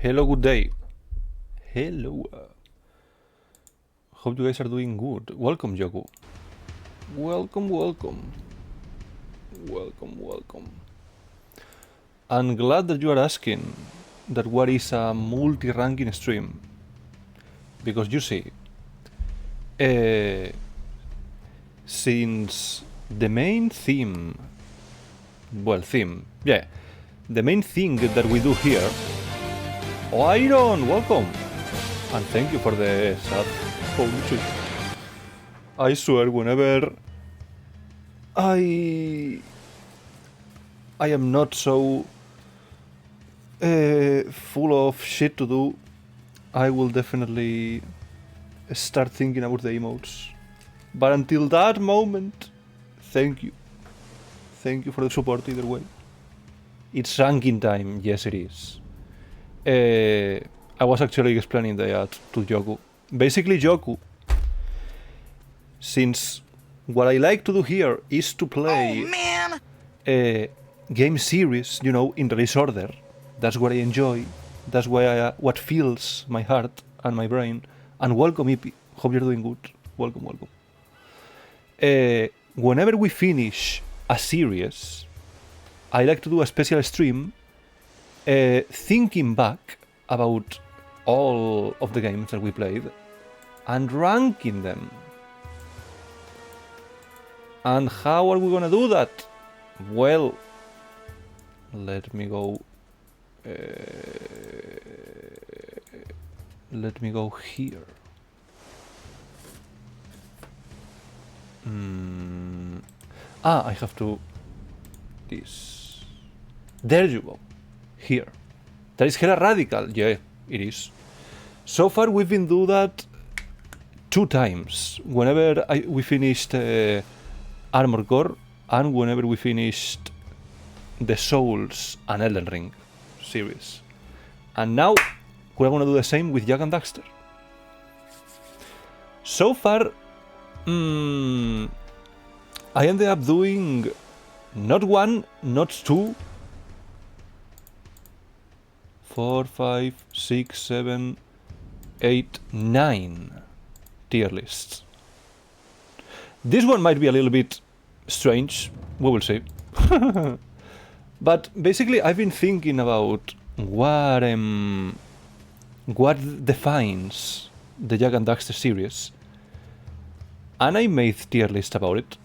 Hello, good day. Hello. Hope you guys are doing good. Welcome, Joku. Welcome, welcome. Welcome, welcome. I'm glad that you are asking that what is a multi-ranking stream. Because you see, since the main theme, the main thing that we do here, Iron, welcome, and thank you for the sub. Holy shit. I swear, whenever I am not so full of shit to do, I will definitely start thinking about the emotes. But until that moment, thank you. Thank you for the support either way. It's ranking time, yes it is. I was actually explaining that to Joku. Basically, Joku, since what I like to do here is to play a game series, you know, in release order. That's what I enjoy. That's what fills my heart and my brain. And welcome, EP. Hope you're doing good. Welcome, welcome. Whenever we finish a series, I like to do a special stream thinking back about all of the games that we played and ranking them. And how are we gonna do that? Well, let me go here. I have to this. There you go. Here. That is hella radical. Yeah, it is. So far we've been doing that 2 times. Whenever we finished Armored Core and whenever we finished the Souls and Elden Ring series. And now we're gonna do the same with Jak and Daxter. So far, I ended up doing not 1, not 2, 4, 5, 6, 7, 8, 9 tier lists. This one might be a little bit strange, we will see. But basically I've been thinking about what defines the Jak and Daxter series, and I made tier list about it.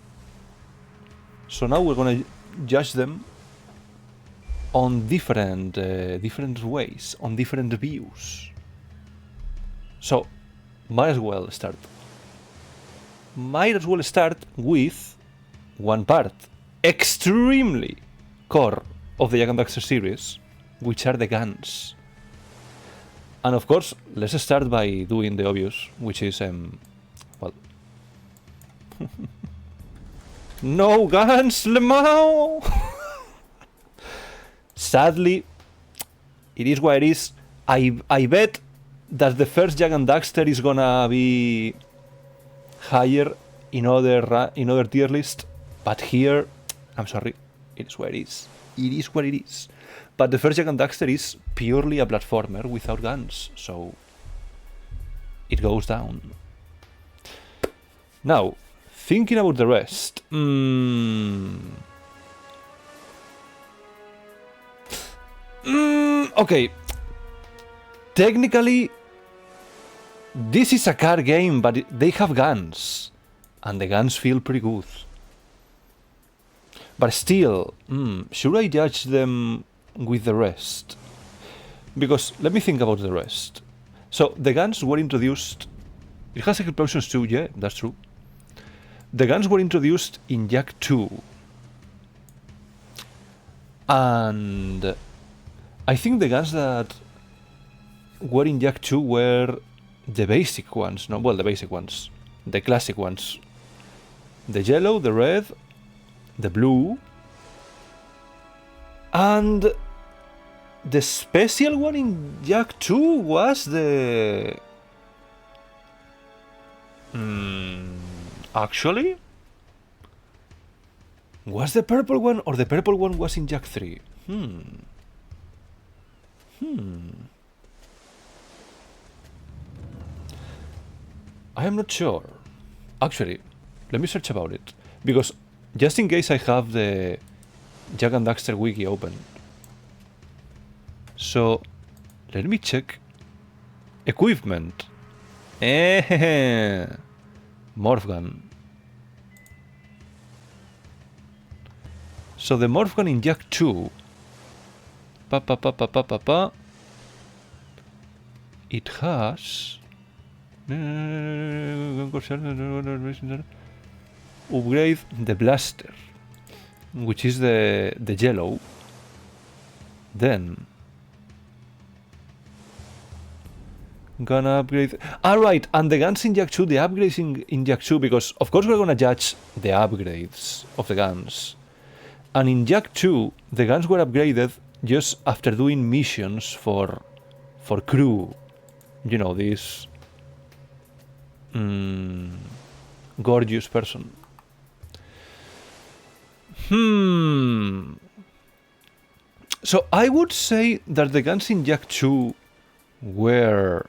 So now we're gonna judge them on different ways, on different views. So might as well start with one part extremely core of the Jak and Daxter series, which are the guns. And of course, let's start by doing the obvious, which is well, no guns, Lemao. Sadly, it is what it is. I bet that the first Jak and Daxter is gonna be higher in other tier list, but here, I'm sorry, it is what it is. It is what it is. But the first Jak and Daxter is purely a platformer without guns, so it goes down. Now, thinking about the rest, okay. Technically, this is a car game, but they have guns, and the guns feel pretty good. But still, should I judge them with the rest? Because let me think about the rest. So the guns were introduced. It has explosions too, yeah, that's true. The guns were introduced in Jak 2. And I think the guns that were in Jak 2 were the basic ones. No, well, the basic ones. The classic ones. The yellow, the red, the blue. And the special one in Jak 2 was the... Actually? Was the purple one, or the purple one was in Jak 3? I am not sure. Actually, let me search about it. Because just in case I have the Jak and Daxter wiki open. So, let me check. Equipment. Morph gun. So the morph gun in Jak 2. It has. Upgrade the blaster, which is the yellow. Then gonna upgrade. Right, and the guns in Jak 2, the upgrades in Jak 2, because of course we're gonna judge the upgrades of the guns. And in Jak 2, the guns were upgraded just after doing missions for crew. You know, this gorgeous person. So I would say that the guns in Jak 2 were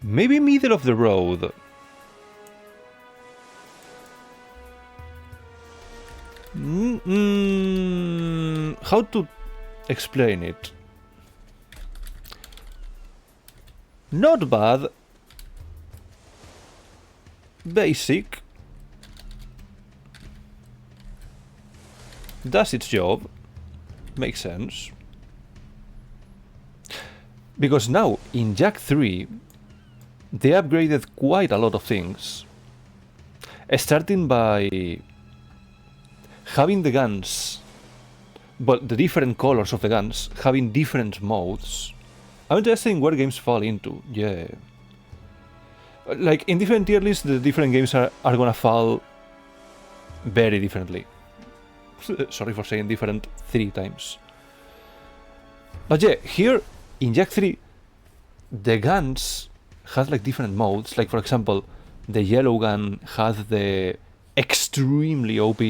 maybe middle of the road. How to explain it? Not bad. Basic. Does its job. Makes sense. Because now, in Jak 3, they upgraded quite a lot of things. Starting by having the guns, but the different colors of the guns, having different modes. I'm interested in where games fall into, yeah. Like, in different tier lists, the different games are gonna fall very differently. Sorry for saying different 3 times. But yeah, here, in Jak 3, the guns had like different modes. Like, for example, the yellow gun had the extremely OP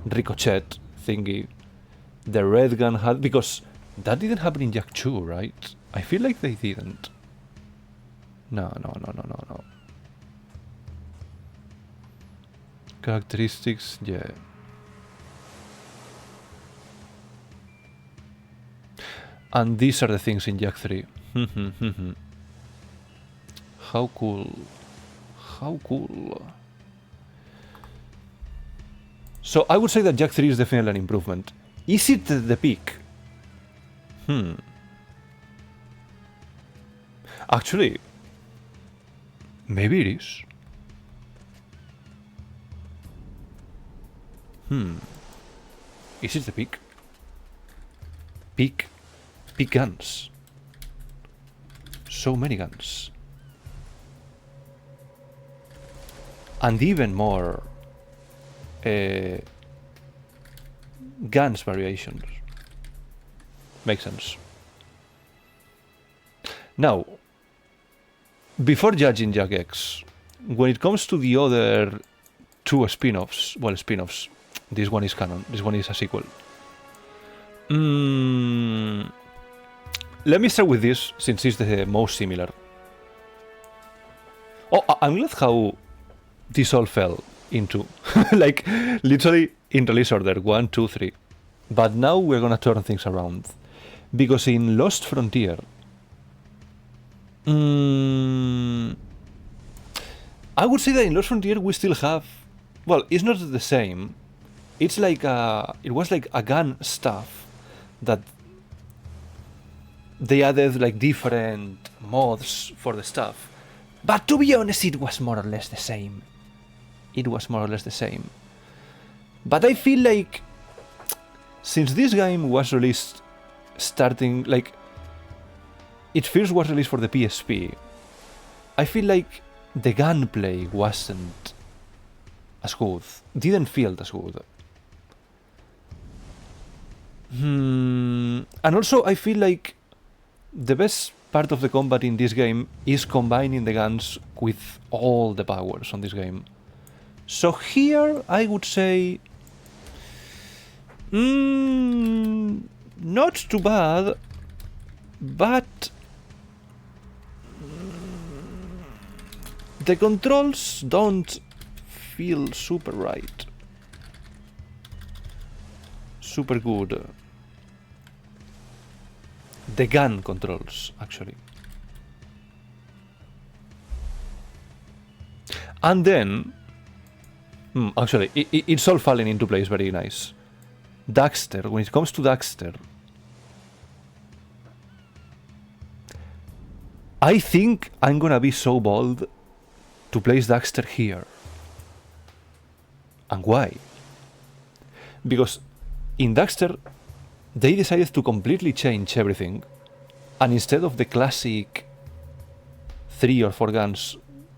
ricochet thingy. The red gun had, because that didn't happen in Jak 2, right? I feel like they didn't. No. Characteristics, yeah. And these are the things in Jak 3. How cool. How cool. So I would say that Jak 3 is definitely an improvement. Is it the peak? Actually, maybe it is. Is it the peak? Peak guns. So many guns. And even more guns variations. Makes sense. Now, before judging Jak X, when it comes to the other 2 spin-offs, well, spin-offs, this one is canon, this one is a sequel. Let me start with this, since it's the most similar. Oh, I'm glad how this all fell into, like, literally in release order, 1, 2, 3. But now we're gonna turn things around. Because in Lost Frontier, I would say that in Lost Frontier we still have, well, it's not the same. It's like it was like a gun stuff that they added like different mods for the stuff. But to be honest, it was more or less the same. It was more or less the same. But I feel like since this game was released starting, like, it first was released for the PSP, I feel like the gunplay wasn't as good. Didn't feel as good. And also I feel like the best part of the combat in this game is combining the guns with all the powers on this game. So here I would say not too bad, but The controls don't feel super right. Super good. The gun controls, actually. And then... actually, it's all falling into place very nice. Daxter, when it comes to Daxter... I think I'm gonna be so bold to place Daxter here. And why? Because in Daxter, they decided to completely change everything, and instead of the classic 3 or 4 guns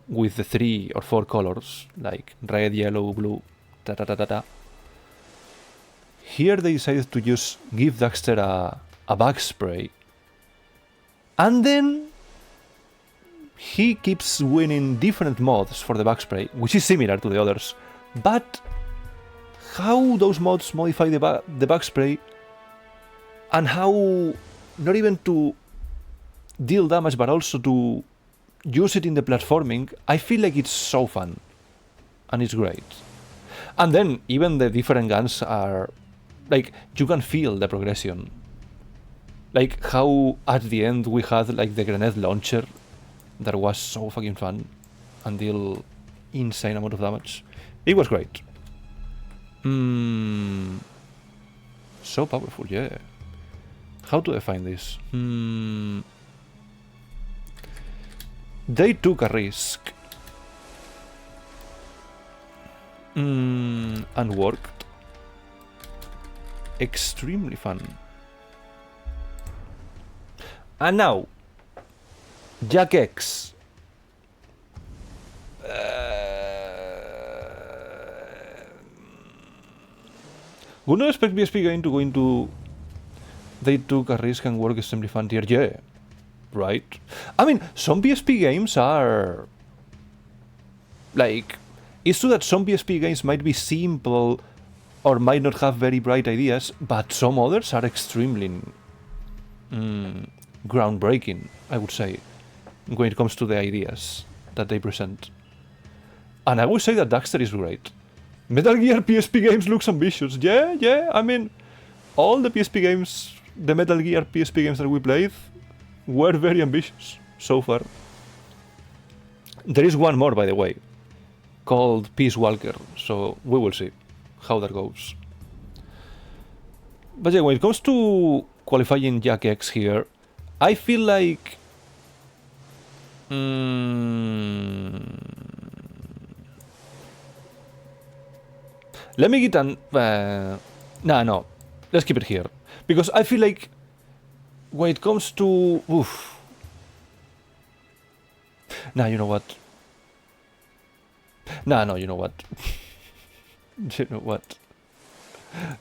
with the 3 or 4 colors, like red, yellow, blue, ta-ta-ta-ta-ta, here they decided to just give Daxter a bug spray, and then he keeps winning different mods for the bug spray, which is similar to the others, but how those mods modify the bug spray, and how not even to deal damage but also to use it in the platforming, I feel like it's so fun and it's great. And then even the different guns are like, you can feel the progression, like how at the end we had like the grenade launcher that was so fucking fun and deal insane amount of damage. It was great. So powerful, yeah. How to define this? They took a risk and worked. Extremely fun. And now, Jak X. Would not expect BSP game to go into... They took a risk and work extremely fun tier. Yeah, right? I mean, some BSP games are... Like, it's true that some BSP games might be simple or might not have very bright ideas, but some others are extremely groundbreaking, I would say, when it comes to the ideas that they present. And I would say that Daxter is great. Metal Gear PSP games looks ambitious. Yeah, I mean, all the PSP games, the Metal Gear PSP games that we played were very ambitious so far. There is one more, by the way, called Peace Walker, so we will see how that goes. But yeah, when it comes to qualifying Jak X here, I feel like... Let me get an... no. Let's keep it here. Because I feel like when it comes to... Nah, you know what? No, you know what? You know what?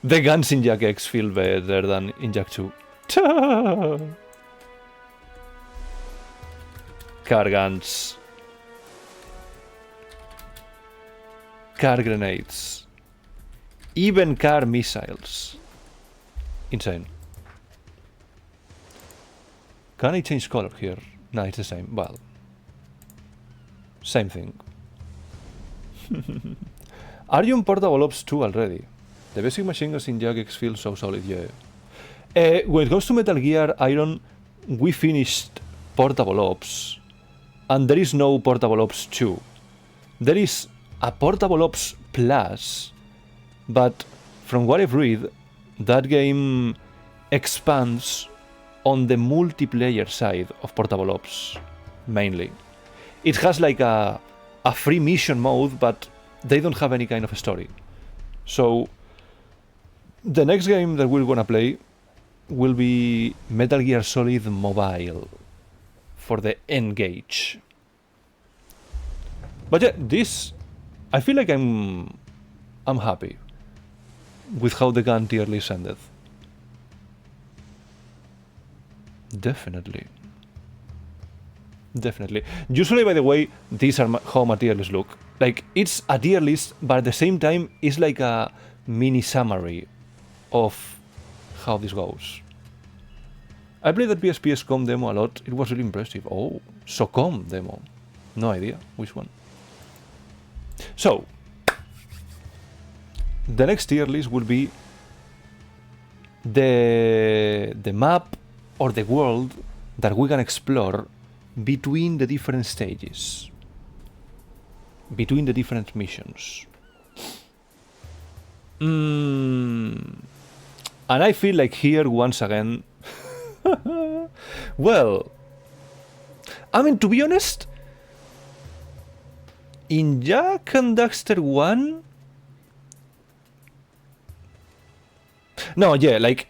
The guns in Jak X feel better than in Jak 2. Car guns. Car grenades. Even car missiles. Insane. Can I change color here? No, it's the same. Well, same thing. Are you on Portable Ops 2 already? The basic machine guns in Jak X feel so solid, yeah. When it comes to Metal Gear Iron, we finished Portable Ops, and there is no Portable Ops 2. There is a Portable Ops Plus, but from what I've read, that game expands on the multiplayer side of Portable Ops, mainly. It has like a free mission mode, but they don't have any kind of a story. So, the next game that we're gonna play will be Metal Gear Solid Mobile for the N-Gage. But yeah, this... I feel like I'm happy with how the gun tier list ended. Definitely. Usually, by the way, these are how my tier lists look. Like, it's a tier list, but at the same time, it's like a mini summary of how this goes. I played the PSPS.com demo a lot. It was really impressive. Oh, SOCOM demo. No idea which one. So, the next tier list will be the map or the world that we can explore between the different stages, between the different missions. And I feel like here, once again, well, I mean, to be honest, in Jak and Daxter 1, no, yeah, like,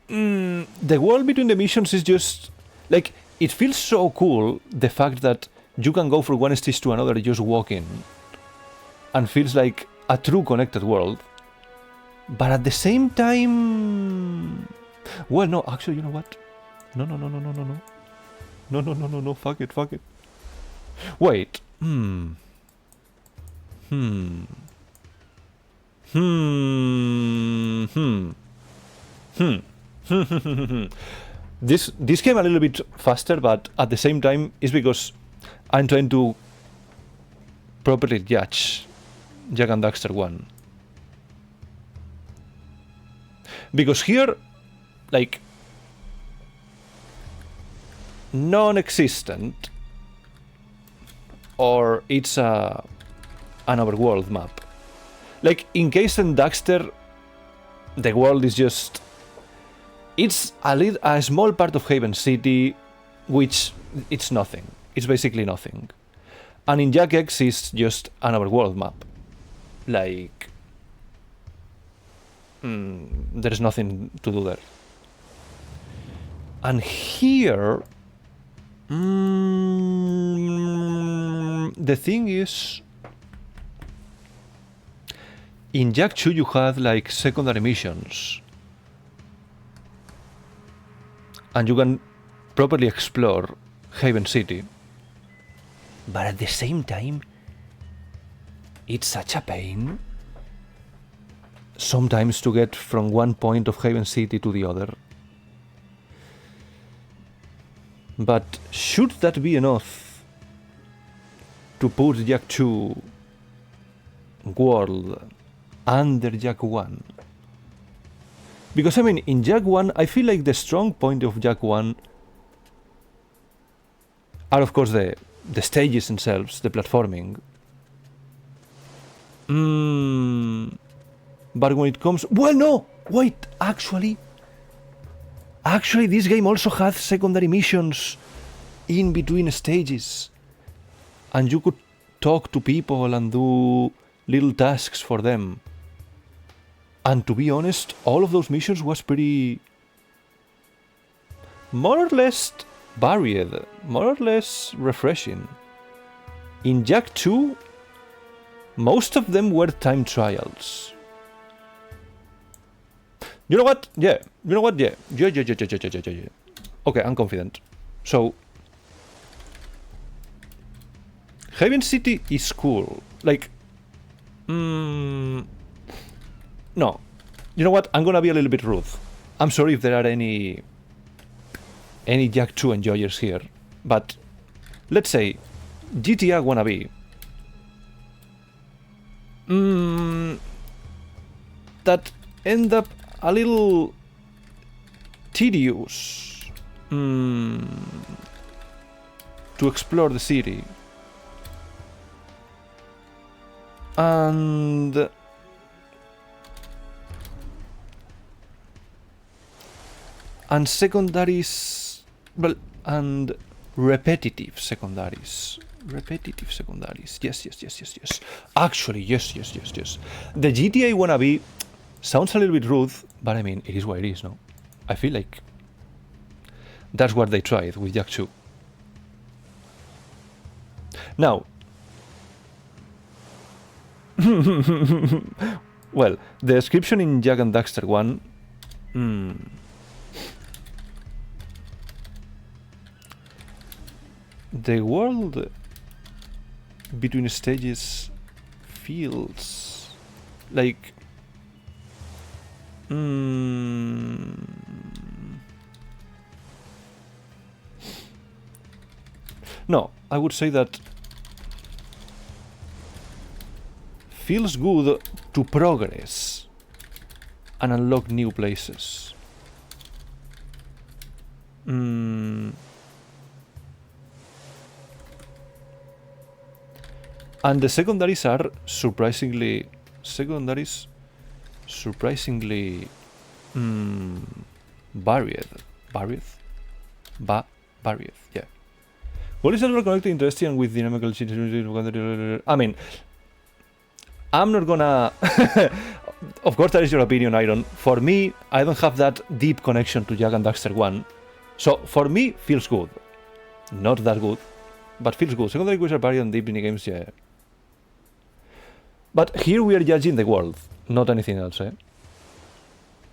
the world between the missions is just, like, it feels so cool, the fact that you can go from one stage to another just walking, and feels like a true connected world. But at the same time, well, no, actually, you know what? No, fuck it. Wait, This came a little bit faster, but at the same time, it's because I'm trying to properly judge Jak and Daxter 1. Because here, like, non-existent, or it's an overworld map. Like, in case in Daxter, the world is just... It's a small part of Haven City, which it's nothing. It's basically nothing. And in Jak X, it's just an overworld map. Like... there's nothing to do there. And here... the thing is... In Jak 2 you had like secondary missions. And you can properly explore Haven City. But at the same time, it's such a pain sometimes to get from one point of Haven City to the other. But should that be enough to put Jak 2 world under Jak 1? Because I mean, in Jak 1, I feel like the strong point of Jak 1 are of course the stages themselves, the platforming. But when it comes... Well, no! Wait, actually, this game also has secondary missions in between stages. And you could talk to people and do little tasks for them. And to be honest, all of those missions was pretty... more or less varied, more or less refreshing. In Jak 2, most of them were time trials. You know what? Yeah. You know what? Yeah. Yeah. Okay, I'm confident. So, Haven City is cool. Like, no. You know what? I'm gonna be a little bit rude. I'm sorry if there are any Jak 2 enjoyers here, but let's say GTA wannabe. That end up a little tedious to explore the city. And secondaries, well, and repetitive secondaries. Yes. Actually, yes. The GTA wannabe sounds a little bit rude, but I mean, it is what it is, no? I feel like that's what they tried with Jak 2. Now, well, the description in Jak and Daxter 1, the world between stages feels like no, I would say that feels good to progress and unlock new places. And the secondaries are surprisingly varied. Varied, yeah. What is another connected interesting with dynamical changes? I mean, I'm not gonna... Of course, that is your opinion, Iron. For me, I don't have that deep connection to Jak and Daxter 1. So, for me, feels good. Not that good, but feels good. Secondary quests are varied and deep minigames, yeah. But here we are judging the world, not anything else, eh?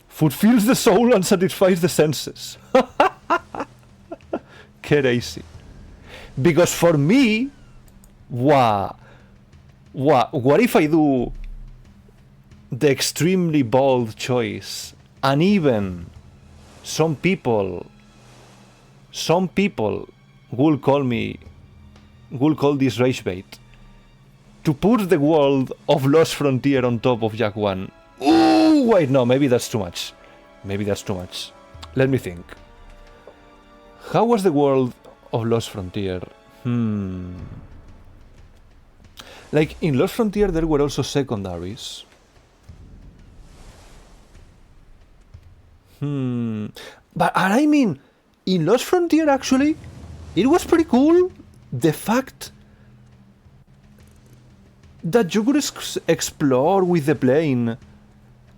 Food fills the soul and satisfies the senses. Crazy. Because for me, what if I do the extremely bold choice, and even some people will call this rage bait, to put the world of Lost Frontier on top of Jak 1. Ooh, wait, no, maybe that's too much. Let me think. How was the world of Lost Frontier? Like, in Lost Frontier there were also secondaries. But I mean, in Lost Frontier actually, it was pretty cool. The fact that you could explore with the plane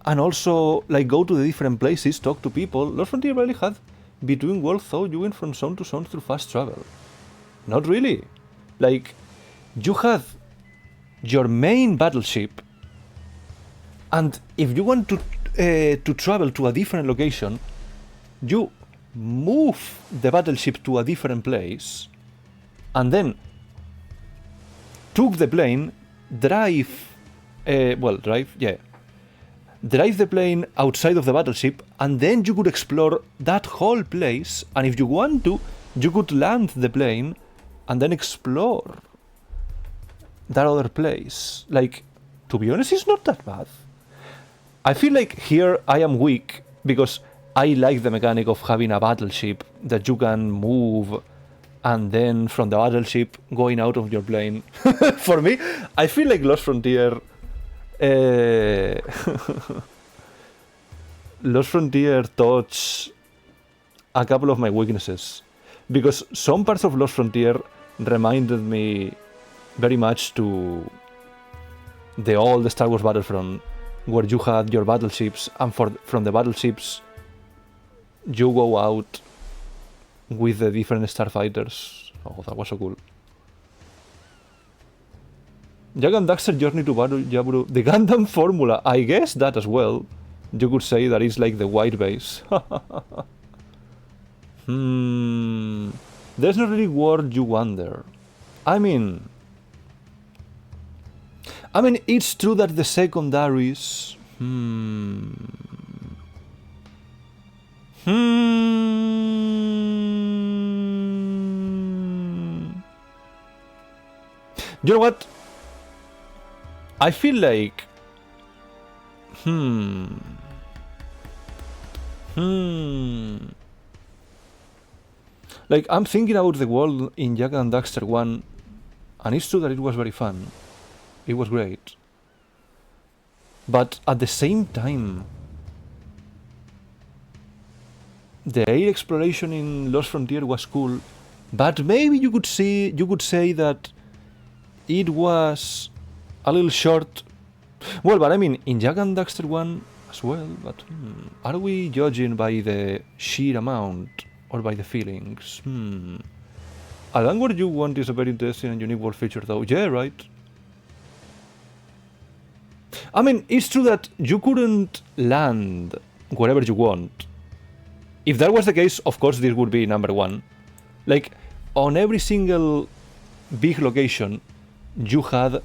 and also like go to the different places, talk to people. Lost Frontier really had between worlds, though you went from zone to zone through fast travel. Not really. Like, you had your main battleship, and if you want to travel to a different location, you move the battleship to a different place, and then took the plane, drive the plane outside of the battleship, and then you could explore that whole place, and if you want to, you could land the plane and then explore that other place. Like, to be honest, it's not that bad. I feel like here I am weak, because I like the mechanic of having a battleship that you can move, and then from the battleship going out of your plane. For me, I feel like Lost Frontier... Lost Frontier touched a couple of my weaknesses, because some parts of Lost Frontier reminded me very much to the old Star Wars Battlefront, where you had your battleships, and from the battleships you go out with the different starfighters. Oh, that was so cool. Jak and Daxter Journey to Jaburu. The Gundam formula, I guess that as well. You could say that is like the white base. There's not really word you wonder. I mean, it's true that the secondaries... You know what? I feel like... Like, I'm thinking about the world in Jak and Daxter 1, and it's true that it was very fun. It was great. But at the same time, the air exploration in Lost Frontier was cool, but maybe you could say that it was a little short. Well, but I mean, in Jak and Daxter 1 as well, but are we judging by the sheer amount or by the feelings? I think what you want is a very interesting and unique world feature, though. Yeah, right. I mean, it's true that you couldn't land wherever you want. If that was the case, of course this would be number one. Like, on every single big location, you had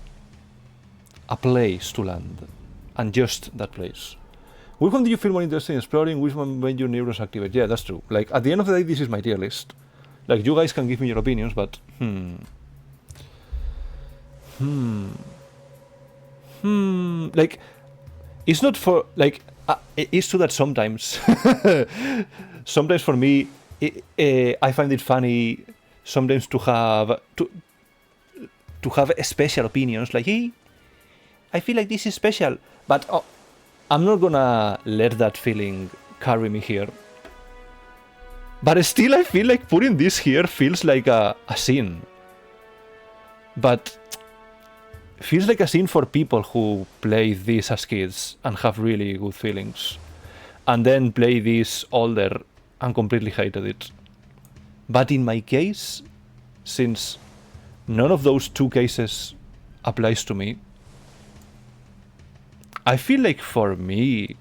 a place to land, and just that place. Which one do you feel more interested in exploring? Which one made your neurons activate? Yeah, that's true. Like, at the end of the day, this is my tier list. Like, you guys can give me your opinions, but... Like, it's not for, like, it's true that sometimes, sometimes for me, I find it funny sometimes to have special opinions, like, hey, I feel like this is special, but I'm not gonna let that feeling carry me here. But still, I feel like putting this here feels like a sin. But feels like a sin for people who play this as kids and have really good feelings, and then play this older and completely hated it. But in my case, since none of those two cases applies to me, I feel like for me,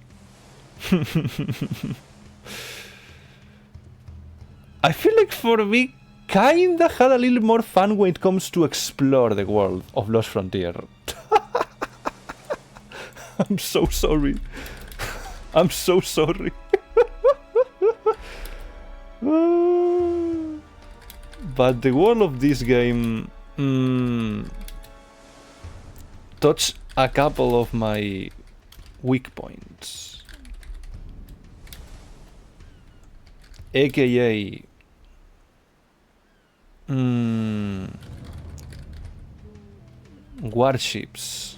I feel like for me, kinda had a little more fun when it comes to explore the world of Lost Frontier. I'm so sorry. I'm so sorry. But the world of this game touched a couple of my weak points. AKA warships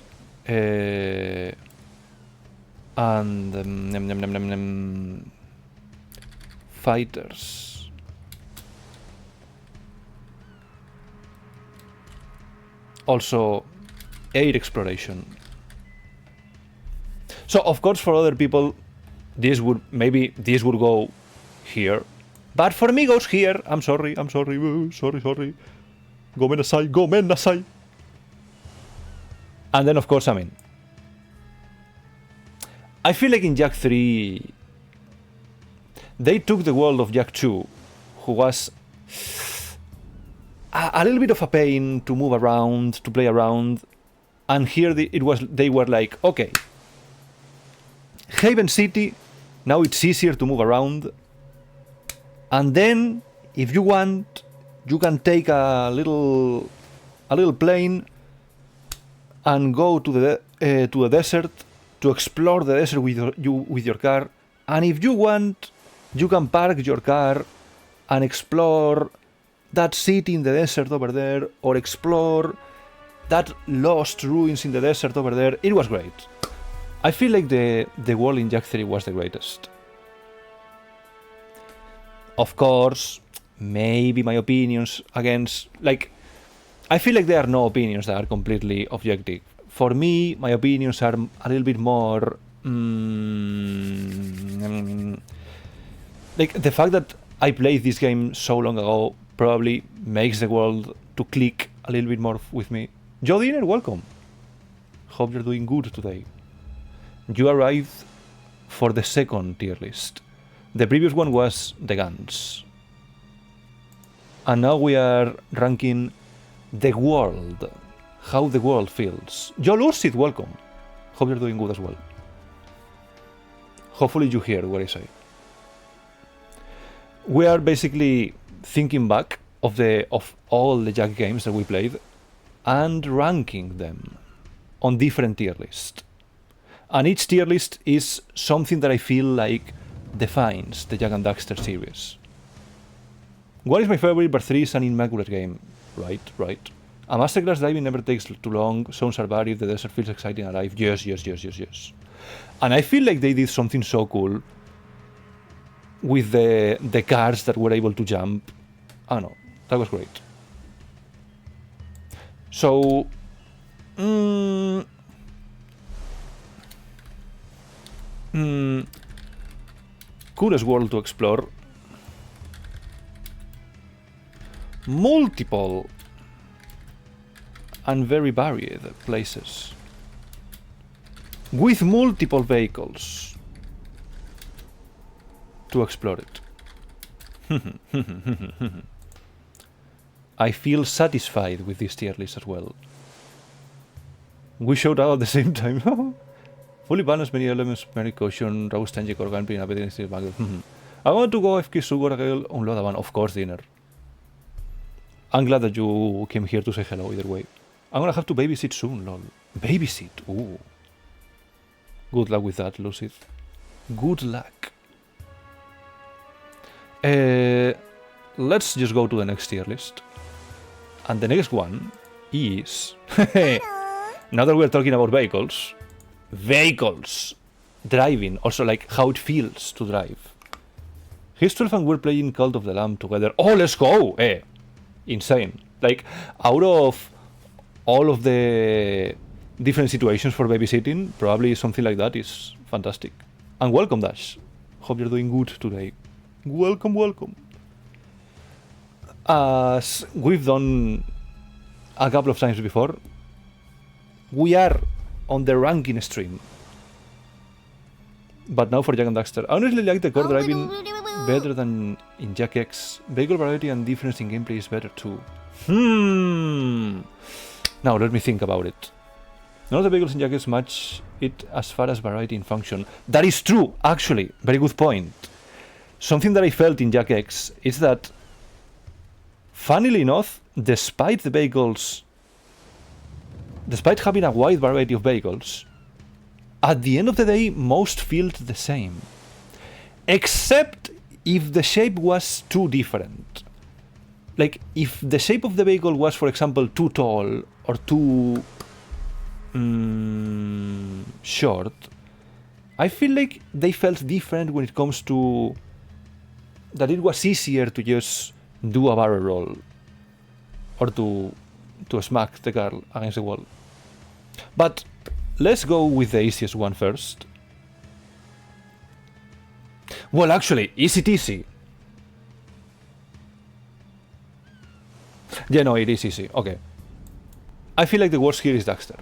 and fighters. Also, air exploration. So, of course, for other people, this would go here. But for me, goes here. I'm sorry. Sorry. Gomen nasai. And then, of course, I mean, I feel like in Jak 3, they took the world of Jak 2, who was a little bit of a pain to move around, to play around, and here they were like, okay, Haven City, now it's easier to move around, and then if you want, you can take a little plane and go to the desert to explore the desert with your car, and if you want, you can park your car and explore that city in the desert over there, or explore that lost ruins in the desert over there. It was great. I feel like the world in Jak 3 was the greatest. Of course, maybe my opinions against, like, I feel like there are no opinions that are completely objective. For me, my opinions are a little bit more like the fact that I played this game so long ago probably makes the world to click a little bit more with me. Joe Dinner, welcome. Hope you're doing good today. You arrived for the second tier list. The previous one was the guns. And now we are ranking the world. How the world feels. Joe Lucid, welcome. Hope you're doing good as well. Hopefully you hear what I say. We are basically thinking back of all the Jak games that we played and ranking them on different tier lists. And each tier list is something that I feel like defines the Jak and Daxter series. What is my favorite? But 3 is an immaculate game. Right. A masterclass diving never takes too long, zones are varied, the desert feels exciting and alive. Yes. And I feel like they did something so cool with the cars that were able to jump. I don't know, that was great. So, coolest world to explore. Multiple and very varied places with multiple vehicles to explore it. I feel satisfied with this tier list as well. We showed out at the same time. Fully balanced, many elements, many caution, roast and Jekorgan, being a bit in still I want to go FK Sugar Girl on Lodavan, of course, dinner. I'm glad that you came here to say hello either way. I'm gonna have to babysit soon, lol. Babysit. Ooh. Good luck with that, Lucid. Good luck. Let's just go to the next tier list. And the next one is... Now that we're talking about vehicles. Vehicles! Driving. Also, like, how it feels to drive. He's 12 and we're playing Cult of the Lamb together. Oh, let's go! Insane. Like, out of all of the different situations for babysitting, probably something like that is fantastic. And welcome, Dash. Hope you're doing good today. Welcome, welcome. As we've done a couple of times before, we are on the ranking stream. But now for Jak and Daxter. I honestly like the core driving better than in Jak X. Vehicle variety and difference in gameplay is better too. Now let me think about it. None of the vehicles in Jak X match it as far as variety in function. That is true, actually. Very good point. Something that I felt in Jak X is that, funnily enough, despite the vehicles, despite having a wide variety of vehicles, at the end of the day, most felt the same. Except if the shape was too different. Like, if the shape of the vehicle was, for example, too tall or too short, I feel like they felt different when it comes to that it was easier to just do a barrel roll or to smack the car against the wall. But let's go with the easiest one first. Well, actually, is it easy? Yeah, no, it is easy. Okay. I feel like the worst here is Daxter.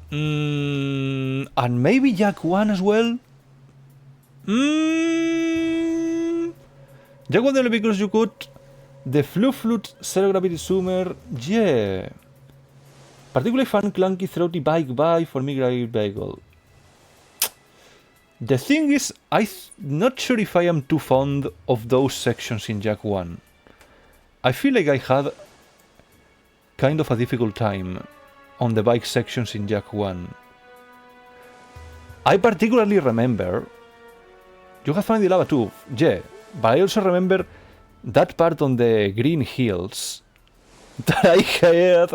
And maybe Jak 1 as well? Jak 1 only because you could... The Flute Zero Gravity Zoomer... Yeah. Particularly fun, clunky, throaty bike by for me great vehicle. The thing is, I'm not sure if I am too fond of those sections in Jak 1. I feel like I had kind of a difficult time on the bike sections in Jak 1. I particularly remember... You have fun in the lava too, yeah, but I also remember that part on the green hills that I had...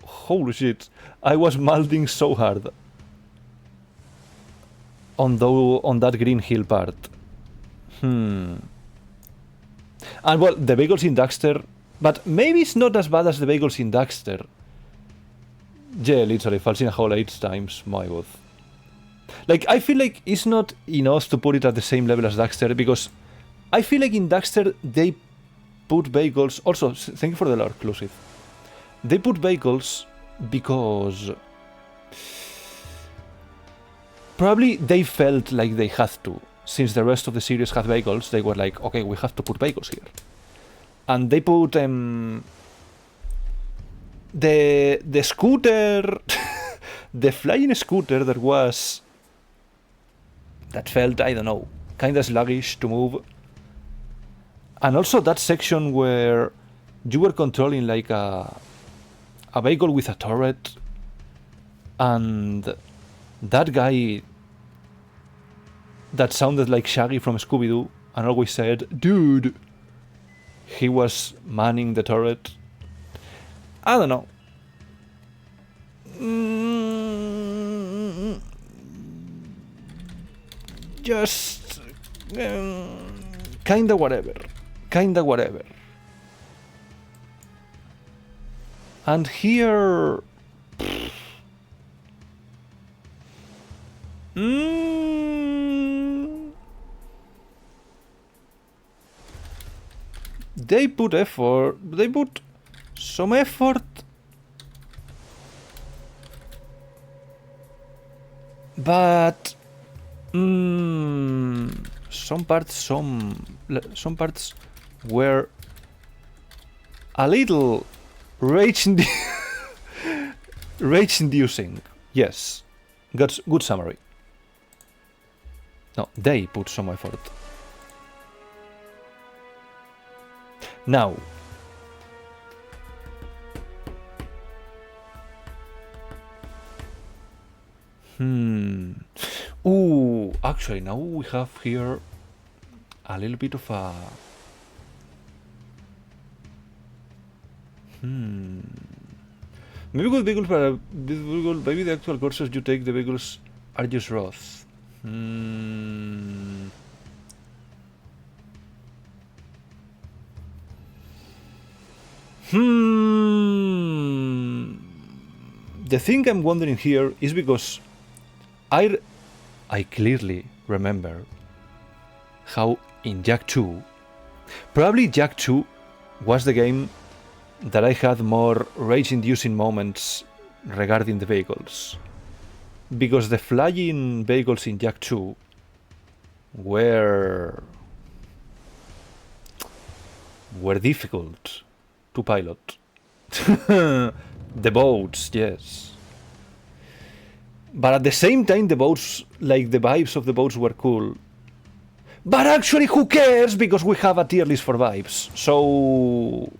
holy shit, I was malding so hard on that green hill part. And well, the vehicles in Daxter, but maybe it's not as bad as the vehicles in Daxter. Yeah, literally, falls in a hole 8 times, my god. Like, I feel like it's not enough to put it at the same level as Daxter, because I feel like in Daxter they put vehicles... Also, thank you for the lore, Clusive. They put vehicles because probably they felt like they had to. Since the rest of the series had vehicles, they were like, okay, we have to put vehicles here. And they put the scooter, the flying scooter that felt, I don't know, kind of sluggish to move. And also that section where you were controlling like a vehicle with a turret, and that guy that sounded like Shaggy from Scooby-Doo and always said, dude, he was manning the turret. I don't know. Just kinda whatever. And here... They put effort. They put some effort. But... some parts were a little rage-inducing. Yes, good summary. No, they put some effort. Now, Ooh, actually, now we have here a little bit of a... Maybe good vehicles, but maybe the actual courses you take, the vehicles are just rough. The thing I'm wondering here is because I clearly remember how in Jak 2, probably Jak 2 was the game that I had more rage-inducing moments regarding the vehicles. Because the flying vehicles in Jak 2 were difficult to pilot. The boats, yes. But at the same time, the boats, like the vibes of the boats were cool. But actually, who cares? Because we have a tier list for vibes. So...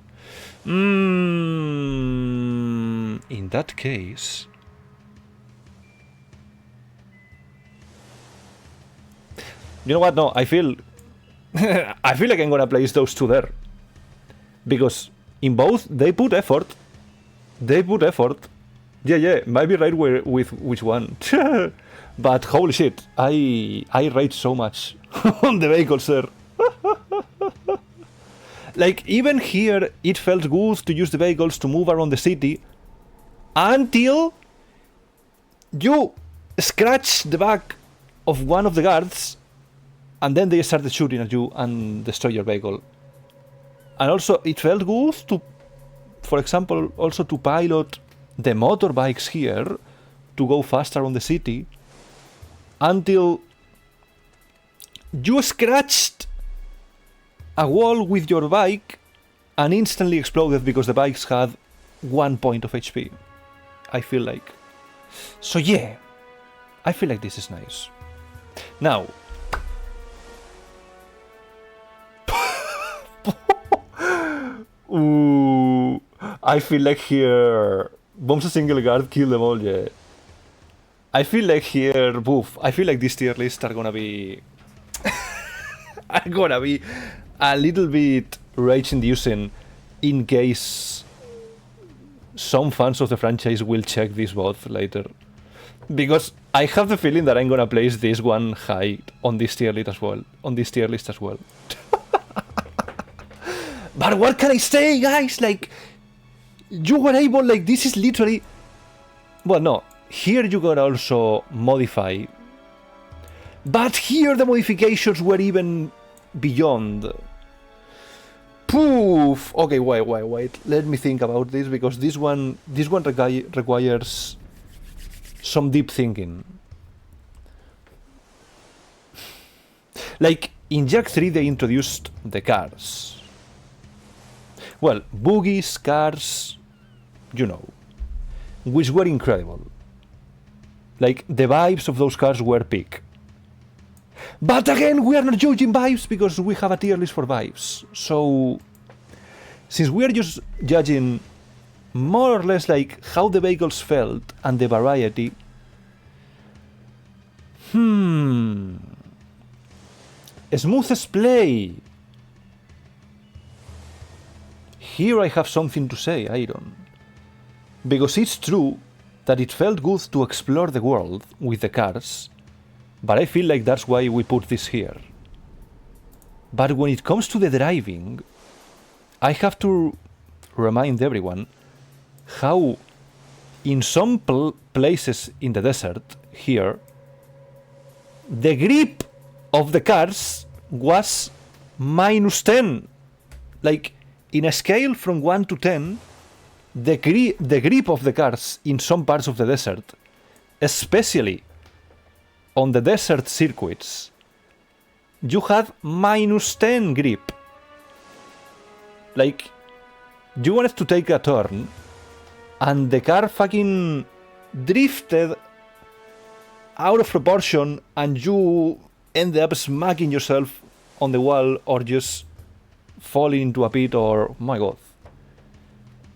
in that case... You know what? No, I feel... I feel like I'm gonna place those two there. Because in both, they put effort. Yeah, might be right with which one. But holy shit, I rate so much on the vehicles there. Like, even here, it felt good to use the vehicles to move around the city until you scratch the back of one of the guards and then they started shooting at you and destroy your vehicle. And also, it felt good to, for example, also to pilot the motorbikes here to go faster on the city until you scratched a wall with your bike and instantly exploded because the bikes had 1 point of HP. I feel like. So yeah, I feel like this is nice. Now, ooh, I feel like here, bombs a single guard, kill them all, yeah. I feel like here, boof, I feel like these tier lists are gonna be... are gonna be a little bit rage-inducing in case some fans of the franchise will check this both later. Because I have the feeling that I'm gonna place this one high on this tier list as well. But what can I say, guys? Like, you were able, like, this is literally... Well, no. Here you can also modify. But here the modifications were even beyond. Poof! Okay, wait. Let me think about this, because this one requires some deep thinking. Like, in Jak 3 they introduced the cars. Well, boogies, cars, you know, which were incredible. Like, the vibes of those cars were peak. But again, we are not judging vibes because we have a tier list for vibes. So, since we are just judging more or less like how the vehicles felt and the variety, smoothest play. Here I have something to say, Iron. Because it's true that it felt good to explore the world with the cars, but I feel like that's why we put this here. But when it comes to the driving, I have to remind everyone how in some places in the desert here, the grip of the cars was -10. Like, in a scale from 1 to 10, the grip of the cars in some parts of the desert, especially on the desert circuits, you had -10 grip. Like, you wanted to take a turn, and the car fucking drifted out of proportion, and you ended up smacking yourself on the wall or just falling into a pit, or my god.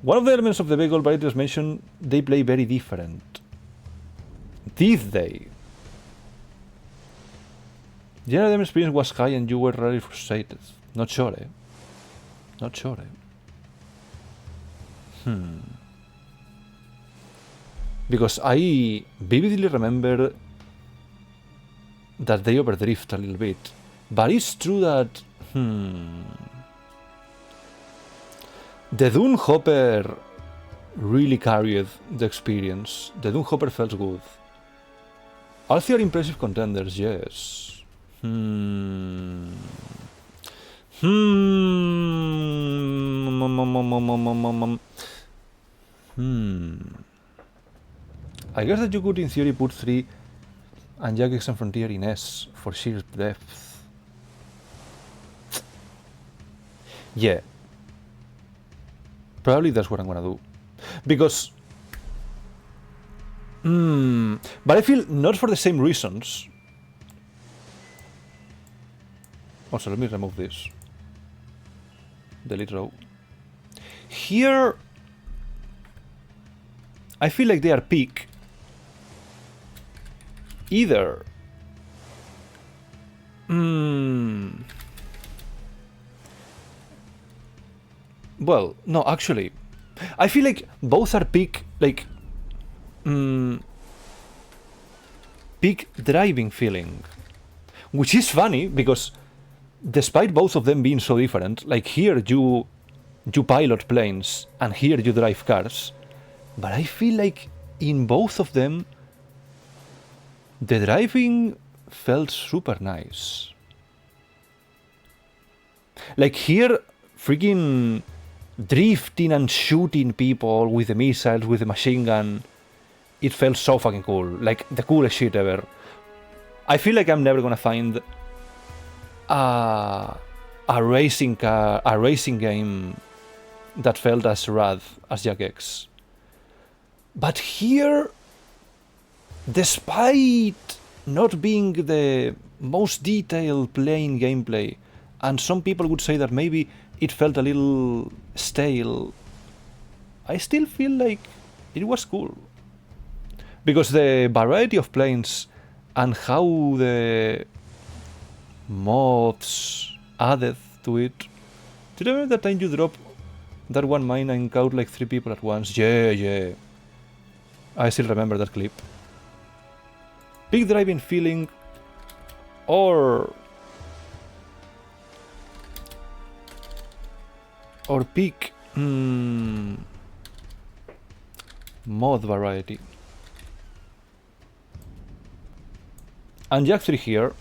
One of the elements of the vehicle I just mentioned, they play very different. Did they? General game experience was high and you were really frustrated. Not sure, eh? Not sure, eh? Because I vividly remember that they overdrift a little bit. But it's true that... The Dune Hopper really carried the experience. The Dune Hopper felt good. All three are impressive contenders, yes. I guess that you could, in theory, put 3 and Jak X and Frontier in S for sheer depth. Yeah. Probably that's what I'm gonna do. Because... but I feel not for the same reasons. Also, let me remove this. Delete row. Here... I feel like they are peak. Either... Well, no, actually. I feel like both are peak, like... peak driving feeling. Which is funny, because despite both of them being so different, like here you pilot planes, and here you drive cars. But I feel like in both of them, the driving felt super nice. Like here, freaking drifting and shooting people with the missiles, with the machine gun, it felt so fucking cool. Like the coolest shit ever. I feel like I'm never gonna find a racing game that felt as rad as Jak X. But here, despite not being the most detailed playing gameplay, and some people would say that maybe it felt a little stale, I still feel like it was cool. Because the variety of planes and how the mods added to it. Do you remember that time you drop that one mine and caught like 3 people at once? Yeah. I still remember that clip. Big driving feeling or peak mod variety. And Jak 3 here.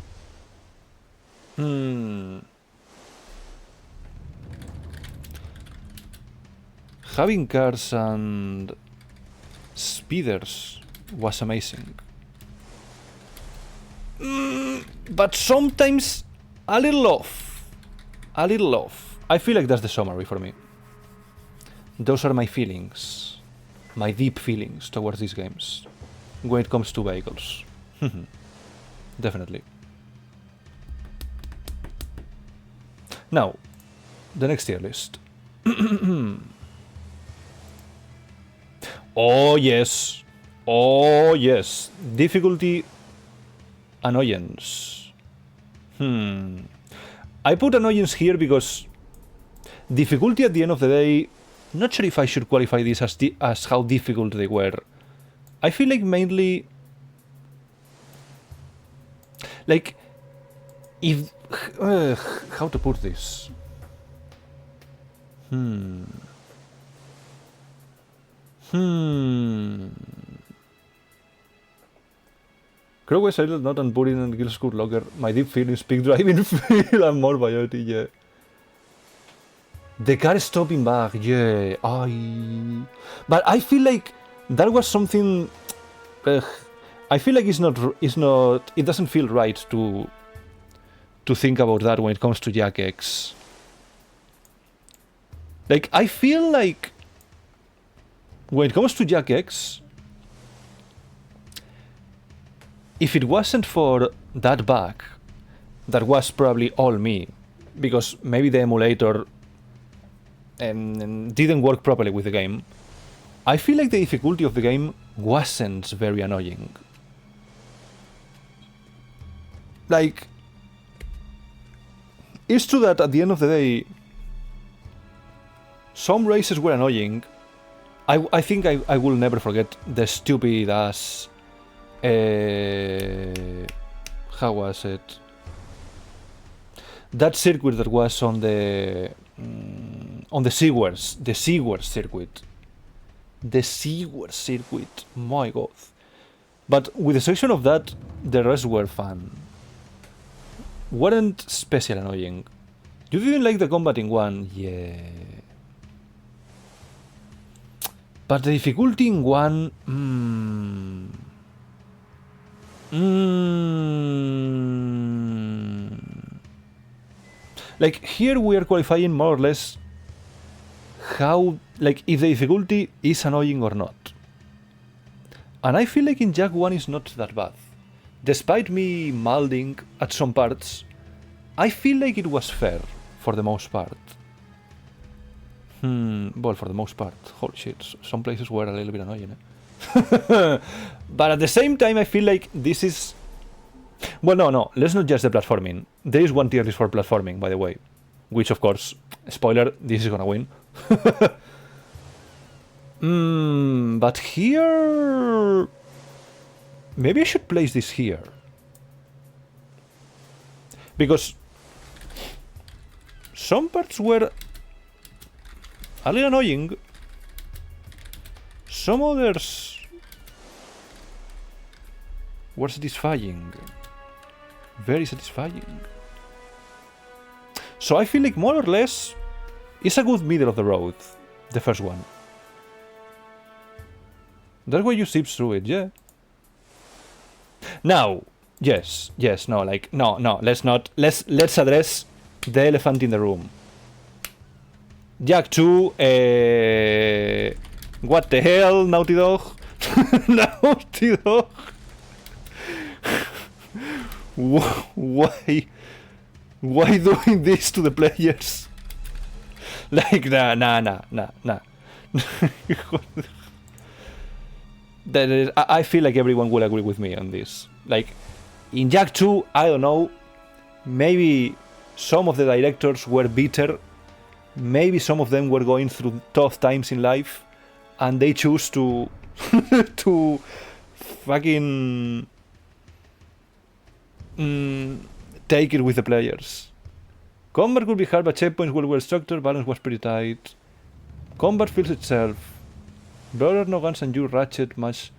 Having cars and speeders was amazing. But sometimes a little off. I feel like that's the summary for me. Those are my feelings. My deep feelings towards these games. When it comes to vehicles. Definitely. Now, the next tier list. Oh yes. Difficulty annoyance. I put annoyance here because difficulty at the end of the day, not sure if I should qualify this as how difficult they were. I feel like mainly like if how to put this? Crow is idle, not on putting and kill scoot locker. My deep feelings, peak driving feel and more variety, yeah. The car stopping back, yeah. But I feel like that was something. I feel like it's not. It doesn't feel right to think about that when it comes to Jak X. Like I feel like when it comes to Jak X, if it wasn't for that bug, that was probably all me, because maybe the emulator didn't work properly with the game. I feel like the difficulty of the game wasn't very annoying. Like, it's true that at the end of the day, some races were annoying. I think I will never forget the stupid ass. How was it? That circuit that was on the Seawards, the Seawards circuit. The Seawards circuit, my god. But with the exception of that, the rest were fun. Weren't special annoying. You didn't like the combating one? Yeah. But the difficulty in one... Like, here we are qualifying more or less how... Like, if the difficulty is annoying or not. And I feel like in Jak 1 is not that bad. Despite me malding at some parts, I feel like it was fair, for the most part. Well, for the most part. Holy shit, some places were a little bit annoying, eh? But at the same time, I feel like this is... Well, no, let's not judge the platforming. There is one tier list for platforming, by the way. Which, of course, spoiler, this is gonna win. But here... Maybe I should place this here. Because some parts were a little annoying. Some others were satisfying. Very satisfying. So I feel like more or less it's a good middle of the road, the first one. That's why you zip through it, yeah. Now, yes, no, like, no, let's address the elephant in the room. Jak 2, what the hell, Naughty Dog? Naughty Dog? Why doing this to the players? Like, nah. I feel like everyone will agree with me on this. Like, in Jak 2, I don't know, maybe some of the directors were bitter, maybe some of them were going through tough times in life, and they choose to to fucking take it with the players. Combat could be hard, but checkpoints were well structured, balance was pretty tight. Combat feels itself. Brother, no guns, and you ratchet much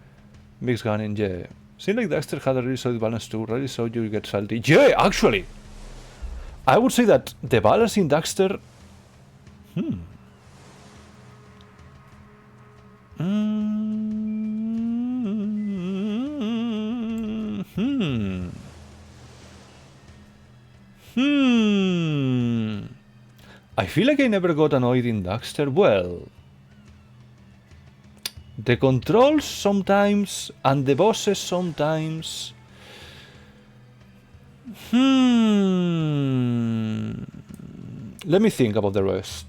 mixed gunning, yeah. Seems like Daxter had a really solid balance too, really so you get salty. Yeah, actually! I would say that the balance in Daxter... I feel like I never got annoyed in Daxter. Well... The controls sometimes, and the bosses sometimes. Let me think about the rest.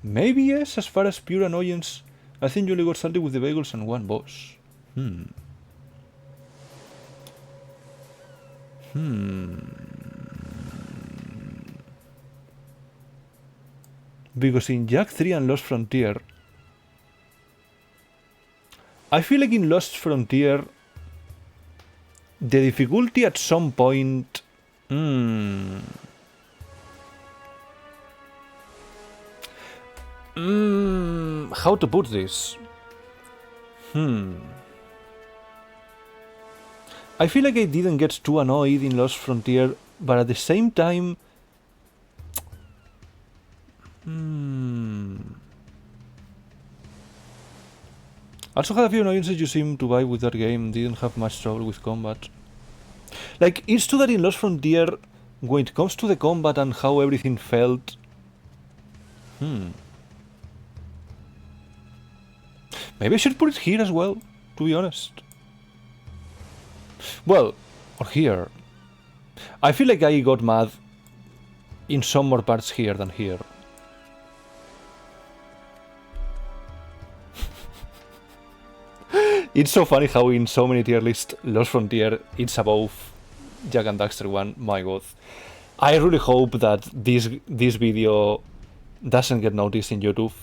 Maybe yes, as far as pure annoyance, I think you only got salty with the bagels and one boss. Because in Jak 3 and Lost Frontier, I feel like in Lost Frontier, the difficulty at some point... how to put this? I feel like I didn't get too annoyed in Lost Frontier, but at the same time... Also had a few annoyances you seem to buy with that game, didn't have much trouble with combat. Like, it's true that in Lost Frontier, when it comes to the combat and how everything felt... Maybe I should put it here as well, to be honest. Well, or here. I feel like I got mad in some more parts here than here. It's so funny how in so many tier lists, Lost Frontier, it's above Jak and Daxter 1. My god. I really hope that this video doesn't get noticed in YouTube.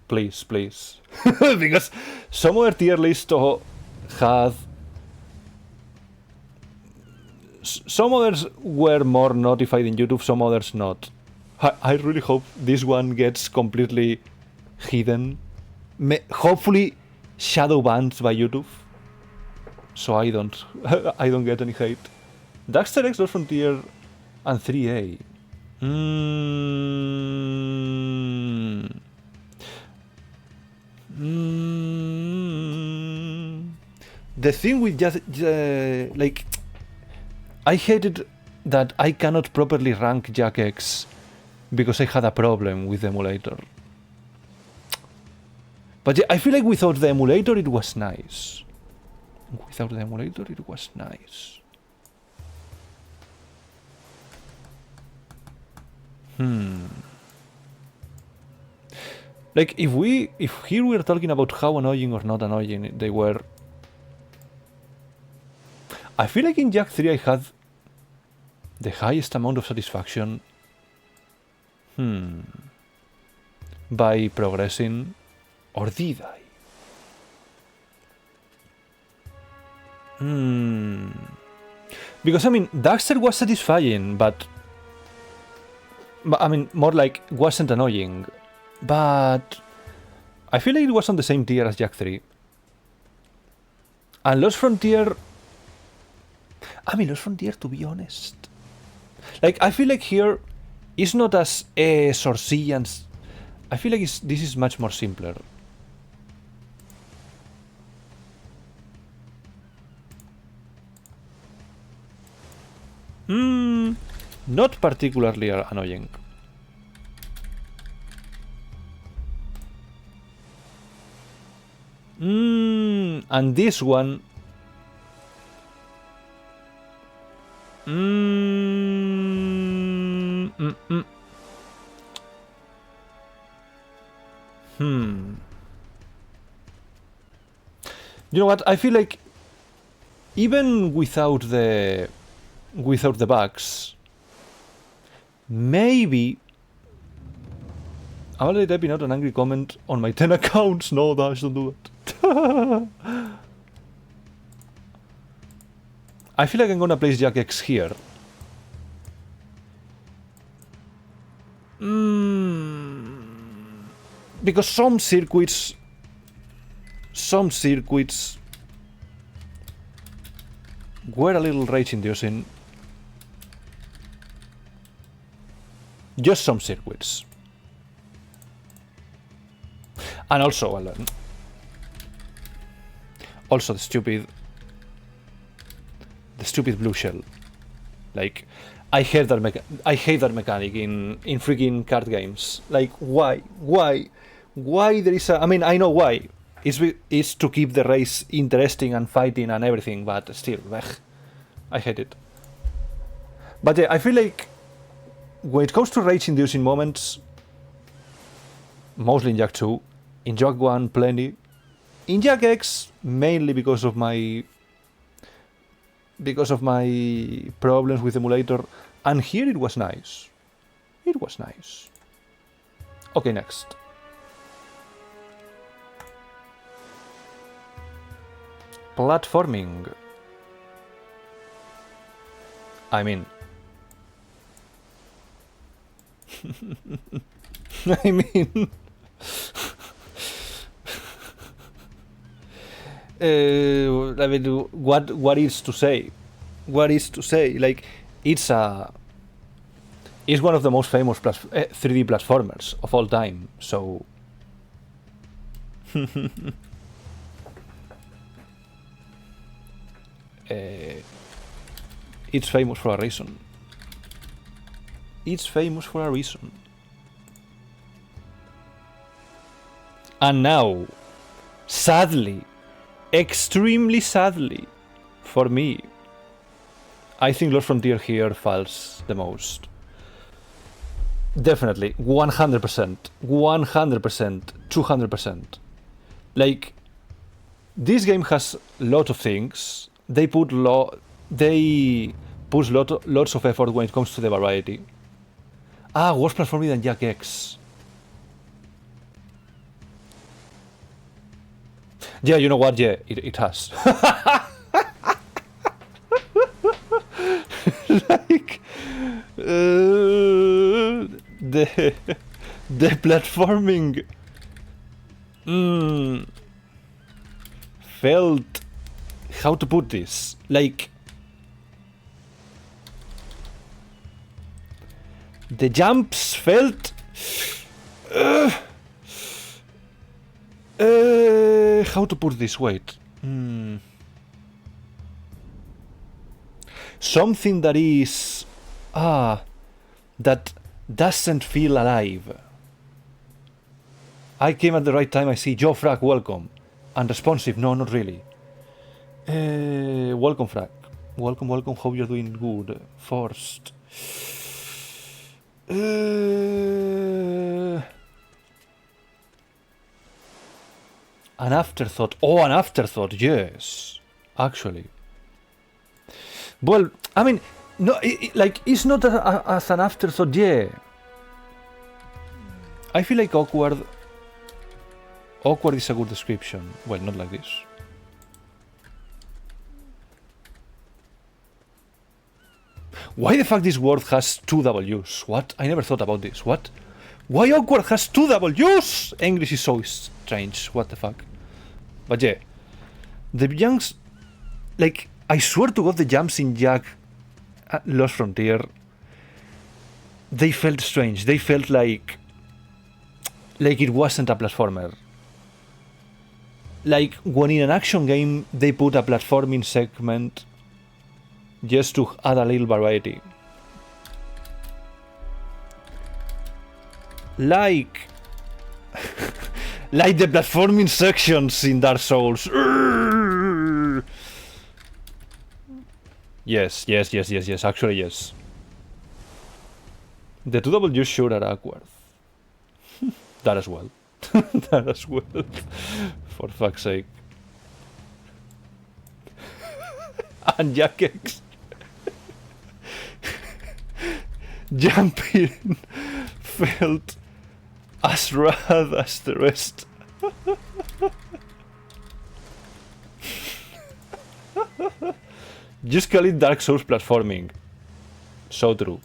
Please, please. Because some other tier lists had... Some others were more notified in YouTube, some others not. I really hope this one gets completely hidden. Hopefully shadow banned by YouTube. So I don't get any hate. Daxter X, Lost Frontier, and 3A. The thing with just like, I hated that I cannot properly rank Jak X because I had a problem with the emulator. But yeah, I feel like without the emulator it was nice. Without the emulator it was nice. Like if here we're talking about how annoying or not annoying they were, I feel like in Jak 3 I had the highest amount of satisfaction by progressing, or did I? Because I mean, Daxter was satisfying, but I mean, more like wasn't annoying. But I feel like it was on the same tier as Jak 3. And Lost Frontier... I mean, Lost Frontier, to be honest. Like, I feel like here it's not as S or C and... I feel like this is much more simpler. Not particularly annoying. And this one... You know what? I feel like even without the bugs, maybe I'm already typing out an angry comment on my 10 accounts. No, Dash, don't do it. I feel like I'm gonna place Jak X here. Because some circuits were a little rage-inducing. Just some circuits. And also, also the stupid blue shell. Like, I hate that mechanic in freaking card games. Like, why there is a... I mean, I know why. It's to keep the race interesting and fighting and everything, but still, I hate it. But yeah, I feel like when it comes to rage-inducing moments, mostly in Jak 2, in Jak 1, plenty. In Jak X, mainly because of my problems with emulator, and here it was nice. It was nice. Okay, next. Platforming. I mean... I mean... what is to say? What is to say? Like, it's one of the most famous 3D platformers of all time, so... it's famous for a reason. It's famous for a reason. And now, sadly, extremely sadly, for me, I think Lost Frontier here falls the most. Definitely, 100%, 100%, 200%. Like, This game has lot of things. They push lots of effort when it comes to the variety. Ah, worse platforming than Jak X. Yeah, you know what? Yeah, it has. Like the platforming felt, how to put this, like the jumps felt how to put this, wait, something that is that doesn't feel alive. I came at the right time. I see Joe Frag, welcome. Unresponsive, no, not really. Welcome, Frag. Welcome. Hope you're doing good. First. An afterthought. Oh, an afterthought, yes. Actually. Well, I mean, no, like, it's not as an afterthought, yeah. I feel like awkward. Awkward is a good description. Well, not like this. Why the fuck this word has 2 W's? What? I never thought about this. What? Why awkward has 2 W's? English is so strange. What the fuck? But yeah. The jumps... Like, I swear to God, the jumps in Jak Lost Frontier... They felt strange. They felt like it wasn't a platformer. Like, when in an action game, they put a platforming segment just to add a little variety. Like... like the platforming sections in Dark Souls. Yes, actually yes. The 2 W's sure are awkward. That as well. That as well. For fuck's sake. And Jak X. Jumping felt as rad as the rest. Just call it Dark Souls platforming. So true.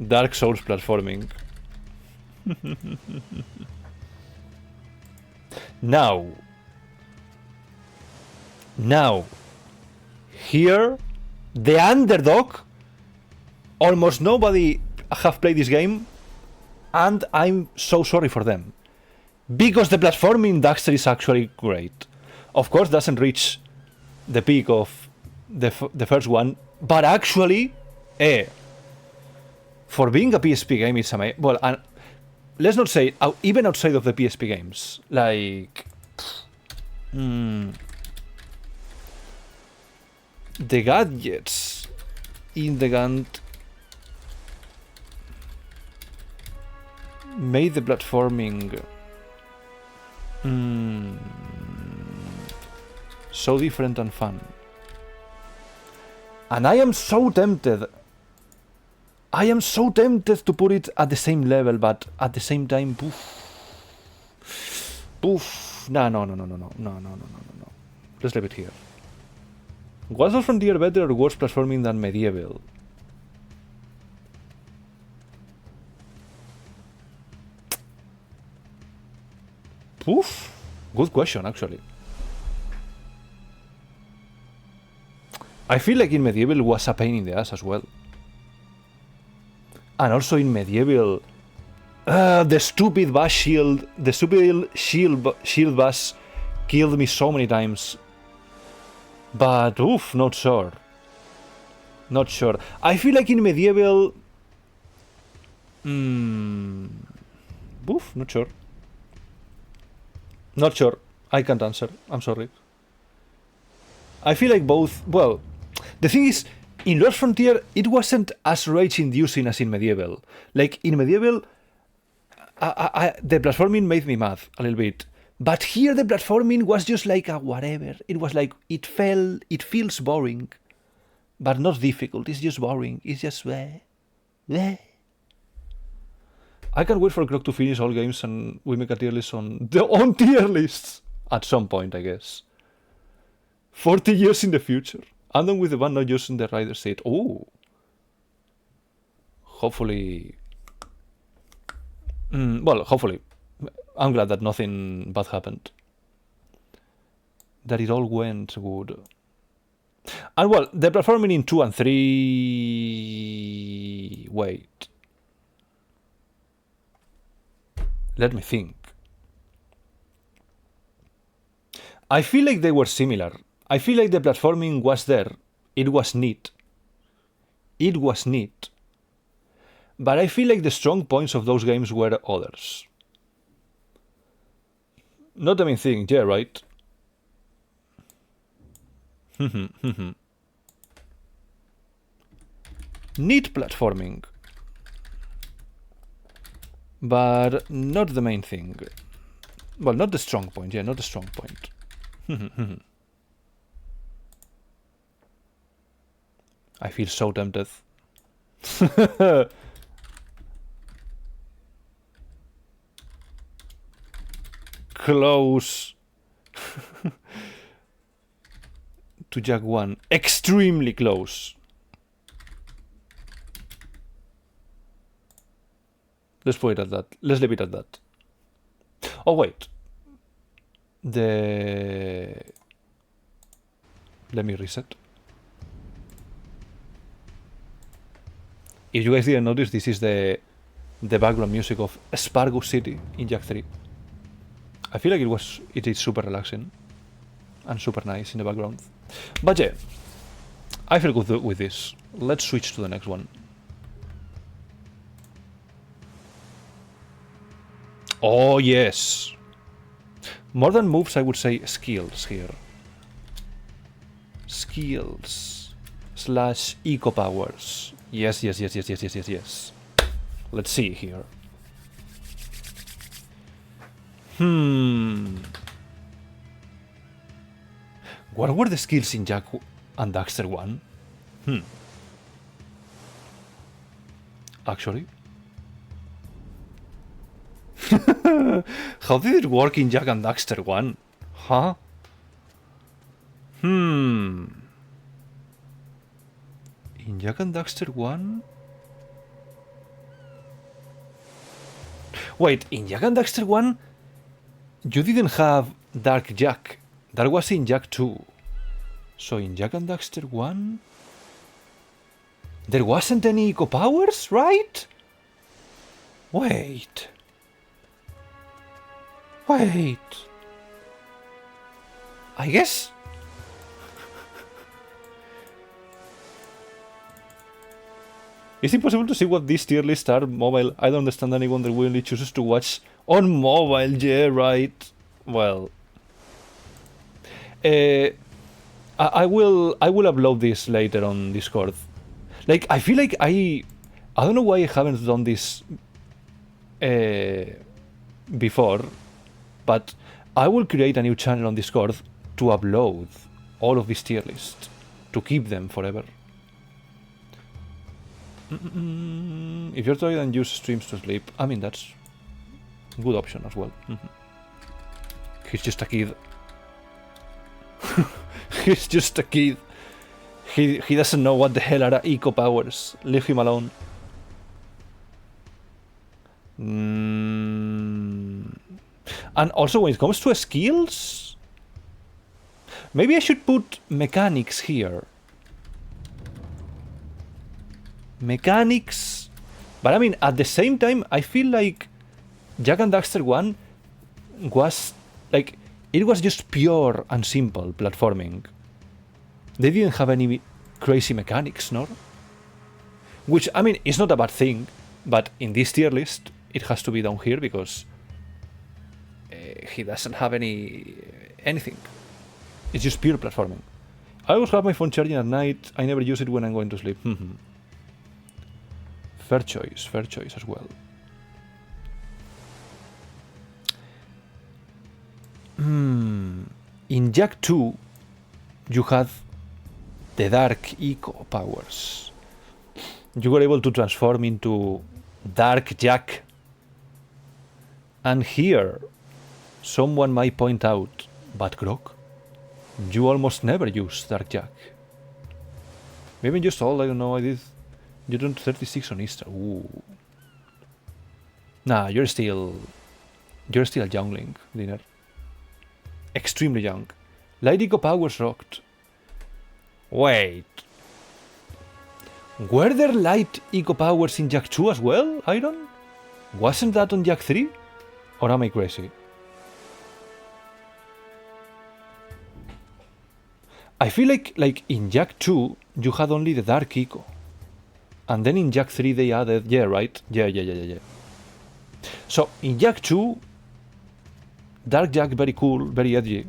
Dark Souls platforming. Now, here, the underdog, almost nobody have played this game, and I'm so sorry for them. Because the platforming Daxter is actually great. Of course, doesn't reach the peak of the first one, but actually, for being a PSP game, it's amazing. Well, and let's not say, even outside of the PSP games, like... the gadgets in the gun made the platforming so different and fun. And I am so tempted to put it at the same level, but at the same time, poof. No. Let's leave it here. Was Lost Frontier better or worse platforming than Medieval? Poof. Good question, actually. I feel like in Medieval was a pain in the ass as well. And also in Medieval, the stupid bash shield, the stupid shield bash killed me so many times. But oof, not sure. I feel like in Medieval, oof, not sure. I can't answer. I'm sorry. I feel like both. Well, the thing is, in Lost Frontier, it wasn't as rage-inducing as in Medieval. Like, in Medieval, the platforming made me mad a little bit. But here the platforming was just like a whatever. It was like, it feels boring. But not difficult, it's just boring. It's just bleh. I can't wait for Clock to finish all games and we make a tier list on tier lists at some point, I guess. 40 years in the future. I'm done with the band not using the rider seat. Oh. Hopefully. Well, hopefully. I'm glad that nothing bad happened. That it all went good. And well, the platforming in 2 and 3... Wait. Let me think. I feel like they were similar. I feel like the platforming was there. It was neat. But I feel like the strong points of those games were others. Not the main thing, yeah, right? Neat platforming. But not the main thing. Well, not the strong point, yeah, not the strong point. I feel so tempted. Close to Jak 1. Extremely close. Let's put it at that. Let's leave it at that. Oh, wait. Let me reset. If you guys didn't notice, this is the background music of Spargo City in Jak 3. I feel like it is super relaxing and super nice in the background. But yeah, I feel good with this. Let's switch to the next one. Oh yes. More than moves, I would say skills here. Skills / eco powers. Yes. Let's see here. What were the skills in Jak and Daxter 1? Actually. How did it work in Jak and Daxter 1? Huh? In Jak and Daxter 1? Wait, in Jak and Daxter 1, you didn't have Dark Jak. That was in Jak 2. So in Jak and Daxter 1, there wasn't any eco powers, right? Wait. I guess. Is it possible to see what these tier lists are mobile? I don't understand anyone that willingly chooses to watch on mobile. Yeah, right. Well, I will upload this later on Discord. Like, I feel like I don't know why I haven't done this before, but I will create a new channel on Discord to upload all of these tier lists to keep them forever. If you're tired and use streams to sleep, I mean, that's a good option as well. He's just a kid. He's just a kid. He doesn't know what the hell are eco powers. Leave him alone. And also, when it comes to skills, maybe I should put mechanics here. Mechanics, but I mean, at the same time, I feel like Jak and Daxter 1 was like, it was just pure and simple platforming. They didn't have any crazy mechanics, no? Which, I mean, it's not a bad thing, but in this tier list, it has to be down here because he doesn't have anything. It's just pure platforming. I always have my phone charging at night. I never use it when I'm going to sleep. Fair choice as well. In Jak 2, you had the Dark Eco powers. You were able to transform into Dark Jak. And here, someone might point out, but Grok, you almost never use Dark Jak. Maybe just all, I don't know, you done 36 on Easter. Ooh. Nah, you're still a youngling, Dinner. Extremely young. Light Eco powers rocked. Wait. Were there light eco powers in Jak 2 as well, Iron? Wasn't that on Jak 3? Or am I crazy? I feel like in Jak 2 you had only the dark eco. And then in Jak 3 they added, yeah, right? Yeah. So in Jak 2, Dark Jak very cool, very edgy.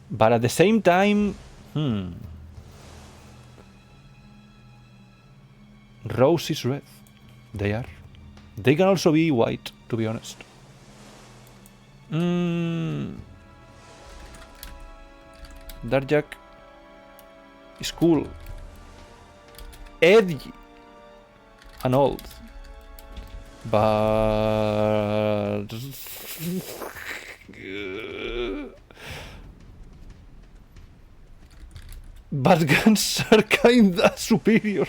But at the same time, Rose is red. They are. They can also be white, to be honest. Dark Jak is cool, edgy, and old. But guns are kinda superior.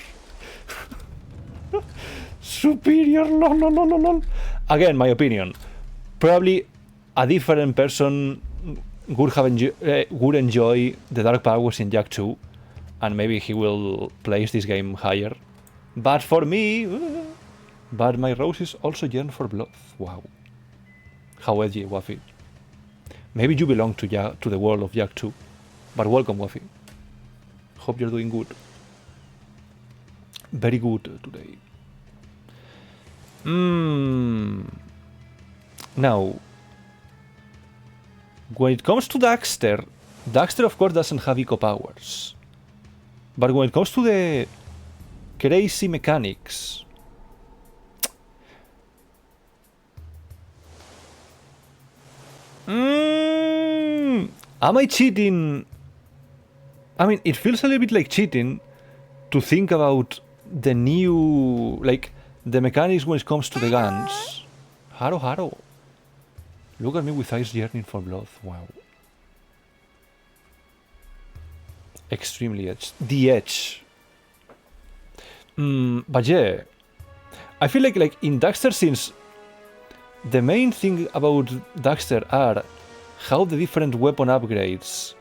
Superior, lol. Again, my opinion. Probably a different person would enjoy the dark powers in Jak 2, and maybe he will place this game higher. But for me, but my Rose is also yearn for blood. Wow. How edgy, Waffy. Maybe you belong to the world of Jak 2. But welcome, Waffy. Hope you're doing good. Very good today. Now, when it comes to Daxter, Daxter of course doesn't have eco powers. But when it comes to the crazy mechanics, am I cheating? I mean, it feels a little bit like cheating to think about the new, like, the mechanics when it comes to the guns. Haro. Look at me with eyes yearning for blood. Wow. Extremely edge. The edge. But yeah. I feel like in Daxter, since the main thing about Daxter are how the different weapon upgrades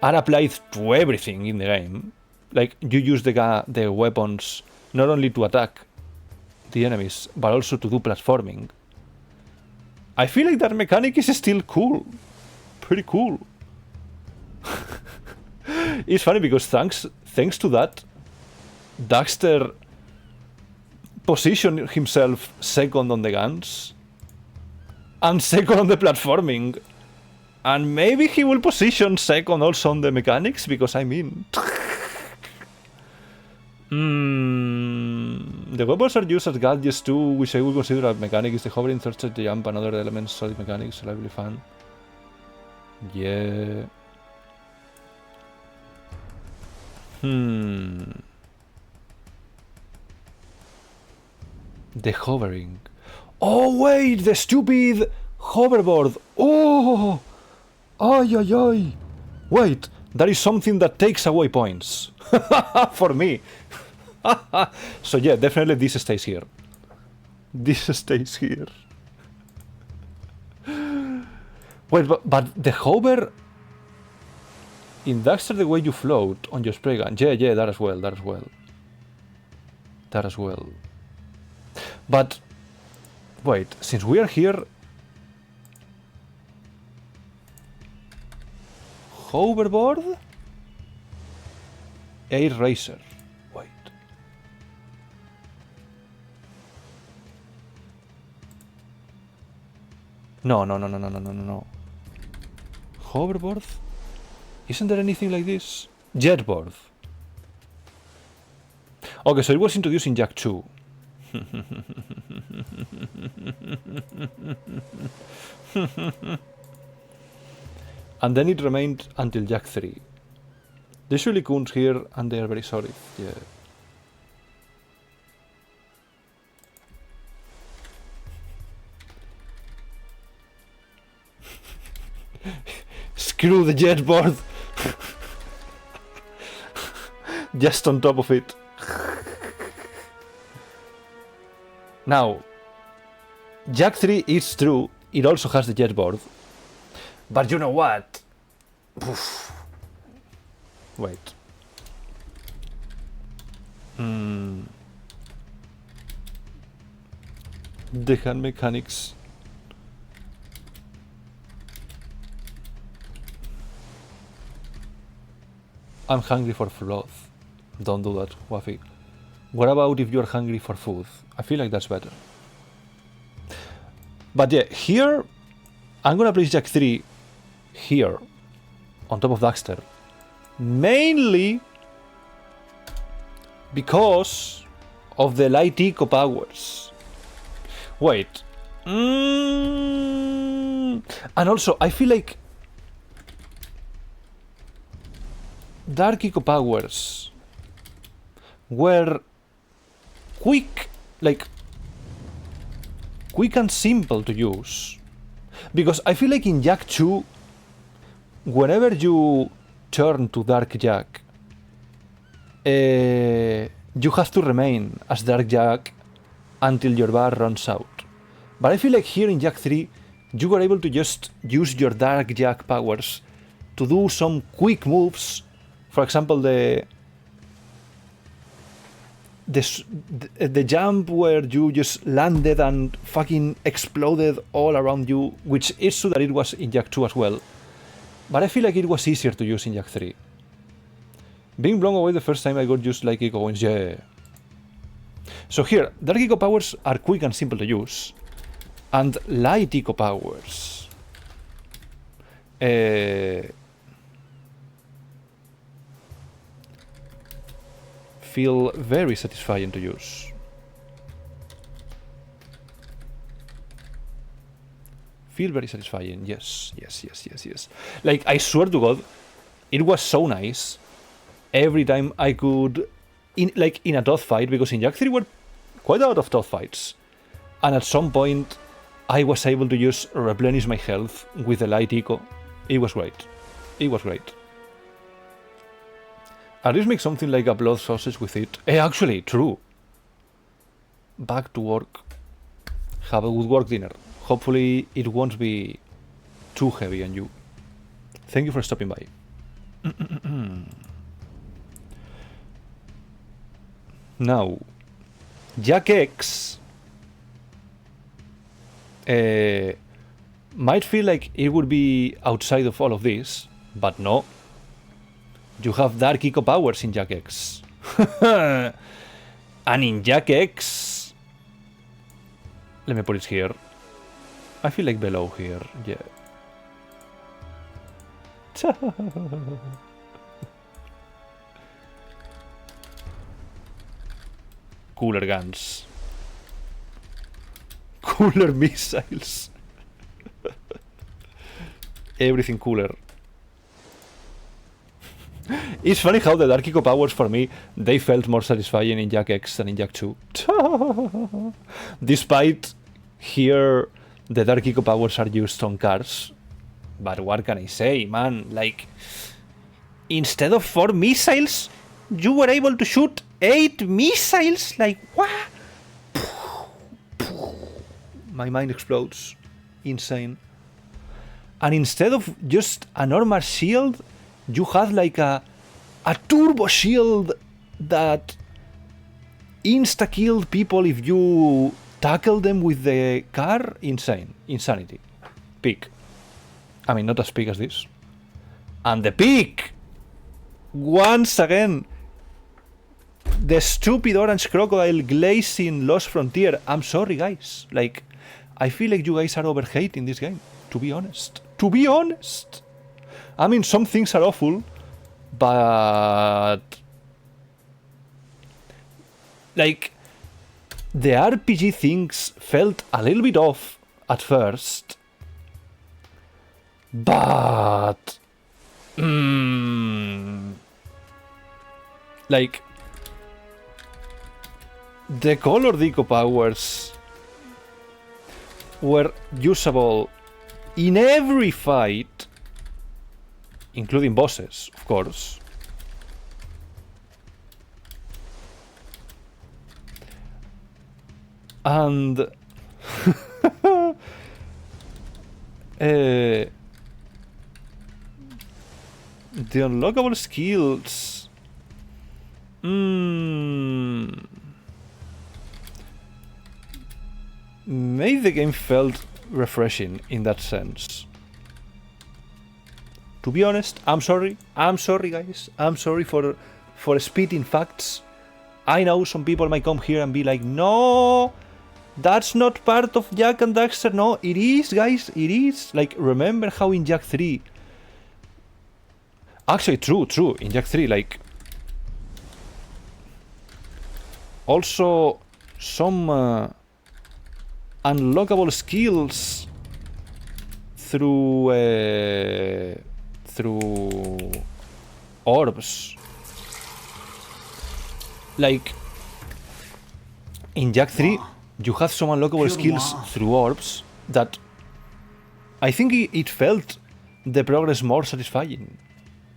are applied to everything in the game. Like, you use the weapons not only to attack the enemies, but also to do platforming. I feel like that mechanic is still cool. Pretty cool. It's funny because thanks to that, Daxter positioned himself second on the guns and second on the platforming. And maybe he will position second also on the mechanics, because I mean... The weapons are used as gadgets too, which I would consider a mechanic. Is the hovering, third set, the jump, and other elements, solid mechanics, lively fun. Yeah. The hovering. Oh wait, the stupid hoverboard. Oh! Ay. Wait, that is something that takes away points. For me. So yeah, definitely this stays here. This stays here. Wait, but the hover in Daxter, the way you float on your spray gun. Yeah, that as well. But wait, since we are here, hoverboard, air racer. Wait. No. Hoverboard? Isn't there anything like this? Jetboard. Okay, so it was introduced in Jak 2. And then it remained until Jak 3. There's usually coons here, and they are very solid. Yeah. Screw the jetboard! Just on top of it. Now, Jak 3 is true, it also has the jetboard. But you know what? Oof. Wait. The hand mechanics. I'm hungry for froth. Don't do that, Wafi. What about if you're hungry for food? I feel like that's better. But yeah, here, I'm gonna place Jak 3 here, on top of Daxter. Mainly because of the light eco powers. Wait. And also, I feel like dark eco powers were quick and simple to use. Because I feel like in Jak 2, whenever you turn to Dark Jak, you have to remain as Dark Jak until your bar runs out. But I feel like here in Jak 3, you were able to just use your Dark Jak powers to do some quick moves. For example, the jump where you just landed and fucking exploded all around you, which is true that it was in Jak 2 as well. But I feel like it was easier to use in Jak 3. Being blown away the first time I got used like eco wins, yeah. So here, dark eco powers are quick and simple to use. And light eco powers feel very satisfying to use. Feel very satisfying, yes. Like, I swear to God, it was so nice every time I could, in a tough fight, because in Jak 3 were quite a lot of tough fights, and at some point I was able to just replenish my health with the light eco. It was great. At least make something like a blood sausage with it. Actually, true. Back to work. Have a good work dinner. Hopefully it won't be too heavy on you. Thank you for stopping by. Now, Jak X might feel like it would be outside of all of this, but no. You have dark eco powers in Jak X. And in Jak X... Let me put it here. I feel like below here, yeah. Cooler guns. Cooler missiles. Everything cooler. It's funny how the dark eco powers for me, they felt more satisfying in Jak X than in Jak 2. Despite here the dark eco powers are used on cars. But what can I say, man? Like, instead of 4 missiles, you were able to shoot 8 missiles? Like, what? My mind explodes. Insane. And instead of just a normal shield, you had like a turbo shield that insta-killed people if you tackle them with the car. Insane. Insanity. Peak. I mean, not as peak as this. And the peak! Once again, the stupid orange crocodile glazing Lost Frontier. I'm sorry, guys. Like, I feel like you guys are overhating this game, to be honest. To be honest! I mean, some things are awful, but Like, the RPG things felt a little bit off at first, but like, the color deco powers were usable in every fight, including bosses, of course. And the unlockable skills made the game felt refreshing in that sense. To be honest, I'm sorry guys, I'm sorry for spitting facts. I know some people might come here and be like, no, that's not part of Jak and Daxter. No, it is, guys, it is. Like, remember how in Jak 3... Actually, true, in Jak 3, like... Also, some unlockable skills through orbs. Like, in Jak 3, you have some unlockable skills through orbs that I think it felt the progress more satisfying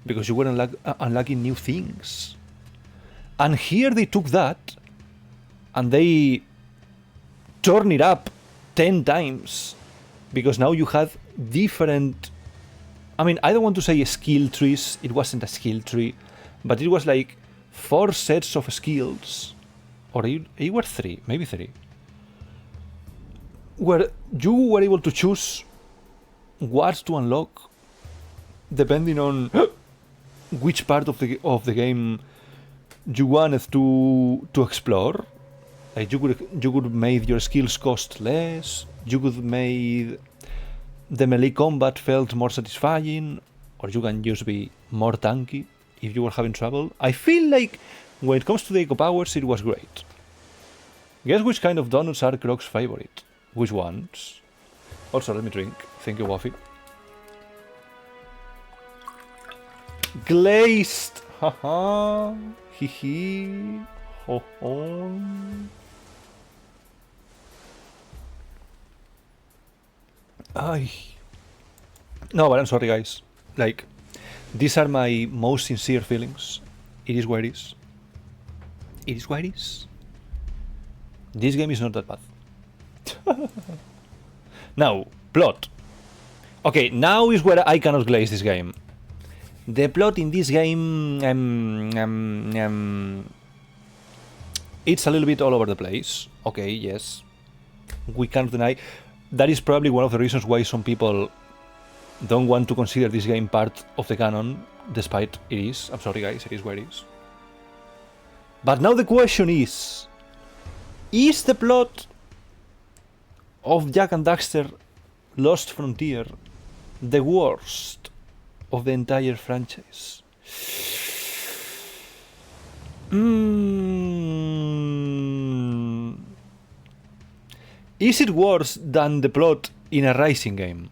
because you were unlocking new things. And here they took that and they turned it up 10 times because now you had different... I mean, I don't want to say skill trees, it wasn't a skill tree, but it was like 4 sets of skills, or it were 3, maybe 3, where you were able to choose what to unlock depending on which part of the game you wanted to explore. Like, you could make your skills cost less, you could make the melee combat felt more satisfying, or you can just be more tanky if you were having trouble. I feel like when it comes to the eco powers, it was great. Guess which kind of donuts are Croc's favorite? Which ones? Also, let me drink. Thank you, Waffy. Glazed! Haha! Hee ho ho. No, but I'm sorry, guys. Like, these are my most sincere feelings. It is what it is. It is what it is. This game is not that bad. Now, plot. Okay, now is where I cannot glaze this game. The plot in this game... it's a little bit all over the place. Okay, yes. We can't deny. That is probably one of the reasons why some people don't want to consider this game part of the canon, despite it is. I'm sorry, guys, it is where it is. But now the question is the plot of Jak and Daxter Lost Frontier the worst of the entire franchise? Is it worse than the plot in a racing game?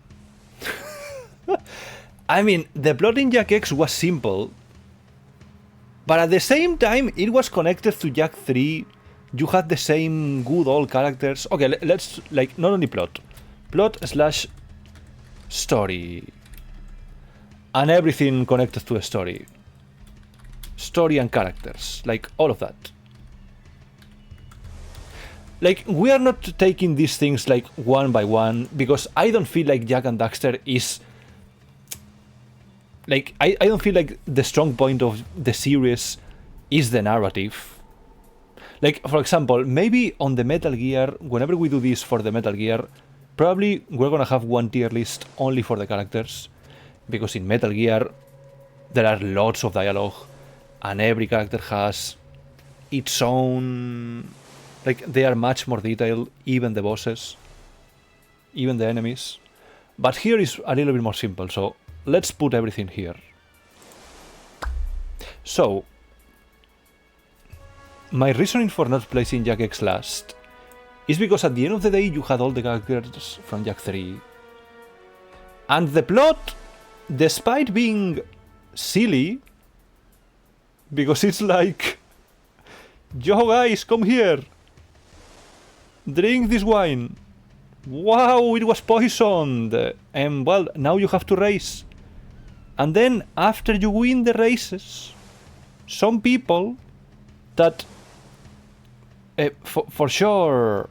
I mean, the plot in Jak X was simple, but at the same time, it was connected to Jak 3. You had the same good old characters. Okay, let's, like, not only plot slash story, and everything connected to a story and characters, like all of that. Like, we are not taking these things like one by one, because I don't feel like Jak and Daxter is like, I don't feel like the strong point of the series is the narrative. Like, for example, maybe on the Metal Gear, whenever we do this for the Metal Gear, probably we're gonna have one tier list only for the characters, because in Metal Gear there are lots of dialogue and every character has its own, like, they are much more detailed, even the bosses, even the enemies. But here is a little bit more simple, so let's put everything here. So, my reasoning for not placing Jak X last is because at the end of the day you had all the characters from Jak 3. And the plot, despite being silly, because it's like, yo guys, come here, drink this wine. Wow, it was poisoned. And well, now you have to race. And then after you win the races, some people that for sure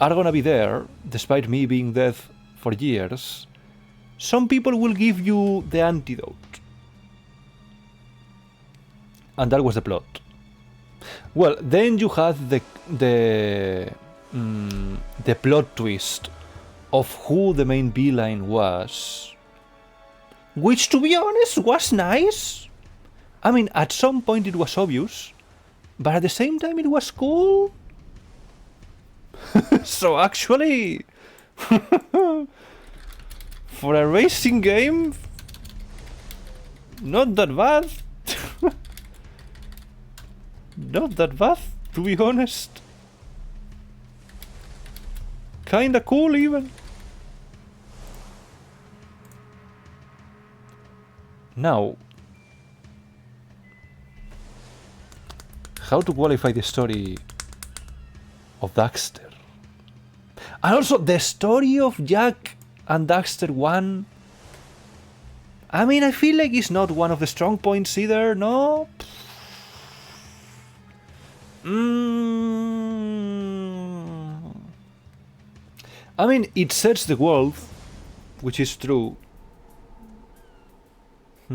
are gonna be there, despite me being dead for years, some people will give you the antidote. And that was the plot. Well, then you had the plot twist of who the main villain was, which, to be honest, was nice. I mean, at some point it was obvious, but at the same time it was cool. So actually, for a racing game, not that bad. Not that bad, to be honest. Kinda cool, even. Now, how to qualify the story of Daxter? And also, the story of Jak and Daxter 1. I mean, I feel like it's not one of the strong points either, no? I mean, it sets the world, which is true. I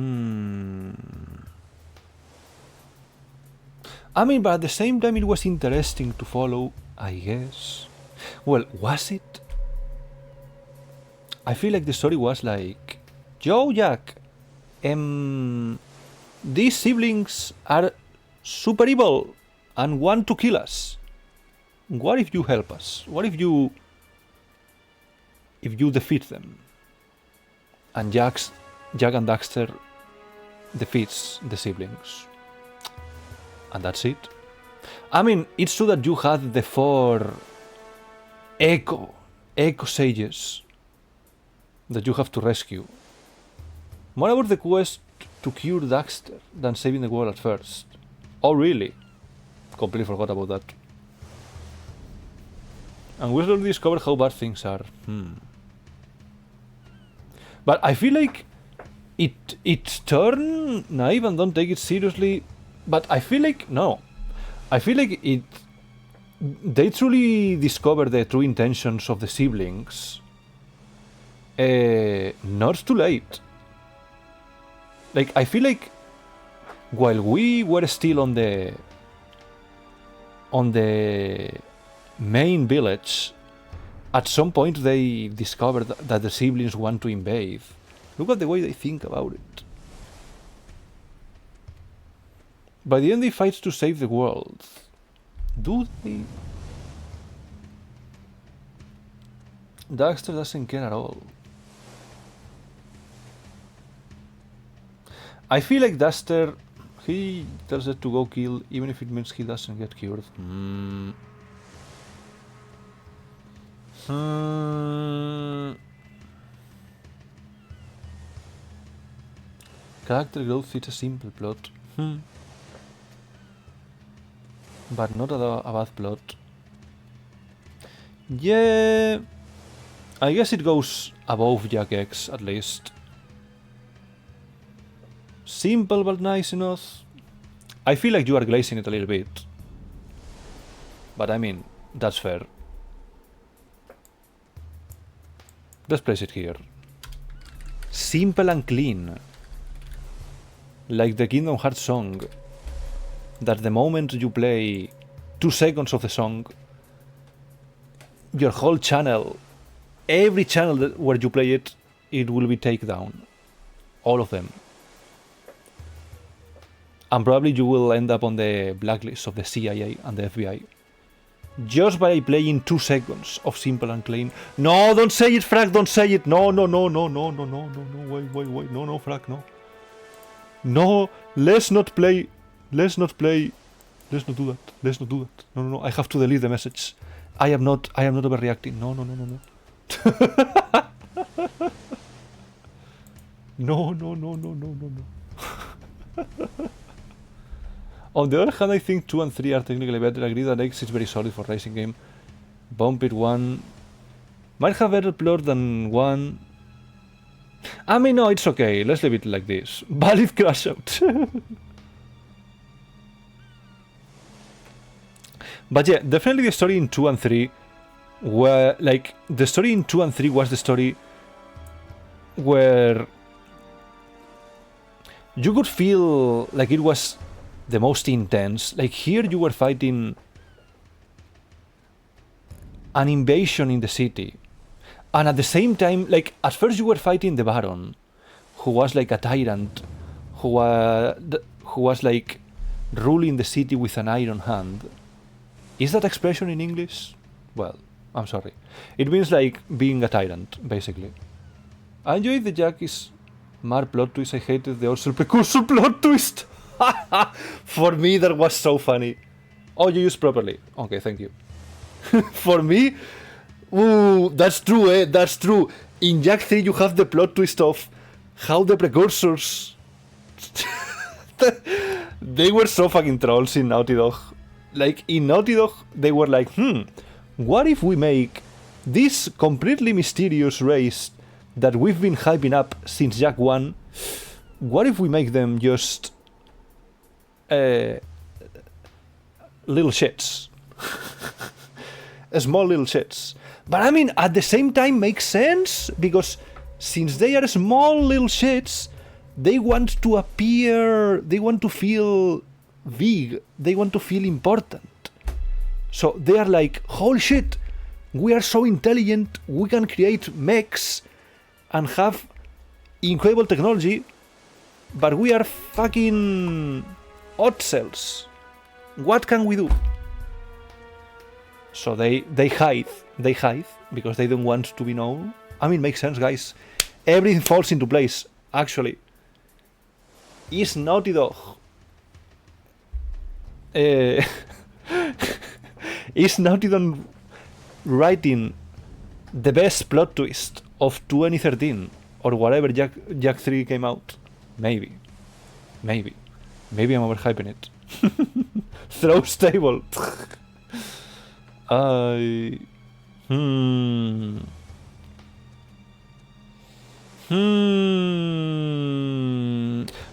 mean, but at the same time it was interesting to follow, I guess. Well, was it? I feel like the story was like, yo, Jak, these siblings are super evil and want to kill us. What if you help us? What if you defeat them? And Jak and Daxter defeats the siblings. And that's it. I mean, it's true that you had the 4 Echo sages that you have to rescue. More about the quest to cure Daxter than saving the world at first. Oh really? Completely forgot about that. And we slowly discover how bad things are. But I feel like it's turn naive and don't take it seriously. But I feel like no. I feel like they truly discover the true intentions of the siblings. Not too late. Like, I feel like while we were still on the main village, at some point they discovered that the siblings want to invade. Look at the way they think about it. By the end they fight to save the world. Do they? Daxter doesn't care at all. I feel like Daxter, he tells her to go kill, even if it means he doesn't get cured. Character growth is a simple plot. But not a bad plot. Yeah, I guess it goes above Jak X at least. Simple but nice enough. I feel like you are glazing it a little bit. But I mean, that's fair. Let's place it here. Simple and clean. Like the Kingdom Hearts song. That the moment you play 2 seconds of the song, your whole channel, every channel where you play it, it will be taken down. All of them. And probably you will end up on the blacklist of the CIA and the FBI. Just by playing 2 seconds of Simple and Clean. No, don't say it, Frag, don't say it. No, wait, no, Frag, no. No, let's not play Let's not do that. Let's not do that. No, no, no. I have to delete the message. I am not overreacting. No, no, no, no, no. No, no, no, no, no, no, no. On the other hand, I think 2 and 3 are technically better. I agree that X is very solid for racing game. Bump it 1 might have better plot than 1. I mean, no, it's okay. Let's leave it like this. Valid crash out. But yeah, definitely the story in 2 and 3 were like the story in 2 and 3 was the story where you could feel like it was the most intense. Like here you were fighting an invasion in the city, and at the same time, like at first you were fighting the Baron, who was like a tyrant, who was like ruling the city with an iron hand. Is that expression in English? Well, I'm sorry. It means like being a tyrant, basically. I enjoyed the Jak X Mar plot twist. I hated the Ursula precursor plot twist. For me, that was so funny. Oh, you used properly. Okay, thank you. For me, ooh, that's true, eh? That's true. In Jak 3, you have the plot twist of how the precursors. They were so fucking trolls in Naughty Dog. Like, in Naughty Dog, they were like, what if we make this completely mysterious race that we've been hyping up since Jak 1, what if we make them just little shits? Small little shits. But I mean, at the same time makes sense, because since they are small little shits, they want to appear, they want to feel big, they want to feel important. So they are like, holy shit, we are so intelligent, we can create mechs and have incredible technology, but we are fucking odd cells. What can we do? So they hide because they don't want to be known. I mean, makes sense, guys. Everything falls into place, actually. Is Naughty Dog is Naughty Dog writing the best plot twist of 2013 or whatever Jak 3 came out? Maybe I'm overhyping it. Throw stable.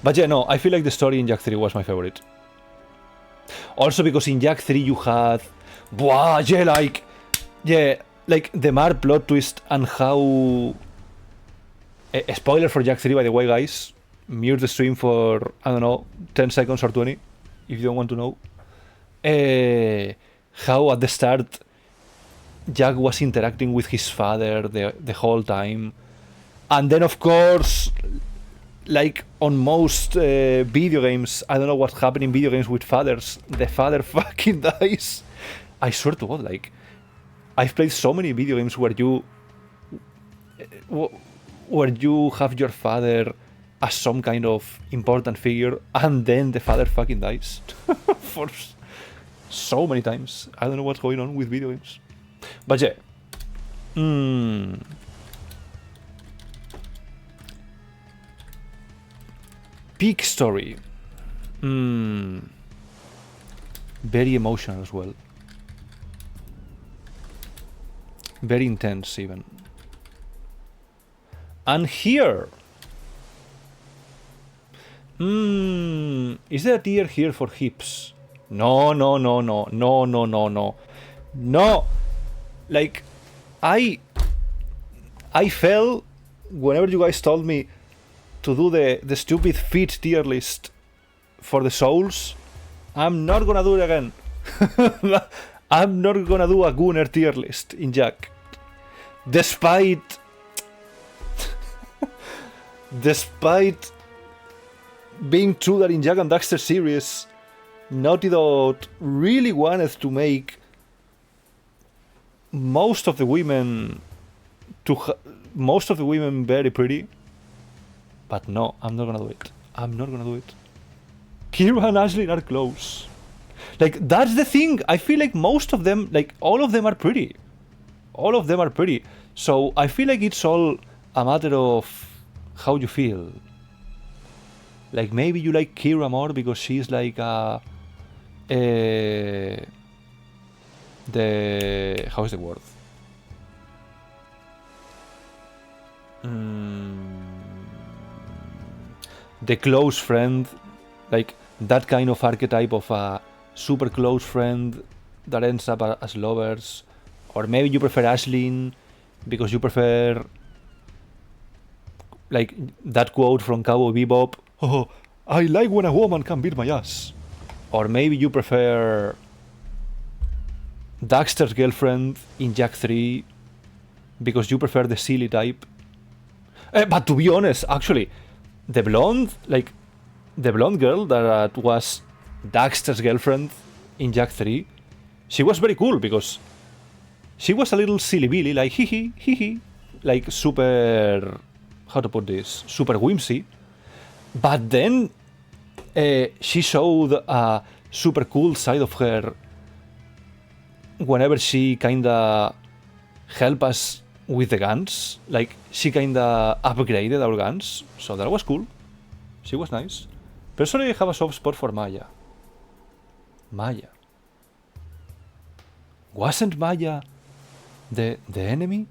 But yeah, no, I feel like the story in Jak 3 was my favorite. Also because in Jak 3 you had like the Mar plot twist and how spoiler for Jak 3, by the way, guys. Mute the stream for, I don't know, 10 seconds or 20 if you don't want to know. How at the start Jak was interacting with his father the whole time, and then of course, like on most video games, I don't know what's happening in video games with fathers, the father fucking dies. I swear to God, like I've played so many video games where you have your father as some kind of important figure and then the father fucking dies. For so many times. I don't know what's going on with video games. But yeah. Peak story. Very emotional as well. Very intense even. And here. Is there a tier here for hips? No. No. Like, I fell whenever you guys told me to do the stupid feet tier list for the souls. I'm not gonna do it again. I'm not gonna do a Gunner tier list in Jak. Despite being true that in Jak and Daxter series, Naughty Dog really wanted to make most of the women very pretty, but no, I'm not gonna do it. Kira and Ashley are close. Like, that's the thing. I feel like most of them, like, all of them are pretty. All of them are pretty. So I feel like it's all a matter of how you feel. Like, maybe you like Kira more because she's like how is the word? The close friend, like that kind of archetype of a super close friend that ends up as lovers. Or maybe you prefer Ashlyn because you prefer, like, that quote from Cowboy Bebop, "Oh, I like when a woman can beat my ass." Or maybe you prefer Daxter's girlfriend in Jak 3 because you prefer the silly type. But to be honest, actually, the blonde girl that was Daxter's girlfriend in Jak 3, she was very cool because she was a little silly billy, like hee hee, like super, how to put this, super whimsy. But then she showed a super cool side of her whenever she kinda helped us with the guns. Like, she kinda upgraded our guns, so that was cool. She was nice. Personally, I have a soft spot for Maya. Maya. Wasn't Maya the enemy?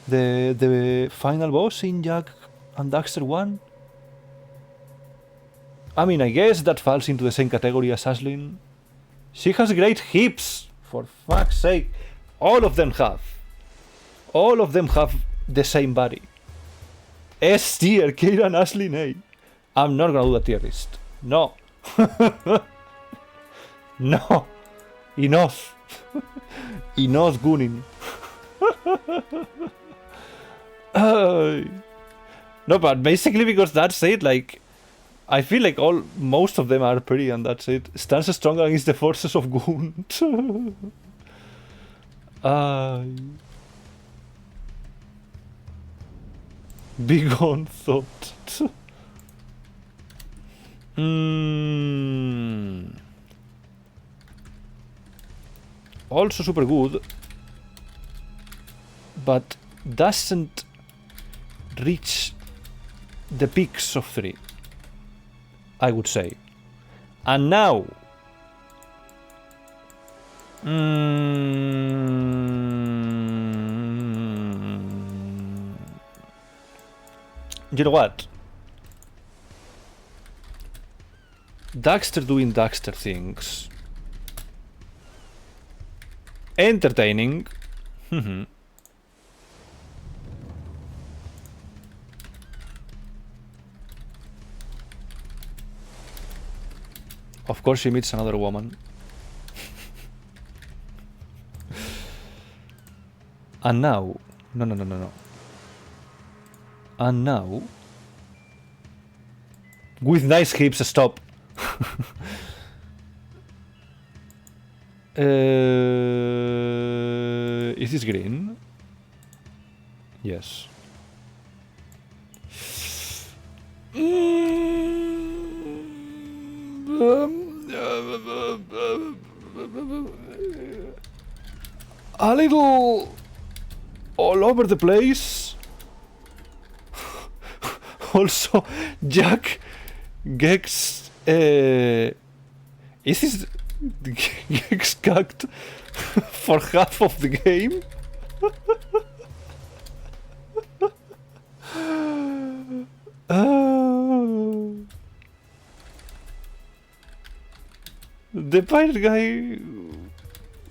The final boss in Jak and Daxter 1? I mean, I guess that falls into the same category as Ashlyn. She has great hips, for fuck's sake. All of them have. All of them have the same body. S tier, Kira and Ashlyn A. I'm not gonna do a tier list. No. No. Enough. Enough gooning. No, but basically because that's it, like, I feel like most of them are pretty and that's it. Stands strong against the forces of Goon. Big on thought. Also super good, but doesn't reach the peaks of 3, I would say. And now, you know what? Daxter doing Daxter things. Entertaining. Of course she meets another woman. And now... No. And now... With nice hips, stop. Is this green? Yes. A little all over the place. Also, Jak X is this X gagged for half of the game? The pirate guy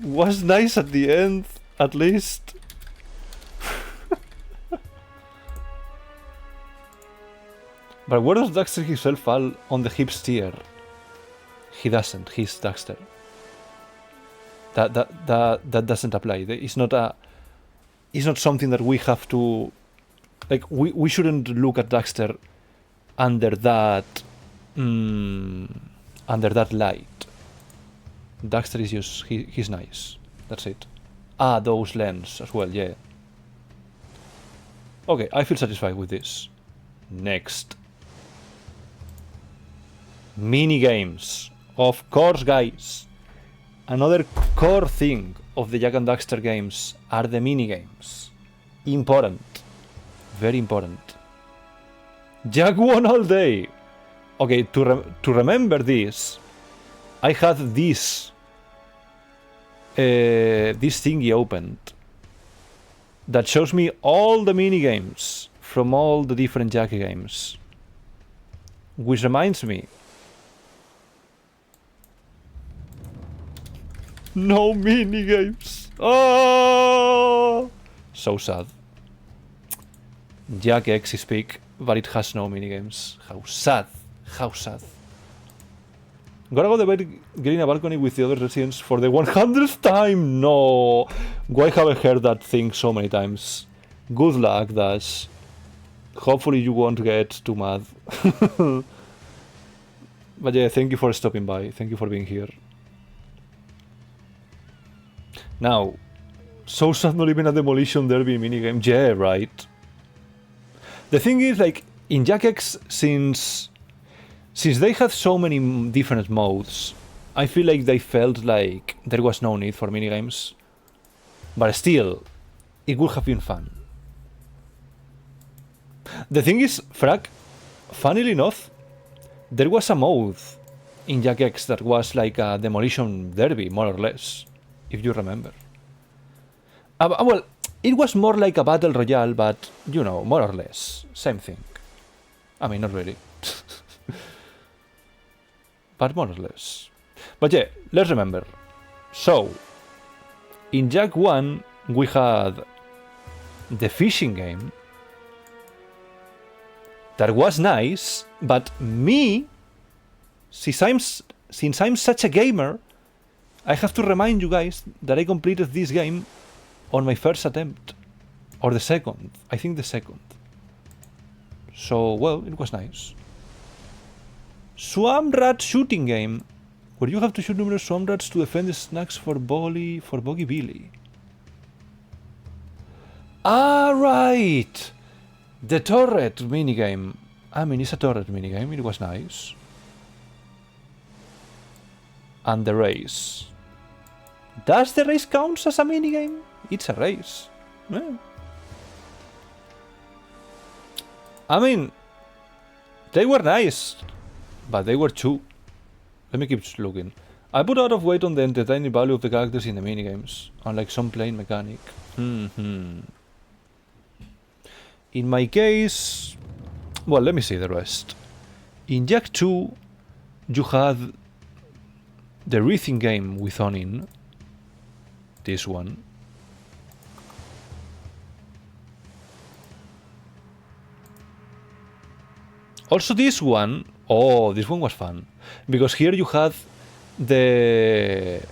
was nice at the end, at least. But where does Daxter himself fall on the hips tier? He doesn't. He's Daxter. That doesn't apply. It's not something that we have to, like, we shouldn't look at Daxter under that light. Daxter is just he's nice. That's it. Those lens as well. Yeah. Okay, I feel satisfied with this. Next. Minigames. Of course, guys. Another core thing of the Jak and Daxter games are the minigames. Important. Very important. Jak won all day. Okay, to remember this, I had this thingy opened that shows me all the minigames from all the different Jak games. Which reminds me, no minigames. Oh, so sad. Jak X is big, but it has no minigames. How sad. How sad. Gotta go to bed getting a balcony with the other residents for the 100th time. No. Why haven't heard that thing so many times? Good luck, Dash. Hopefully you won't get too mad. But yeah, thank you for stopping by. Thank you for being here. Now, so sad not even a demolition derby minigame. Yeah, right. The thing is, like, in Jak X, since they had so many different modes, I feel like they felt like there was no need for minigames. But still, it would have been fun. The thing is, Frack, funnily enough, there was a mode in Jak X that was like a demolition derby, more or less, if you remember. Well, it was more like a battle royale, but, you know, more or less, same thing. I mean, not really. But more or less. But yeah, let's remember. So, in Jak 1, we had the fishing game. That was nice, but me, since I'm such a gamer, I have to remind you guys that I completed this game on my first attempt. Or the second. I think the second. So, well, it was nice. Swamp Rat shooting game, where you have to shoot numerous swamp rats to defend the snacks for Boggy Billy. Ah, right! The turret minigame. I mean, it's a turret minigame, it was nice. And the race. Does the race count as a minigame? It's a race. Yeah. I mean, they were nice, but they were too. Let me keep looking. I put a lot of weight on the entertaining value of the characters in the minigames, unlike some plain mechanic. In my case, well, let me see the rest. In Jak 2, you had the wreathing game with Onin. This one. Also this one, oh, this one was fun. Because here you had the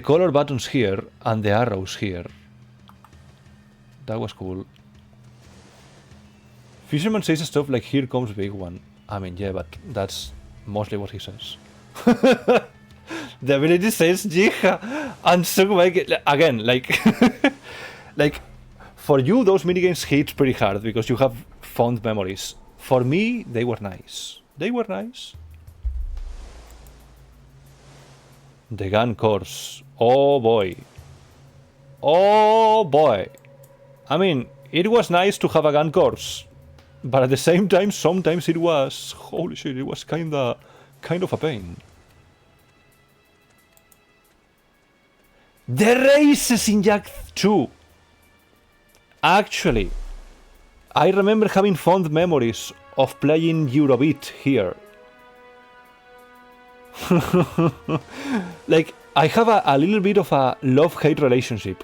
color buttons here and the arrows here. That was cool. Fisherman says stuff like, here comes big one. I mean, yeah, but that's mostly what he says. The ability says, Jiha, and so again, like, like, for you, those minigames hit pretty hard because you have fond memories. For me, they were nice. They were nice. The gun course. Oh boy. Oh boy. I mean, it was nice to have a gun course. But at the same time, sometimes it was... Holy shit, it was kind of a pain. The races in Jak 2. Actually, I remember having fond memories of playing Eurobeat here. Like, I have a little bit of a love-hate relationship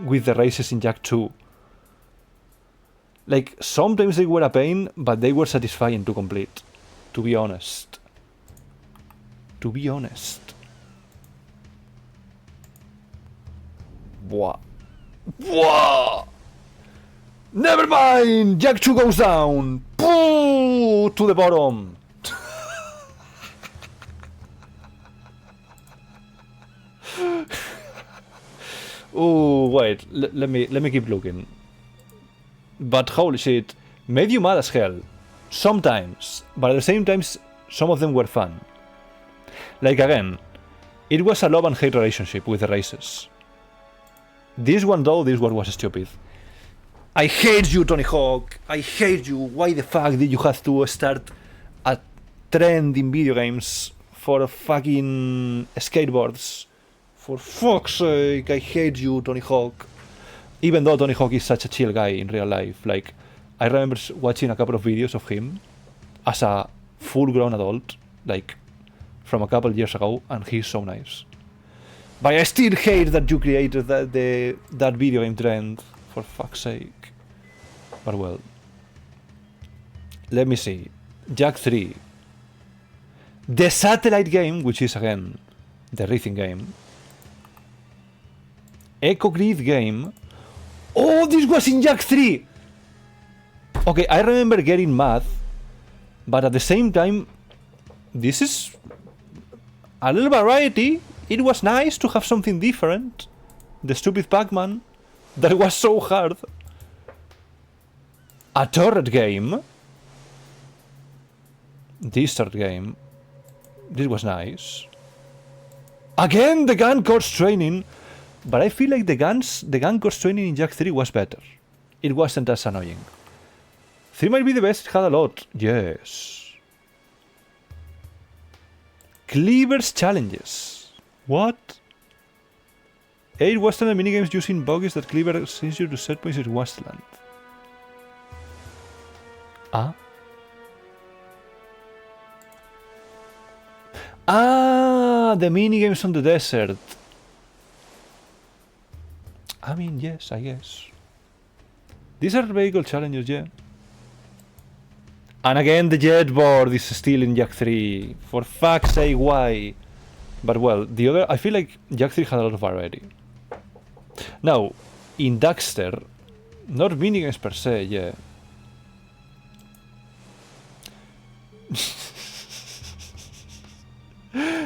with the races in Jak 2. Like, sometimes they were a pain, but they were satisfying to complete. To be honest. To be honest. Bwah. Bwah! Never mind! Jak 2 goes down! Pooh! To the bottom! Oh, wait. Let me keep looking. But holy shit, made you mad as hell. Sometimes. But at the same time, some of them were fun. Like again, It was a love and hate relationship with the races. This one though, this one was stupid. I hate you, Tony Hawk. I hate you. Why the fuck did you have to start a trend in video games for fucking skateboards? For fuck's sake, I hate you, Tony Hawk. Even though Tony Hawk is such a chill guy in real life. Like, I remember watching a couple of videos of him as a full-grown adult, like, from a couple years ago, and he's so nice. But I still hate that you created that video game trend, for fuck's sake. But well. Let me see. Jak 3. The satellite game, which is again the racing game. Echo Grid game. Oh, this was in Jak 3! Okay, I remember getting mad, but at the same time, this is a little variety. It was nice to have something different. The stupid Pac-Man. That was so hard. A turret game. This turret game. This was nice. Again, the gun course training. But I feel like the gun course training in Jak 3 was better. It wasn't as annoying. 3 might be the best, it had a lot. Yes. Cleaver's challenges. What? 8 Wasteland minigames using bogies that Cleaver sends you to set points in Wasteland. Ah? Ah, the minigames on the desert. I mean, yes, I guess. These are vehicle challenges, yeah. And again, the jet board is still in Jak 3. For fuck's sake, why? But well, the other... I feel like Jak 3 had a lot of variety. Now, in Daxter, not minigames per se, yeah.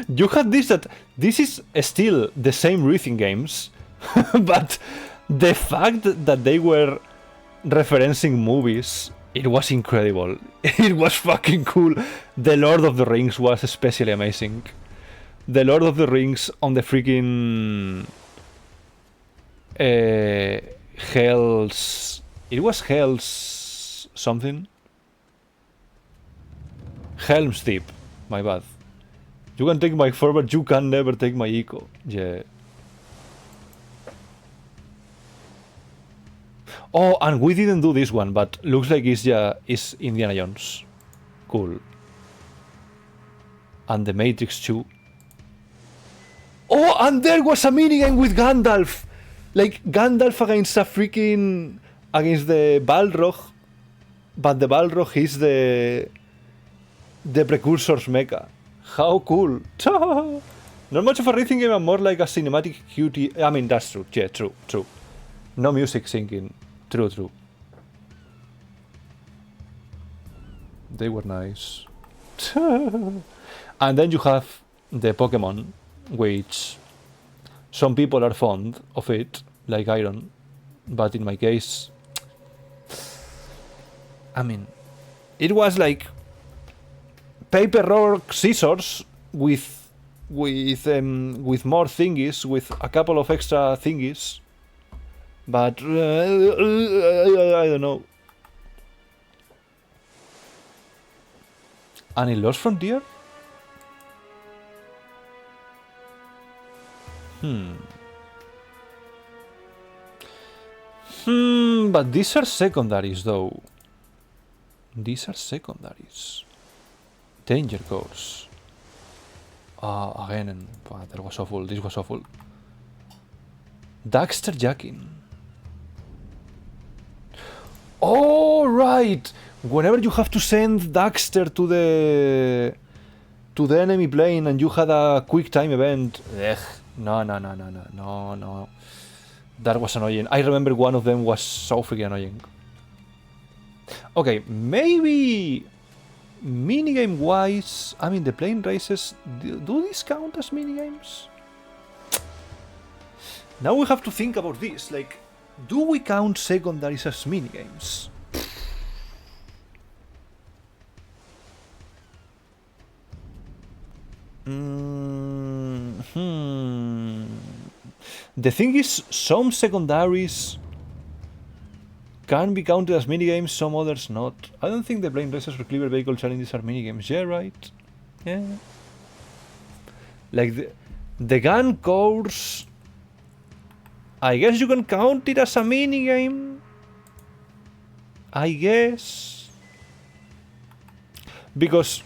You had this that... This is still the same racing games, but the fact that they were referencing movies, it was incredible. It was fucking cool. The Lord of the Rings was especially amazing. The Lord of the Rings on the freaking... Hell's... It was Hell's... something? Helm's Deep. My bad. You can take my forward, you can never take my eco. Yeah. Oh, and we didn't do this one, but looks like it's Indiana Jones. Cool. And the Matrix 2. Oh, and there was a minigame with Gandalf! Like, Gandalf against a freaking... against the Balrog. But the Balrog is the Precursor's mecha. How cool. Not much of a racing game, and more like a cinematic cutie. I mean, that's true. Yeah, true. No music syncing. True. They were nice. And then you have the Pokemon, which some people are fond of it, like Iron. But in my case, I mean, it was like paper, rock, scissors with more thingies, with a couple of extra thingies. But I don't know. And in Lost Frontier? But these are secondaries though. These are secondaries. Danger Course. Again, that was awful. This was awful. Daxter jacking. Oh, right! Whenever you have to send Daxter to the enemy plane and you had a quick time event. Ugh. No. That was annoying. I remember one of them was so freaking annoying. Okay, maybe minigame wise, I mean the plane races, do these count as minigames? Now we have to think about this, like, do we count secondaries as minigames? The thing is, some secondaries can be counted as minigames, some others not. I don't think the plane races or cleaver vehicle challenges are minigames. Yeah, right? Yeah. Like the gun course, I guess you can count it as a minigame. I guess. Because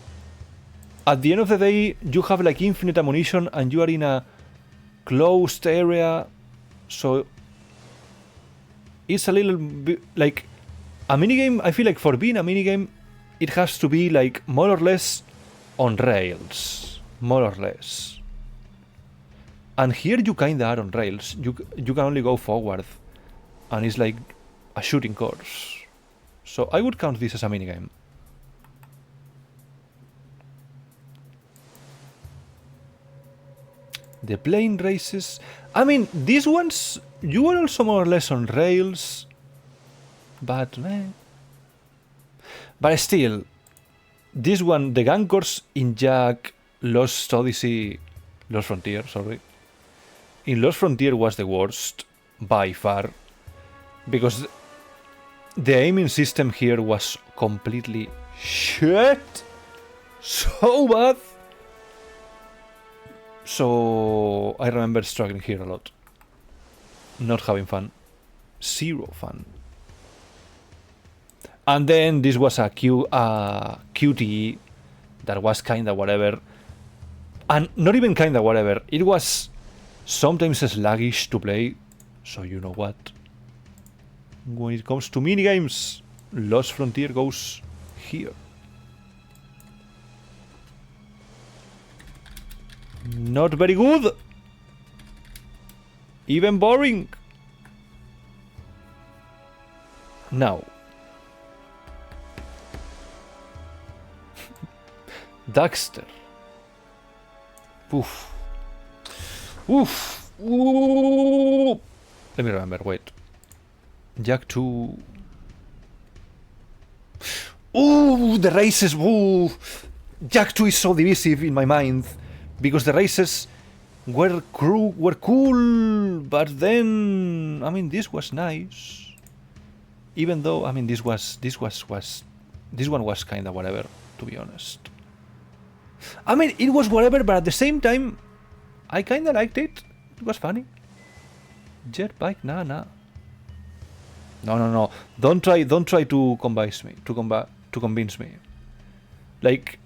at the end of the day, you have like infinite ammunition and you are in a closed area, so it's a little bit like a minigame. I feel like for being a minigame, it has to be like more or less on rails, more or less. And here you kinda are on rails. You can only go forward, and it's like a shooting course. So I would count this as a minigame. The plane races. I mean, these ones, you are also more or less on rails. But, man. But still, this one, the gun course in Jak Lost Odyssey, Lost Frontier, sorry. In Lost Frontier was the worst, by far. Because the aiming system here was completely shit. So bad. So I remember struggling here a lot. Not having fun. Zero fun. And then this was a QTE that was kinda whatever. And not even kinda whatever. It was sometimes sluggish to play. So you know what? When it comes to minigames, Lost Frontier goes here. Not very good. Even boring. Now. Daxter. Oof. Oof. Ooh. Let me remember, wait. Jak 2. Ooh, the races. Ooh. Jak 2 is so divisive in my mind. Because the races were cool, but then I mean this was nice. Even though I mean this one was kinda whatever, to be honest. I mean it was whatever, but at the same time I kinda liked it. It was funny. Jet bike, nah. No. Don't try to convince me. Like,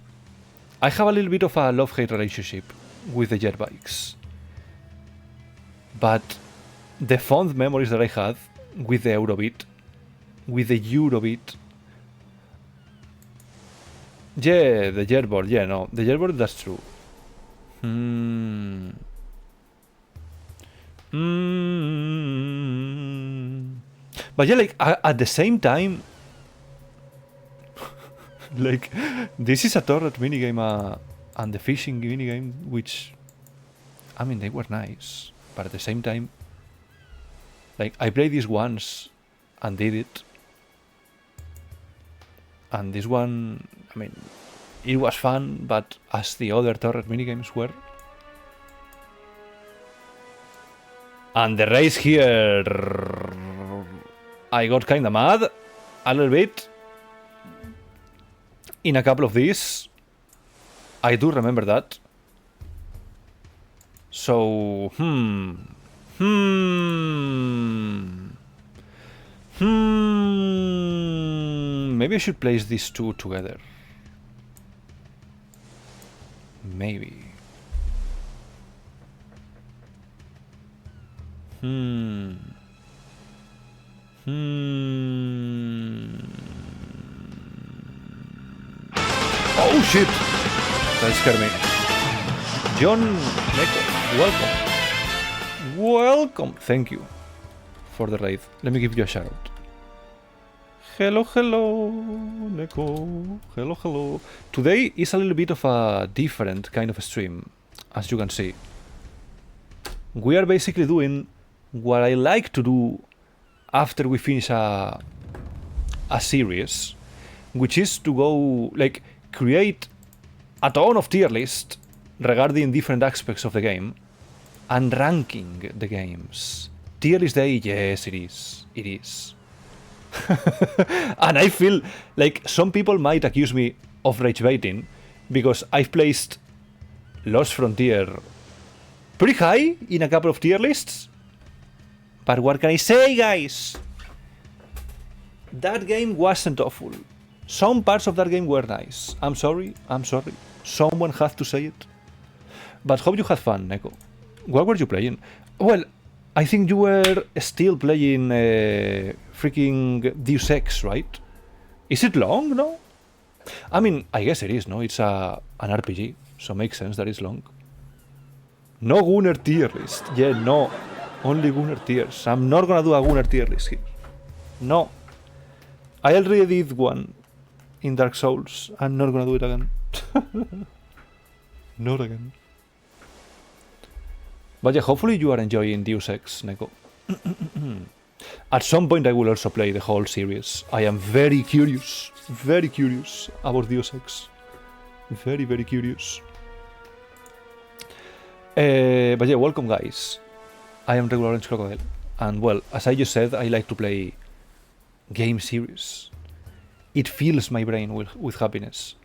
I have a little bit of a love-hate relationship with the jet bikes. But the fond memories that I had with the Eurobeat, yeah, the jetboard, yeah, no, the jetboard, that's true. But yeah, like, at the same time, like, this is a turret minigame and the fishing minigame, which, I mean, they were nice. But at the same time, like, I played this once and did it. And this one, I mean, it was fun, but as the other turret minigames were. And the race here, I got kinda mad a little bit. In a couple of these, I do remember that. So, maybe I should place these two together. Maybe. Oh shit! That scared me. John Neko, welcome. Welcome. Thank you for the raid. Let me give you a shout out. Hello, Neko. Hello. Today is a little bit of a different kind of a stream, as you can see. We are basically doing what I like to do after we finish a series, which is to go, like, create a ton of tier list regarding different aspects of the game and ranking the games. Tier list day, yes, it is. It is. And I feel like some people might accuse me of rage baiting because I've placed Lost Frontier pretty high in a couple of tier lists. But what can I say, guys? That game wasn't awful. Some parts of that game were nice. I'm sorry. Someone had to say it. But hope you had fun, Neko. What were you playing? Well, I think you were still playing freaking Deus Ex, right? Is it long, no? I mean, I guess it is, no? It's an RPG, so makes sense that it's long. No Gunner tier list. Yeah, no. Only Gunner tiers. I'm not gonna do a Gunner tier list here. No. I already did one in Dark Souls. I'm not gonna do it again. Not again. But yeah, hopefully you are enjoying Deus Ex, Neko. At some point I will also play the whole series. I am very curious about Deus Ex. Very, very curious. But yeah, welcome guys. I am Regular Orange Crocodile. And well, as I just said, I like to play game series. It fills my brain with happiness.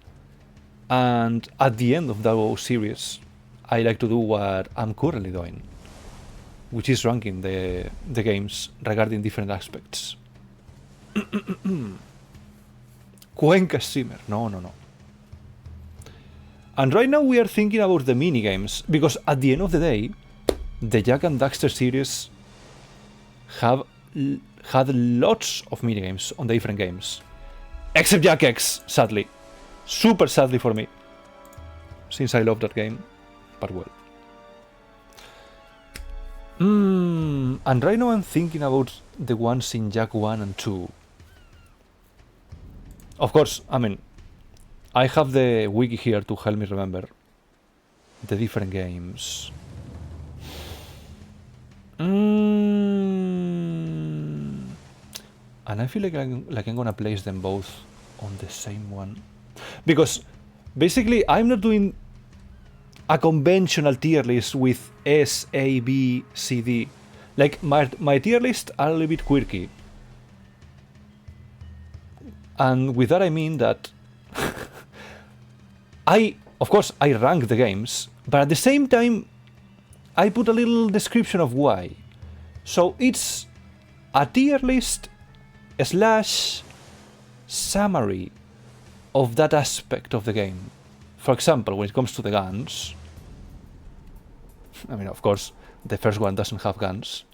And at the end of that series, I like to do what I'm currently doing, which is ranking the games regarding different aspects. Cuenca streamer. No. And right now we are thinking about the minigames, because at the end of the day, the Jak and Daxter series have had lots of minigames on the different games. Except Jak X, sadly. Super sadly for me. Since I love that game. But well. And right now I'm thinking about the ones in Jak 1 and 2. Of course, I mean, I have the wiki here to help me remember the different games. And I feel like I'm gonna place them both on the same one. Because basically I'm not doing a conventional tier list with S, A, B, C, D. Like my tier lists are a little bit quirky. And with that I mean that of course I rank the games, but at the same time I put a little description of why. So it's a tier list / summary of that aspect of the game. For example, when it comes to the guns, I mean, of course, the first one doesn't have guns.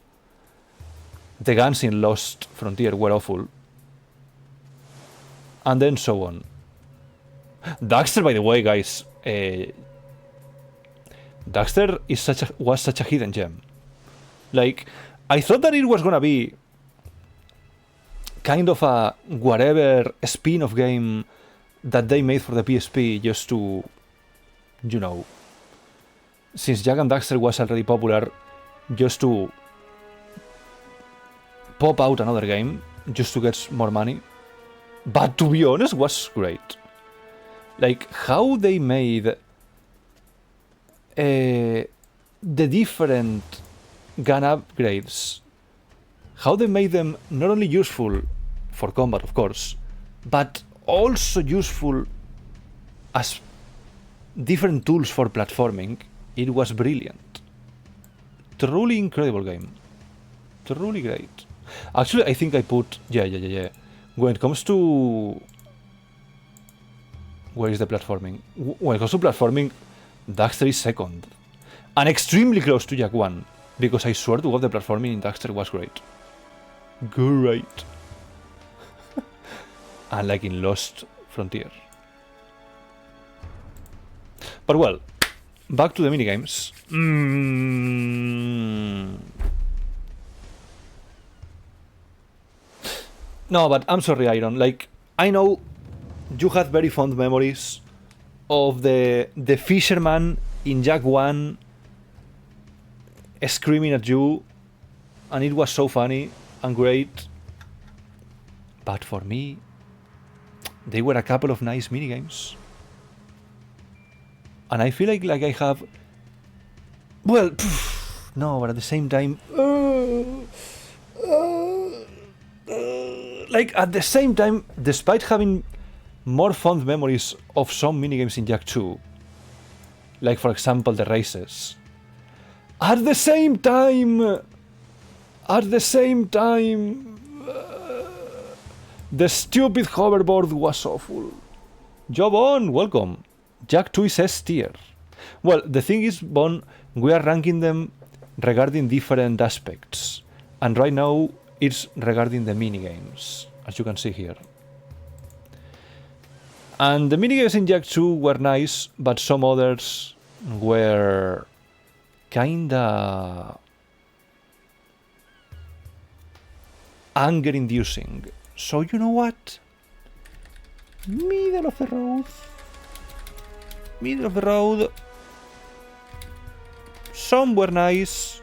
The guns in Lost Frontier were awful. And then so on. Daxter, by the way, guys, Daxter was such a hidden gem. Like, I thought that it was gonna be kind of a whatever spin-off game that they made for the PSP just to, you know, since Jak and Daxter was already popular, just to pop out another game, just to get more money. But to be honest, was great. Like, how they made the different gun upgrades, how they made them not only useful for combat, of course, but also useful as different tools for platforming. It was brilliant. Truly incredible game. Truly great. Actually, I think I put... Yeah. When it comes to... Where is the platforming? When it comes to platforming, Daxter is second. And extremely close to Jak 1. Because I swear to God, the platforming in Daxter was great. Great. Unlike in Lost Frontier. But well, back to the minigames. No, but I'm sorry, Iron. Like, I know you had very fond memories of the fisherman in Jak 1 screaming at you, and it was so funny and great. But for me, they were a couple of nice minigames. And I feel like I have... Well, No, but at the same time... like, at the same time, despite having more fond memories of some minigames in Jak 2, like, for example, the races, at the same time, the stupid hoverboard was awful. Job on, welcome. Jak 2 is S tier. Well, the thing is, Bon, we are ranking them regarding different aspects. And right now, it's regarding the minigames, as you can see here. And the minigames in Jak 2 were nice, but some others were kinda anger-inducing. So you know what? Middle of the road. Middle of the road. Some were nice.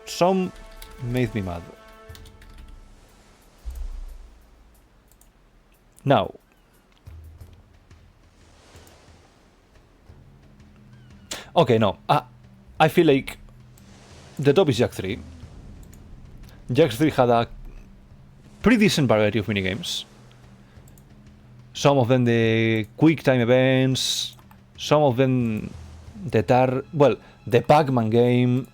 Some made me mad. Now, okay, no. I feel like the top is Jak 3. Jak 3 had a pretty decent variety of minigames. Some of them the quick time events, some of them the Pac-Man game.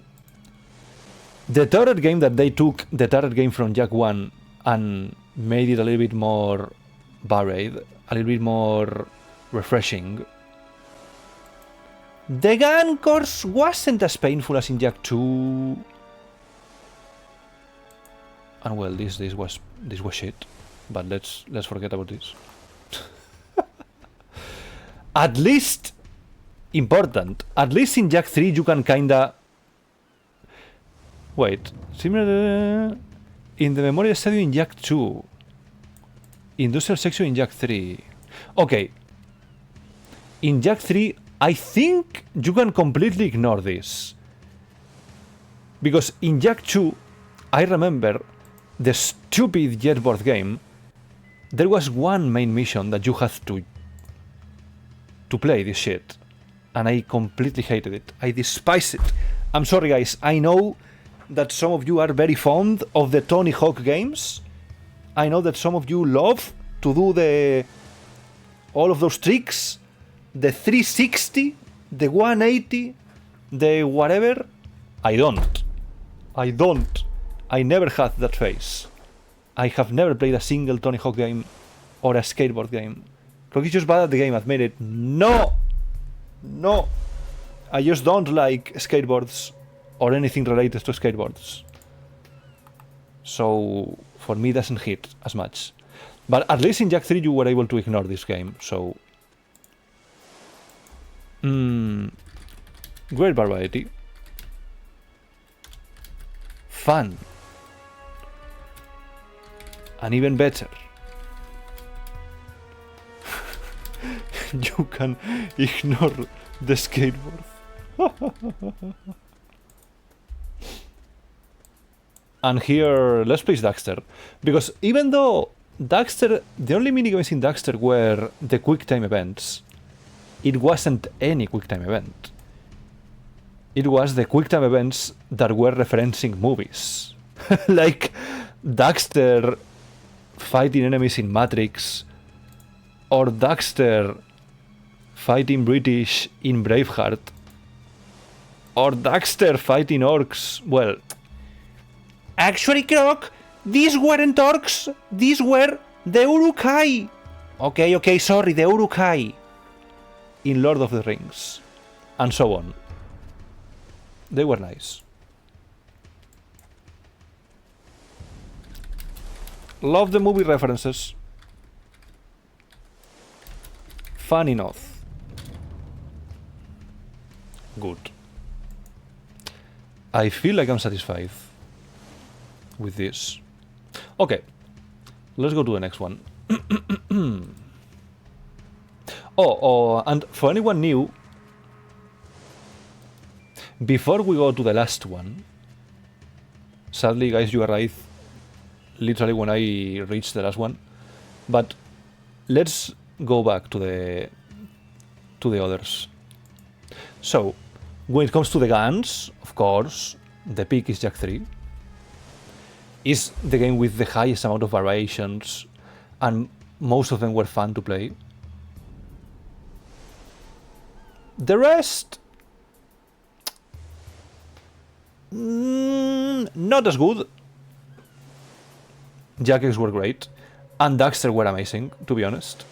The turret game that they took the turret game from Jak 1 and made it a little bit more varied, a little bit more refreshing. The gun course wasn't as painful as in Jak 2. And well, this was shit. But let's forget about this. At least important. At least in Jak 3 you can kinda wait. Similar in the Memorial Stadium in Jak 2. Industrial section in Jak 3. Okay. In Jak 3 I think you can completely ignore this. Because in Jak 2 I remember the stupid jetboard game, there was one main mission that you had to play this shit. And I completely hated it. I despise it. I'm sorry guys, I know that some of you are very fond of the Tony Hawk games. I know that some of you love to do all of those tricks. The 360, the 180, the whatever. I don't. I never had that phase. I have never played a single Tony Hawk game or a skateboard game. Rock is just bad at the game, admit it. No! I just don't like skateboards or anything related to skateboards. So, for me, it doesn't hit as much. But at least in Jak 3 you were able to ignore this game, so... great variety. Fun. And even better, you can ignore the skateboard. And here, let's place Daxter. Because even though Daxter, the only minigames in Daxter were the quick time events, it wasn't any quick time event. It was the quick time events that were referencing movies. Like Daxter fighting enemies in Matrix, or Daxter fighting British in Braveheart, or Daxter fighting orcs. Well, actually, Croc, these weren't orcs, these were the Uruk-hai. Okay, sorry, the Uruk-hai in Lord of the Rings, and so on. They were nice. Love the movie references. Fun enough. Good. I feel like I'm satisfied with this. Okay, let's go to the next one. And for anyone new, before we go to the last one, sadly guys, you arrived literally when I reached the last one, but let's go back to the others. So, When it comes to the guns, of course, the pick is Jak 3. It's the game with the highest amount of variations, and most of them were fun to play. The rest... not as good. Jak X were great, and Daxter were amazing, to be honest.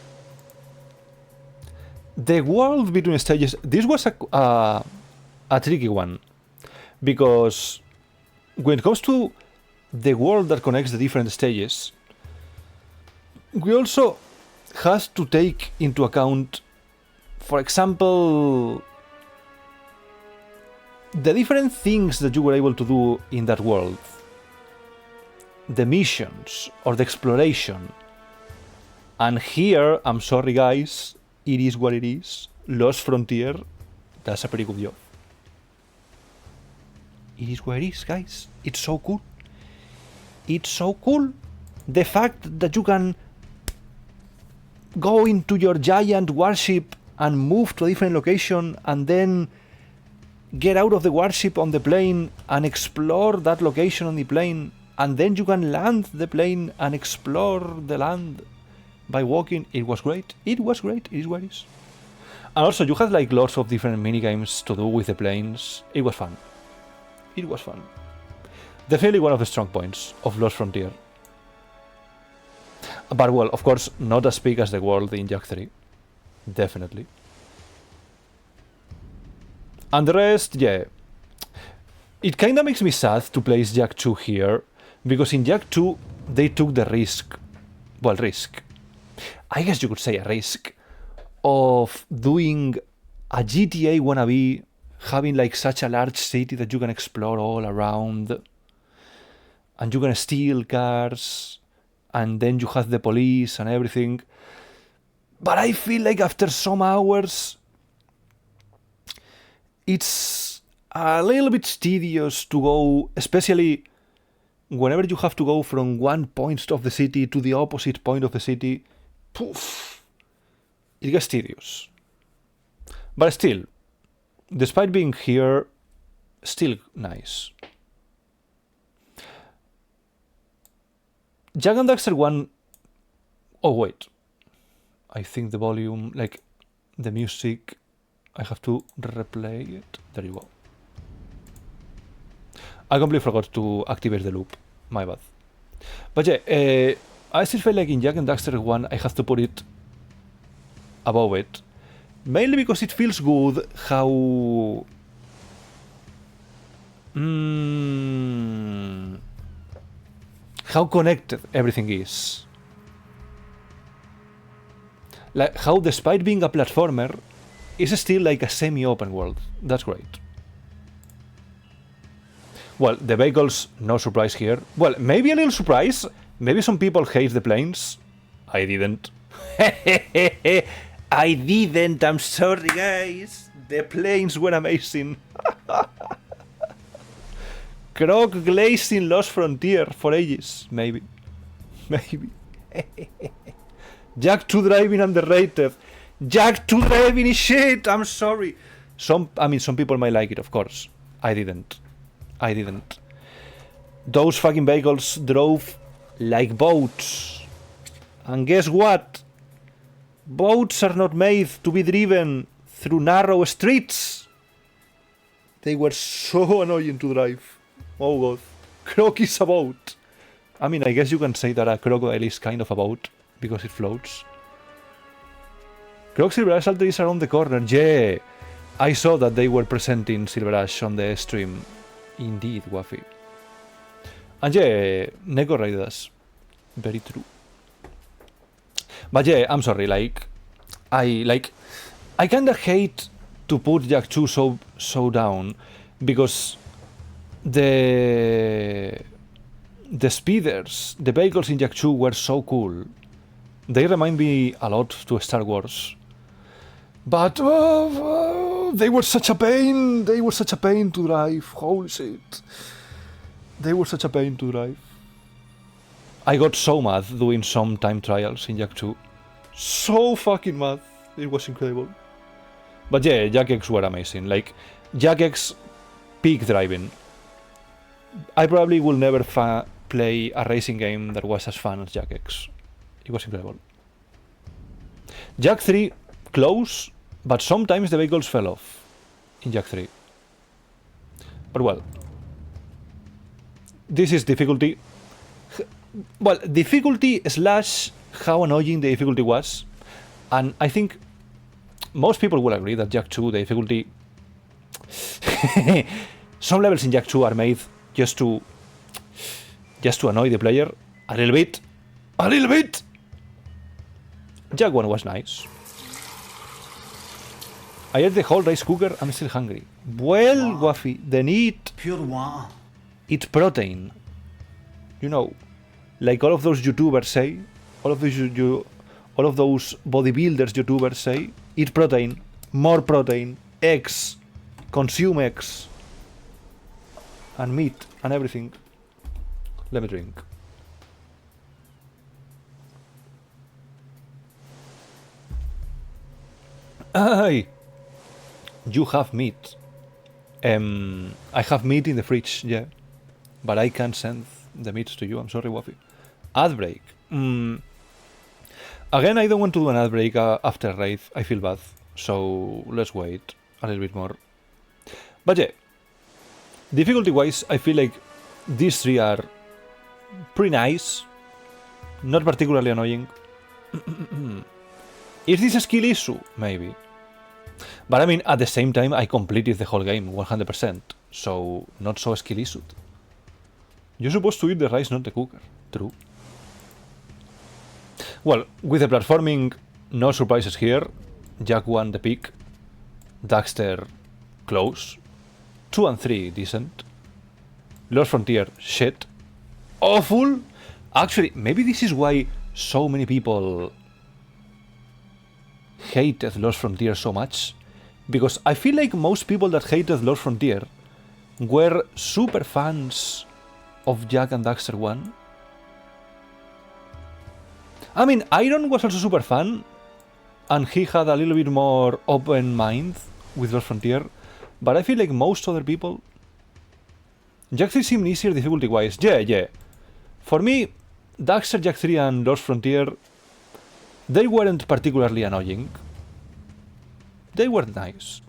The world between stages... this was a tricky one, because when it comes to the world that connects the different stages, we also have to take into account, for example, the different things that you were able to do in that world, the missions or the exploration. And here, I'm sorry guys, it is what it is. Lost Frontier does a pretty good job. It is what it is, guys. It's so cool. It's so cool. The fact that you can go into your giant warship and move to a different location and then get out of the warship on the plane and explore that location on the plane, and then you can land the plane and explore the land by walking. It was great. It was great. It is what it is. And also you had like lots of different minigames to do with the planes. It was fun. It was fun. Definitely one of the strong points of Lost Frontier. But well, of course, not as big as the world in Jak 3. Definitely. And the rest, yeah. It kinda makes me sad to place Jak 2 here, because in Jak 2, they took the risk. Well, risk. I guess you could say a risk of doing a GTA wannabe, having like such a large city that you can explore all around, and you can steal cars, and then you have the police and everything. But I feel like after some hours, it's a little bit tedious to go, especially whenever you have to go from one point of the city to the opposite point of the city. Poof, it gets tedious. But still, despite being here, still nice. Jak and Daxter 1... oh wait, I think the volume, like the music, I have to replay it. There you go. I completely forgot to activate the loop. My bad. But yeah, I still feel like in Jak and Daxter 1 I have to put it above it. Mainly because it feels good how... how connected everything is. Like how, despite being a platformer, it's still like a semi-open world. That's great. Well, the vehicles, no surprise here. Well, maybe a little surprise. Maybe some people hate the planes. I didn't. I didn't. I'm sorry, guys. The planes were amazing. Croc glazing Lost Frontier for ages. Maybe. Maybe. Jak 2 driving underrated. Jak 2 driving is shit. I'm sorry. Some people might like it, of course. I didn't. I didn't. Those fucking vehicles drove like boats. And guess what? Boats are not made to be driven through narrow streets. They were so annoying to drive. Oh god. Croc is a boat. I mean, I guess you can say that a crocodile is kind of a boat, because it floats. Croc Silver Ash Alter is around the corner. Yeah, I saw that they were presenting Silver Ash on the stream. Indeed, Waffy. And yeah, Neko Raiders. Very true. But yeah, I'm sorry, I kinda hate to put Jak 2 so down, because the speeders, the vehicles in Jak 2 were so cool. They remind me a lot to Star Wars. But they were such a pain. They were such a pain to drive. Holy shit. They were such a pain to drive. I got so mad doing some time trials in Jak 2. So fucking mad. It was incredible. But yeah, Jak X were amazing. Like, Jak X peak driving. I probably will never play a racing game that was as fun as Jak X. It was incredible. Jak 3 close, but sometimes the vehicles fell off in Jak 3. But well, this is difficulty. Well, difficulty slash how annoying the difficulty was, and I think most people will agree that Jak 2, the difficulty... Some levels in Jak 2 are made just to annoy the player a little bit. A little bit! Jak 1 was nice. I ate the whole rice cooker, I'm still hungry. Well, Waffy, then eat... Pure water. Eat protein. You know, like all of those YouTubers say, all of those bodybuilders YouTubers say, eat protein, more protein, eggs, consume eggs, and meat, and everything. Let me drink. Aye! You have meat. I have meat in the fridge, yeah. But I can't send the meats to you, I'm sorry, Waffy. Ad break. Again, I don't want to do an ad break after Wraith, I feel bad. So, let's wait a little bit more. But yeah, difficulty-wise, I feel like these three are pretty nice. Not particularly annoying. Is this a skill issue? Maybe. But I mean, at the same time, I completed the whole game 100%, so not so skill issued. You're supposed to eat the rice, not the cooker. True. Well, with the platforming, no surprises here. Jak 1 the peak, Daxter close, 2 and 3 decent, Lost Frontier shit, awful. Actually, maybe this is why so many people hated Lost Frontier so much, because I feel like most people that hated Lost Frontier were super fans of Jak and Daxter 1. I mean, Iron was also super fan, and he had a little bit more open mind with Lost Frontier, but I feel like most other people... Jak 3 seemed easier difficulty-wise. Yeah. For me, Daxter, Jak 3 and Lost Frontier, they weren't particularly annoying. They were nice.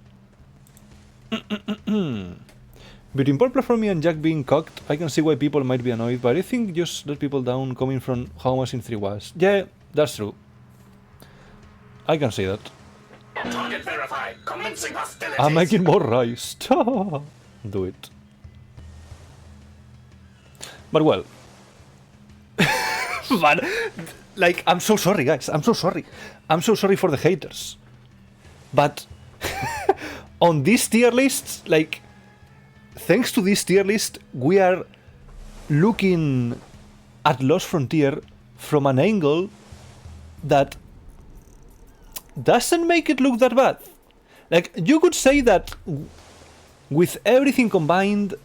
Between poor platforming and Jak being cocked, I can see why people might be annoyed, but I think just let people down coming from how Machine 3 was. Yeah, that's true. I can see that. Target verified. Commencing hostilities. I'm making more rice. Do it. But well. But, like, I'm so sorry, guys. I'm so sorry. I'm so sorry for the haters. But on these tier lists, like, thanks to this tier list, we are looking at Lost Frontier from an angle that doesn't make it look that bad. Like, you could say that with everything combined,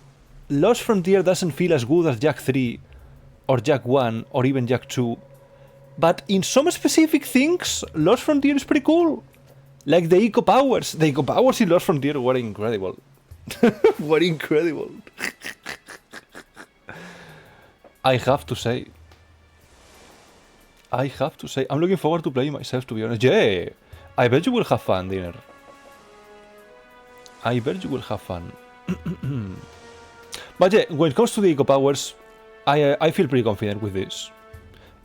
Lost Frontier doesn't feel as good as Jak 3 or Jak 1 or even Jak 2. But in some specific things, Lost Frontier is pretty cool. Like the eco powers. The eco powers in Lost Frontier were incredible. Were incredible. I have to say. I'm looking forward to playing myself, to be honest. Yeah, I bet you will have fun, Dinner. I bet you will have fun. But yeah, when it comes to the eco powers, I feel pretty confident with this.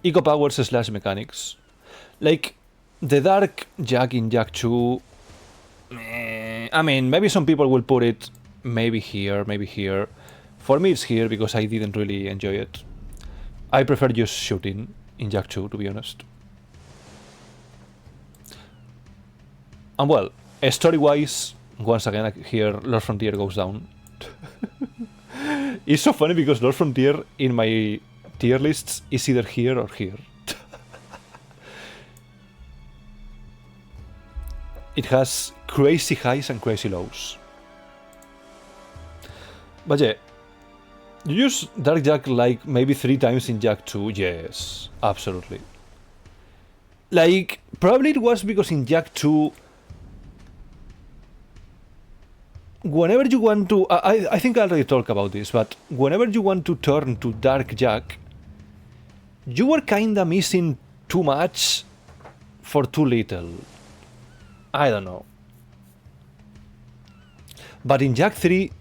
Eco powers slash mechanics. Like, the Dark Jak in Jak 2... I mean, maybe some people will put it maybe here, maybe here. For me it's here because I didn't really enjoy it. I prefer just shooting in Jak 2, to be honest. And well, story-wise, once again here, Lost Frontier goes down. It's so funny because Lost Frontier in my tier lists is either here or here. It has crazy highs and crazy lows. But yeah, you use Dark Jak like maybe 3 times in Jak 2, yes, absolutely. Like, probably it was because in Jak 2 whenever you want to, I think I already talked about this, but whenever you want to turn to Dark Jak, you were kinda missing too much for too little. I don't know. But in Jak 3,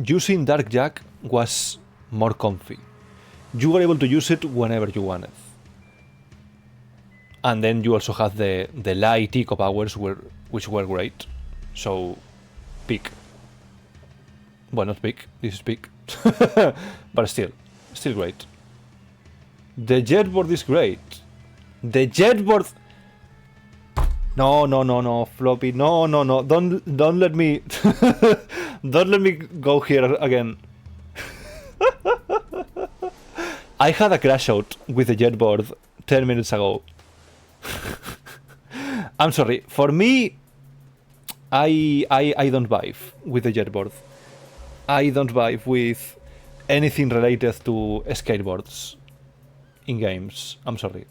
using Dark Jak was more comfy. You were able to use it whenever you wanted. And then you also had the light eco powers, which were great. So, peak. Well, not peak, this is peak. But still great. The jetboard is great. The jetboard... No, Floppy, no. Don't let me... don't let me go here again. I had a crash out with the jetboard 10 minutes ago. I'm sorry. For me, I don't vibe with the jetboard. I don't vibe with anything related to skateboards in games. I'm sorry.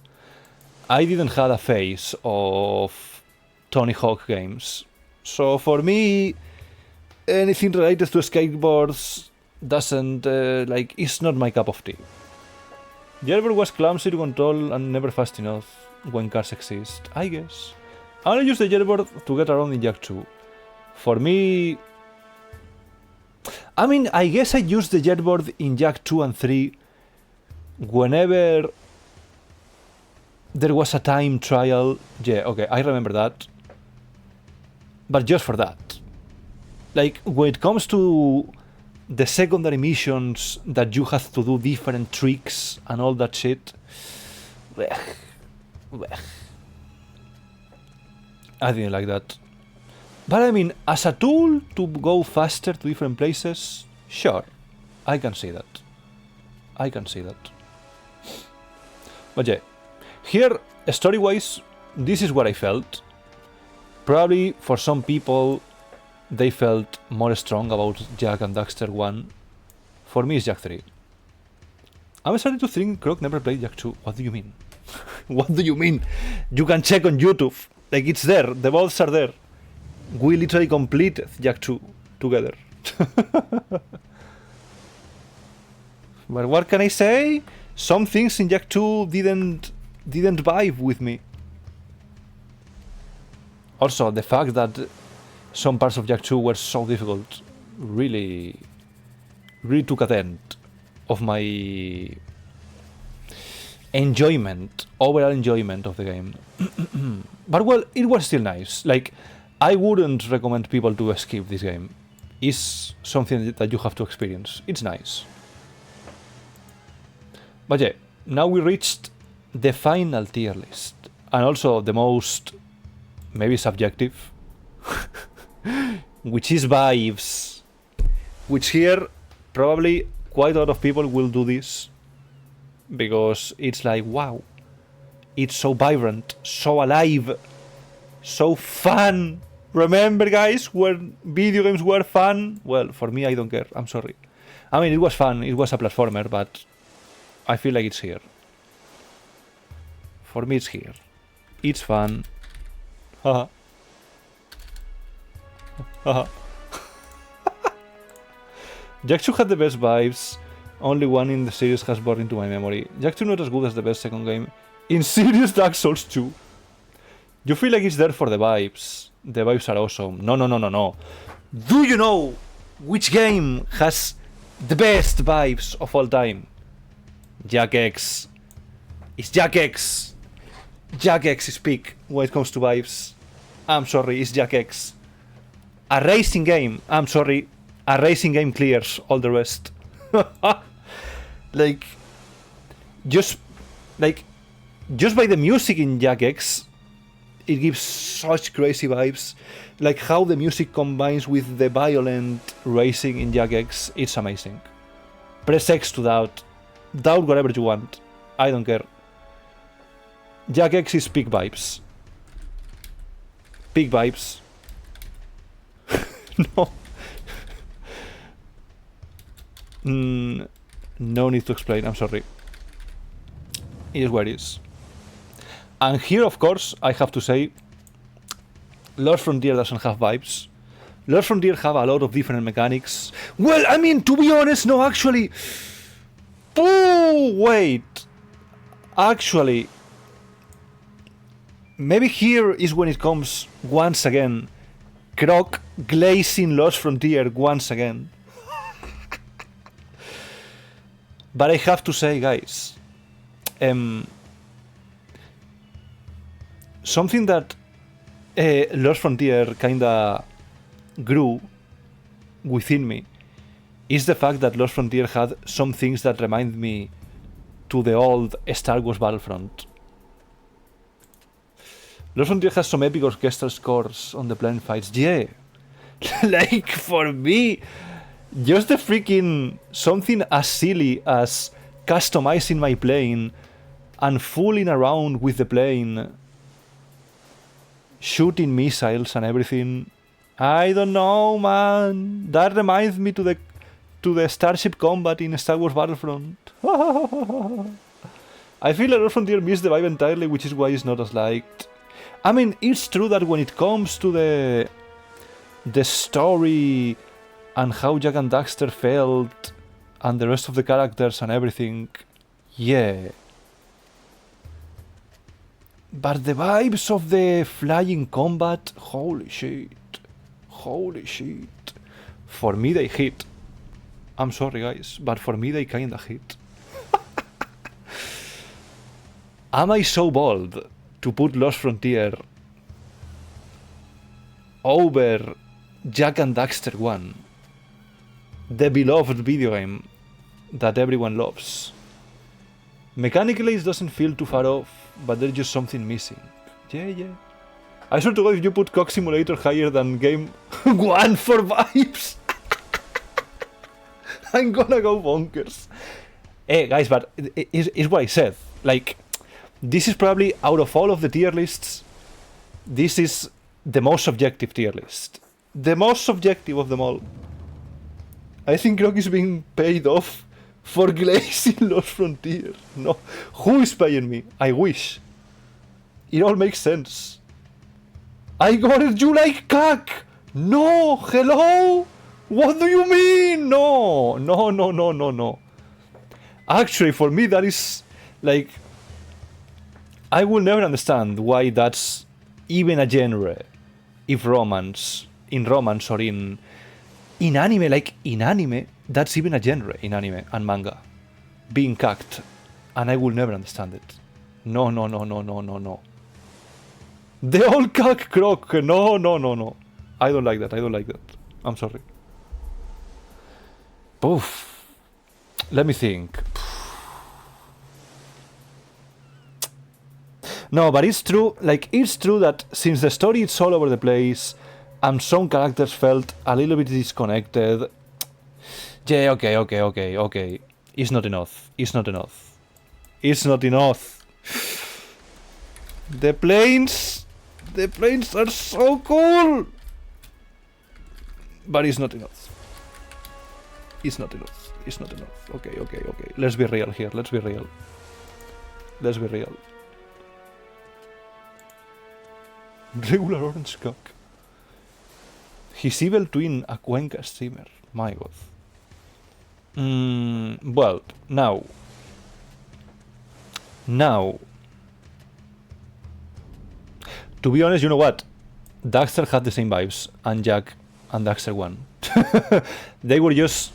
I didn't have a phase of Tony Hawk games. So for me, anything related to skateboards doesn't, it's not my cup of tea. Jetboard was clumsy to control and never fast enough when cars exist, I guess. I only use the jetboard to get around in Jak 2. For me... I mean, I guess I used the jetboard in Jak 2 and 3 whenever there was a time trial. Yeah, okay, I remember that. But just for that. Like, when it comes to the secondary missions that you have to do different tricks and all that shit, I didn't like that. But I mean, as a tool to go faster to different places, sure, I can see that. But yeah, here, story-wise, this is what I felt. Probably for some people, they felt more strong about Jak and Daxter 1. For me, it's Jak 3. I'm starting to think Croc never played Jak 2. What do you mean? What do you mean? You can check on YouTube. Like, it's there. The votes are there. We literally completed Jak 2 together. But what can I say? Some things in Jak 2 didn't vibe with me. Also, the fact that some parts of Jak 2 were so difficult really took a dent of my overall enjoyment of the game. But well, it was still nice. Like, I wouldn't recommend people to skip this game. It's something that you have to experience. It's nice. But yeah, now we reached the final tier list. And also the most, maybe subjective, which is vibes. Which here, probably quite a lot of people will do this. Because it's like, wow. It's so vibrant, so alive, so fun. Remember, guys, when video games were fun? Well, for me, I don't care. I'm sorry. I mean, it was fun. It was a platformer, but I feel like it's here. For me, it's here. It's fun. Haha. Haha. Jak 2 had the best vibes. Only one in the series has burned into my memory. Jak 2 not as good as the best second game. In serious, Dark Souls 2. You feel like it's there for the vibes. The vibes are awesome. No. Do you know which game has the best vibes of all time? Jak X. It's Jak X. Jak X is peak when it comes to vibes. I'm sorry, it's Jak X. A racing game. I'm sorry. A racing game clears all the rest. Just by the music in Jak X, it gives such crazy vibes. Like how the music combines with the violent racing in Jak X, it's amazing. Press X to doubt. Doubt whatever you want. I don't care. Jak X is peak vibes. Peak vibes. No. No need to explain, I'm sorry. It is what it is. And here, of course, I have to say, Lost Frontier doesn't have vibes. Lost Frontier have a lot of different mechanics. Well, I mean, to be honest, no, actually. Oh, wait. Actually, maybe here is when it comes once again. Croc glazing Lost Frontier once again. But I have to say, guys, something that Lost Frontier kinda grew within me is the fact that Lost Frontier had some things that remind me to the old Star Wars Battlefront. Lost Frontier has some epic orchestral scores on the plane fights. Yeah, like for me, just the freaking something as silly as customizing my plane and fooling around with the plane, shooting missiles and everything. I don't know, man. That reminds me to the starship combat in Star Wars Battlefront. I feel that Lost Frontier missed the vibe entirely, which is why it's not as liked. I mean, it's true that when it comes to the story and how Jak and Daxter felt and the rest of the characters and everything, yeah. But the vibes of the flying combat, holy shit. Holy shit. For me they hit. I'm sorry guys, but for me they kinda hit. Am I so bold to put Lost Frontier over Jak and Daxter 1? The beloved video game that everyone loves. Mechanically it doesn't feel too far off, but there's just something missing. Yeah. I swear to God, if you put Cock Simulator higher than Game 1 for vibes, I'm gonna go bonkers. Hey guys, but it's what I said. Like, this is probably, out of all of the tier lists, this is the most subjective tier list. The most subjective of them all. I think Croc is being paid off for glazing Lost Frontier. No, who is paying me? I wish. It all makes sense. I got it, you like cack! No, hello? What do you mean? No. Actually, for me, that is, like, I will never understand why that's even a genre. If romance, in romance or in anime, like, in anime, that's even a genre in anime and manga. Being cacked. And I will never understand it. No. The old cack Croc. No. I don't like that. I'm sorry. Poof. Let me think. No, but it's true. Like, it's true that since the story is all over the place and some characters felt a little bit disconnected. Yeah, okay. It's not enough. The planes are so cool, but it's not enough. Okay. Let's be real here. Regular orange cock. His evil twin, a Cuenca streamer. My god. Well, now. To be honest, you know what? Daxter had the same vibes, and Jak and Daxter 1. They were just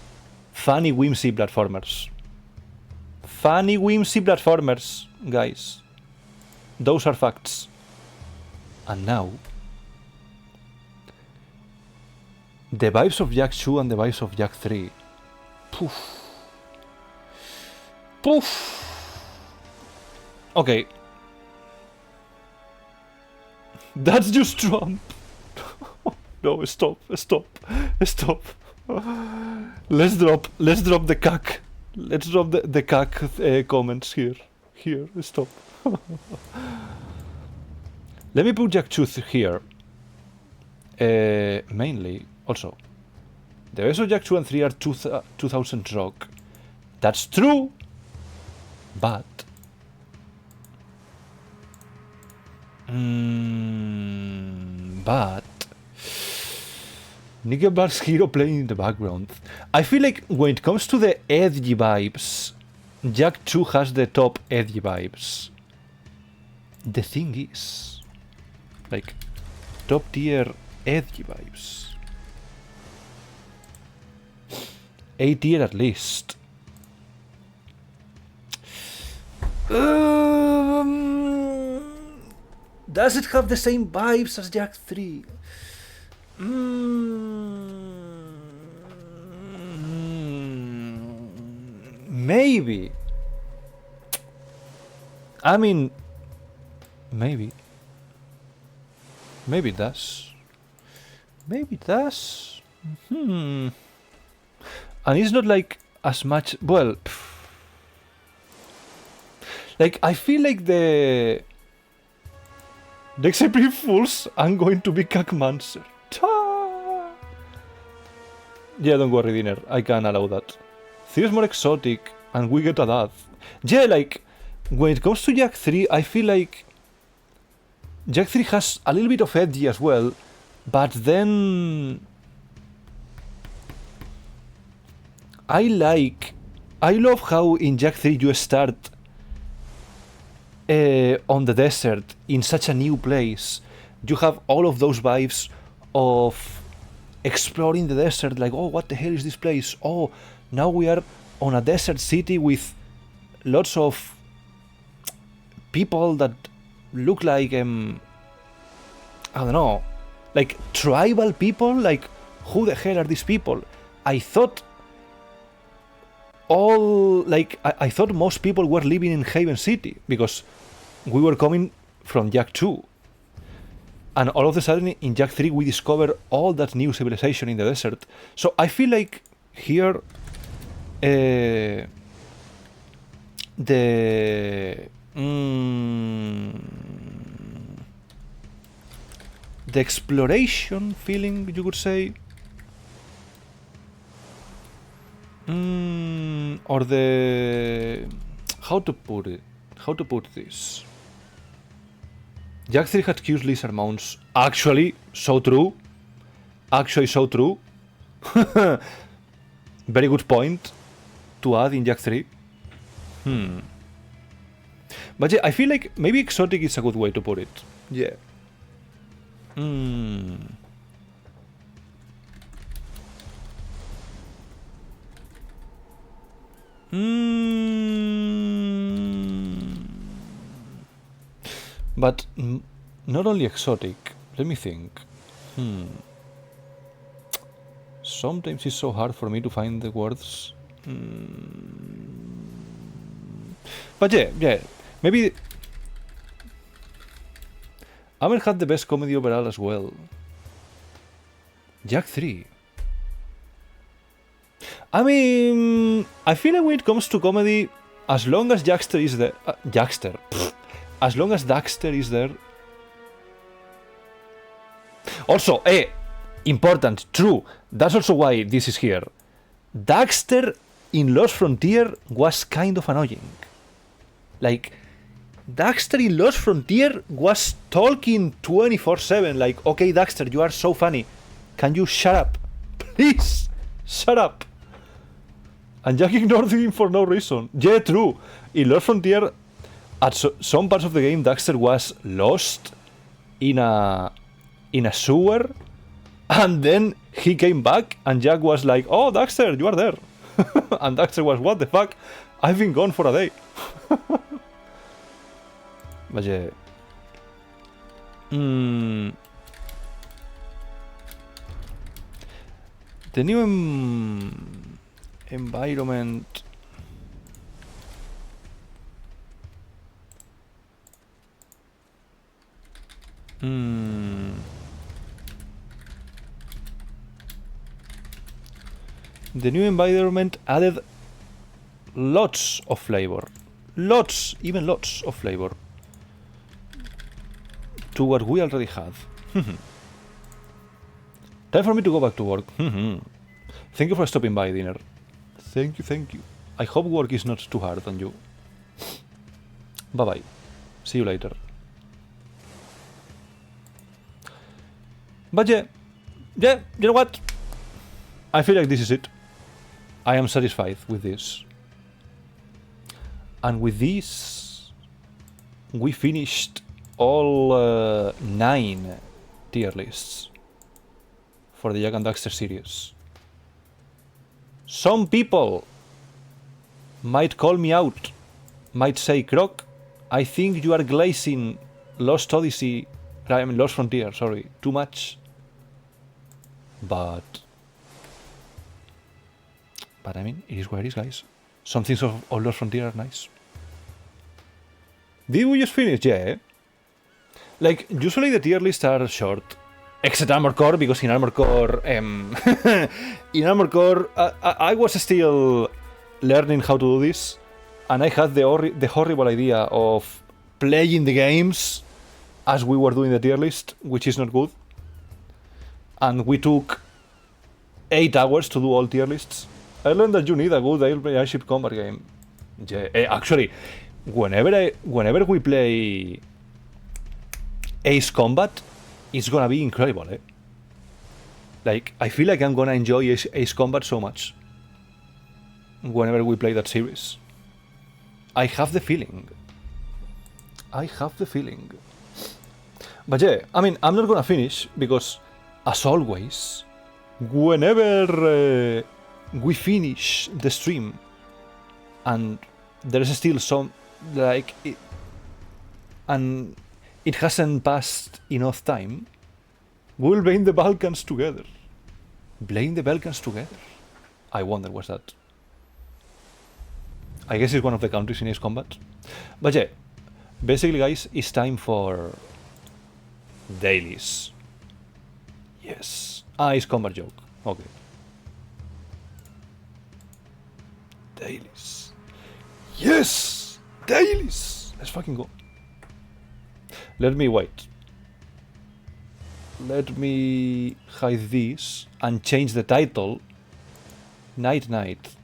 funny, whimsy platformers. Guys. Those are facts. And now, the vibes of Jak 2 and the vibes of Jak 3. Poof. Okay. That's just Trump. No, stop. Let's drop the cack. Let's drop the cack comments here. Stop. Let me put Jak 2 here. Mainly, also. The best of Jak 2 and 3 are 2000 rock. That's true, but Nickelback's hero playing in the background. I feel like when it comes to the edgy vibes, Jak 2 has the top edgy vibes. The thing is, like, top tier edgy vibes. A tier at least. Does it have the same vibes as Jak 3? Maybe. I mean, maybe. Maybe it does. Maybe it does. And it's not like as much. Well, like I feel like the April Fools I'm going to be Cackmancer. Yeah, don't worry, Dinner. I can allow that. 3 is more exotic, and we get a that. Yeah, like, when it comes to Jak 3, I feel like Jak 3 has a little bit of edgy as well, but then I love how in Jak 3 you start on the desert in such a new place. You have all of those vibes of exploring the desert, like, oh, what the hell is this place? Oh, now we are on a desert city with lots of people that look like, I don't know, like tribal people. Like, who the hell are these people? I thought I thought most people were living in Haven City because we were coming from Jak 2. And all of a sudden, in Jak 3, we discover all that new civilization in the desert. So I feel like here, the exploration feeling, you could say, or the how to put this. Jak 3 had huge lizard mounts. Actually, so true. Actually, so true. Very good point to add in Jak 3. But yeah, I feel like maybe exotic is a good way to put it. Yeah. But not only exotic. Let me think. Sometimes it's so hard for me to find the words. But yeah. Maybe Amer had the best comedy overall as well. Jak 3. I mean, I feel like when it comes to comedy, as long as Jackster is there, as long as Daxter is there. Also, important, true. That's also why this is here. Daxter in Lost Frontier was kind of annoying. Like, Daxter in Lost Frontier was talking 24/7. Like, okay, Daxter, you are so funny. Can you shut up? Please, shut up. And Jack ignored him for no reason. Yeah, true. In Lost Frontier, at some parts of the game, Daxter was lost in a sewer, and then he came back, and Jack was like, "Oh, Daxter, you are there," and Daxter was, "What the fuck? I've been gone for a day." But yeah. The new environment. The new environment added lots of flavor. Even lots of flavor to what we already have. Time for me to go back to work. Thank you for stopping by, Dinner. Thank you. I hope work is not too hard on you. Bye-bye. See you later. But yeah, you know what? I feel like this is it. I am satisfied with this. And with this, we finished all 9 tier lists for the Jak and Daxter series. Some people might call me out, might say, Croc, I think you are glazing Lost Frontier, sorry, too much. But I mean, it is what it is, guys. Some things of Lost Frontier are nice. Did we just finish? Yeah. Like, usually the tier lists are short. Except Armor Core, because in Armor Core... I was still learning how to do this. And I had the horrible idea of playing the games as we were doing the tier list, which is not good. And we took 8 hours to do all tier lists. I learned that you need a good airship combat game. Yeah, actually, whenever we play Ace Combat, it's gonna be incredible, eh? Like, I feel like I'm gonna enjoy Ace Combat so much whenever we play that series. I have the feeling. But yeah, I mean, I'm not gonna finish because, as always, whenever we finish the stream and there is still some, like, and it hasn't passed enough time, we'll blame the Balkans together. Blame the Balkans together. I wonder what's that. I guess it's one of the countries in Ace Combat. But yeah, basically, guys, it's time for dailies. Yes. Ace Combat joke. Okay. Dailies. Yes! Dailies! Let's fucking go. Let me wait. Let me hide this and change the title. Night Night.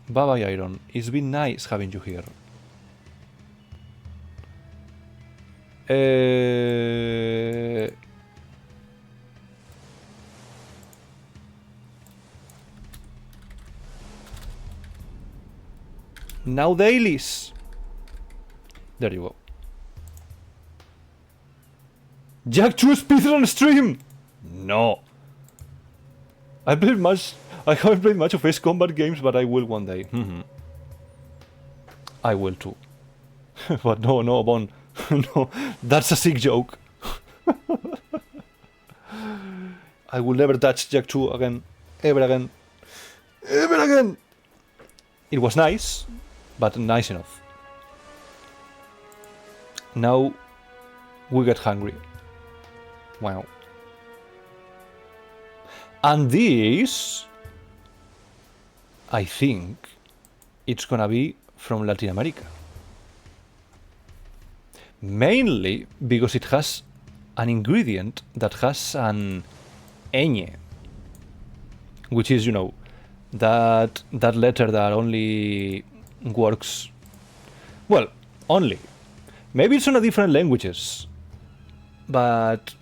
Bye bye, Iron. It's been nice having you here. Now dailies. There you go. Jak X speedrun stream. No. I haven't played much of Ace Combat games, but I will one day. I will too. But no, Bon. No, that's a sick joke. I will never touch Jak 2 again. Ever again. Ever again. It was nice, but nice enough. Now we get hungry. Wow. And this, I think, it's gonna be from Latin America. Mainly because it has an ingredient that has an ñ, which is, you know, that letter that only works, well, only. Maybe it's on different languages, but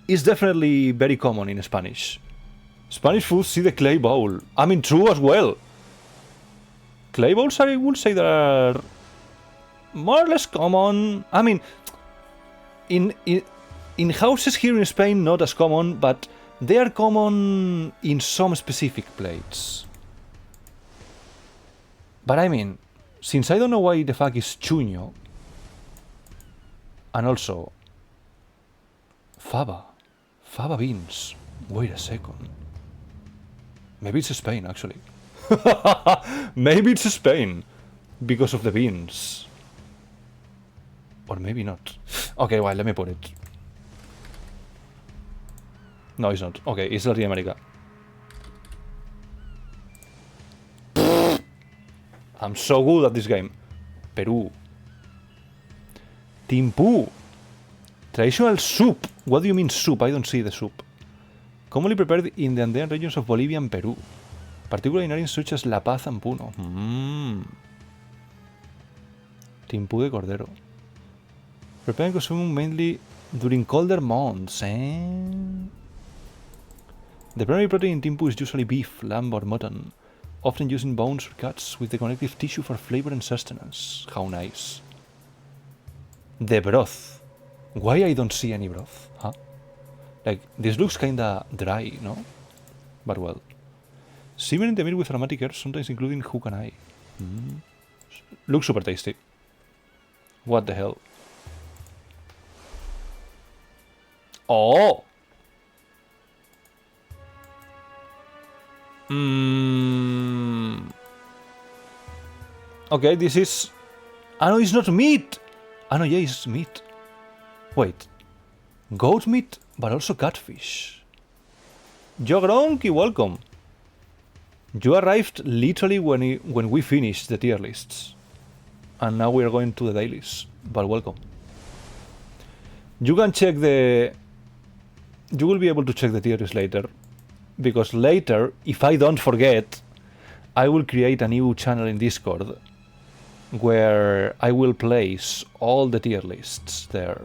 it's definitely very common in Spanish. Spanish foods see the clay bowl. I mean, true as well. Clay bowls, I would say, that are more or less common. I mean, in houses here in Spain, not as common, but they are common in some specific plates. But I mean, since I don't know why the fuck is chuño, and also fava beans. Wait a second. Maybe it's Spain, actually. Maybe it's Spain because of the beans. Or maybe not. Okay, well, let me put it. No, it's not. Okay, it's Latin America. I'm so good at this game. Peru. Timpú. Traditional soup. What do you mean soup? I don't see the soup. Commonly prepared in the Andean regions of Bolivia and Peru. Particularly in areas such as La Paz and Puno. Timpú de cordero. Prepared and consumed mainly during colder months, eh? The primary protein in timpu is usually beef, lamb or mutton, often using bones or guts with the connective tissue for flavor and sustenance. How nice. The broth. Why I don't see any broth? Huh? Like, this looks kinda dry, no? But well. Simmering the meat with aromatic herbs, sometimes including hook and eye. Looks super tasty. What the hell? Oh! Okay, this is... Ah no, it's not meat! Ah no, yeah, it's meat. Wait. Goat meat, but also catfish. Jogronki, welcome. You arrived literally when we finished the tier lists. And now we are going to the dailies. But welcome. You can check the... You will be able to check the tier list later. Because later, if I don't forget, I will create a new channel in Discord where I will place all the tier lists there.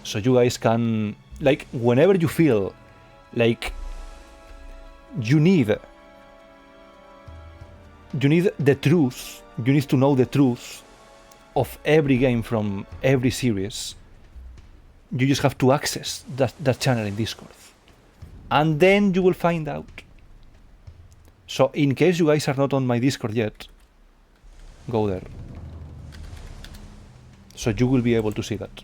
So you guys can, like, whenever you feel like you need the truth, you need to know the truth of every game from every series, you just have to access that channel in Discord. And then you will find out. So in case you guys are not on my Discord yet, go there. So you will be able to see that.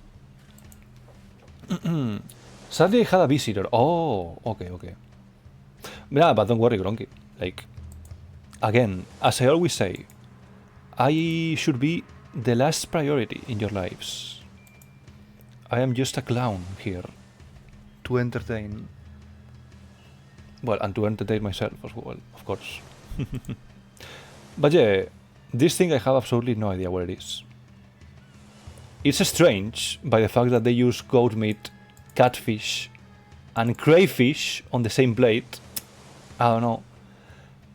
Sadly I had a visitor. Oh, okay. Yeah, but don't worry, Gronky. Like, again, as I always say, I should be the last priority in your lives. I am just a clown here to entertain. Well, and to entertain myself as well, of course. But yeah, this thing I have absolutely no idea where it is. It's strange by the fact that they use goat meat, catfish, and crayfish on the same plate. I don't know.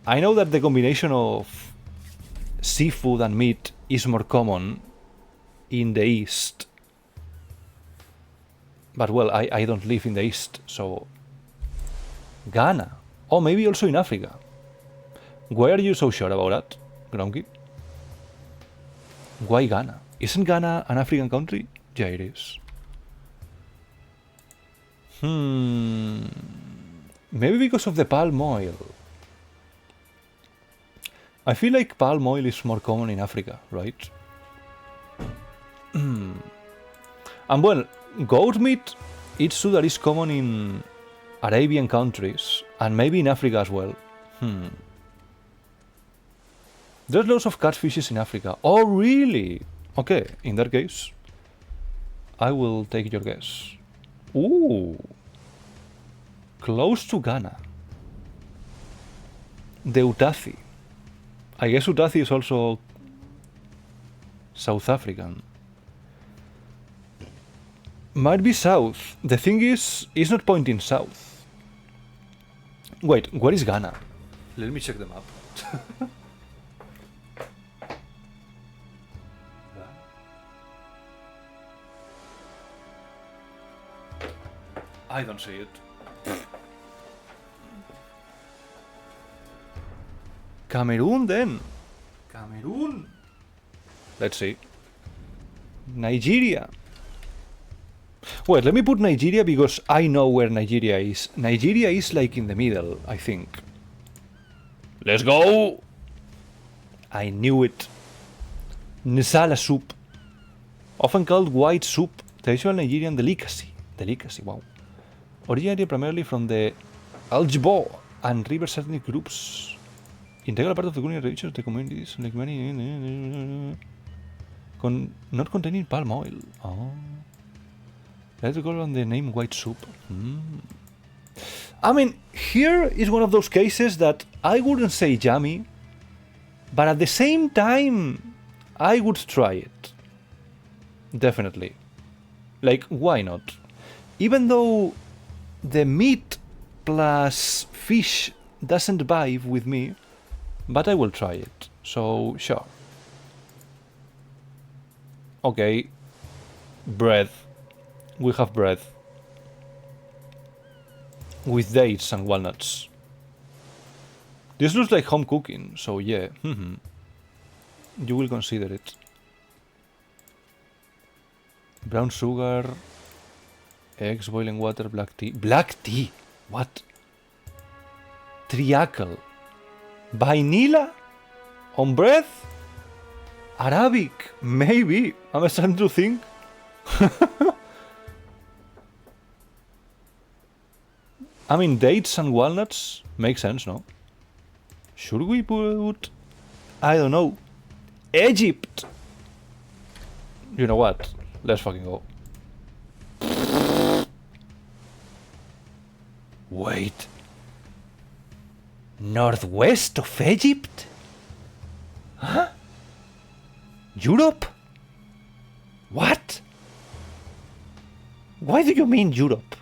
I know that the combination of seafood and meat is more common in the East. But well, I don't live in the East, so... Ghana. Oh, maybe also in Africa. Why are you so sure about that, Gronky? Why Ghana? Isn't Ghana an African country? Yeah, it is. Maybe because of the palm oil. I feel like palm oil is more common in Africa, right? And well, goat meat, it's true that it's common in Arabian countries, and maybe in Africa as well. There's lots of catfishes in Africa. Oh, really? Okay, in that case, I will take your guess. Ooh. Close to Ghana. The Utathi. I guess Utathi is also South African. Might be south. The thing is, it's not pointing south. Wait, where is Ghana? Let me check the map. I don't see it. Cameroon then. Cameroon. Let's see. Nigeria. Wait, let me put Nigeria because I know where Nigeria is. Nigeria is like in the middle, I think. Let's go! I knew it. Nsala soup. Often called white soup. Traditional Nigerian delicacy. Delicacy, wow. Originated primarily from the Aljibo and river ethnic groups. Integral part of the culinary traditions of the communities, like many... not containing palm oil. Oh. Let's go on the name white soup. I mean, here is one of those cases that I wouldn't say yummy, but at the same time, I would try it. Definitely. Like, why not? Even though the meat plus fish doesn't vibe with me, but I will try it. So, sure. Okay. Bread. We have bread. with dates and walnuts. This looks like home cooking, so yeah. You will consider it. Brown sugar, eggs, boiling water, black tea. Black tea? What? Triacle. Vanilla? On bread? Arabic? Maybe. I'm starting to think. I mean, dates and walnuts make sense, no? Should we put... I don't know. Egypt! You know what? Let's fucking go. Wait. Northwest of Egypt? Huh? Europe? What? Why do you mean Europe?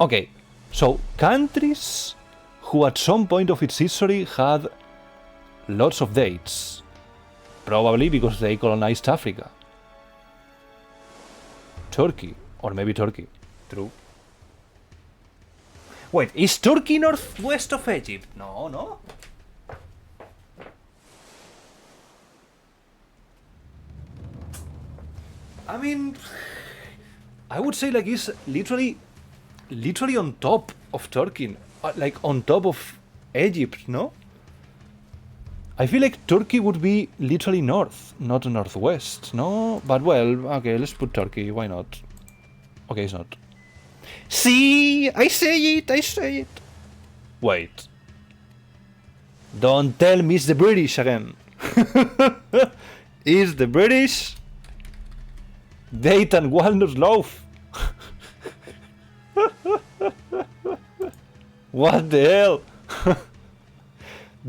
Okay, so countries who at some point of its history had lots of dates. Probably because they colonized Africa. Turkey, or maybe Turkey. True. Wait, is Turkey northwest of Egypt? No. I mean, I would say like it's literally on top of Turkey, like on top of Egypt, no? I feel like Turkey would be literally north, not northwest, no? But well, okay, let's put Turkey, why not? Okay, it's not. See, I say it. Wait. Don't tell me it's the British again. It's the British date and walnut loaf. What the hell?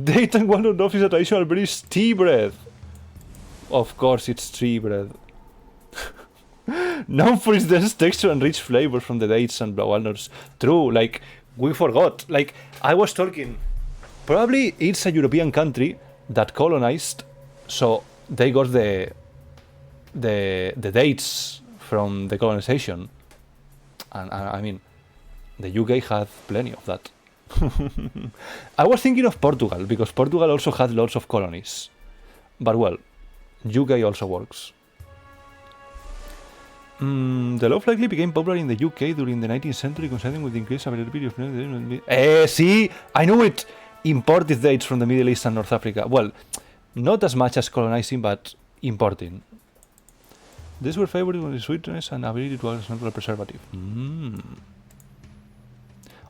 Date and walnut loaf is a traditional British tea bread. Of course it's tea bread. Known for its dense texture and rich flavor from the dates and walnuts. True, like, we forgot. Like, I was talking. Probably it's a European country that colonized, so they got the dates from the colonization. And I mean, the UK had plenty of that. I was thinking of Portugal, because Portugal also had lots of colonies. But well, UK also works. The loaf likely became popular in the UK during the 19th century, coinciding with the increased availability of... see, I knew it! Imported dates from the Middle East and North Africa. Well, not as much as colonizing, but importing. These were favored with the sweetness and ability to act as natural preservative.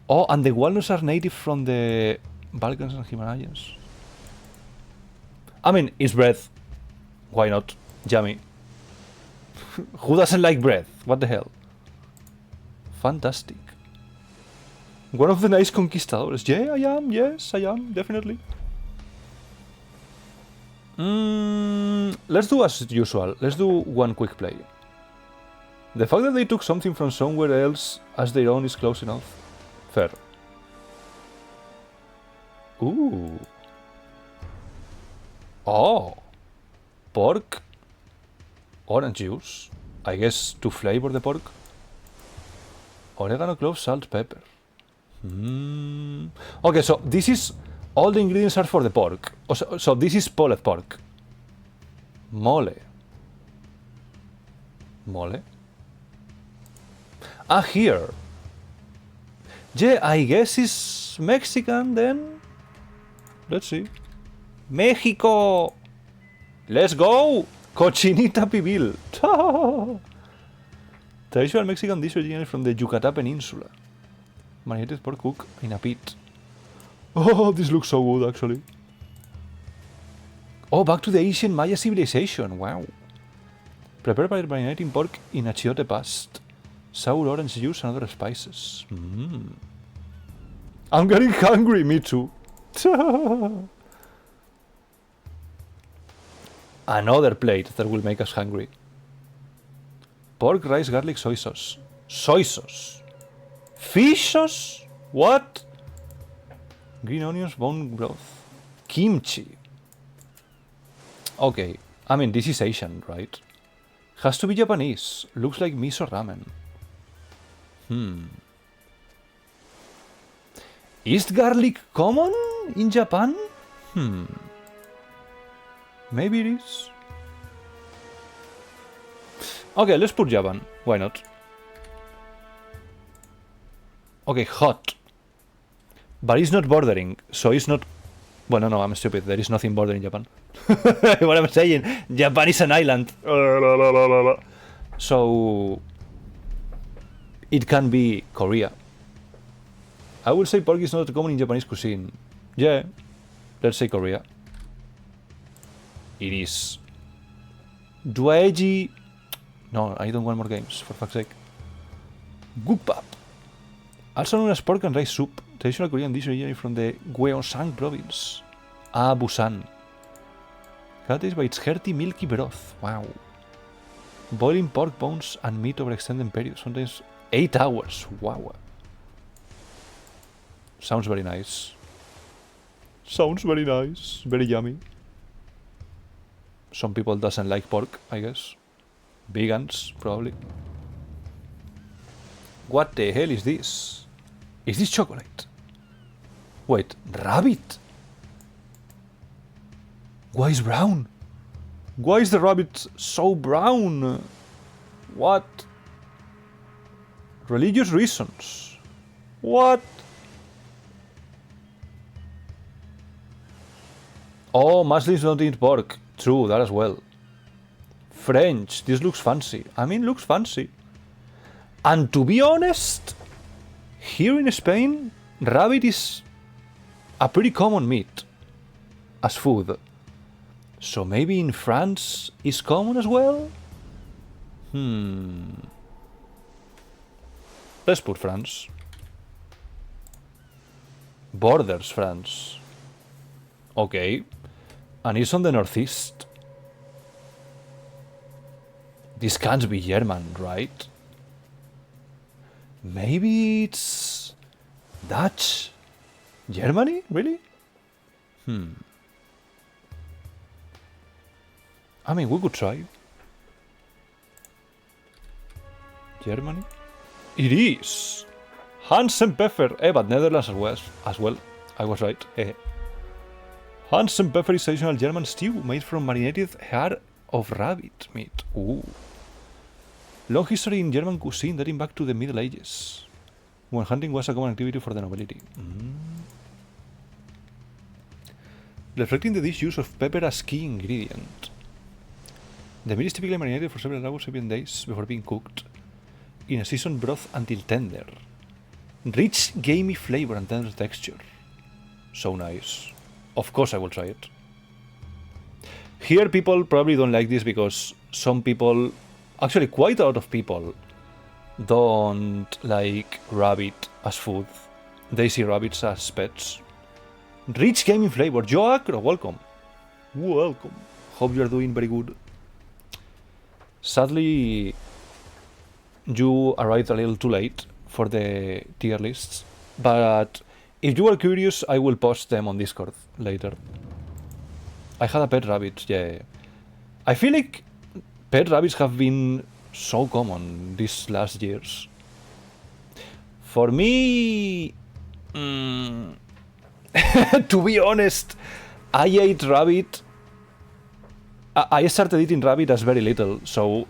Oh, and the walnuts are native from the Balkans and Himalayas. I mean, it's bread. Why not? Yummy. Who doesn't like bread? What the hell? Fantastic. One of the nice conquistadores. Yeah, I am. Yes, I am. Definitely. Let's do as usual. Let's do one quick play. The fact that they took something from somewhere else as their own is close enough. Fair. Ooh. Oh. Pork. Orange juice. I guess to flavor the pork. Oregano, cloves, salt, pepper. Okay, so this is... all the ingredients are for the pork. So this is pulled pork. Mole. Mole? Ah, here. Yeah, I guess it's Mexican then. Let's see. Mexico! Let's go! Cochinita pibil. Traditional Mexican dish originated from the Yucatan Peninsula. Marinated pork cooked in a pit. Oh, this looks so good, actually. Oh, back to the ancient Maya civilization. Wow. Prepared by marinating pork in achiote paste, sour orange juice, and other spices. I'm getting hungry, me too. Another plate that will make us hungry. Pork, rice, garlic, soy sauce. Soy sauce. Fish sauce? What? Green onions, bone broth. Kimchi. Okay, I mean, this is Asian, right? Has to be Japanese. Looks like miso ramen. Is garlic common in Japan? Maybe it is. Okay, let's put Japan. Why not? Okay, hot. But it's not bordering, so it's not... Well, no, I'm stupid. There is nothing bordering Japan. What I'm saying, Japan is an island. So... It can be Korea. I would say pork is not common in Japanese cuisine. Yeah, let's say Korea. It is. Dwaeji... No, I don't want more games, for fuck's sake. Gukbap. Also known as pork and rice soup. Traditional Korean dish originating from the Gyeongsang province. Ah, Busan. Characterized by its hearty, milky broth. Wow. Boiling pork bones and meat over extended periods. Sometimes 8 hours. Wow. Sounds very nice. Sounds very nice. Very yummy. Some people doesn't like pork, I guess. Vegans, probably. What the hell is this? Is this chocolate? Wait, rabbit? Why is brown? Why is the rabbit so brown? What? Religious reasons. What? Oh, Muslims don't eat pork. True, that as well. French. This looks fancy. I mean, looks fancy. And to be honest, here in Spain, rabbit is a pretty common meat as food. So maybe in France is common as well? Let's put France. Borders France. Okay. And it's on the northeast. This can't be German, right? Maybe it's... Dutch? Germany? Really? I mean, we could try. Germany? It is! Hans and Pfeffer! But Netherlands as well. I was right. Hans and Pfeffer is traditional German stew made from marinated hair of rabbit meat. Ooh. Long history in German cuisine dating back to the Middle Ages, when hunting was a common activity for the nobility. Reflecting the dish use of pepper as key ingredient. The meat is typically marinated for several hours, 7 days before being cooked in a seasoned broth until tender. Rich, gamey flavor and tender texture. So nice. Of course I will try it. Here people probably don't like this because some people, actually quite a lot of people, don't like rabbit as food. They see rabbits as pets. Rich gaming flavor. Joe Acro, welcome. Welcome. Hope you are doing very good. Sadly, you arrived a little too late for the tier lists, but if you are curious, I will post them on Discord later. I had a pet rabbit, yeah. I feel like pet rabbits have been so common these last years. For me... to be honest, I ate rabbit... I started eating rabbit as very little, so...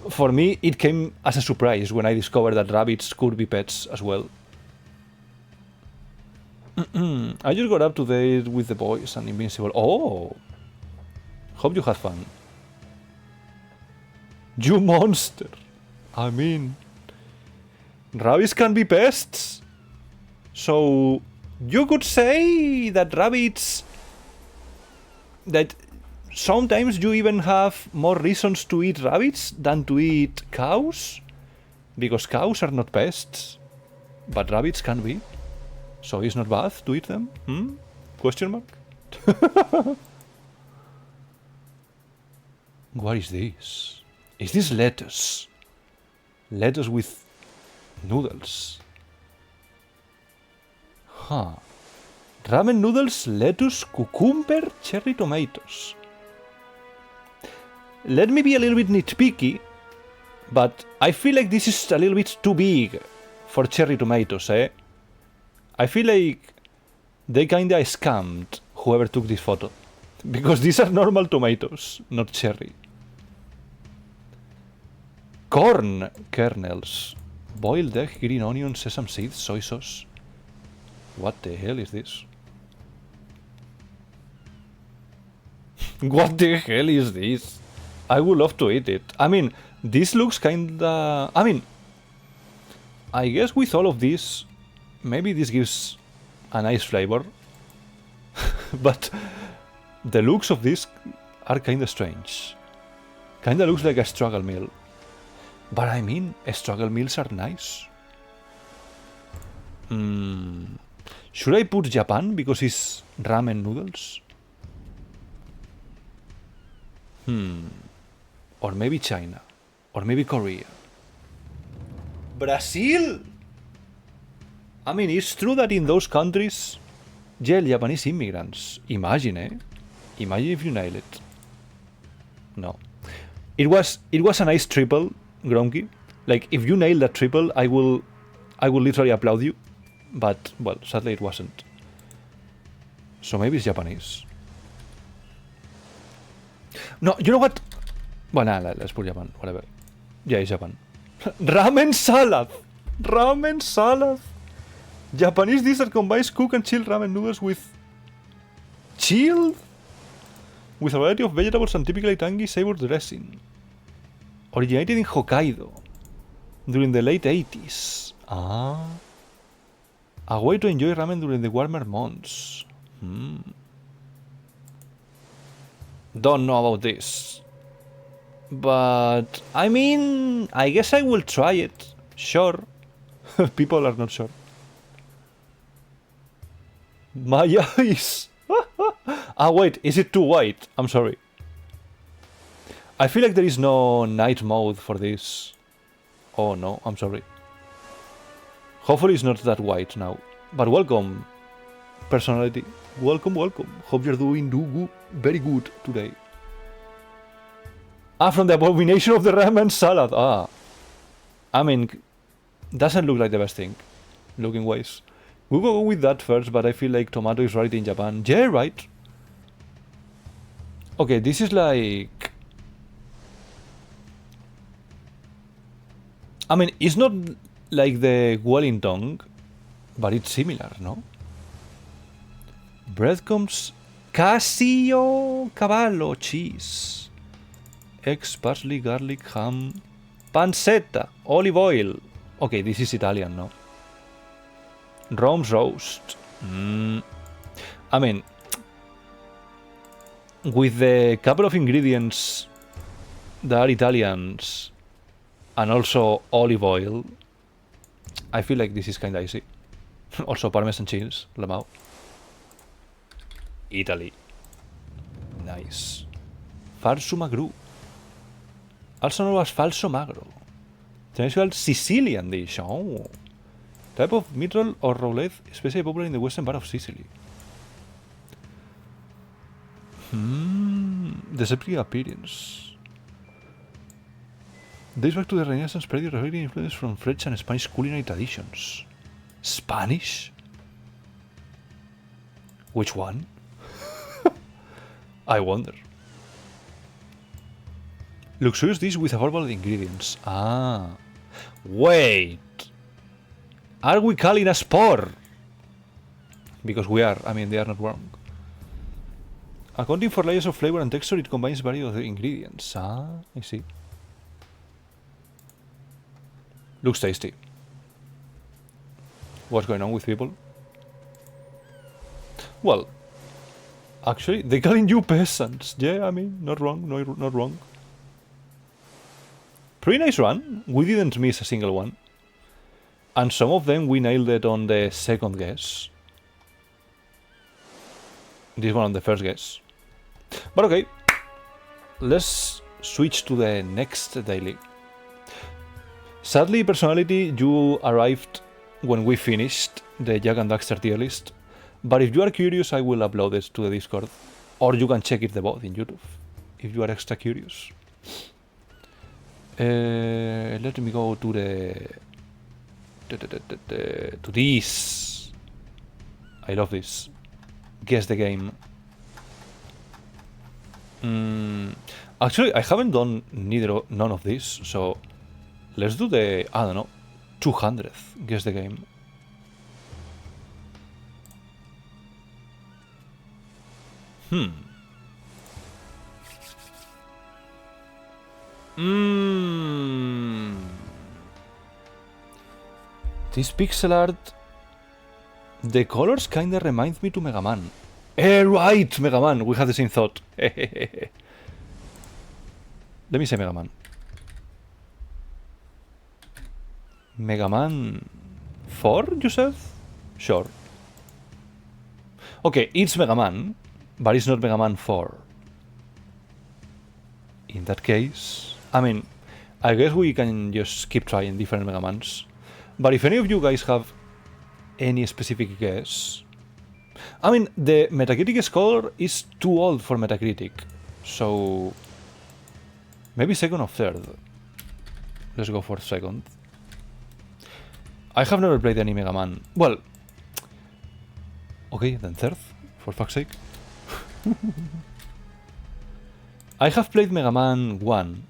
For me, it came as a surprise when I discovered that rabbits could be pets as well. I just got up to date with The Boys and Invincible. Oh! Hope you had fun. You monster! I mean... Rabbits can be pests! So... You could say that rabbits... That sometimes you even have more reasons to eat rabbits than to eat cows? Because cows are not pests. But rabbits can be. So it's not bad to eat them? Question mark? What is this? Is this lettuce? Lettuce with noodles. Huh. Ramen noodles, lettuce, cucumber, cherry tomatoes. Let me be a little bit nitpicky, but I feel like this is a little bit too big for cherry tomatoes, eh? I feel like they kinda scammed whoever took this photo. Because these are normal tomatoes, not cherry. Corn kernels. Boiled egg, green onion, sesame seeds, soy sauce. What the hell is this? What the hell is this? I would love to eat it. I mean, this looks kinda... I mean, I guess with all of this, maybe this gives a nice flavor. But the looks of this are kinda strange. Kinda looks like a struggle meal. But I mean, struggle meals are nice. Should I put Japan because it's ramen noodles? Or maybe China. Or maybe Korea. Brazil! I mean, it's true that in those countries, Japanese immigrants. Imagine, eh? Imagine if you nail it. No. It was a nice triple, Gronky. Like, if you nail that triple, I will literally applaud you. But, well, sadly it wasn't. So maybe it's Japanese. No, you know what? Well, nah, let's put Japan, whatever. Yeah, it's Japan. Ramen salad! Ramen salad! Japanese dish that combines cooked and chilled ramen noodles with... chilled? With a variety of vegetables and typically tangy savored dressing. Originated in Hokkaido during the late 80s. Ah. A way to enjoy ramen during the warmer months. Don't know about this. But, I mean, I guess I will try it. Sure. People are not sure. My eyes! Ah, wait, is it too white? I'm sorry. I feel like there is no night mode for this. Oh no, I'm sorry. Hopefully it's not that white now. But welcome, personality. Welcome, welcome. Hope you're doing very good today. Ah, from the abomination of the ramen salad. Ah. I mean, doesn't look like the best thing, looking wise. We'll go with that first, but I feel like tomato is right in Japan. Yeah, right. Okay, this is like... I mean, it's not like the Wellington, but it's similar, no? Breadcrumbs, Casio Cavallo cheese, eggs, parsley, garlic, ham, pancetta, olive oil. Okay, this is Italian, no? Rome's roast. I mean, with the couple of ingredients that are Italians and also olive oil, I feel like this is kinda easy. Also Parmesan cheese, lamau. Italy. Nice. Farsu magru. Also known as falso magro. Traditional Sicilian dish. Oh. Type of meat roll or roulette, especially popular in the western part of Sicily. Deceptive appearance. Dates back to the Renaissance period, reflecting influence from French and Spanish culinary traditions. Spanish? Which one? I wonder. Luxurious dish with affordable ingredients. Ah. Wait. Are we calling a sport? Because we are. I mean, they are not wrong. Accounting for layers of flavor and texture, it combines various of the ingredients. Ah, I see. Looks tasty. What's going on with people? Well, actually, they're calling you peasants. Yeah, I mean, not wrong, not wrong. Pretty nice run. We didn't miss a single one. And some of them we nailed it on the second guess. This one on the first guess. But okay, let's switch to the next daily. Sadly, personality, you arrived when we finished the Jak and Daxter tier list. But if you are curious, I will upload it to the Discord. Or you can check it both in YouTube, if you are extra curious. Let me go to the... to this. I love this. Guess the game. Actually, I haven't done none of this, so let's do the, I don't know, 200th Guess the game. This pixel art, the colors kinda remind me to Mega Man. Right, Mega Man, we have the same thought. Let me say Mega Man. Mega Man 4, you said? Sure. Okay, it's Mega Man, but it's not Mega Man 4. In that case, I mean, I guess we can just keep trying different Mega Mans. But if any of you guys have any specific guess, I mean, the Metacritic score is too old for Metacritic, so maybe second or third. Let's go for second. I have never played any Mega Man. Well, okay, then third, for fuck's sake. I have played Mega Man 1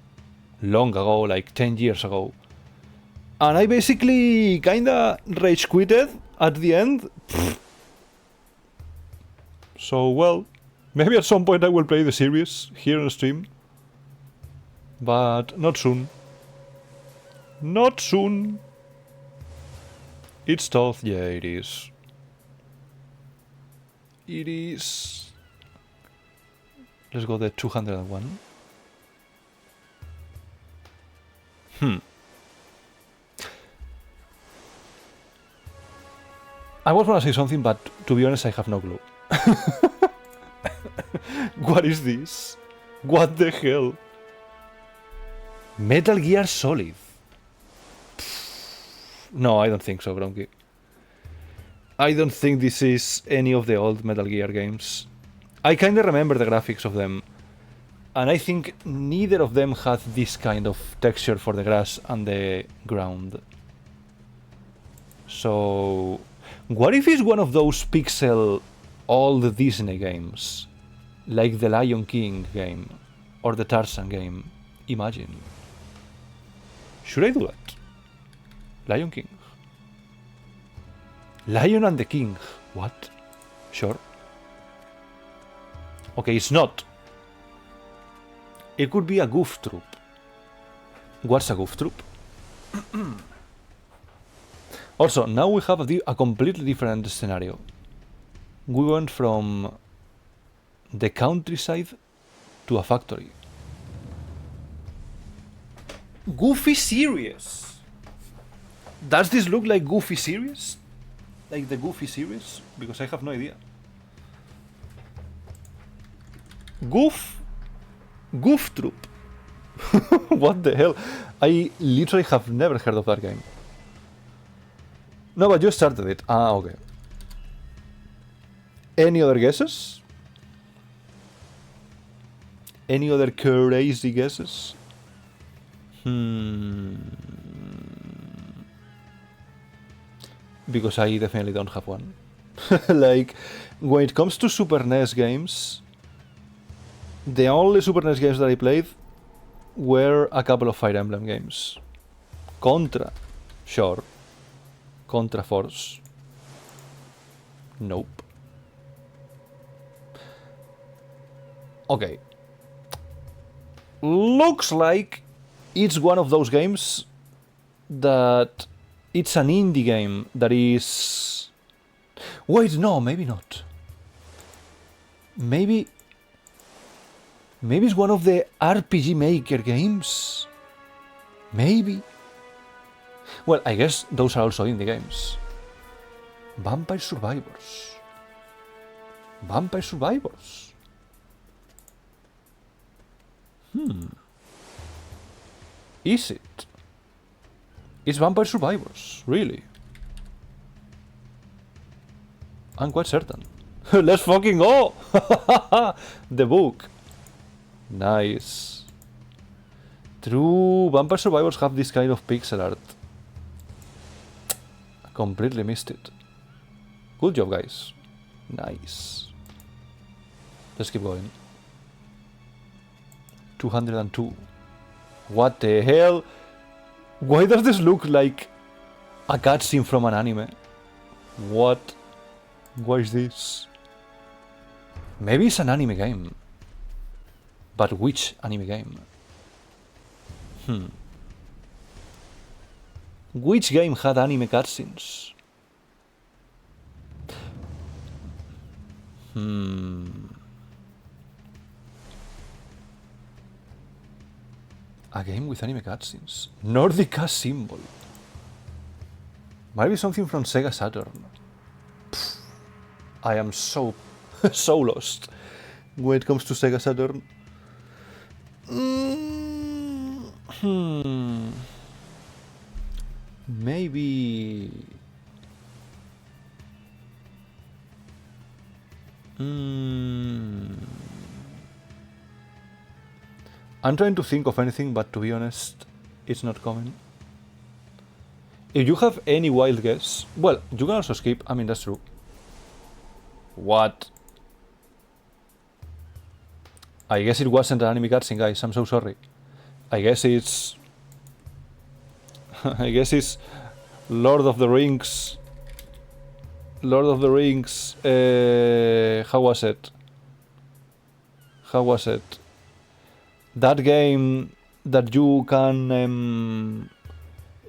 long ago, like 10 years ago. And I basically kinda rage quitted at the end. So, well, maybe at some point I will play the series here on stream. But not soon. Not soon. It's tough, yeah, it is. It is. Let's go the 201. I was gonna say something, but to be honest, I have no clue. What is this? What the hell? Metal Gear Solid. No, I don't think so, Bronky. I don't think this is any of the old Metal Gear games. I kinda remember the graphics of them, and I think neither of them had this kind of texture for the grass and the ground. So, what if it's one of those pixel old Disney games? Like the Lion King game, or the Tarzan game. Imagine. Should I do that? Lion King. Lion and the King. What? Sure. Okay, it's not. It could be a goof troop. What's a goof troop? Also, now we have a completely different scenario. We went from the countryside to a factory. Goofy serious. Does this look like Goofy serious? Like the Goofy series? Because I have no idea. Goof Troop. What the hell? I literally have never heard of that game. No, but you started it. Ah, okay. Any other guesses? Any other crazy guesses? Because I definitely don't have one. Like, when it comes to Super NES games, the only Super NES games that I played were a couple of Fire Emblem games. Contra, sure. Contra Force, nope. Okay. Looks like it's one of those games that it's an indie game that is... Wait, no, maybe not. Maybe it's one of the RPG Maker games. Maybe. Well, I guess those are also indie games. Vampire Survivors. Vampire Survivors. Is it? It's Vampire Survivors, really? I'm quite certain. Let's fucking go! The book. Nice. True, Vampire Survivors have this kind of pixel art. I completely missed it. Good job, guys. Nice. Let's keep going. 202. What the hell? Why does this look like a cutscene from an anime? What? What is this? Maybe it's an anime game. But which anime game? Which game had anime cutscenes? A game with anime cutscenes. Nordica symbol. Might be something from Sega Saturn. Pfft, I am so so lost when it comes to Sega Saturn. Maybe. I'm trying to think of anything, but to be honest, it's not coming. If you have any wild guess, well, you can also skip. I mean, that's true. What? I guess it wasn't an anime cutscene, guys. I'm so sorry. I guess it's Lord of the Rings. Lord of the Rings. How was it? How was it? That game that you can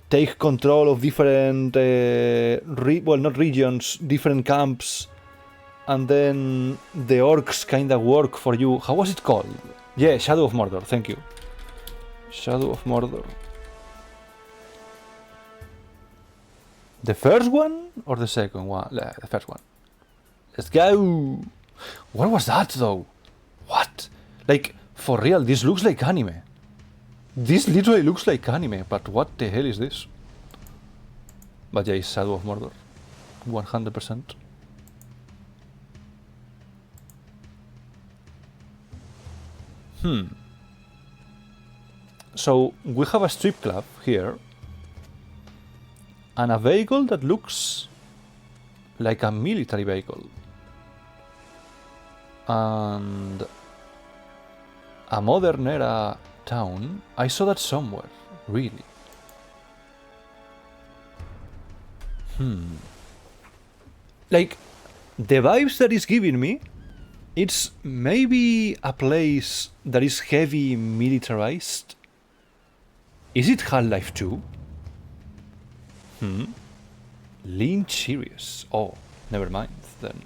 take control of different, well, not regions, different camps, and then the orcs kind of work for you. How was it called? Yeah, Shadow of Mordor. Thank you. Shadow of Mordor. The first one or the second one? The first one. Let's go. What was that though? What? Like, for real, this looks like anime. This literally looks like anime, but what the hell is this? But yeah, it's Shadow of Mordor. 100%. So, we have a strip club here. And a vehicle that looks like a military vehicle. And a modern era town. I saw that somewhere, really. Like, the vibes that it's giving me, it's maybe a place that is heavy militarized. Is it Half-Life 2? Lynch series. Oh, never mind then.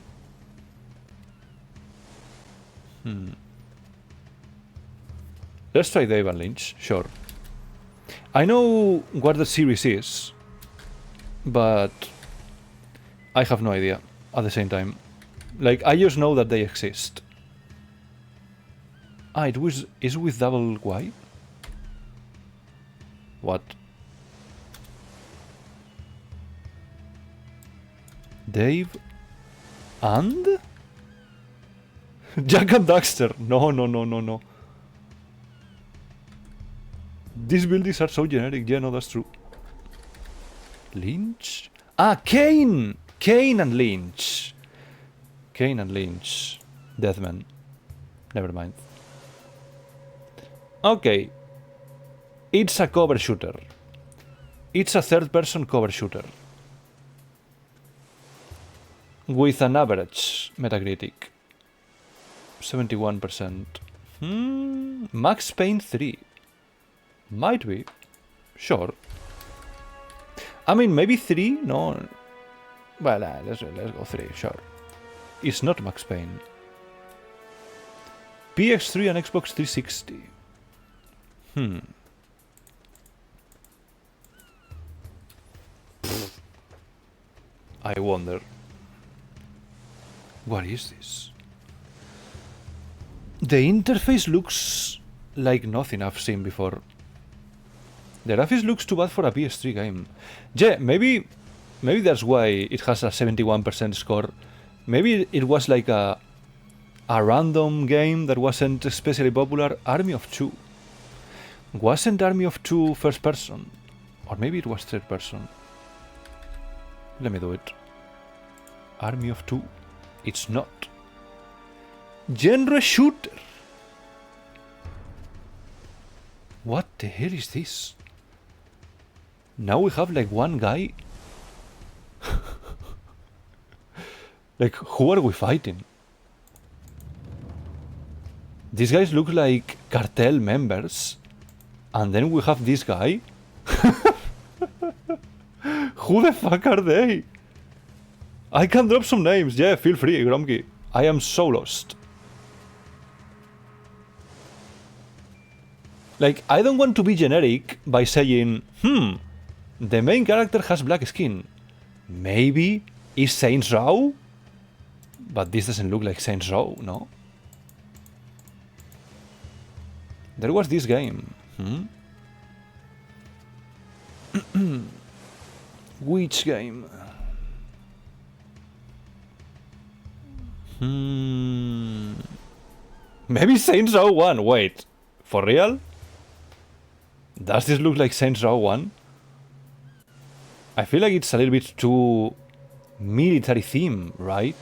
Let's try Dave and Lynch, sure. I know what the series is, but I have no idea at the same time. Like, I just know that they exist. Ah, is with double Y? What? Dave and Jak and Daxter. No. These buildings are so generic. Yeah, no, that's true. Lynch? Ah, Kane! Kane and Lynch. Kane and Lynch. Deathman. Never mind. Okay. It's a cover shooter. It's a third-person cover shooter. With an average Metacritic. 71%. Max Payne 3. Might be. Sure. I mean, maybe 3? No. Well, let's go 3, sure. It's not Max Payne. PX3 and Xbox 360. I wonder. What is this? The interface looks like nothing I've seen before. The graphics looks too bad for a PS3 game. Yeah, maybe that's why it has a 71% score. Maybe it was like a random game that wasn't especially popular. Army of Two. Wasn't Army of Two first person? Or maybe it was third person. Let me do it. Army of Two. It's not. Genre shooter. What the hell is this? Now we have like one guy. Like, who are we fighting? These guys look like cartel members. And then we have this guy. Who the fuck are they? I can drop some names. Yeah, feel free, Gromky. I am so lost. Like, I don't want to be generic by saying, the main character has black skin. Maybe it's Saints Row? But this doesn't look like Saints Row, no? There was this game. Which game? Maybe Saints Row 1. Wait, for real? Does this look like Saints Row 1? I feel like it's a little bit too military theme, right?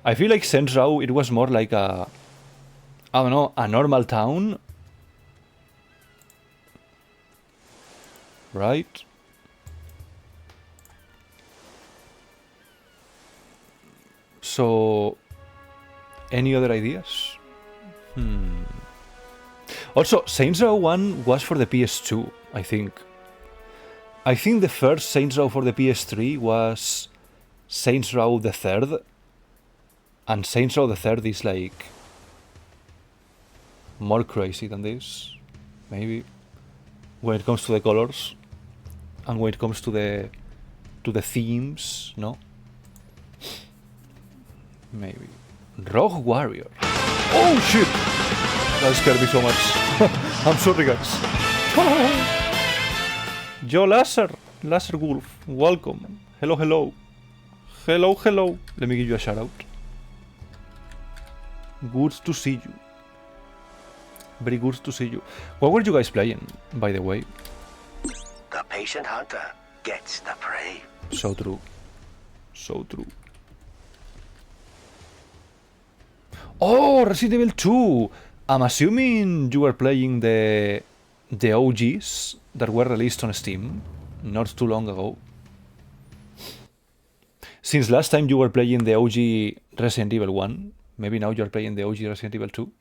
I feel like Saints Row, it was more like a, I don't know, a normal town. Right? So, any other ideas? Also, Saints Row 1 was for the PS2, I think. I think the first Saints Row for the PS3 was Saints Row the Third. And Saints Row the Third is like more crazy than this, maybe, when it comes to the colors and when it comes to the themes, no? Maybe. Rogue Warrior. Oh shit! That scared me so much. I'm sorry, guys. Yo, Laser Wolf, welcome. Hello, hello. Hello, hello. Let me give you a shout out. Good to see you. Very good to see you. What were you guys playing, by the way? The patient hunter gets the prey. So true. So true. Oh, Resident Evil 2! I'm assuming you were playing the OGs that were released on Steam not too long ago. Since last time you were playing the OG Resident Evil 1, maybe now you're playing the OG Resident Evil 2.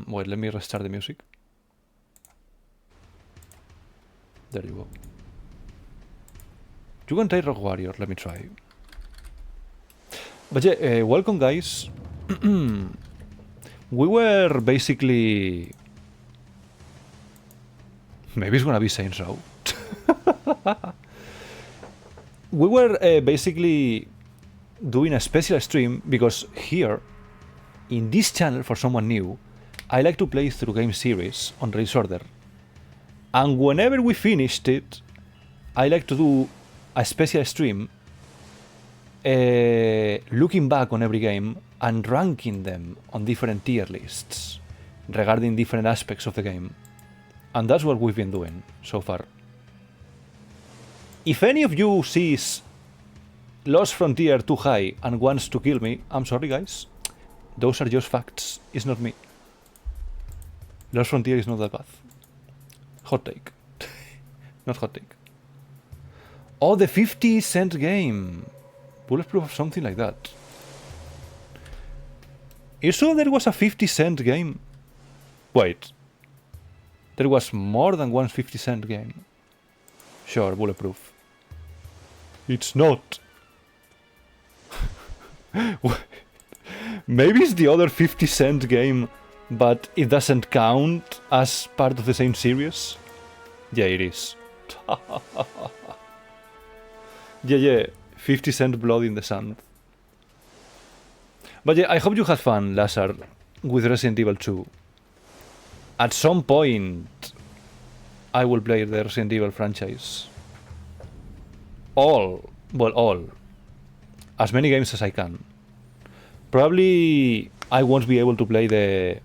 Wait, let me restart the music. There you go. You can try Rogue Warrior, let me try. But yeah, welcome guys. We were basically... Maybe it's gonna be Saints Row. We were basically doing a special stream because here, in this channel, for someone new, I like to play through game series on release order. And whenever we finished it, I like to do a special stream looking back on every game and ranking them on different tier lists regarding different aspects of the game. And that's what we've been doing so far. If any of you sees Lost Frontier too high and wants to kill me, I'm sorry guys. Those are just facts. It's not me. Lost Frontier is not that bad. Hot take. Not hot take. Oh, the 50-cent game. Bulletproof or something like that. You saw there was a 50-cent game? Wait. There was more than one 50-cent game. Sure, Bulletproof. It's not. Maybe it's the other 50-cent game, but it doesn't count as part of the same series? Yeah, it is. Yeah, 50-cent Blood in the Sand. But yeah, I hope you had fun, Lazar, with Resident Evil 2. At some point, I will play the Resident Evil franchise. All. As many games as I can. Probably I won't be able to play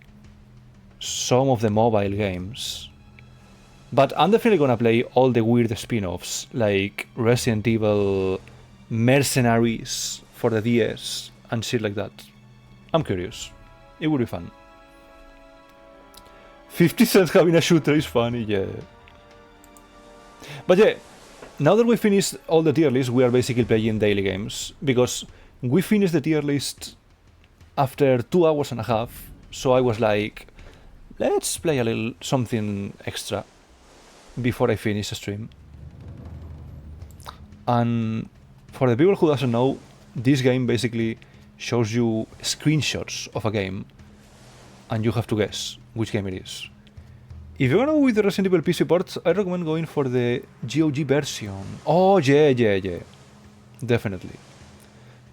some of the mobile games. But I'm definitely gonna play all the weird spin-offs, like Resident Evil Mercenaries for the DS and shit like that. I'm curious. It would be fun. 50 cents having a shooter is funny, yeah. But yeah, now that we finished all the tier lists, we are basically playing daily games. Because we finished the tier list after 2 hours and a half. So I was like, let's play a little something extra before I finish the stream. And for the people who doesn't know, this game basically shows you screenshots of a game and you have to guess which game it is. If you're gonna go with the Resident Evil PC ports, I recommend going for the GOG version. Oh, yeah. Definitely.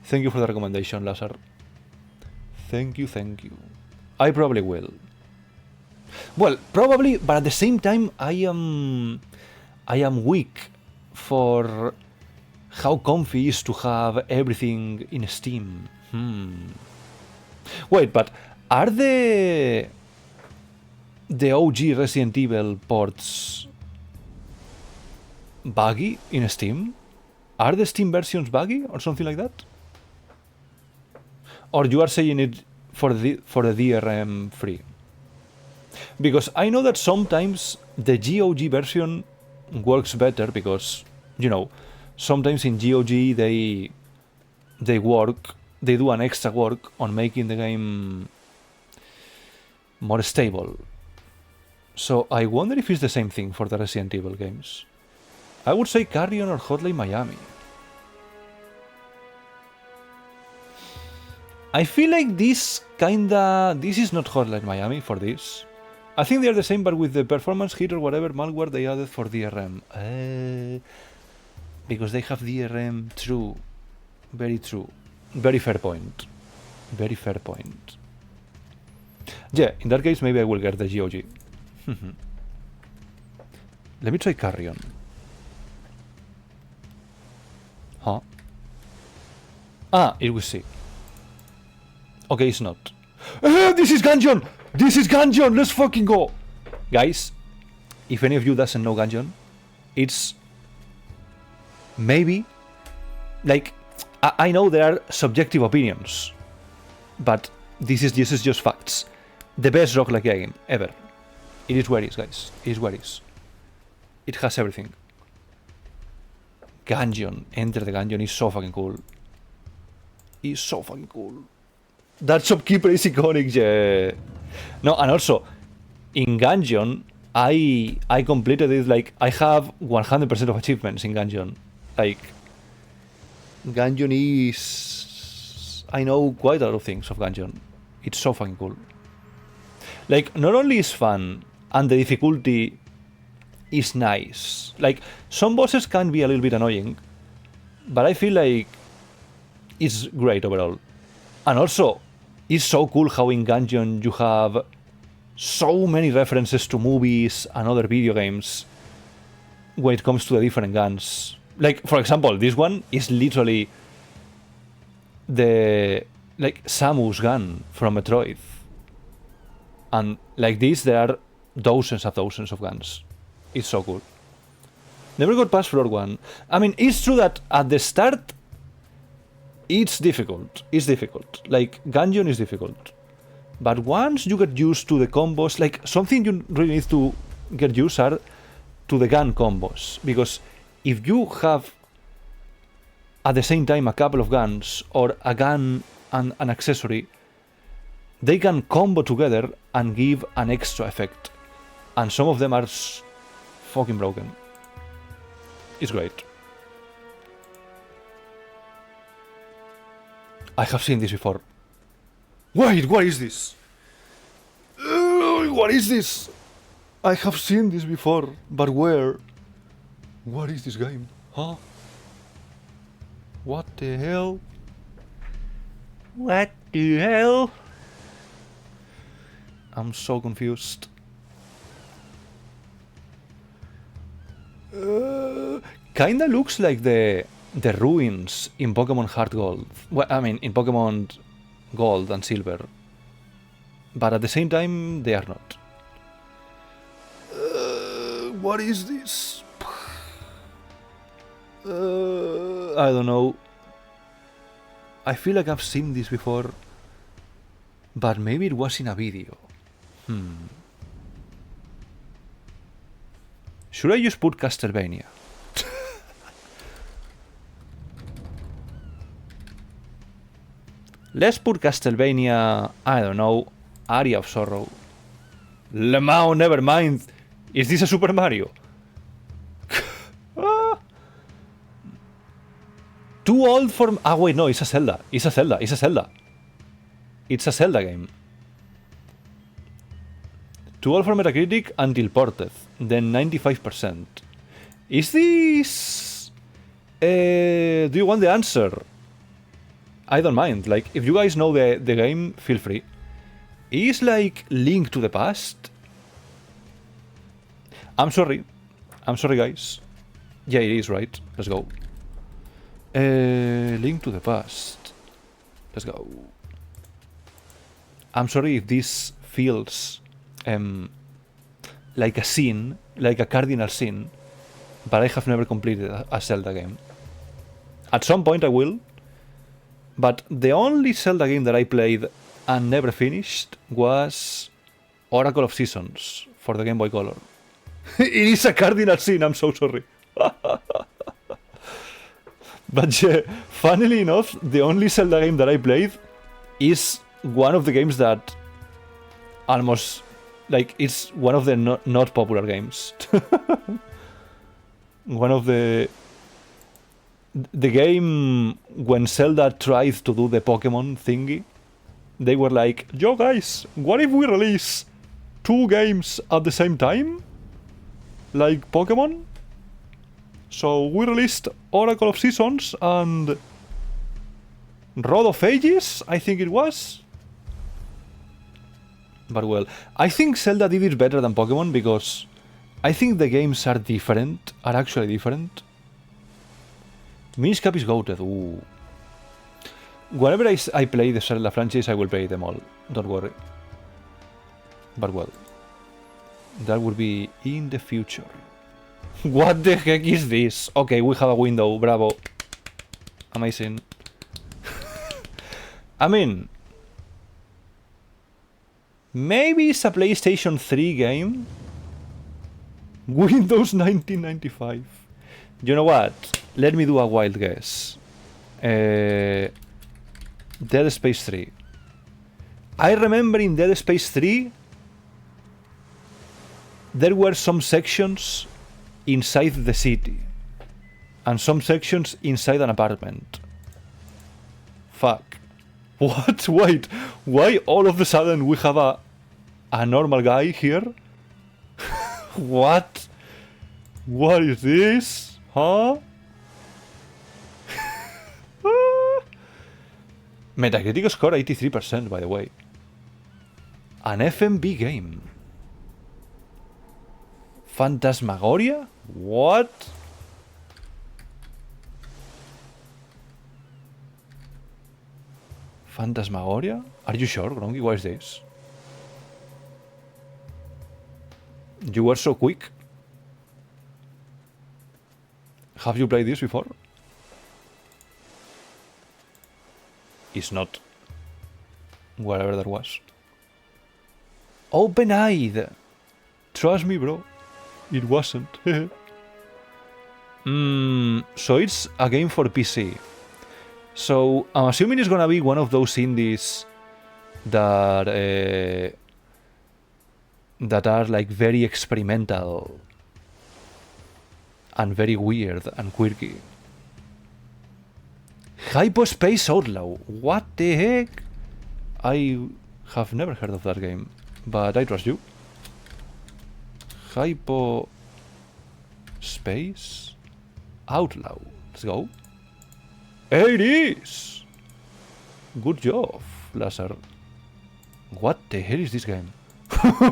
Thank you for the recommendation, Lazar. Thank you. I probably will. Well, probably, but at the same time, I am weak for how comfy it is to have everything in Steam. Wait, but are the OG Resident Evil ports buggy in Steam? Are the Steam versions buggy or something like that? Or you are saying it for the DRM free? Because I know that sometimes the GOG version works better because, you know, sometimes in GOG they do an extra work on making the game more stable. So I wonder if it's the same thing for the Resident Evil games. I would say Carrion or Hotline Miami. I feel like this is not Hotline Miami for this. I think they are the same, but with the performance hit or whatever malware they added for DRM. Because they have DRM, true. Very true. Very fair point. Yeah, in that case, maybe I will get the GOG. Let me try Carrion. Huh? Ah, it was C. Okay, it's not. This is Gungeon! Let's fucking go! Guys, if any of you doesn't know Gungeon, it's maybe, like, I know there are subjective opinions, but this is just facts. The best roguelike game ever. It is where it is, guys. It is where it is. It has everything. Gungeon. Enter the Gungeon is so fucking cool. That shopkeeper is iconic, yeah. No, and also, in Gungeon, I completed it, like, I have 100% of achievements in Gungeon. Like, Gungeon is... I know quite a lot of things of Gungeon. It's so fucking cool. Like, not only is fun, and the difficulty is nice. Like, some bosses can be a little bit annoying, but I feel like it's great overall. And also, it's so cool how in Gungeon you have so many references to movies and other video games when it comes to the different guns. Like, for example, this one is literally the, like, Samus gun from Metroid. And like this, there are dozens of guns. It's so cool. Never got past floor 1. I mean, it's true that at the start, it's difficult. Like, Gungeon is difficult. But once you get used to the combos, like, something you really need to get used to the gun combos. Because if you have at the same time a couple of guns, or a gun and an accessory, they can combo together and give an extra effect. And some of them are fucking broken. It's great. I have seen this before. Wait, what is this? What is this? I have seen this before, but where? What is this game? Huh? What the hell? What the hell? I'm so confused. Kinda looks like the ruins in Pokemon Heart Gold. Well, I mean, in Pokemon Gold and Silver. But at the same time, they are not. What is this? I don't know. I feel like I've seen this before, but maybe it was in a video. Should I just put Castlevania? Let's put Castlevania, I don't know, Aria of Sorrow. Lemao, never mind. Is this a Super Mario? Too old for... Ah, wait, no, it's a Zelda. It's a Zelda. It's a Zelda. It's a Zelda game. Too old for Metacritic until ported. Then 95%. Is this... do you want the answer? I don't mind. Like, if you guys know the game, feel free. Is like Link to the Past? I'm sorry. I'm sorry, guys. Yeah, it is, right? Let's go. Link to the Past. Let's go. I'm sorry if this feels like a sin, like a cardinal sin, but I have never completed a Zelda game. At some point I will, but the only Zelda game that I played and never finished was Oracle of Seasons for the Game Boy Color. It is a cardinal sin, I'm so sorry. But yeah, funnily enough, the only Zelda game that I played is one of the games that almost, like, it's one of the not popular games. One of the game when Zelda tried to do the Pokemon thingy, they were like, yo guys, what if we release 2 games at the same time? Like Pokemon? So we released Oracle of Seasons and Road of Ages, I think it was. But well, I think Zelda did it better than Pokemon because I think the games are different, are actually different. Minish Cap is goated, ooh. Whenever I play the Zelda franchise, I will play them all, don't worry. But well, that will be in the future. What the heck is this? Okay, we have a window, bravo. Amazing. I mean, maybe it's a PlayStation 3 game? Windows 1995. You know what? Let me do a wild guess. Dead Space 3. I remember in Dead Space 3 there were some sections inside the city and some sections inside an apartment. Fuck. What? Wait, why all of a sudden we have a normal guy here? What? What is this? Huh? Metacritic score 83%, by the way. An FMV game. Phantasmagoria? What? Phantasmagoria? Are you sure, Gronky? What is this? You were so quick. Have you played this before? It's not. Whatever that was. Open-eyed! Trust me, bro. It wasn't. So it's a game for PC. So I'm assuming it's gonna be one of those indies that are like very experimental and very weird and quirky. Hyperspace Outlaw. What the heck? I have never heard of that game, but I trust you. Hyperspace Outlaw. Let's go. It is! Good job, Lazar. What the hell is this game?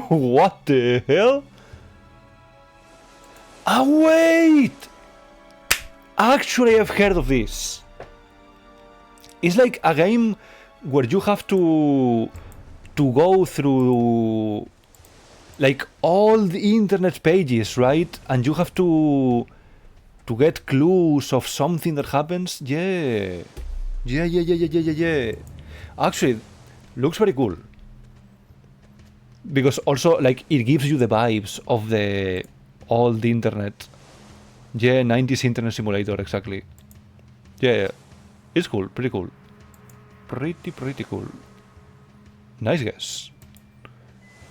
What the hell? Ah, wait! Actually, I've heard of this. It's like a game where you have to go through like all the internet pages, right? And you have to get clues of something that happens. Yeah. Yeah. Actually, looks very cool. Because also, like, it gives you the vibes of the old internet. Yeah, 90s internet simulator, exactly. Yeah. It's cool, pretty cool. Pretty cool. Nice guess.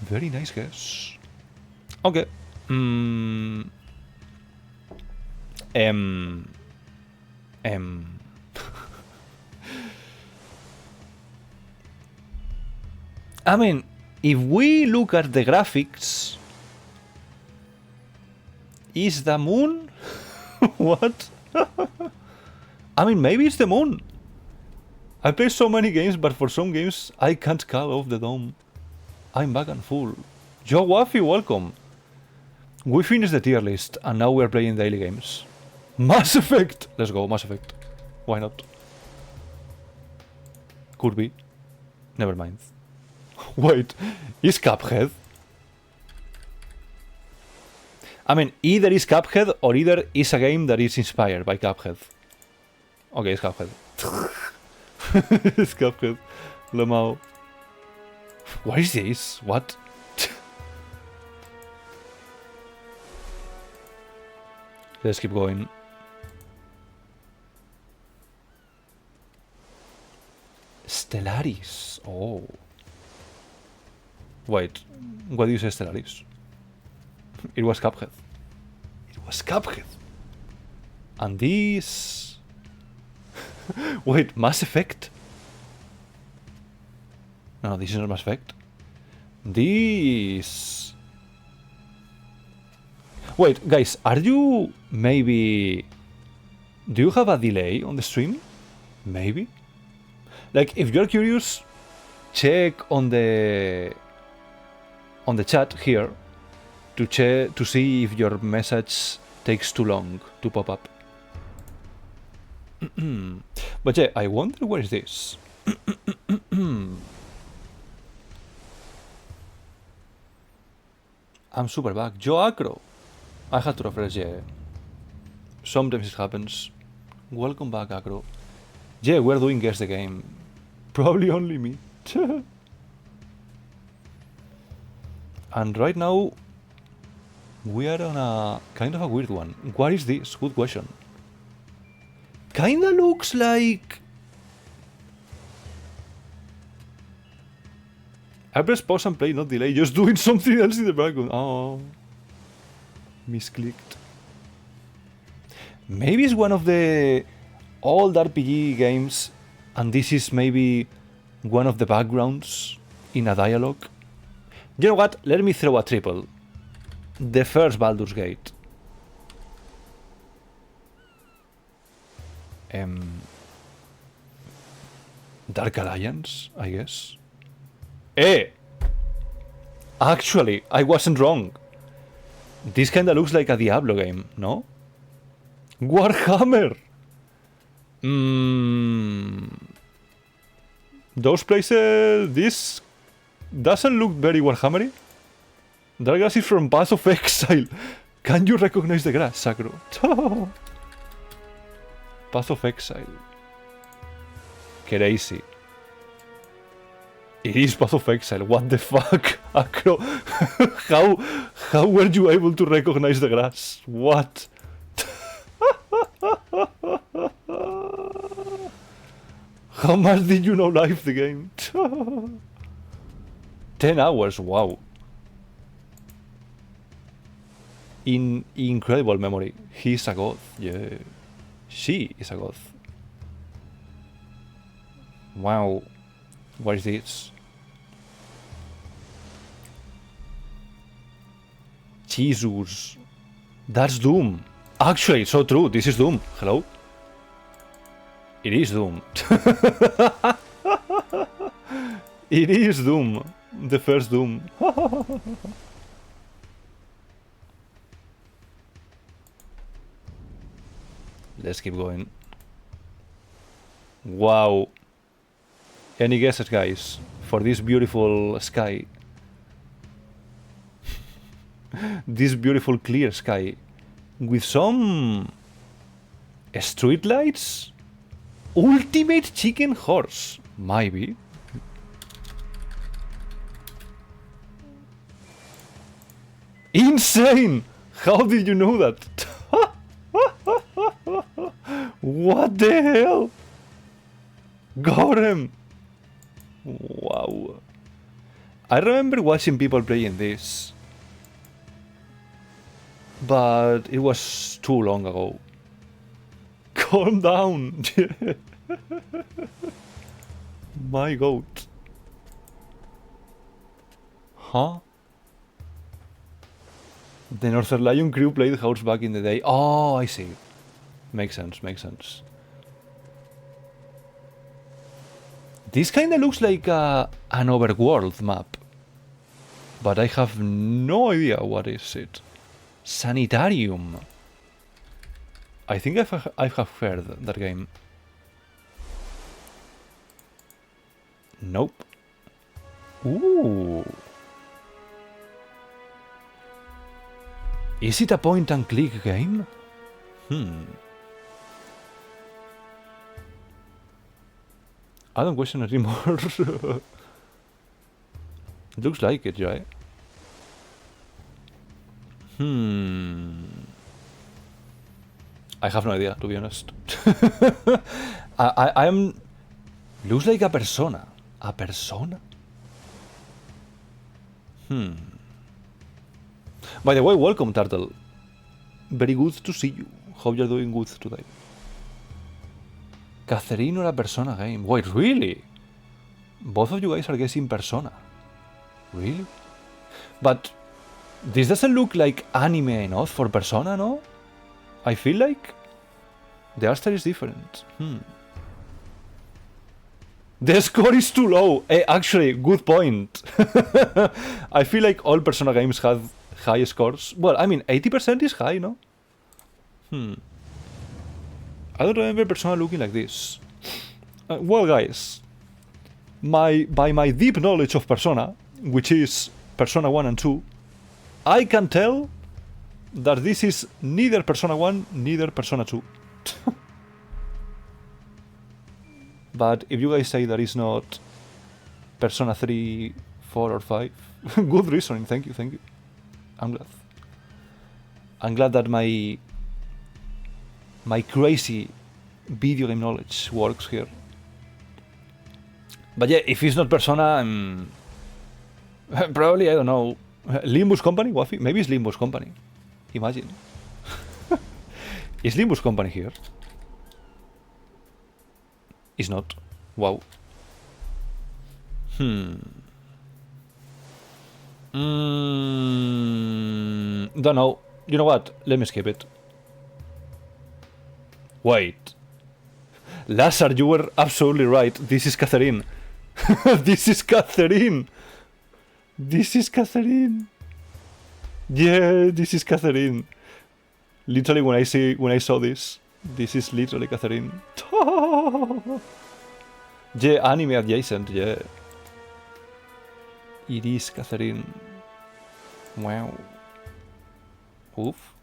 Very nice guess. Okay. I mean, if we look at the graphics, is the moon? What? I mean, maybe it's the moon. I play so many games, but for some games, I can't call off the dome. I'm back and full. Joe Waffy, welcome. We finished the tier list, and now we're playing daily games. Mass Effect! Let's go, Mass Effect. Why not? Could be. Never mind. Wait, is Cuphead? I mean, either is Cuphead or either is a game that is inspired by Cuphead. Okay, it's Cuphead. It's Cuphead. Lemao. What is this? What? Let's keep going. Stellaris. Oh. Wait, what do you say Stellaris? It was Cuphead. It was Cuphead. And this... Wait, Mass Effect? No, this is not Mass Effect. This... Wait, guys, are you maybe... Do you have a delay on the stream? Maybe? Like, if you're curious, check on the chat here to see if your message takes too long to pop up. But yeah, I wonder what is this. I'm super back. Joe Acro. I had to refresh, yeah. Sometimes it happens. Welcome back, Acro. Yeah, we're doing Guess the Game. Probably only me. And right now, we are on a kind of a weird one. What is this? Good question. Kinda looks like... I press pause and play, not delay, just doing something else in the background. Oh. Misclicked. Maybe it's one of the old RPG games, and this is maybe one of the backgrounds in a dialogue. You know what? Let me throw a triple. The first Baldur's Gate. Dark Alliance, I guess. Actually, I wasn't wrong. This kinda looks like a Diablo game, no? Warhammer! Those places... This doesn't look very Warhammery. That grass is from Path of Exile. Can you recognize the grass, Sacro? Path of Exile. Crazy. It is Path of Exile. What the fuck, Acro? How were you able to recognize the grass? What? How much did you know live the game? 10 hours, wow. Incredible memory. He's a god, yeah. She is a god. Wow. What is this? Jesus. That's Doom. Actually, so true. This is Doom. Hello? It is Doom. It is Doom. The first Doom. Let's keep going. Wow. Any guesses, guys, for this beautiful sky? This beautiful clear sky with some street lights Ultimate chicken horse. Maybe. Insane! How did you know that? What the hell? Got him! Wow. I remember watching people playing this, but it was too long ago. Calm down! My goat. Huh? The Northern Lion crew played house back in the day. Oh, I see. Makes sense, makes sense. This kinda looks like an overworld map, but I have no idea what is it. Sanitarium. I think I have heard that game. Nope. Ooh. Is it a point and click game? I don't question it anymore. Looks like it, right? I have no idea, to be honest. I'm... Looks like a persona. A persona? By the way, welcome, Turtle. Very good to see you. Hope you're doing good today. Catherine or a Persona game? Wait, really? Both of you guys are guessing Persona. Really? But this doesn't look like anime enough for Persona, no? I feel like the art style is different. The score is too low. Actually, good point. I feel like all Persona games have high scores. Well, I mean, 80% is high, no? I don't remember Persona looking like this. Well, guys, by my deep knowledge of Persona, which is Persona 1 and 2, I can tell that this is neither Persona 1, neither Persona 2. But if you guys say that it's not Persona 3, 4 or 5, good reasoning, thank you, thank you. I'm glad. I'm glad that my crazy video game knowledge works here. But yeah, if it's not Persona, probably, I don't know, Limbus Company, Waffy? Maybe it's Limbus Company. Imagine. Is Limbus Company here? It's not. Wow. Don't know. You know what? Let me skip it. Wait. Lazar, you were absolutely right. This is Catherine. This is Catherine. This is Catherine. Yeah, this is Catherine. Literally, when I saw this is literally Catherine. Yeah, anime adjacent. Yeah, it is Catherine. Wow. Oof.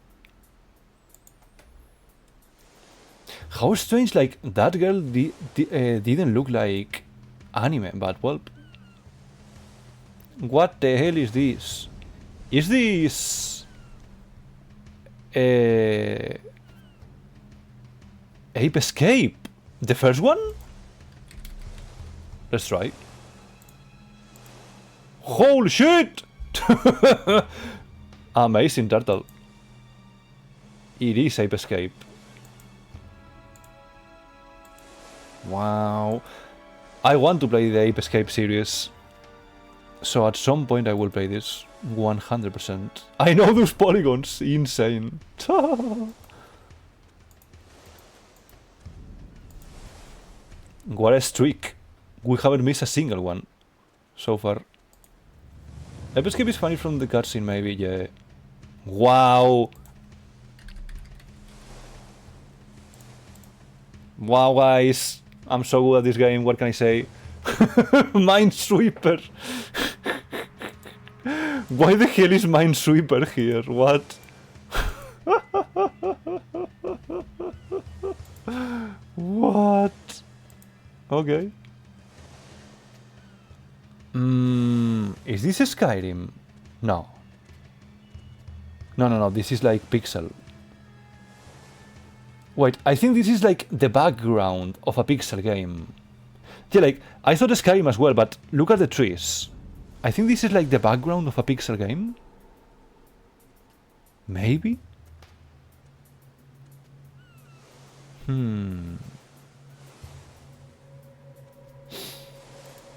How strange! Like that girl didn't look like anime, but well. What the hell is this? Is this Ape Escape? The first one? Let's try. Holy shit! Amazing turtle. It is Ape Escape. Wow. I want to play the Ape Escape series. So at some point I will play this 100%. I know those polygons, insane. What a streak. We haven't missed a single one so far. Ape Escape is funny from the cutscene, maybe, yeah. Wow. Wow, guys. I'm so good at this game, what can I say? Minesweeper. Why the hell is Minesweeper here? What? What? Okay. Is this Skyrim? No. No. This is like pixel. Wait, I think this is like the background of a pixel game. Yeah, like, I thought Skyrim as well, but look at the trees. I think this is like the background of a pixel game. Maybe?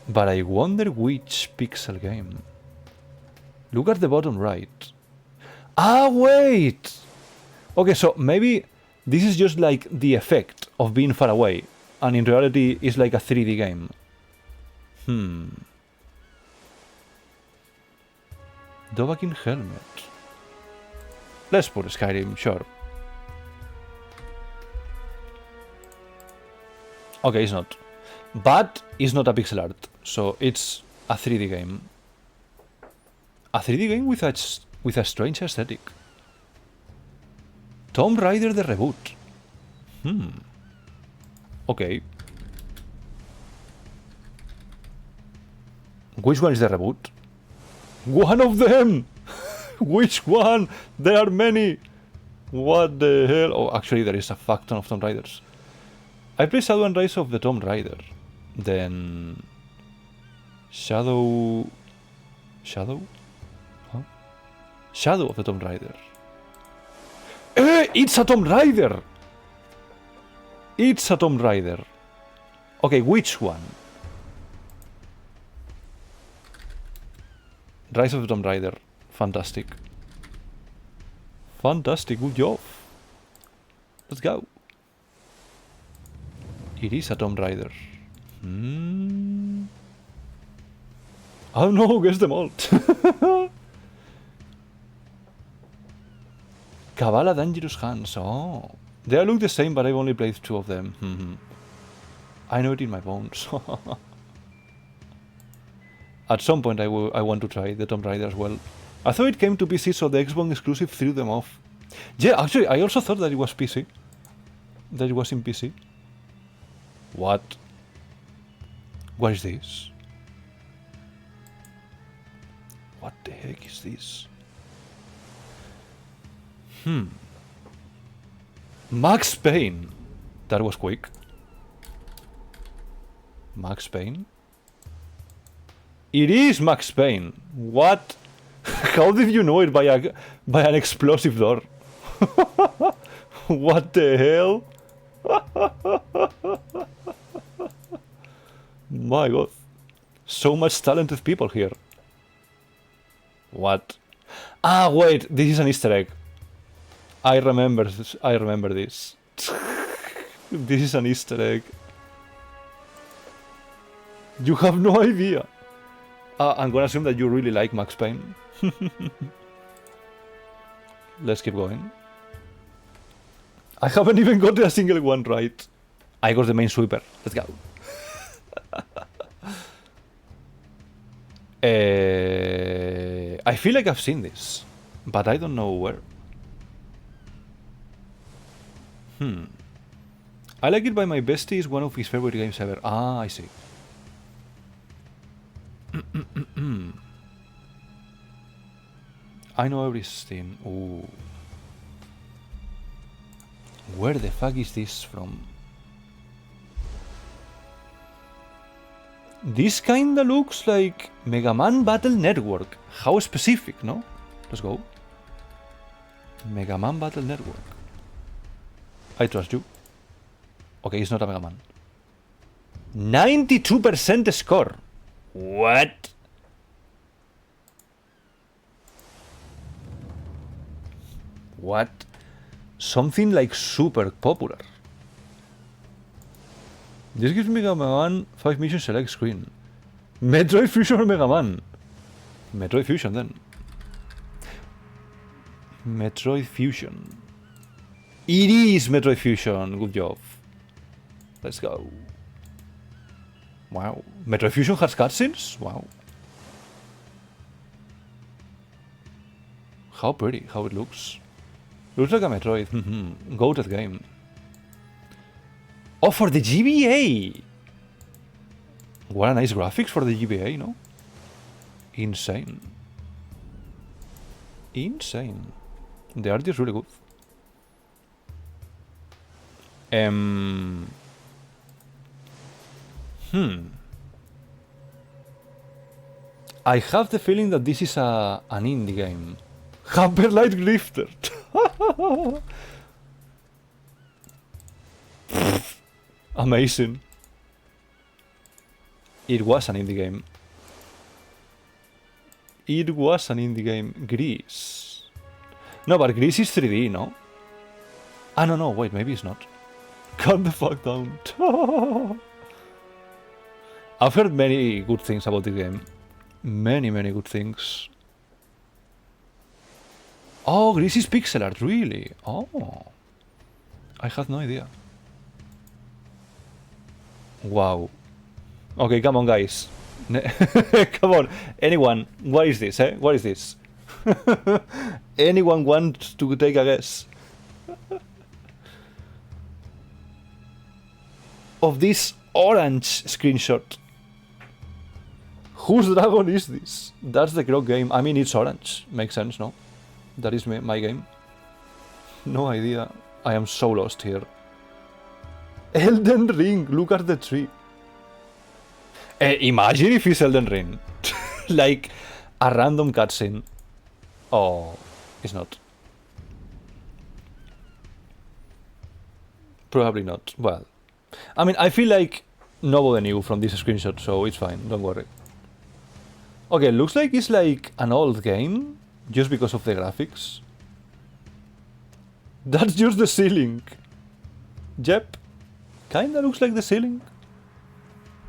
But I wonder which pixel game. Look at the bottom right. Ah, wait! Okay, so maybe this is just like the effect of being far away, and in reality it's like a 3D game. Dovahkiin helmet. Let's put Skyrim, sure. Okay, it's not. But it's not a pixel art, so it's a 3D game. A 3D game with a strange aesthetic. Tomb Raider the reboot. Okay. Which one is the reboot? One of them! Which one? There are many! What the hell? Oh, actually there is a fuck ton of Tomb Raiders. I played Shadow and Rise of the Tomb Raider. Then... Shadow... Huh? Shadow of the Tomb Raider. It's a Tomb Raider! It's a Tomb Raider. Okay, which one? Rise of the Tomb Raider. Fantastic. Fantastic, good job. Let's go. It is a Tomb Raider. Oh no, guess them all. Kabbalah Dangerous Hands. Oh. They all look the same, but I've only played 2 of them. I know it in my bones. At some point I want to try the Tomb Raider as well. I thought it came to PC, so the Xbox exclusive threw them off. Yeah, actually, I also thought that it was PC. That it was in PC. What? What is this? What the heck is this? Max Payne. That was quick. Max Payne? It is Max Payne. What? How did you know it by an explosive door? What the hell? My god. So much talented people here. What? Ah, wait, this is an Easter egg. I remember this. This is an Easter egg. You have no idea. I'm gonna assume that you really like Max Payne. Let's keep going. I haven't even got a single one right. I got the main sweeper. Let's go. I feel like I've seen this, but I don't know where. I Like It by My Bestie is one of his favorite games ever. Ah, I see. I know everything. Ooh. Where the fuck is this from? This kinda looks like Mega Man Battle Network. How specific, no? Let's go. Mega Man Battle Network. I trust you. Okay, it's not a Mega Man. 92% score. What? What? Something like super popular. This gives Mega Man 5 missions select screen. Metroid Fusion or Mega Man? Metroid Fusion then. Metroid Fusion. It is Metroid Fusion. Good job. Let's go. Wow. Metroid Fusion has cutscenes? Wow. How pretty, how it looks. Looks like a Metroid. Goated game. Oh, for the GBA! What a nice graphics for the GBA, no? Insane. Insane. The art is really good. I have the feeling that this is an indie game. Hamper Light Grifter. Amazing. It was an indie game. It was an indie game. Grease. No, but Grease is 3D, no? Ah, no, wait, maybe it's not. Calm the fuck down. I've heard many good things about the game. Many good things. Oh, Grease is pixel art, really? Oh. I had no idea. Wow. Okay, come on, guys. Come on. Anyone, what is this, eh? What is this? Anyone want to take a guess? Of this orange screenshot. Whose dragon is this? That's the Croc game. I mean, it's orange. Makes sense, no? That is my game. No idea. I am so lost here. Elden Ring. Look at the tree. Imagine if it's Elden Ring. Like a random cutscene. Oh, it's not. Probably not. Well, I mean, I feel like nobody knew from this screenshot, so it's fine. Don't worry. Okay, looks like it's like an old game, just because of the graphics. That's just the ceiling. Yep. Kinda looks like the ceiling.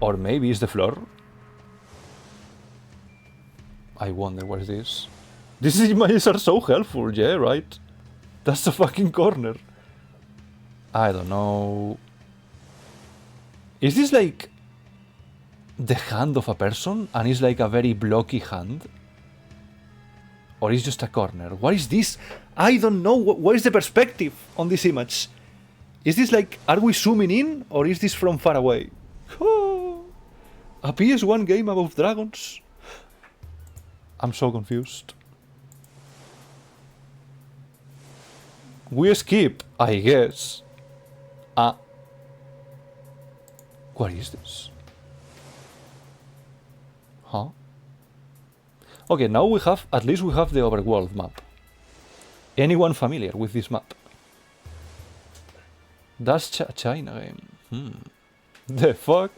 Or maybe it's the floor. I wonder what is this. These images are so helpful, yeah, right? That's the fucking corner. I don't know. Is this like the hand of a person and it's like a very blocky hand? Or is just a corner? What is this? I don't know. What is the perspective on this image? Is this like, are we zooming in or is this from far away? Oh, a PS1 game about dragons? I'm so confused. We skip, I guess. What is this? Huh? Okay, now we have, at least we have the overworld map. Anyone familiar with this map? That's China game. The fuck?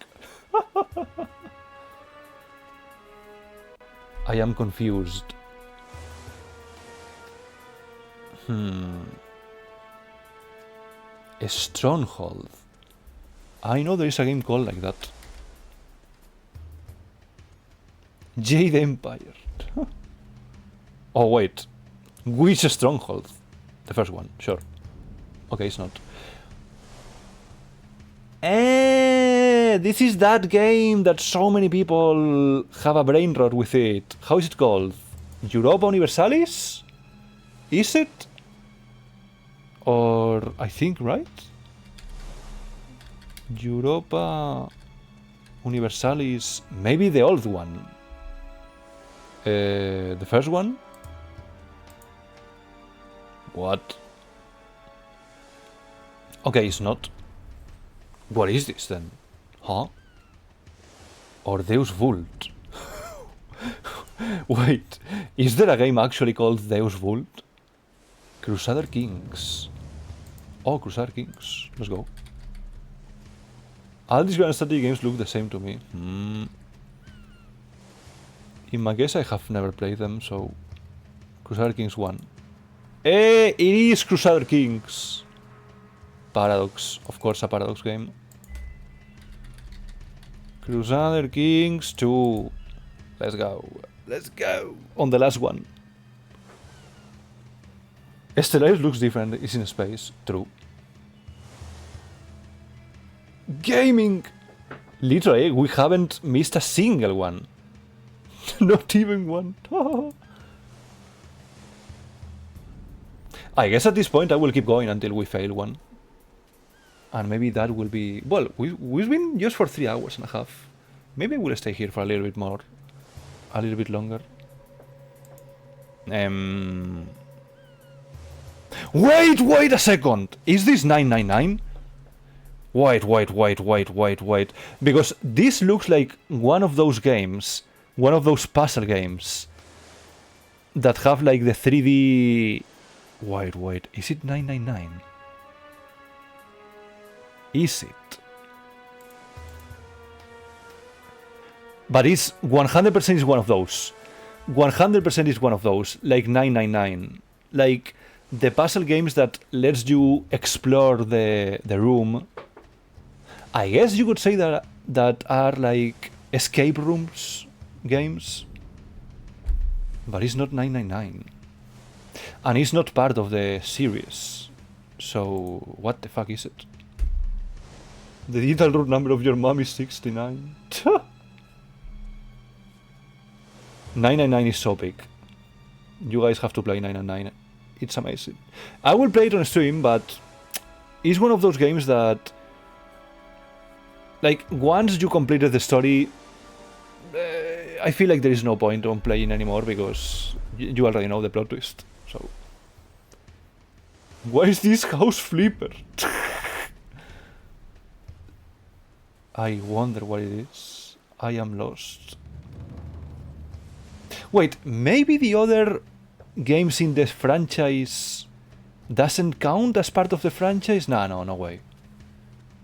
I am confused. A stronghold. I know there is a game called like that. Jade Empire. Oh wait. Which stronghold? The first one, sure. Okay, it's not. This is that game that so many people have a brain rot with it. How is it called? Europa Universalis? Is it? Or I think, right? Europa Universalis. Maybe the old one. The first one? What? Okay, it's not. What is this then? Huh? Or Deus Vult? Wait, is there a game actually called Deus Vult? Crusader Kings. Oh, Crusader Kings. Let's go. All these grand strategy games look the same to me. In my guess, I have never played them, so... Crusader Kings 1. It is Crusader Kings! Paradox. Of course, a Paradox game. Crusader Kings 2. Let's go. Let's go! On the last one. Stellaris looks different. It's in space. True. Gaming! Literally, we haven't missed a single one. Not even one. I guess at this point I will keep going until we fail one. And maybe that will be... Well, we've been just for 3 hours and a half. Maybe I will stay here for a little bit more. A little bit longer. Wait a second! Is this 999? Wait. Because this looks like one of those games, one of those puzzle games that have like the 3D... Wait, is it 999? Is it? But it's 100% is one of those. 100% is one of those, like 999. Like the puzzle games that lets you explore the room. I guess you could say that are like escape rooms games. But it's not 999. And it's not part of the series. So what the fuck is it? The digital root number of your mom is 69. 999 is so big. You guys have to play 999. It's amazing. I will play it on stream, but it's one of those games that, like, once you completed the story, I feel like there is no point on playing anymore because you already know the plot twist. So, why is this house flipper? I wonder what it is. I am lost. Wait, maybe the other games in the franchise doesn't count as part of the franchise? No way.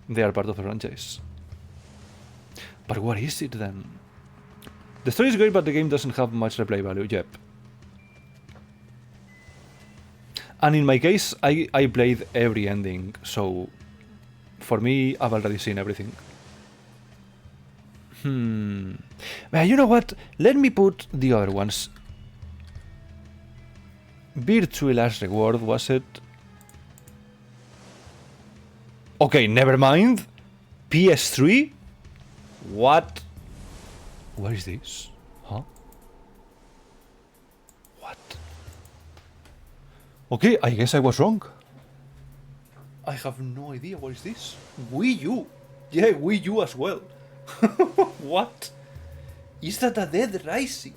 They are part of the franchise. But what is it then? The story is great, but the game doesn't have much replay value. Yep. And in my case, I played every ending, so for me, I've already seen everything. Well, you know what? Let me put the other ones. Virtual Last Reward, was it? Okay, never mind. PS3? What? What is this? Huh? What? Okay, I guess I was wrong. I have no idea. What is this? Wii U. Yeah, Wii U as well. What? Is that a Dead Rising?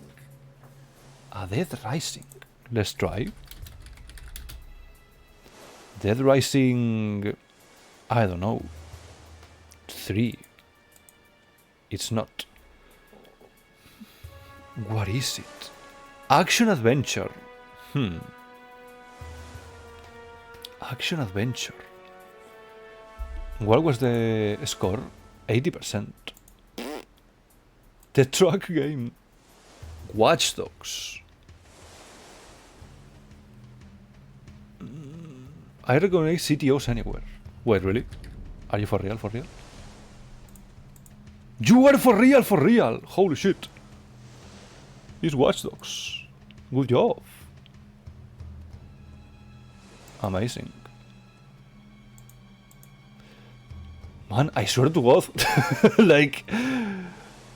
A Dead Rising. Let's try. Dead Rising... I don't know. 3. It's not. What is it? Action Adventure. Action Adventure. What was the score? 80%. The truck game. Watch Dogs. I recognize CTOs anywhere. Wait, really? Are you for real? For real? You are for real? For real? Holy shit. It's Watch Dogs. Good job. Amazing. Man, I swear to God. Like,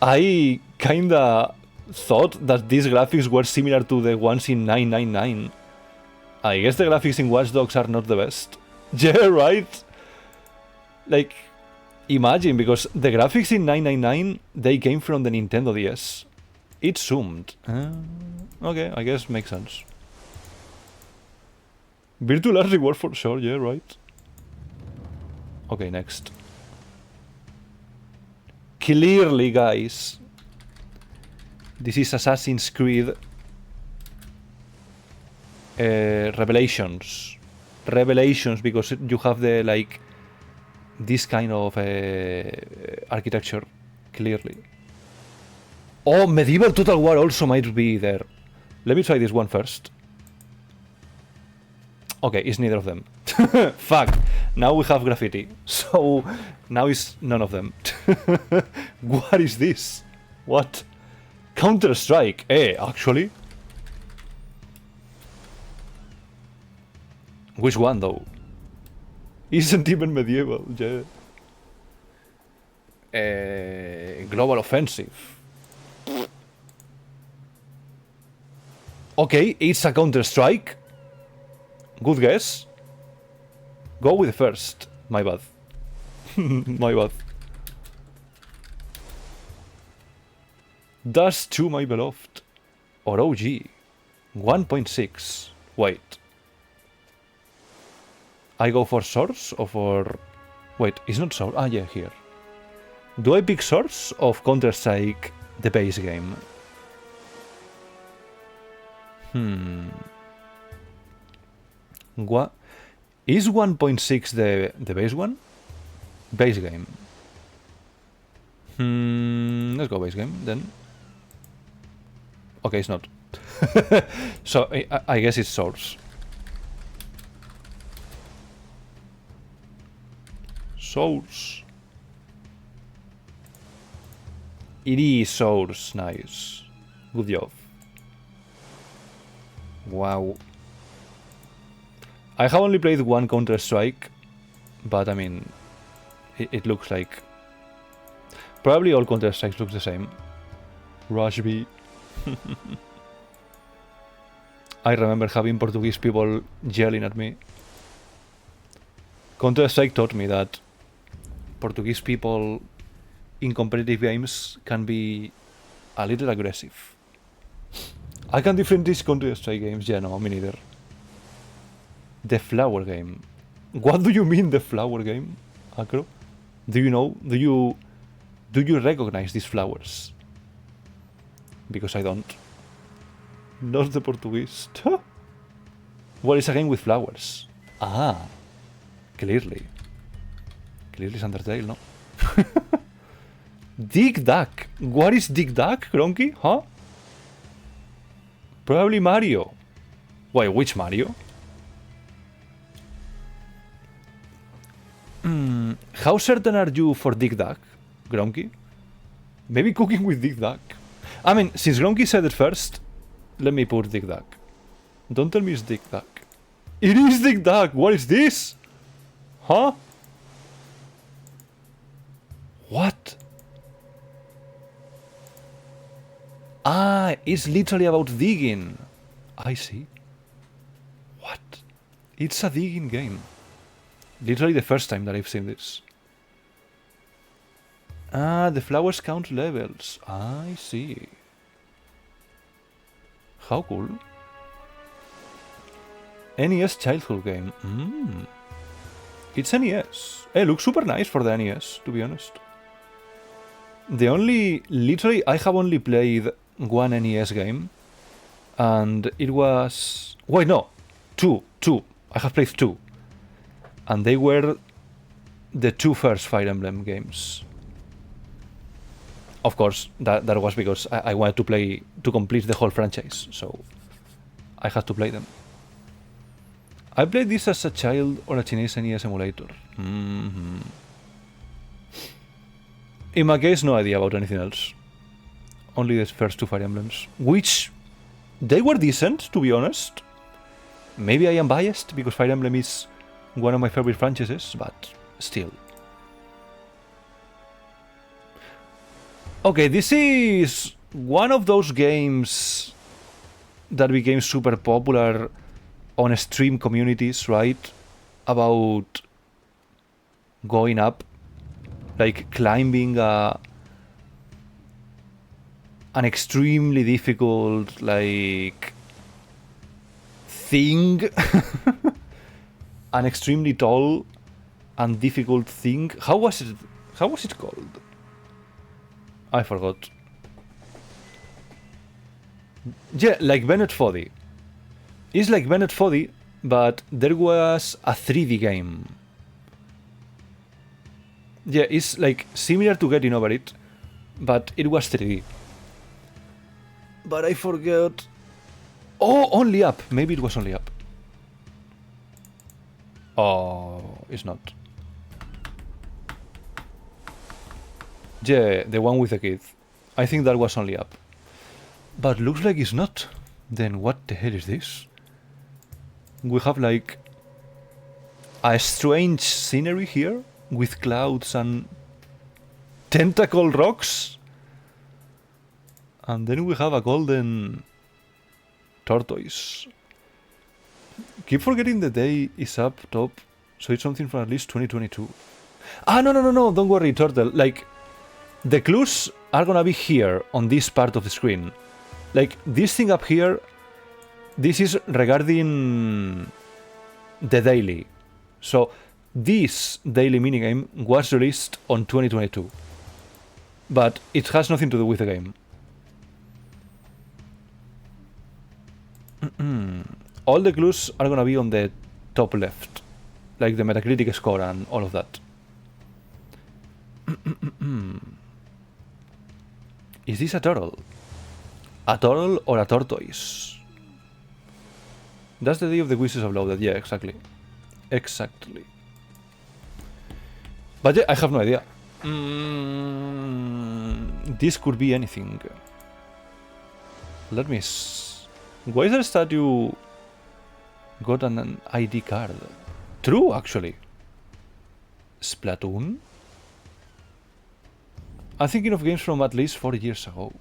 I kinda thought that these graphics were similar to the ones in 999. I guess the graphics in Watch Dogs are not the best. Yeah, right? Like, imagine, because the graphics in 999, they came from the Nintendo DS. It's zoomed. Okay, I guess makes sense. Virtual Last Reward for sure, yeah, right? Okay, next. Clearly, guys, this is Assassin's Creed Revelations. Revelations, because you have the, like, this kind of architecture, clearly. Oh, Medieval Total War also might be there. Let me try this one first. Okay, it's neither of them. Fuck. Now we have graffiti. So, now it's none of them. What is this? What? Counter-Strike. Actually? Which one, though? Isn't even medieval, yeah. Global Offensive. Okay, it's a Counter-Strike. Good guess. Go with the first. My bad. My bad. Dust to my beloved. Or OG. 1.6. Wait. I go for source or for... Wait, it's not source. Ah, yeah, here. Do I pick source of Counter-Strike, the base game? What? Is 1.6 the base one? Base game. Let's go base game then. Okay, it's not. So I guess it's source. Source. It is source. Nice. Good job. Wow. I have only played one Counter-Strike, but I mean, it looks like... Probably all Counter-Strikes look the same. Rush B. I remember having Portuguese people yelling at me. Counter-Strike taught me that Portuguese people in competitive games can be a little aggressive. I can defend these Counter-Strike games. Yeah, no, me neither. The flower game. What do you mean the flower game, Acro? Do you know? Do you recognize these flowers? Because I don't. Not the Portuguese. What is a game with flowers? Ah, clearly. Clearly it's Undertale, no? Dig Duck. What is Dig Duck, Cronky? Huh? Probably Mario. Wait, which Mario? How certain are you for Dig Duck, Gronky? Maybe cooking with Dig Duck. I mean, since Gronky said it first, let me put Dig Duck. Don't tell me it's Dig Duck. It is Dig Duck! What is this? Huh? What? Ah, it's literally about digging. I see. What? It's a digging game. Literally the first time that I've seen this. Ah, the flowers count levels. I see. How cool. NES childhood game. It's NES. It looks super nice for the NES, to be honest. Literally, I have only played one NES game. And it was... Wait, no. Two. I have played two. And they were the two first Fire Emblem games. Of course, that was because I wanted to complete the whole franchise, so I had to play them. I played this as a child on a Chinese NES emulator. In my case, no idea about anything else. Only the first two Fire Emblems, which they were decent, to be honest. Maybe I am biased because Fire Emblem is one of my favorite franchises, but still. Okay, this is one of those games that became super popular on stream communities, right? About going up, like climbing an extremely difficult, like, thing. An extremely tall and difficult thing. How was it called? I forgot. Yeah, like Bennett Foddy. It's like Bennett Foddy, but there was a 3D game. Yeah, it's like similar to Getting Over It, but it was 3D. But I forgot. Oh, Only Up. Maybe it was Only Up. Oh, it's not. Yeah, the one with the kid. I think that was Only Up. But looks like it's not. Then what the hell is this? We have like a strange scenery here with clouds and tentacle rocks. And then we have a golden tortoise. Keep forgetting the day is up top, so it's something from at least 2022. Ah, no, don't worry, Turtle. Like, The clues are gonna be here on this part of the screen. Like this thing up here, this is regarding the daily. So this daily minigame was released on 2022, but it has nothing to do with the game. All the clues are gonna be on the top left, like the Metacritic score and all of that. Is this a turtle? A turtle or a tortoise? That's the day of the quizzes uploaded. Yeah, exactly. Exactly. But yeah, I have no idea. This could be anything. Let me Why is there a statue got an ID card? True, actually. Splatoon? I'm thinking of games from at least 4 years ago.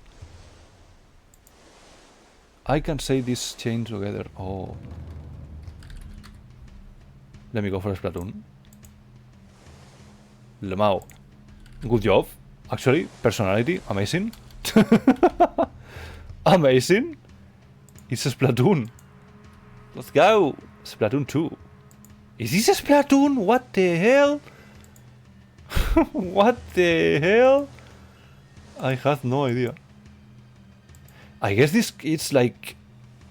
I can say this chain together. Oh. Let me go for Splatoon. Lemao. Good job. Actually, personality, amazing. Amazing. It's a Splatoon. Let's go. Splatoon 2. Is this a Splatoon? What the hell? What the hell? I have no idea. I guess this it's like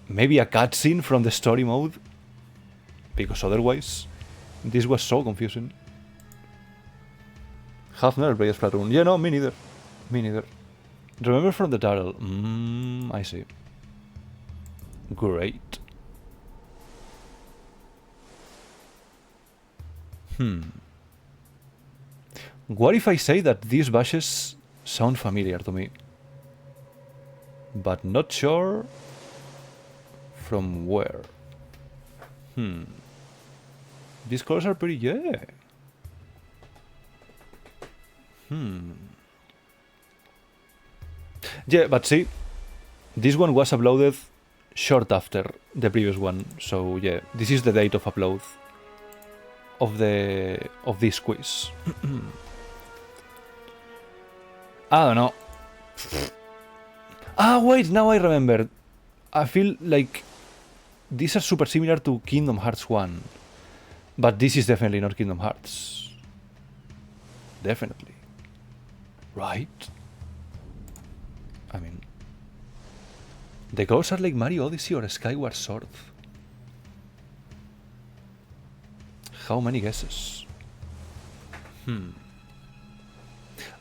maybe a cutscene from the story mode, because otherwise this was so confusing. Have never played Splatoon. Yeah, no, me neither. Me neither. Remember from the title. I see. Great. What if I say that these bashes sound familiar to me, but not sure from where? These colors are pretty, yeah. Yeah, but see, this one was uploaded short after the previous one, so yeah, this is the date of upload of this quiz. I don't know. Wait, now I remember. I feel like these are super similar to Kingdom Hearts 1, but this is definitely not Kingdom Hearts. Definitely. Right? I mean, the colors are like Mario Odyssey or Skyward Sword. How many guesses?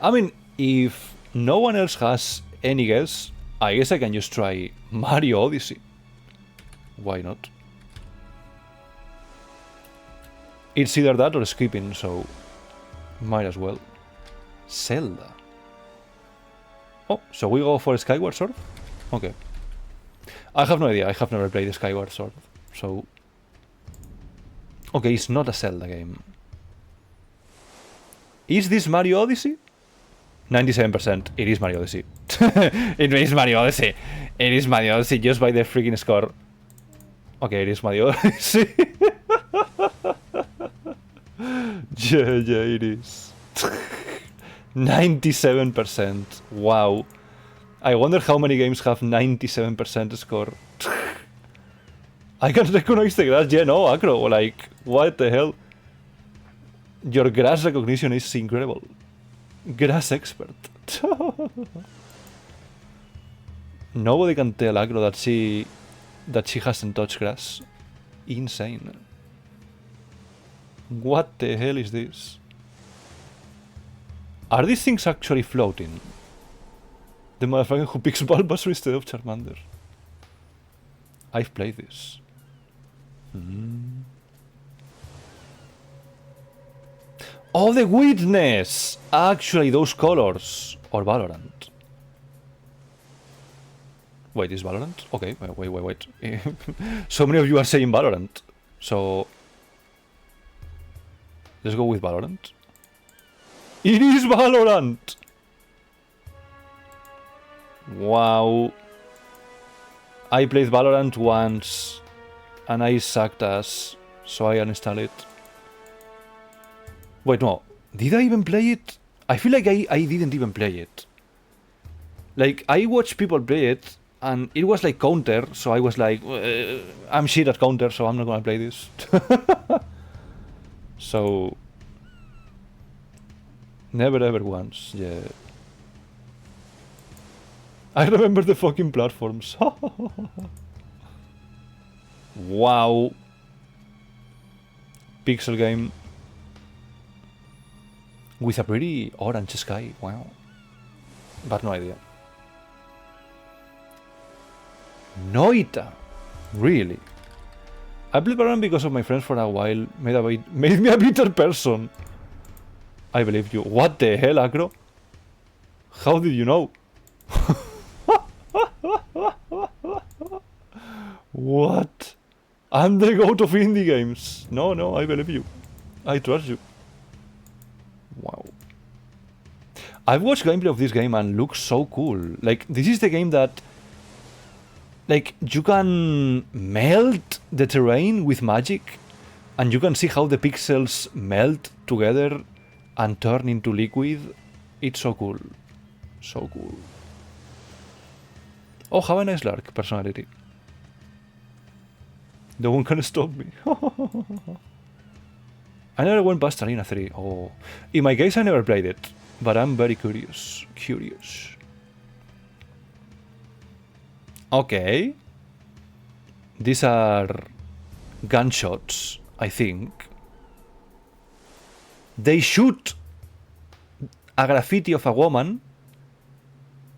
I mean, if no one else has any guess, I guess I can just try Mario Odyssey. Why not? It's either that or skipping, so might as well. Zelda. Oh, so we go for Skyward Sword? Okay. I have no idea, I have never played Skyward Sword, so... Okay, it's not a Zelda game. Is this Mario Odyssey? 97%. It is Mario Odyssey. It is Mario Odyssey. It is Mario Odyssey just by the freaking score. Okay, it is Mario Odyssey. Yeah, it is. 97%. Wow. I wonder how many games have 97% score. I can recognize the grass. Yeah, no, Acro. Like, what the hell? Your grass recognition is incredible. Grass expert. Nobody can tell Acro that she hasn't touched grass. Insane. What the hell is this? Are these things actually floating? The motherfucker who picks Bulbasaur instead of Charmander. I've played this. Oh, the witness! Actually, those colors. Or Valorant. Wait, is Valorant? Okay, wait. So many of you are saying Valorant. So... let's go with Valorant. It is Valorant! Wow. I played Valorant once and I sucked ass, so I uninstalled it. Wait, no. Did I even play it? I feel like I didn't even play it. Like, I watched people play it, and it was like counter, so I was like, I'm shit at counter, so I'm not gonna play this. So, never ever once, yeah. I remember the fucking platforms. Wow. Pixel game. With a pretty orange sky, wow. But no idea. Noita! Really? I played Valorant because of my friends for a while, made me a bitter person. I believe you. What the hell, Acro? How did you know? What? I'm the goat of indie games. No, I believe you. I trust you. Wow. I've watched gameplay of this game and looks so cool. Like, this is the game that, like, you can melt the terrain with magic, and you can see how the pixels melt together and turn into liquid. It's so cool. So cool. Oh, have a nice lark personality. No one can stop me. I never went past Arena 3. Oh. In my case, I never played it, but I'm very curious. Okay. These are gunshots, I think. They shoot a graffiti of a woman.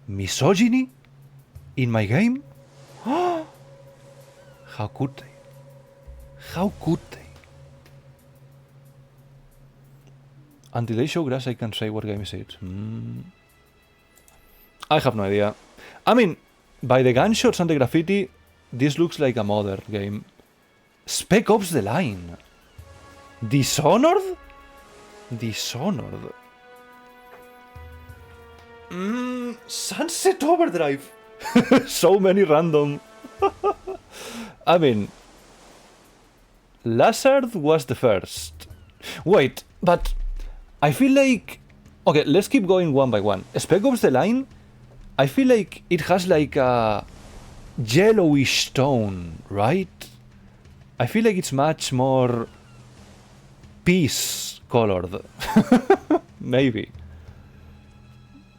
Misogyny? In my game? How could they? How could they? Until they show grass, I can say what game is it. I have no idea. I mean, by the gunshots and the graffiti, this looks like a modern game. Spec Ops The Line. Dishonored? Dishonored. Sunset Overdrive. So many random. I mean, Lazard was the first. Wait, but I feel like... Okay, let's keep going one by one. Spec Ops The Line, I feel like it has like a yellowish tone, right? I feel like it's much more peace colored. Maybe.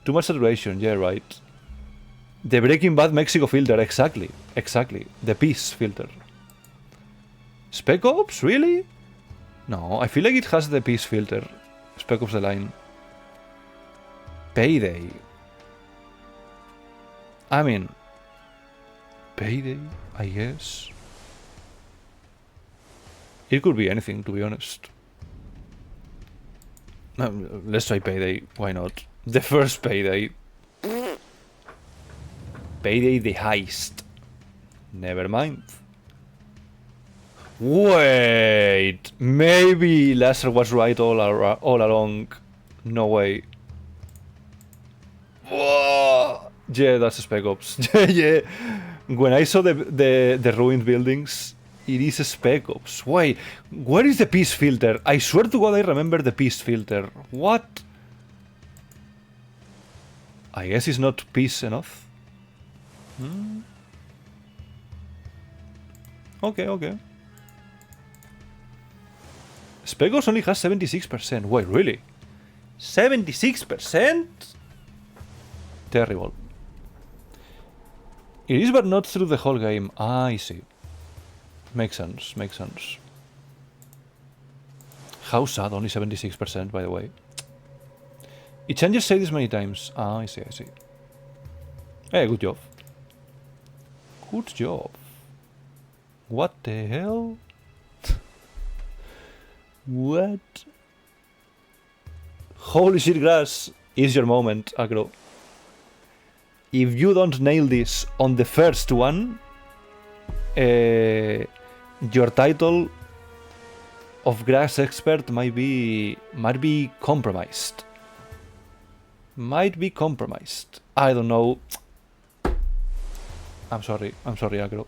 Too much saturation, yeah, right. The Breaking Bad Mexico filter, exactly. The peace filter. Spec Ops, really? No, I feel like it has the peace filter. Spec Ops The Line. Payday. I mean, Payday, I guess. It could be anything, to be honest. Let's try Payday, why not? The first Payday. Payday the heist. Never mind. Wait, maybe Lazar was right all along. No way. Whoa. Yeah, that's Spec Ops. Yeah. When I saw the ruined buildings, it is a Spec Ops. Wait, where is the peace filter? I swear to God I remember the peace filter. What? I guess it's not peace enough. Okay. Spec Ops only has 76%. Wait, really? 76%? Terrible. It is, but not through the whole game. Ah, I see. Makes sense. How sad, only 76%, by the way. It changes say this many times. Ah, I see. Hey, good job. What the hell? What? Holy shit, grass. Is your moment, Agro. If you don't nail this on the first one, your title of grass expert might be compromised. I don't know. I'm sorry, Agro.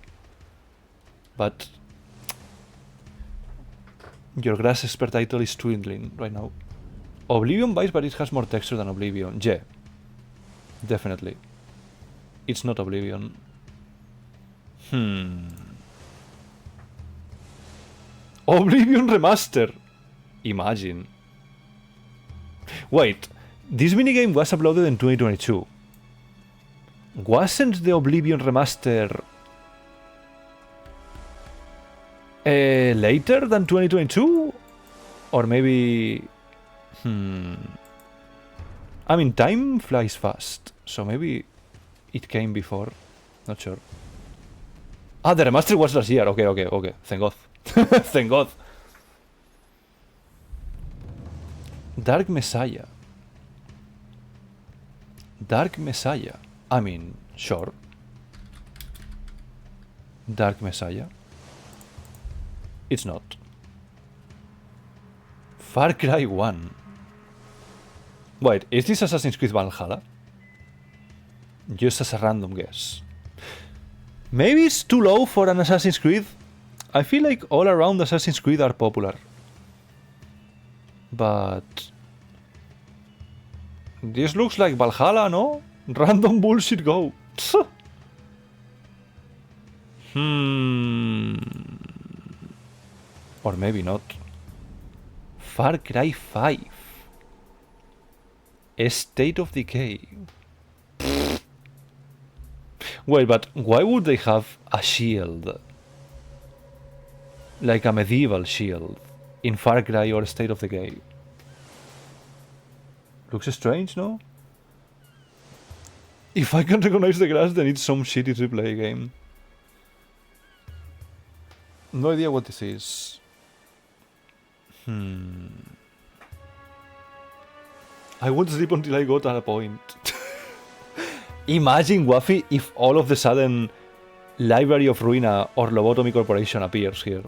But your grass expert title is dwindling right now. Oblivion buys, but it has more texture than Oblivion. Yeah. Definitely. It's not Oblivion. Oblivion Remaster! Imagine. Wait, this minigame was uploaded in 2022. Wasn't the Oblivion Remaster later than 2022? Or maybe... I mean, time flies fast, so maybe it came before. Not sure. Ah, the remaster was last year. Okay. Thank God. Thank God. Dark Messiah. Dark Messiah. I mean, sure. Dark Messiah. It's not. Far Cry 1. Wait, is this Assassin's Creed Valhalla? Just as a random guess. Maybe it's too low for an Assassin's Creed. I feel like all around Assassin's Creed are popular. But... this looks like Valhalla, no? Random bullshit go. Or maybe not. Far Cry 5. A State of Decay. Wait, but why would they have a shield? Like a medieval shield in Far Cry or State of Decay? Looks strange, no? If I can recognize the grass, then it's some shitty AAA game. No idea what this is. I won't sleep until I got to a point. Imagine, Waffy, if all of the sudden Library of Ruina or Lobotomy Corporation appears here.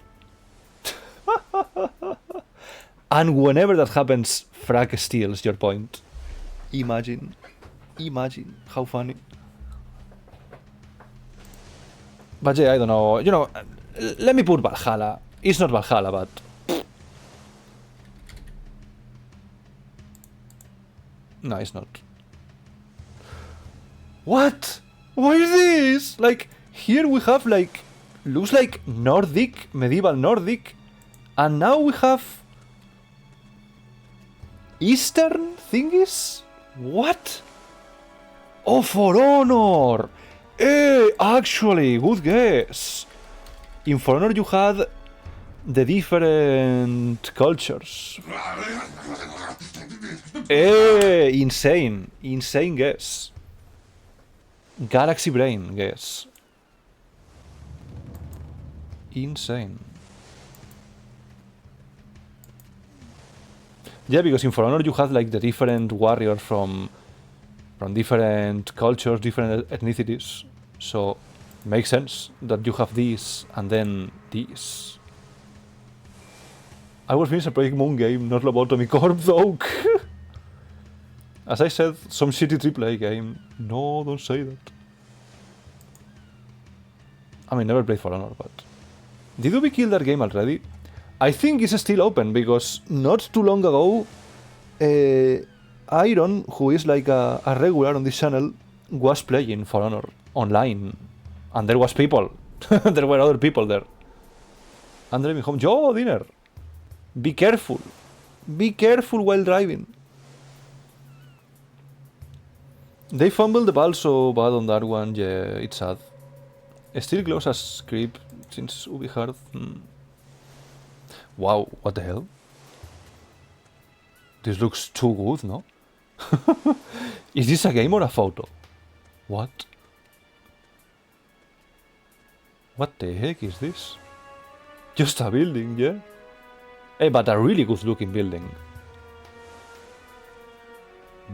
And whenever that happens, Frack steals your point. Imagine. Imagine. How funny. But yeah, I don't know. You know, let me put Valhalla. It's not Valhalla, but... no, it's not. What? What is this? Like, here we have, like, looks like Nordic, medieval Nordic, and now we have Eastern thingies? What? Oh, For Honor! Actually, good guess. In For Honor you had the different cultures. Insane. Insane guess. Galaxy Brain guess. Insane. Yeah, because in For Honor you had like the different warriors from different cultures, different ethnicities. So makes sense that you have this and then this. I was finished a Project Moon game, not Lobotomy Corp though. As I said, some shitty AAA game. No, don't say that. I mean, never played For Honor, but... did we kill that game already? I think it's still open, because not too long ago, Iron, who is like a regular on this channel, was playing For Honor online. And there was people. There were other people there. And driving home. Yo, dinner! Be careful. Be careful while driving. They fumbled the ball so bad on that one, yeah, it's sad. Still close as creep since Ubi hard. Wow, what the hell? This looks too good, no? Is this a game or a photo? What? What the heck is this? Just a building, yeah? Hey, but a really good looking building.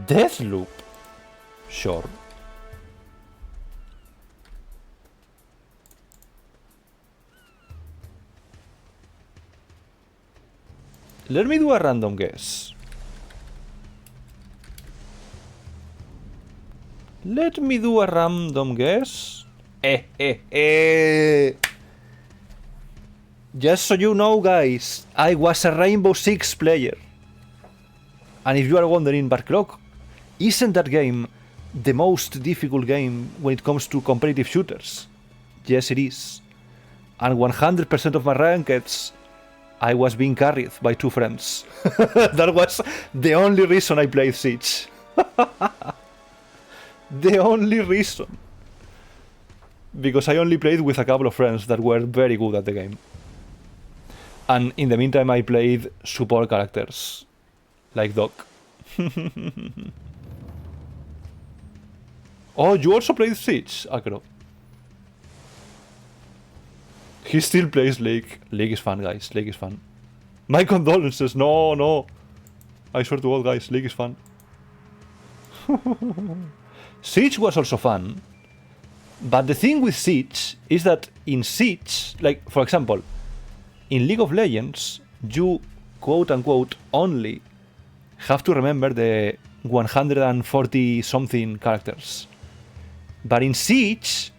Deathloop? Sure. Let me do a random guess. Let me do a random guess. Just so you know, guys, I was a Rainbow Six player. And if you are wondering, but Croc, isn't that game the most difficult game when it comes to competitive shooters? Yes, it is. And 100% of my rankeds, I was being carried by 2 friends. That was the only reason I played Siege. The only reason. Because I only played with a couple of friends that were very good at the game. And in the meantime, I played support characters. Like Doc. Oh, you also played Siege, Acro. He still plays League. League is fun, guys. League is fun. My condolences. No, no. I swear to God, guys. League is fun. Siege was also fun. But the thing with Siege is that in Siege, like, for example, in League of Legends, you, quote-unquote, only have to remember the 140-something characters. But in Siege,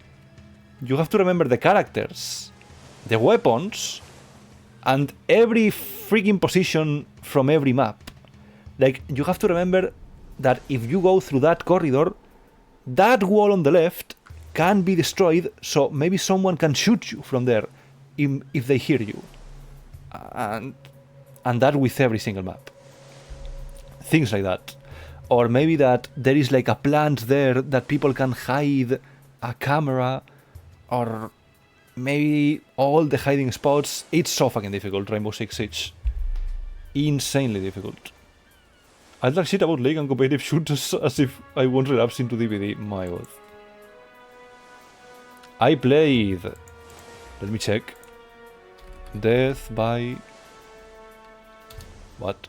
you have to remember the characters, the weapons, and every freaking position from every map. Like, you have to remember that if you go through that corridor, that wall on the left can be destroyed, so maybe someone can shoot you from there if they hear you. And that with every single map. Things like that. Or maybe that there is like a plant there that people can hide a camera, or maybe all the hiding spots. It's so fucking difficult, Rainbow Six Siege. Insanely difficult. I talk shit about League and competitive shooters as if I won't relapse into DVD. My god. I played... Let me check. Death by... What?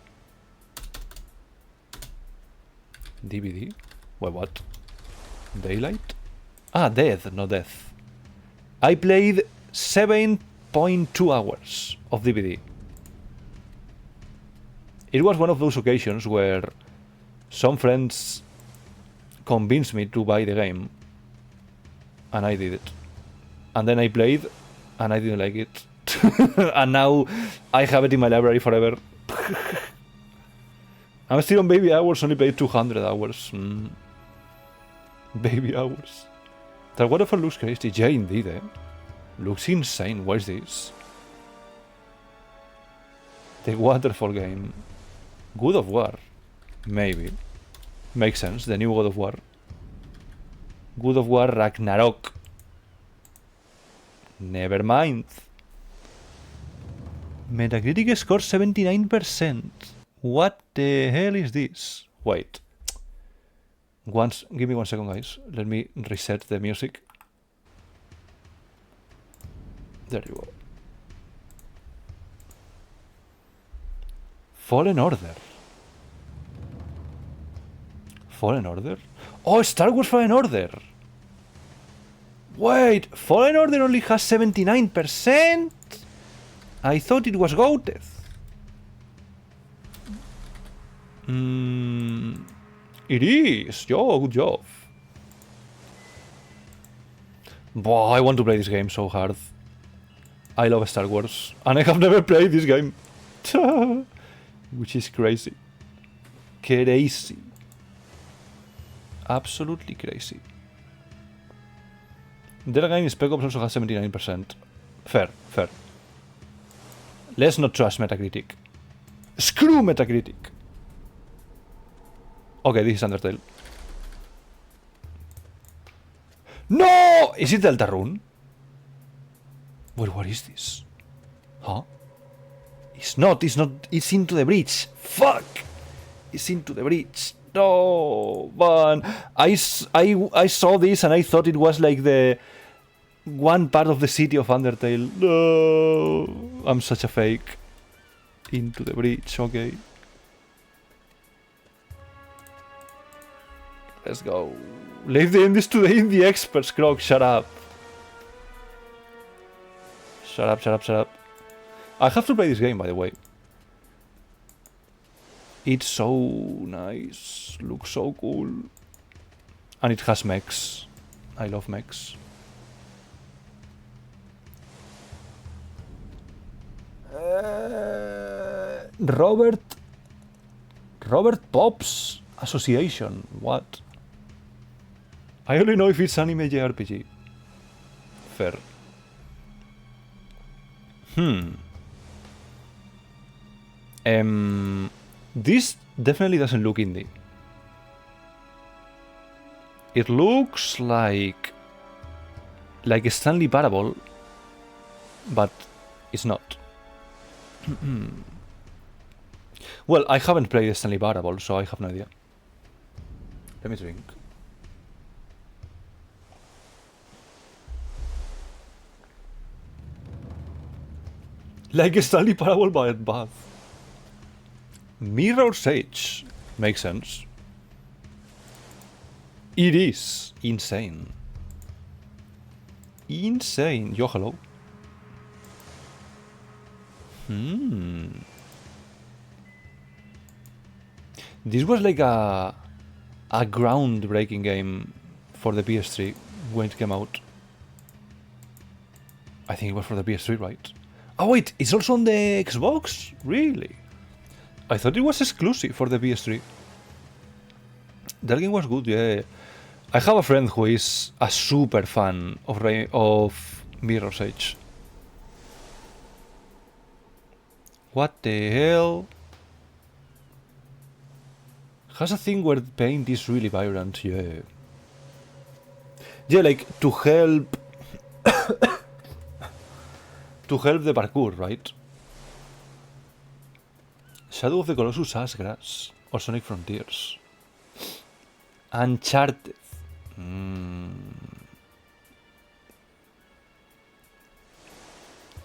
DVD? Wait, what? Daylight? Ah, Death, no Death. I played 7.2 hours of DVD. It was one of those occasions where some friends convinced me to buy the game, and I did it. And then I played, and I didn't like it. And now I have it in my library forever. I'm still on baby hours, only played 200 hours. Baby hours. That waterfall looks crazy. Yeah, indeed, eh? Looks insane. What is this? The waterfall game. God of War. Maybe. Makes sense. The new God of War. God of War Ragnarok. Never mind. Metacritic score 79%. What the hell is this? Wait. Give me 1 second, guys. Let me reset the music. There you go. Fallen Order. Fallen Order? Oh, Star Wars Fallen Order! Wait, Fallen Order only has 79%? I thought it was goated. It is. Yo, good job. Boah, I want to play this game so hard. I love Star Wars, and I have never played this game. Which is crazy. Crazy. Absolutely crazy. Then again, Spec Ops also has 79%. Fair, fair. Let's not trust Metacritic. Screw Metacritic! Okay, this is Undertale. No! Is it Deltarune? Wait, what is this? Huh? It's not, it's Into the Breach. Fuck! It's Into the Breach. No, man. I saw this and I thought it was like the one part of the city of Undertale. No, I'm such a fake. Into the Breach, okay. Let's go. Leave the indies to the indie experts, Croc. Shut up. Shut up, shut up, shut up. I have to play this game, by the way. It's so nice. Looks so cool. And it has mechs. I love mechs. Robert Pops Association. What? I only know if it's anime JRPG. Fair. This definitely doesn't look indie. It looks like a Stanley Parable, but it's not. Well, I haven't played a Stanley Parable, so I have no idea. Let me drink. Like a Stanley Parable but bad. Mirror's Edge. Makes sense. It is insane. Insane. Yo, hello. This was like a groundbreaking game for the PS3 when it came out. I think it was for the PS3, right? Oh wait, it's also on the Xbox? Really? I thought it was exclusive for the PS3. That game was good, yeah. I have a friend who is a super fan of Mirror's Edge. What the hell? Has a thing where the paint is really vibrant, yeah. Yeah, like to help to help the parkour, right? Shadow of the Colossus Ash Grass or Sonic Frontiers. Uncharted.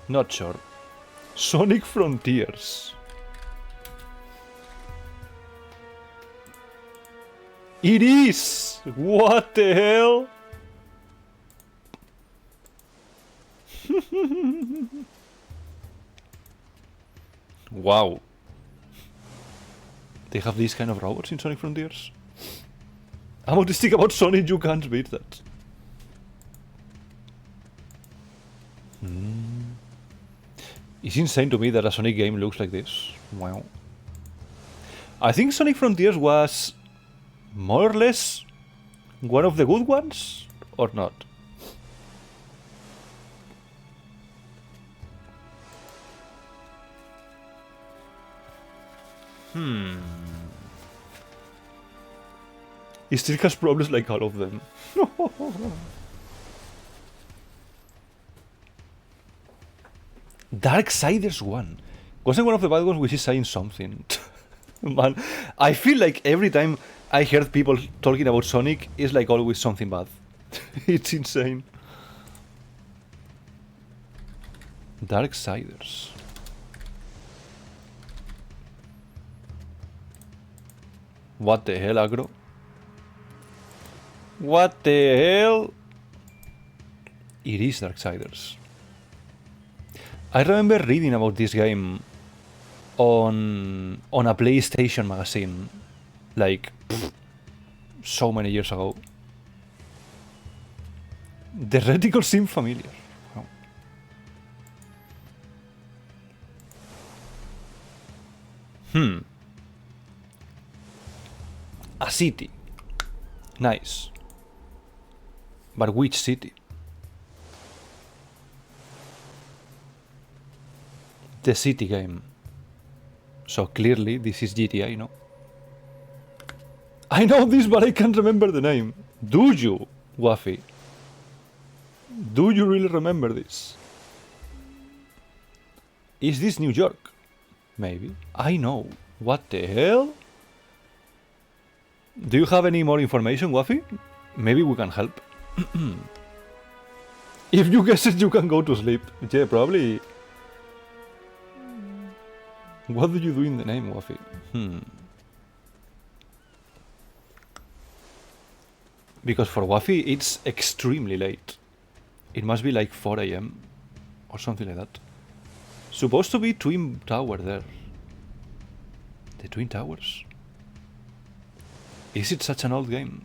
Not sure. Sonic Frontiers. It is! What the hell? Wow. They have these kind of robots in Sonic Frontiers? I'm autistic about Sonic, you can't beat that. It's insane to me that a Sonic game looks like this. Wow. I think Sonic Frontiers was more or less one of the good ones, or not? It still has problems like all of them. Darksiders 1. Wasn't one of the bad ones which is saying something. Man, I feel like every time I heard people talking about Sonic, it's like always something bad. It's insane. Darksiders. What the hell, aggro? What the hell? It is Darksiders. I remember reading about this game on a PlayStation magazine, like so many years ago. The reticles seem familiar. Oh. A city. Nice. But which city? The city game. So clearly this is GTA, no? I know this, but I can't remember the name. Do you, Waffy? Do you really remember this? Is this New York? Maybe. I know. What the hell? Do you have any more information, Waffy? Maybe we can help. If you guess it, you can go to sleep. Yeah, probably. What do you do in the name, Waffy? Because for Waffy, it's extremely late. It must be like 4 AM or something like that. Supposed to be Twin Tower there. The Twin Towers? Is it such an old game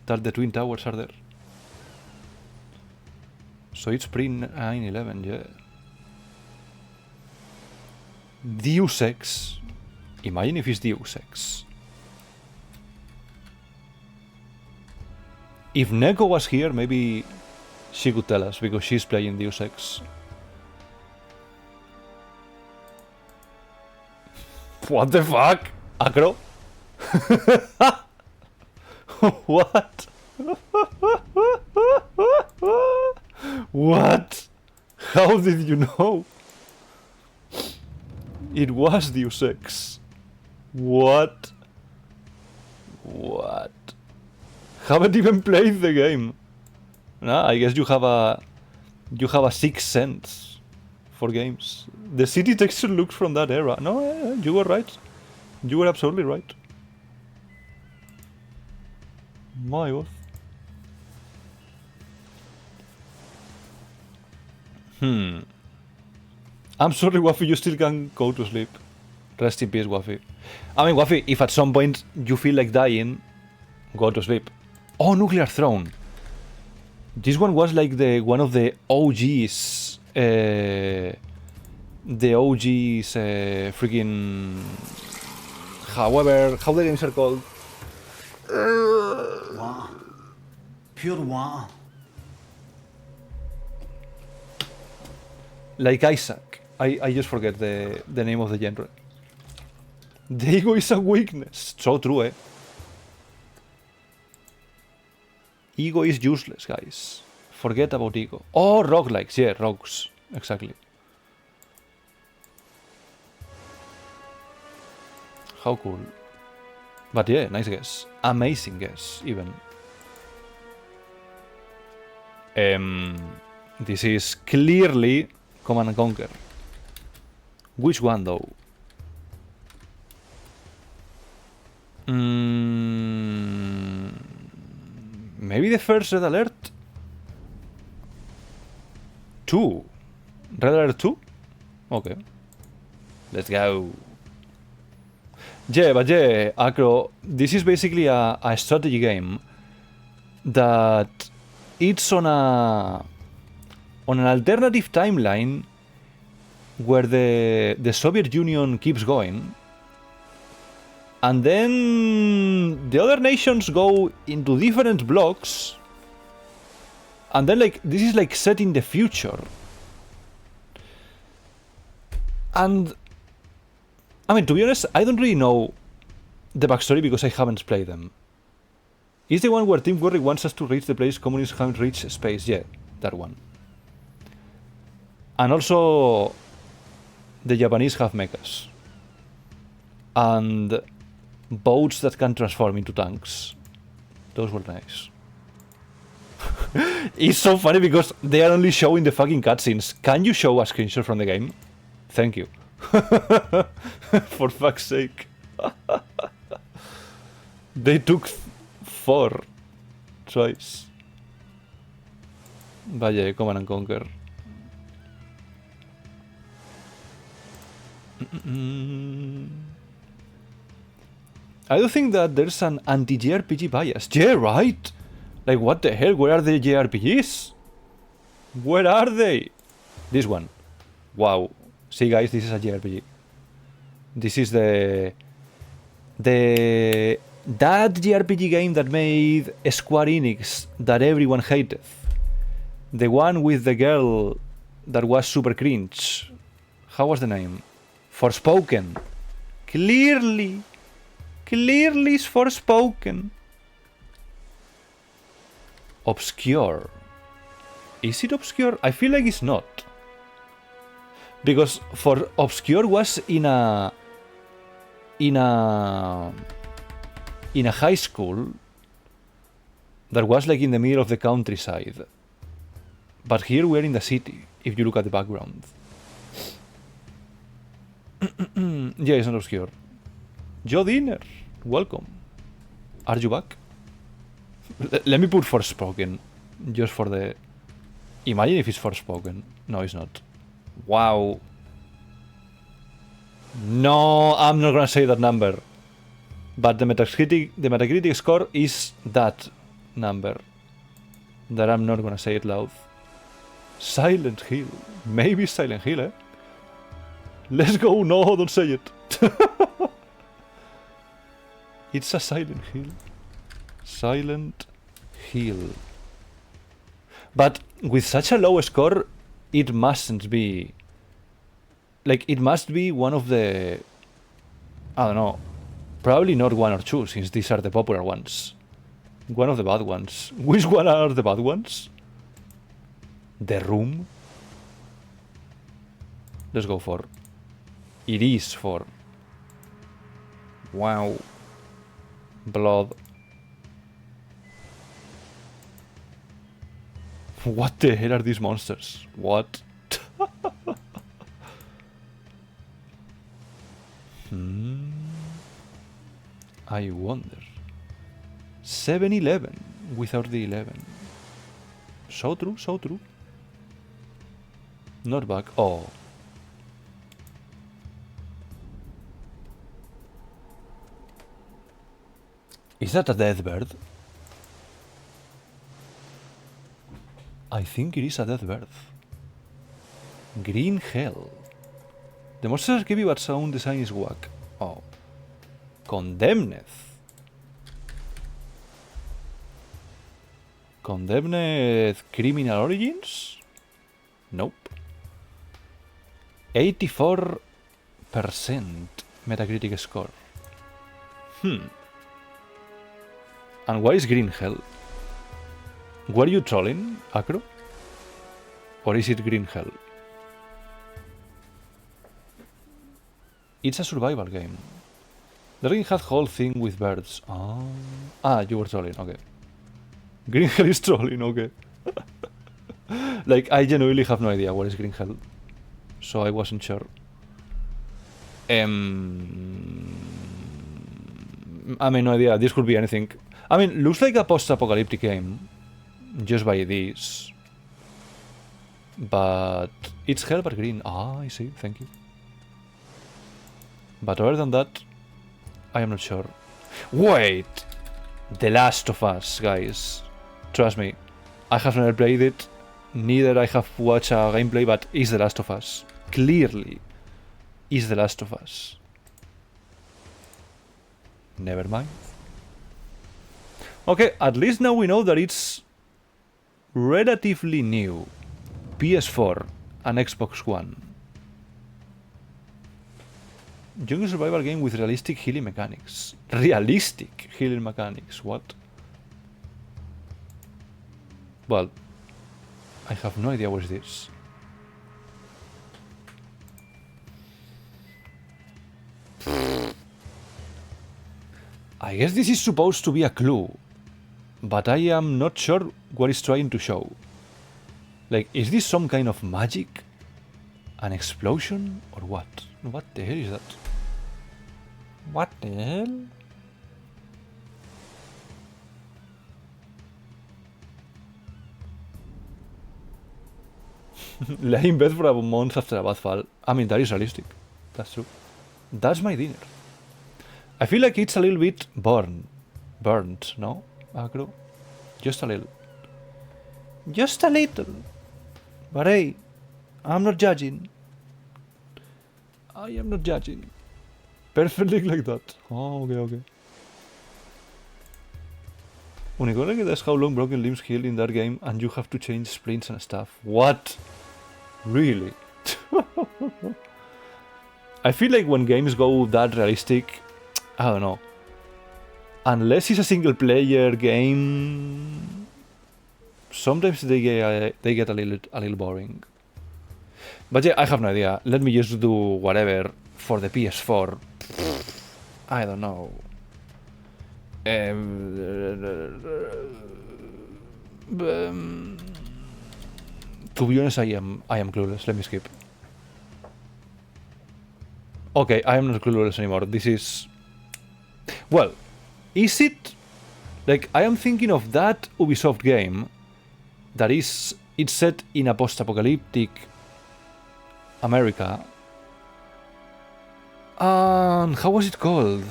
that the Twin Towers are there? So it's pre-9/11, yeah. Deus Ex. Imagine if it's Deus Ex. If Neko was here, maybe she could tell us, because she's playing Deus Ex. What the fuck? Acro? What? What? How did you know? It was Deus Ex. What? What? Haven't even played the game. Nah, I guess you have a sixth sense for games. The city texture looks from that era. No, you were right. You were absolutely right. My God. I'm sorry, Waffy, you still can't go to sleep. Rest in peace, Waffy. I mean, Waffy, if at some point you feel like dying, go to sleep. Oh, Nuclear Throne. This one was like one of the OGs. The OGs freaking... However, how the games are called. Wow. Pure wow. Like Isaac. I just forget the name of the genre. The ego is a weakness. So true, eh? Ego is useless, guys. Forget about ego. Oh, roguelikes. Yeah, rogues. Exactly. How cool. But yeah, nice guess. Amazing guess, even. This is clearly Command and Conquer. Which one, though? Maybe the first Red Alert? 2. Red Alert 2? Okay. Let's go. Yeah, but yeah, Acro, this is basically a strategy game that it's on an alternative timeline where the Soviet Union keeps going, and then the other nations go into different blocks, and then like this is like set in the future. And I mean, to be honest, I don't really know the backstory because I haven't played them. Is the one where Team Warrior wants us to reach the place communists haven't reached space? Yeah, that one. And also, the Japanese have mechas. And boats that can transform into tanks. Those were nice. It's so funny because they are only showing the fucking cutscenes. Can you show a screenshot from the game? Thank you. For fuck's sake. They took 4 tries. But yeah, Command and Conquer. I do think that there's an anti-JRPG bias. Yeah, right? Like, what the hell? Where are the JRPGs? Where are they? This one. Wow. See, guys, this is a JRPG. This is that JRPG game that made Square Enix that everyone hated. The one with the girl that was super cringe. How was the name? Forspoken. Clearly is Forspoken. Obscure. Is it obscure? I feel like it's not. Because for obscure was in a high school that was like in the middle of the countryside. But here we're in the city, if you look at the background. Yeah, it's not obscure. Joe Dinner, welcome. Are you back? Let me put Forspoken, just for the... Imagine if it's Forspoken. No, it's not. Wow. No, I'm not gonna say that number. But the Metacritic score is that number. That I'm not gonna say it loud. Silent Hill. Maybe Silent Hill, eh? Let's go. No, don't say it. It's a Silent Hill. Silent Hill. But with such a low score, it mustn't be... Like, it must be one of the... I don't know. Probably not 1 or 2, since these are the popular ones. One of the bad ones. Which one are the bad ones? The Room? Let's go for... It is for... Wow. Blood. What the hell are these monsters? What? I wonder. 7-11 without the 11. So true, so true. Not back. Oh. Is that a death bird? I think it is a death bird. Green Hell. The monsters are creepy but sound design is whack. Oh. Condemned. Condemned Criminal Origins? Nope. 84% Metacritic score. And why is Green Hell? Were you trolling, Acro? Or is it Green Hell? It's a survival game. The game had whole thing with birds. Ah, you were trolling, okay. Green Hell is trolling, okay. Like, I genuinely have no idea what is Green Hell. So I wasn't sure. I mean, no idea. This could be anything. I mean, looks like a post-apocalyptic game. Just by this. But it's hell but green. Ah, I see. Thank you. But other than that, I am not sure. Wait! The Last of Us, guys. Trust me. I have never played it. Neither I have watched a gameplay, but it's The Last of Us. Clearly, is The Last of Us. Never mind. Okay, at least now we know that it's relatively new. PS4 and Xbox One. Jungle survival game with realistic healing mechanics. Realistic healing mechanics, what? Well, I have no idea what is this. I guess this is supposed to be a clue, but I am not sure what it's trying to show. Like, is this some kind of magic? An explosion? Or what? What the hell is that? What the hell? Lay in bed for a month after a bad fall. I mean, that is realistic. That's true. That's my dinner. I feel like it's a little bit burnt, no? Agro? Just a little. Just a little. But hey, I'm not judging. I am not judging. Perfectly like that. Oh, okay. Unicorn that's how long broken limbs heal in that game and you have to change splints and stuff. What? Really? I feel like when games go that realistic, I don't know. Unless it's a single player game, sometimes they get a little boring. But yeah, I have no idea. Let me just do whatever for the PS4. I don't know. To be honest, I am clueless. Let me skip. Okay, I am not clueless anymore. This is... Well, is it... Like, I am thinking of that Ubisoft game that is... It's set in a post-apocalyptic America. How was it called?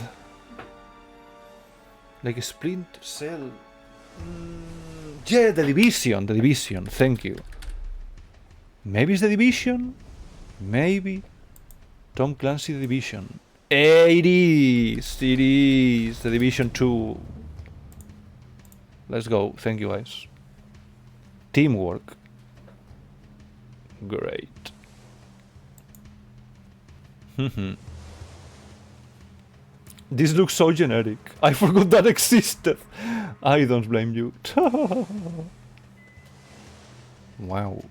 Like a Splinter Cell... Yeah, The Division. The Division, thank you. Maybe it's The Division? Maybe. Tom Clancy The Division. It is! It is! The Division 2. Let's go. Thank you, guys. Teamwork. Great. This looks so generic. I forgot that existed. I don't blame you. Wow.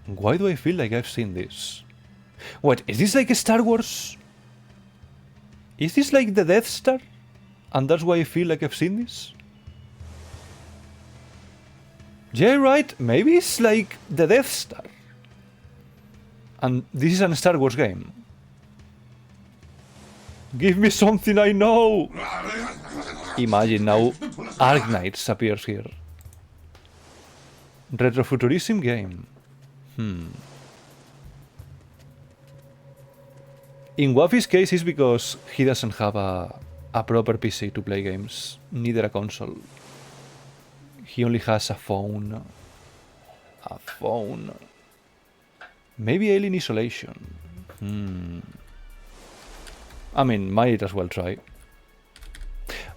Why do I feel like I've seen this? What, is this like a Star Wars? Is this like the Death Star? And that's why I feel like I've seen this? Yeah, right. Maybe it's like the Death Star. And this is a Star Wars game. Give me something I know! Imagine now, Arknights appears here. Retrofuturism game. In Wafi's case, it's because he doesn't have a proper PC to play games, neither a console. He only has a phone. A phone. Maybe Alien Isolation. I mean, might as well try.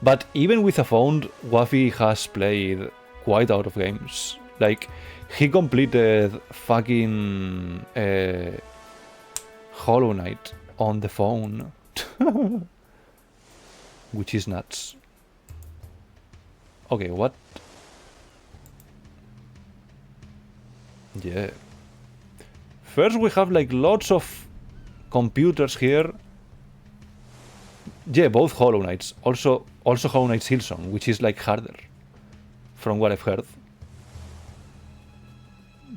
But even with a phone, Wafi has played quite a lot of games. Like, he completed fucking Hollow Knight on the phone. Which is nuts. Okay, what? Yeah. First we have like lots of computers here. Yeah, both Hollow Knights. Also Hollow Knight Silson, which is like harder. From what I've heard.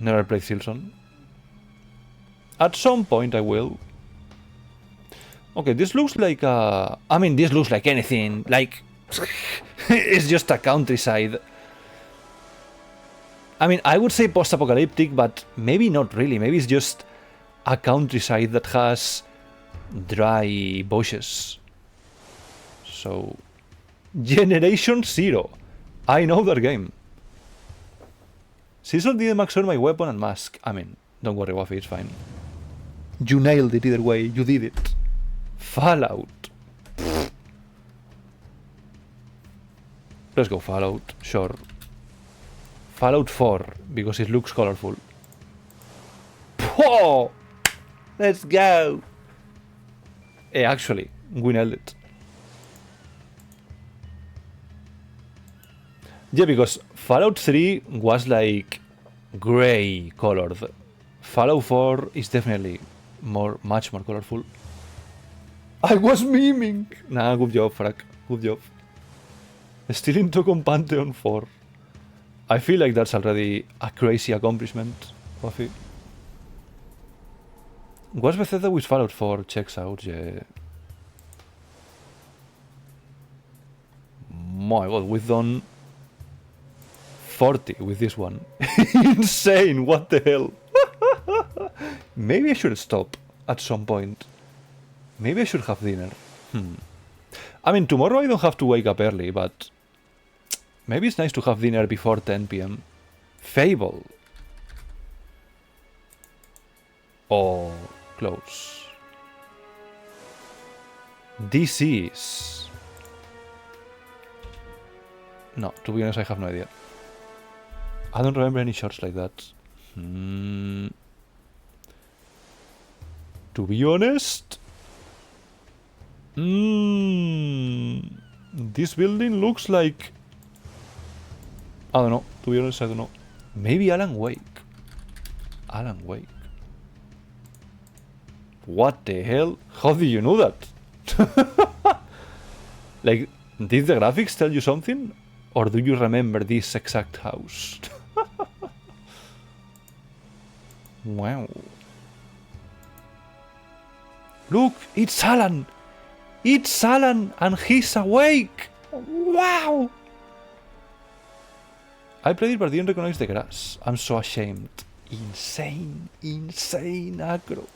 Never played Silson. At some point I will. Okay, this looks like I mean, this looks like anything. Like, it's just a countryside. I mean, I would say post-apocalyptic, but maybe not really. Maybe it's just a countryside that has dry bushes. So, Generation Zero. I know that game. Season didn't max out my weapon and mask. I mean, don't worry, Wafi, it's fine. You nailed it either way. You did it. Fallout. Let's go Fallout, sure. Fallout 4, because it looks colorful. Whoa! Let's go! Actually, we nailed it. Yeah, because Fallout 3 was like gray colored. Fallout 4 is definitely much more colorful. I was memeing! Nah, good job, Frack. Good job. Still in Tokon Pantheon 4. I feel like that's already a crazy accomplishment, Wafi. What's Bethesda with Fallout 4? Checks out, yeah. My god, we've done 40 with this one. Insane, what the hell? Maybe I should stop at some point. Maybe I should have dinner. I mean, tomorrow I don't have to wake up early, but maybe it's nice to have dinner before 10 PM. Fable. Oh, close. Disease. No, to be honest, I have no idea. I don't remember any shots like that. To be honest... This building looks like... I don't know. To be honest, I don't know. Maybe Alan Wake. Alan Wake. What the hell? How did you know that? Like, did the graphics tell you something? Or do you remember this exact house? Wow. Look, it's Alan! It's Alan and he's awake! Wow! I played it but didn't recognize the grass. I'm so ashamed. Insane, insane aggro.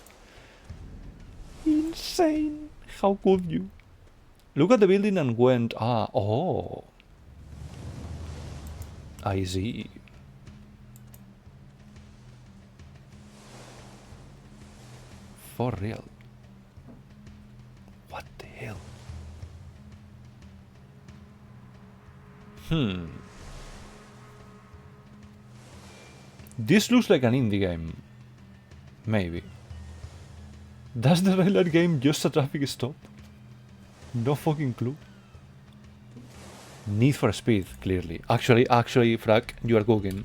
Insane. How could you? Look at the building and went, oh. I see. For real. What the hell? This looks like an indie game. Maybe. Does the red light game just a traffic stop? No fucking clue. Need for Speed, clearly. Actually, Frack, you are cooking.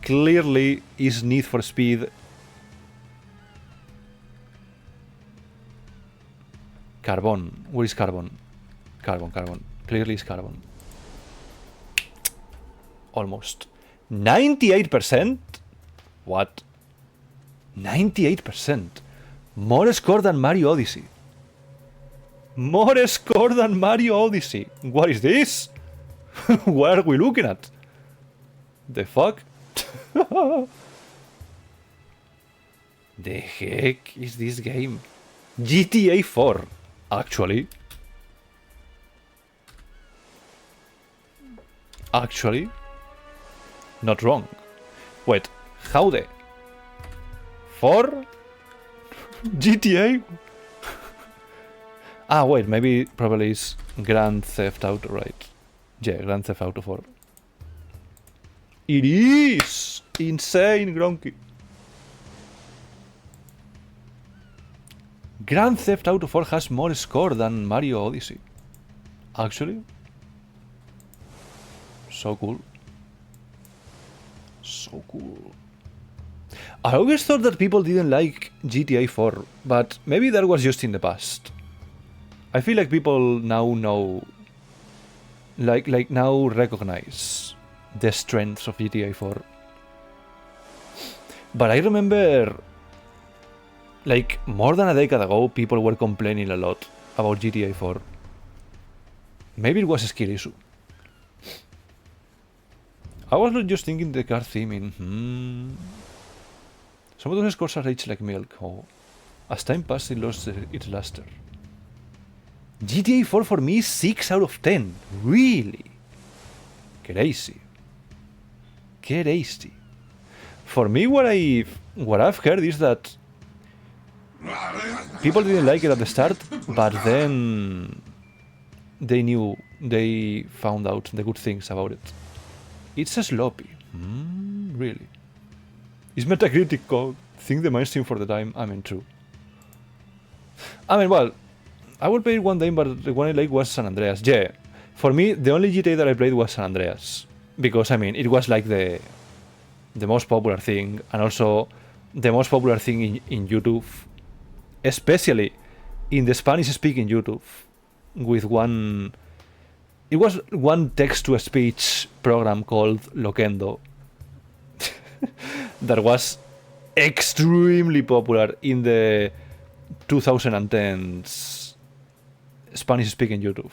Clearly is Need for Speed. Carbon. Where is Carbon? Carbon. Clearly is Carbon. Almost. 98%? What? 98%. More score than Mario Odyssey. More score than Mario Odyssey. What is this? What are we looking at? The fuck? The heck is this game? GTA 4, actually. Actually, not wrong. Wait, how the? 4? GTA? Ah, wait, maybe probably it's Grand Theft Auto, right? Yeah, Grand Theft Auto 4. It is! Insane, Gronky. Grand Theft Auto 4 has more score than Mario Odyssey. Actually. So cool. So cool. I always thought that people didn't like GTA 4, but maybe that was just in the past. I feel like people now know, like now recognize the strengths of GTA 4. But I remember, like, more than a decade ago, people were complaining a lot about GTA 4. Maybe it was a skill issue. I was not just thinking the car theming. Some of those scores are rich like milk. Oh. As time passed, it lost its luster. GTA 4 for me is 6 out of 10. Really? Crazy. Crazy. For me, what I've heard is that people didn't like it at the start, but then they found out the good things about it. It's a sloppy. Really? Is Metacritic code? Think the mainstream for the time? I mean, true. I mean, well, I would play it one day, but the one I like was San Andreas. Yeah, for me, the only GTA that I played was San Andreas. Because, I mean, it was like the most popular thing, and also the most popular thing in YouTube. Especially in the Spanish-speaking YouTube. With one... It was one text-to-speech program called Loquendo. That was extremely popular in the 2010s Spanish-speaking YouTube.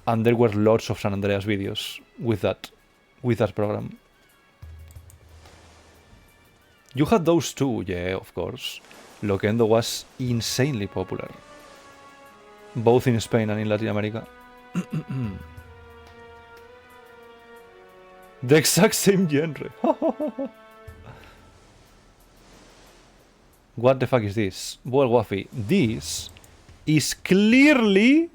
And there were lots of San Andreas videos with that program. You had those too, yeah, of course. Loquendo was insanely popular. Both in Spain and in Latin America. The exact same genre. What the fuck is this? Well, Waffy, this is clearly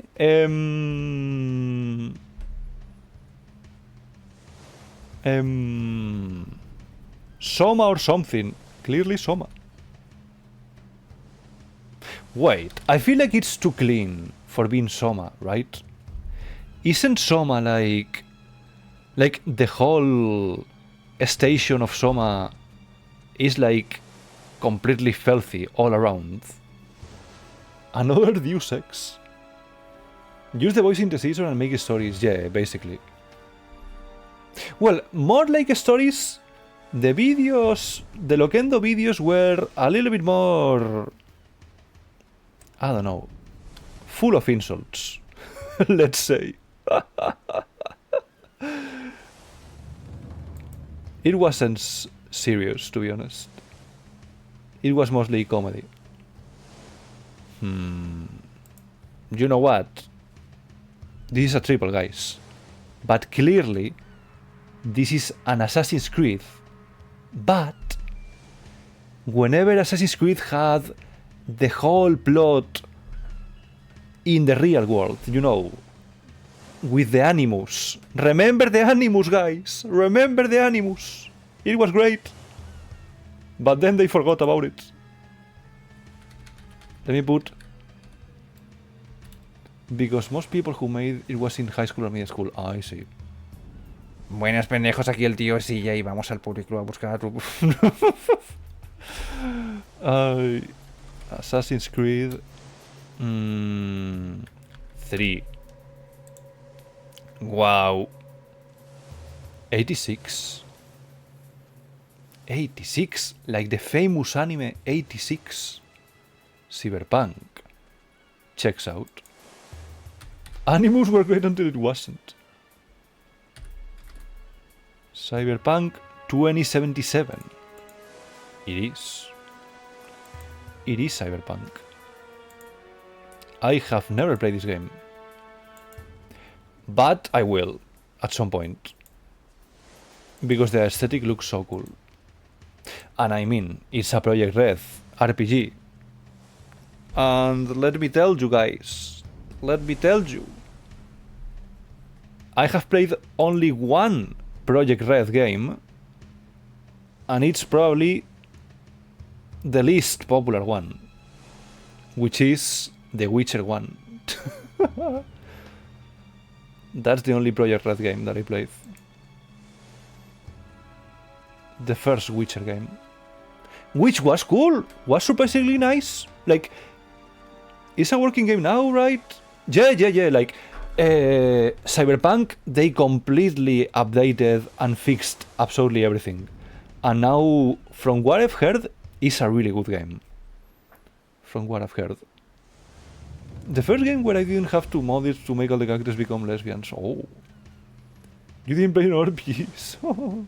Soma or something. Clearly Soma. Wait, I feel like it's too clean for being Soma, right? Isn't Soma like the whole station of Soma is like completely filthy all around? Another Deus Ex. Use the voice synthesizer and make stories, yeah, basically. Well, more like stories. The videos, the Loquendo videos were a little bit more, I don't know, full of insults, let's say. It wasn't serious, to be honest. It was mostly comedy. You know what? This is a triple, guys. But clearly, this is an Assassin's Creed. But whenever Assassin's Creed had the whole plot in the real world, you know, with the Animus. Remember the Animus, guys. Remember the Animus. It was great. But then they forgot about it. Let me put... Because most people who made it was in high school or middle school. I see. Buenas pendejos, aquí el tío Silla y vamos al público a buscar a tu... Assassin's Creed 3. Wow. 86. 86, like the famous anime 86. Cyberpunk. Checks out. Animus were great until it wasn't. Cyberpunk 2077. It is. It is Cyberpunk. I have never played this game. But I will, at some point. Because the aesthetic looks so cool. And I mean, it's a Project Red RPG. And let me tell you guys, let me tell you, I have played only one Project Red game, and it's probably the least popular one, which is The Witcher 1. That's the only Project Red game that I played. The first Witcher game. Which was cool, was surprisingly nice. Like, it's a working game now, right? Yeah, like, Cyberpunk, they completely updated and fixed absolutely everything. And now, from what I've heard, it's a really good game. From what I've heard. The first game where I didn't have to mod it to make all the characters become lesbians. Oh. You didn't play RPGs.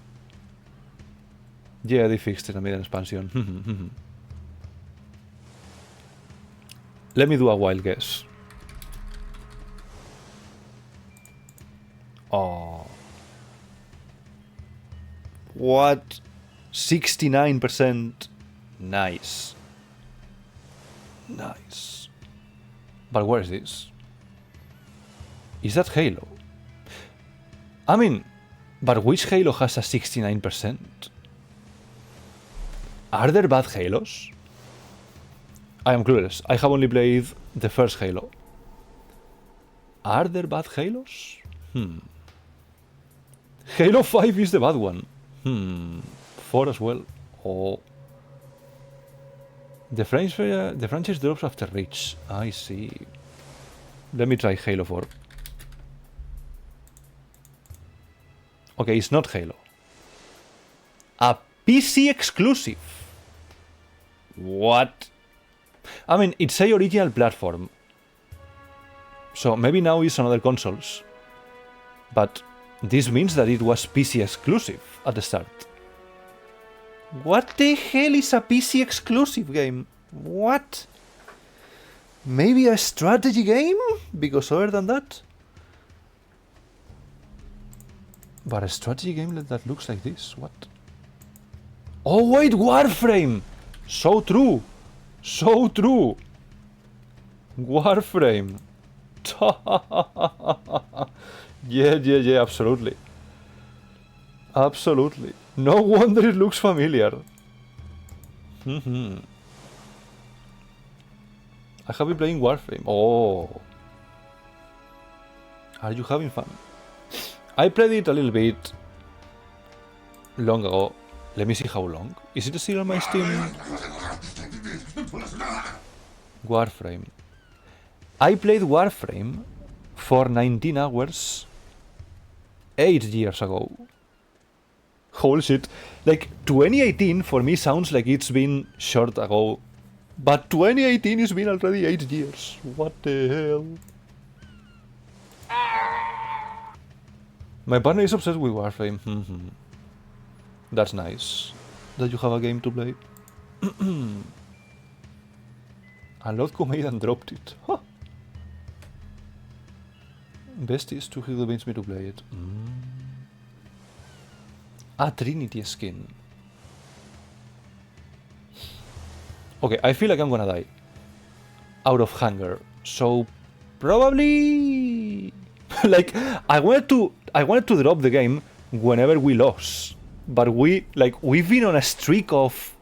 Yeah, they fixed it and made an expansion. Let me do a wild guess. Oh. What? 69%. Nice. Nice. But where is this? Is that Halo? I mean, but which Halo has a 69%? Are there bad Halos? I am clueless. I have only played the first Halo. Are there bad Halos? Halo 5 is the bad one. 4 as well. Oh. The franchise drops after Reach. I see. Let me try Halo 4. Okay, it's not Halo. A PC exclusive. What? I mean, it's a original platform. So maybe now it's on other consoles. But this means that it was PC exclusive at the start. What the hell is a PC exclusive game? What? Maybe a strategy game? Because other than that? But a strategy game that looks like this, what? Oh wait, Warframe! So true! So true! Warframe! Yeah, absolutely. Absolutely. No wonder it looks familiar. I have been playing Warframe. Oh. Are you having fun? I played it a little bit long ago. Let me see how long. Is it still on my Steam? Warframe. I played Warframe for 19 hours 8 years ago. Holy shit. Like, 2018 for me sounds like it's been short ago. But 2018 has been already 8 years. What the hell? My partner is obsessed with Warframe. That's nice. That you have a game to play. Unlocked Kumaid and dropped it. Huh. Best is to convince me to play it. A Trinity skin. Okay, I feel like I'm gonna die. Out of hunger. So, probably... Like, I wanted to drop the game whenever we lost, but we've been on a streak of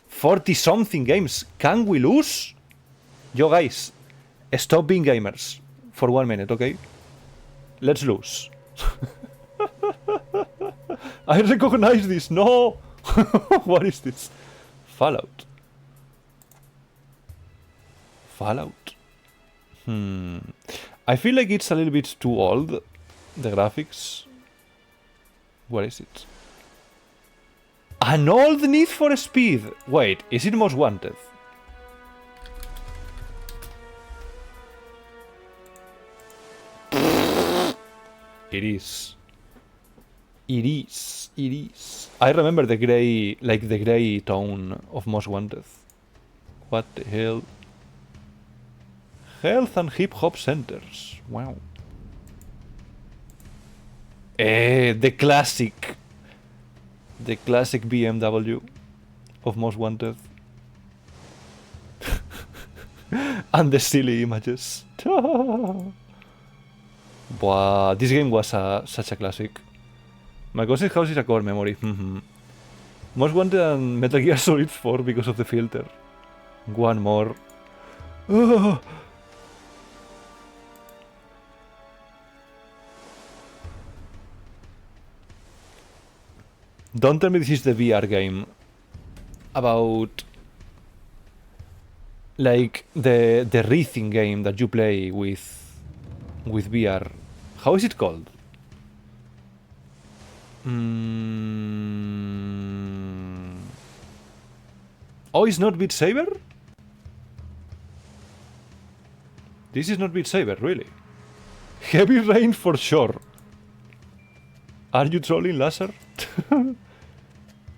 40 something games. Can we lose? Yo guys, stop being gamers for 1 minute, okay? Let's lose. I recognize this. No. What is this? Fallout. I feel like it's a little bit too old, the graphics. Where is it? An old Need for Speed! Wait, is it Most Wanted? It is. It is. I remember the grey tone of Most Wanted. What the hell? Health and hip hop centers. Wow. The classic BMW of Most Wanted. And the silly images. Wow, this game was such a classic. My cousin's house is a core memory. Most Wanted and Metal Gear Solid 4 because of the filter. One more. Don't tell me this is the VR game about like the wreathing game that you play with VR. How is it called? Oh, it's not Beat Saber? This is not Beat Saber, really. Heavy Rain for sure. Are you trolling, Laser?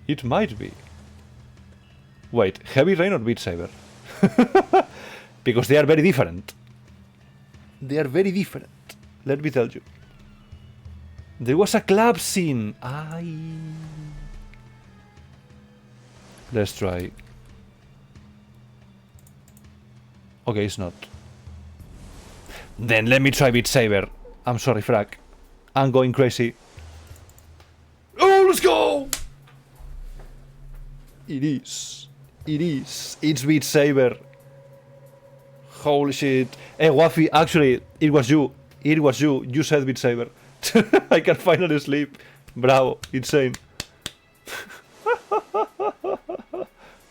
It might be. Wait, Heavy Rain or Beat Saber? Because they are very different. They are very different. Let me tell you. There was a club scene. Let's try. Okay, it's not. Then let me try Beat Saber. I'm sorry, Frack. I'm going crazy. Oh, let's go! It is. It's Beat Saber. Holy shit. Hey, Waffy, actually, it was you. You said Beat Saber. I can finally sleep. Bravo. Insane.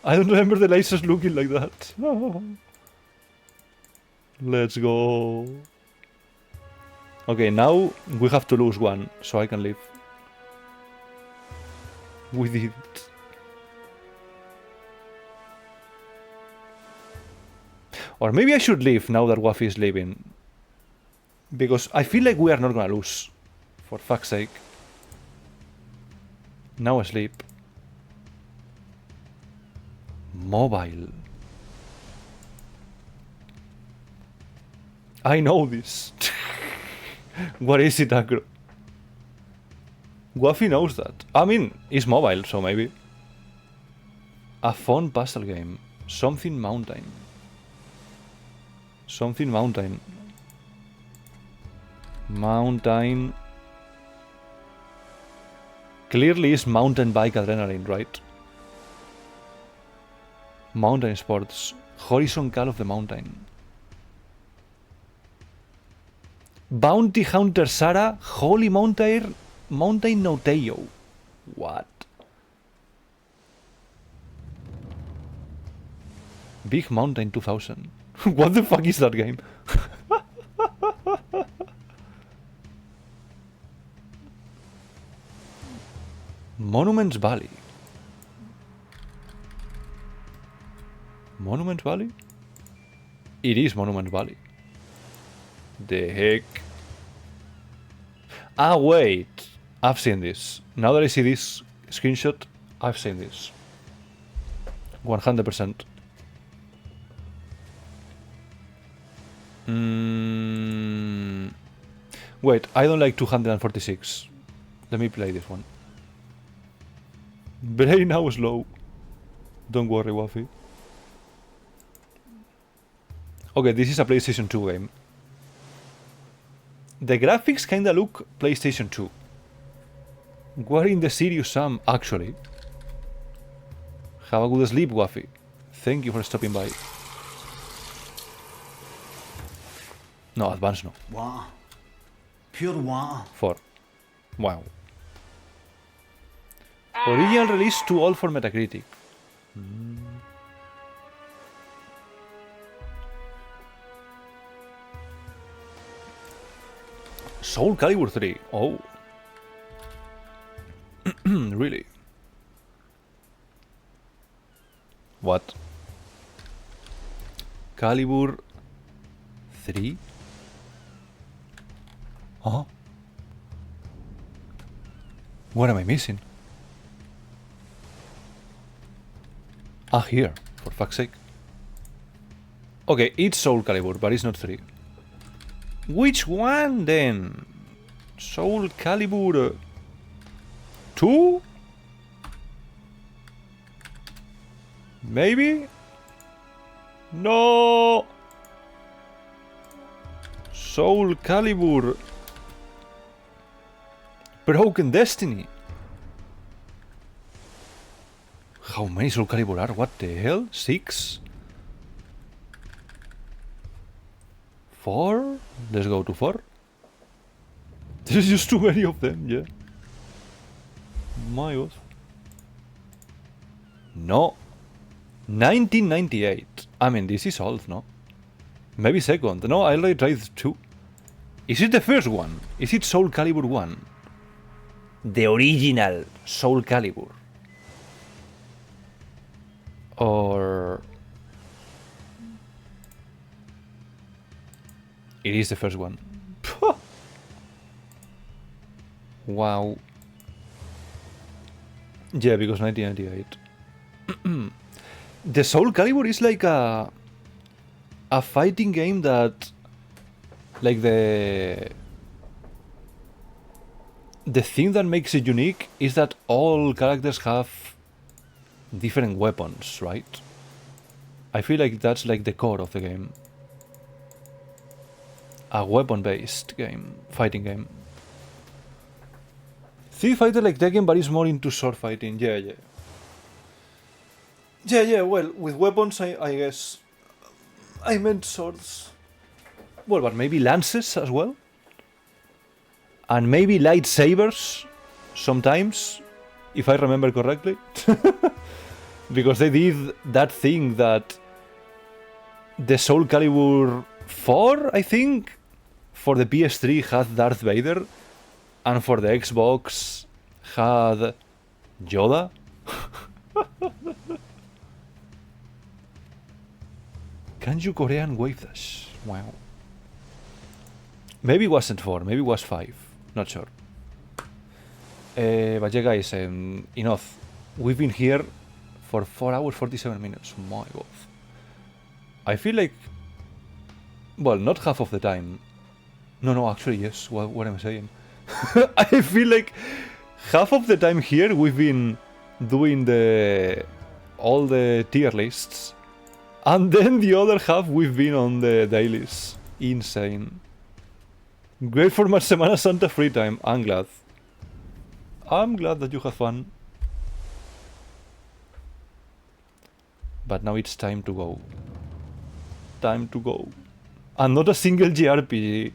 I don't remember the lasers looking like that. Let's go. Okay, now we have to lose one, so I can leave. We did. Or maybe I should leave now that Waffy is leaving. Because I feel like we are not gonna lose. For fuck's sake. Now asleep. Mobile. I know this. What is it, Agro? Waffy knows that. I mean, it's mobile, so maybe. A fun puzzle game. Something mountain. Something mountain. Mountain. Clearly is mountain bike adrenaline, right? Mountain sports. Horizon Call of the Mountain. Bounty Hunter Sarah. Holy Mountain Noteo. What? Big Mountain 2000. What the fuck is that game? Monuments Valley. Monument Valley? It is Monument Valley. The heck? Ah, wait. I've seen this. Now that I see this screenshot, I've seen this. 100%. Wait, I don't like 246. Let me play this one. Brain now slow. Don't worry, Waffy. Okay, this is a PlayStation 2 game. The graphics kinda look PlayStation 2. What in the serious Sam, actually? Have a good sleep, Waffy. Thank you for stopping by. No, advance no. Water. Pure water. 4. Wow. Original release too old for Metacritic. Soul Calibur 3. Oh. Really? What? Calibur 3? Huh? What am I missing? Ah, here, for fuck's sake. Okay, it's Soul Calibur, but it's not 3. Which one then? Soul Calibur 2? Maybe? No! Soul Calibur Broken Destiny. How many Soul Calibur are? What the hell? 6? 4? Let's go to 4. There's just too many of them, yeah. My god. No. 1998. I mean, this is old, no? Maybe second. No, I already tried 2. Is it the first one? Is it Soul Calibur 1? The original Soul Calibur. Or... It is the first one. Wow. Yeah, because 1998. The Soul Calibur is like a fighting game that, like, the thing that makes it unique is that all characters have different weapons, right? I feel like that's like the core of the game. A weapon-based game, fighting game. Street Fighter like Tekken, but it's more into sword fighting. Yeah, yeah. Yeah, well, with weapons, I guess... I meant swords. Well, but maybe lances as well? And maybe lightsabers, sometimes, if I remember correctly. Because they did that thing that... The Soul Calibur 4, I think, for the PS3 had Darth Vader, and for the Xbox had Yoda. Can you Korean wave dash? Wow. Maybe it wasn't 4, maybe it was 5. Not sure. But yeah, guys, enough. We've been here for 4 hours, 47 minutes. My god. I feel like... Well, not half of the time. No, actually, yes. What am I saying? I feel like half of the time here we've been doing all the tier lists. And then the other half we've been on the dailies. Insane. Great for my Semana Santa free time. I'm glad. I'm glad that you have fun. But now it's time to go. Time to go. And not a single JRPG.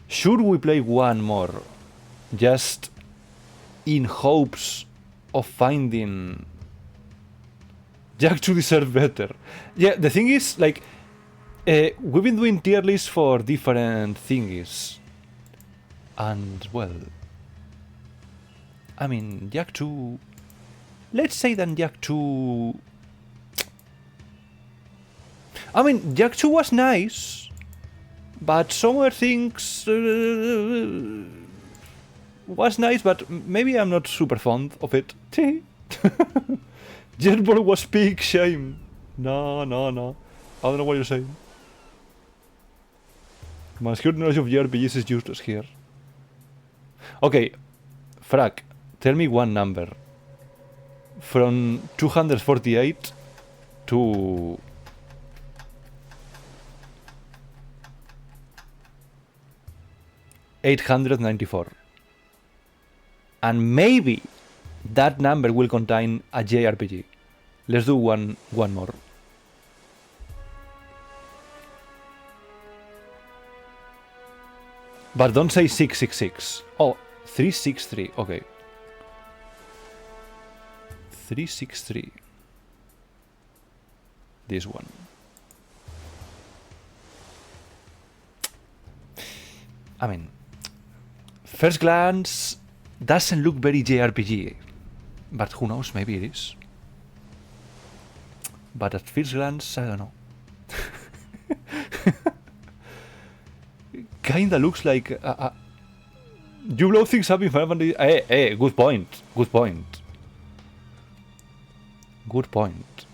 Should we play one more? Just in hopes of finding Jak to deserve better. Yeah, the thing is, like, we've been doing tier lists for different thingies. And, well, I mean, Jak 2... Let's say that Jak 2... I mean, Jak 2 was nice, but some other things... was nice, but maybe I'm not super fond of it. Jetball was peak shame. No. I don't know what you're saying. My skilled knowledge of JRPGs is useless here. Okay, Frack, tell me one number. From 248 to... 894. And maybe that number will contain a JRPG. Let's do one more. But don't say 666. Oh, 363. Okay. 363. This one. I mean, first glance doesn't look very JRPG, but who knows, maybe it is. But at first glance, I don't know. Kinda looks like you blow things up in Final Fantasy. Hey, good point. Good point. Good point.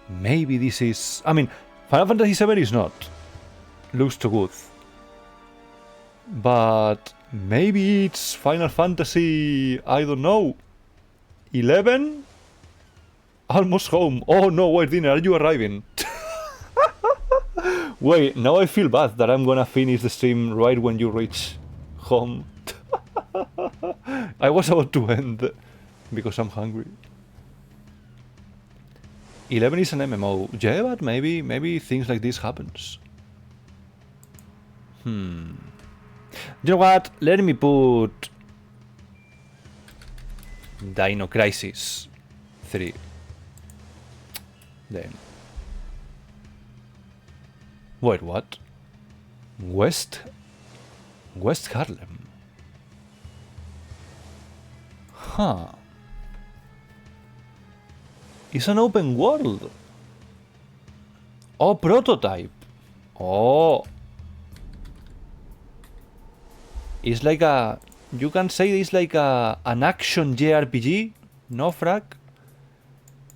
Maybe this is. I mean, Final Fantasy VII is not. Looks too good. But maybe it's Final Fantasy. I don't know. 11? Almost home. Oh no, wait, dinner. Are you arriving? Wait, now I feel bad that I'm gonna finish the stream right when you reach home. I was about to end because I'm hungry. 11 is an MMO. Yeah, but maybe things like this happens. You know what? Let me put Dino Crisis 3. Then. Wait, what? West Harlem. Huh. It's an open world. Oh, prototype. Oh. It's like a... You can say it's like an action JRPG, no frack?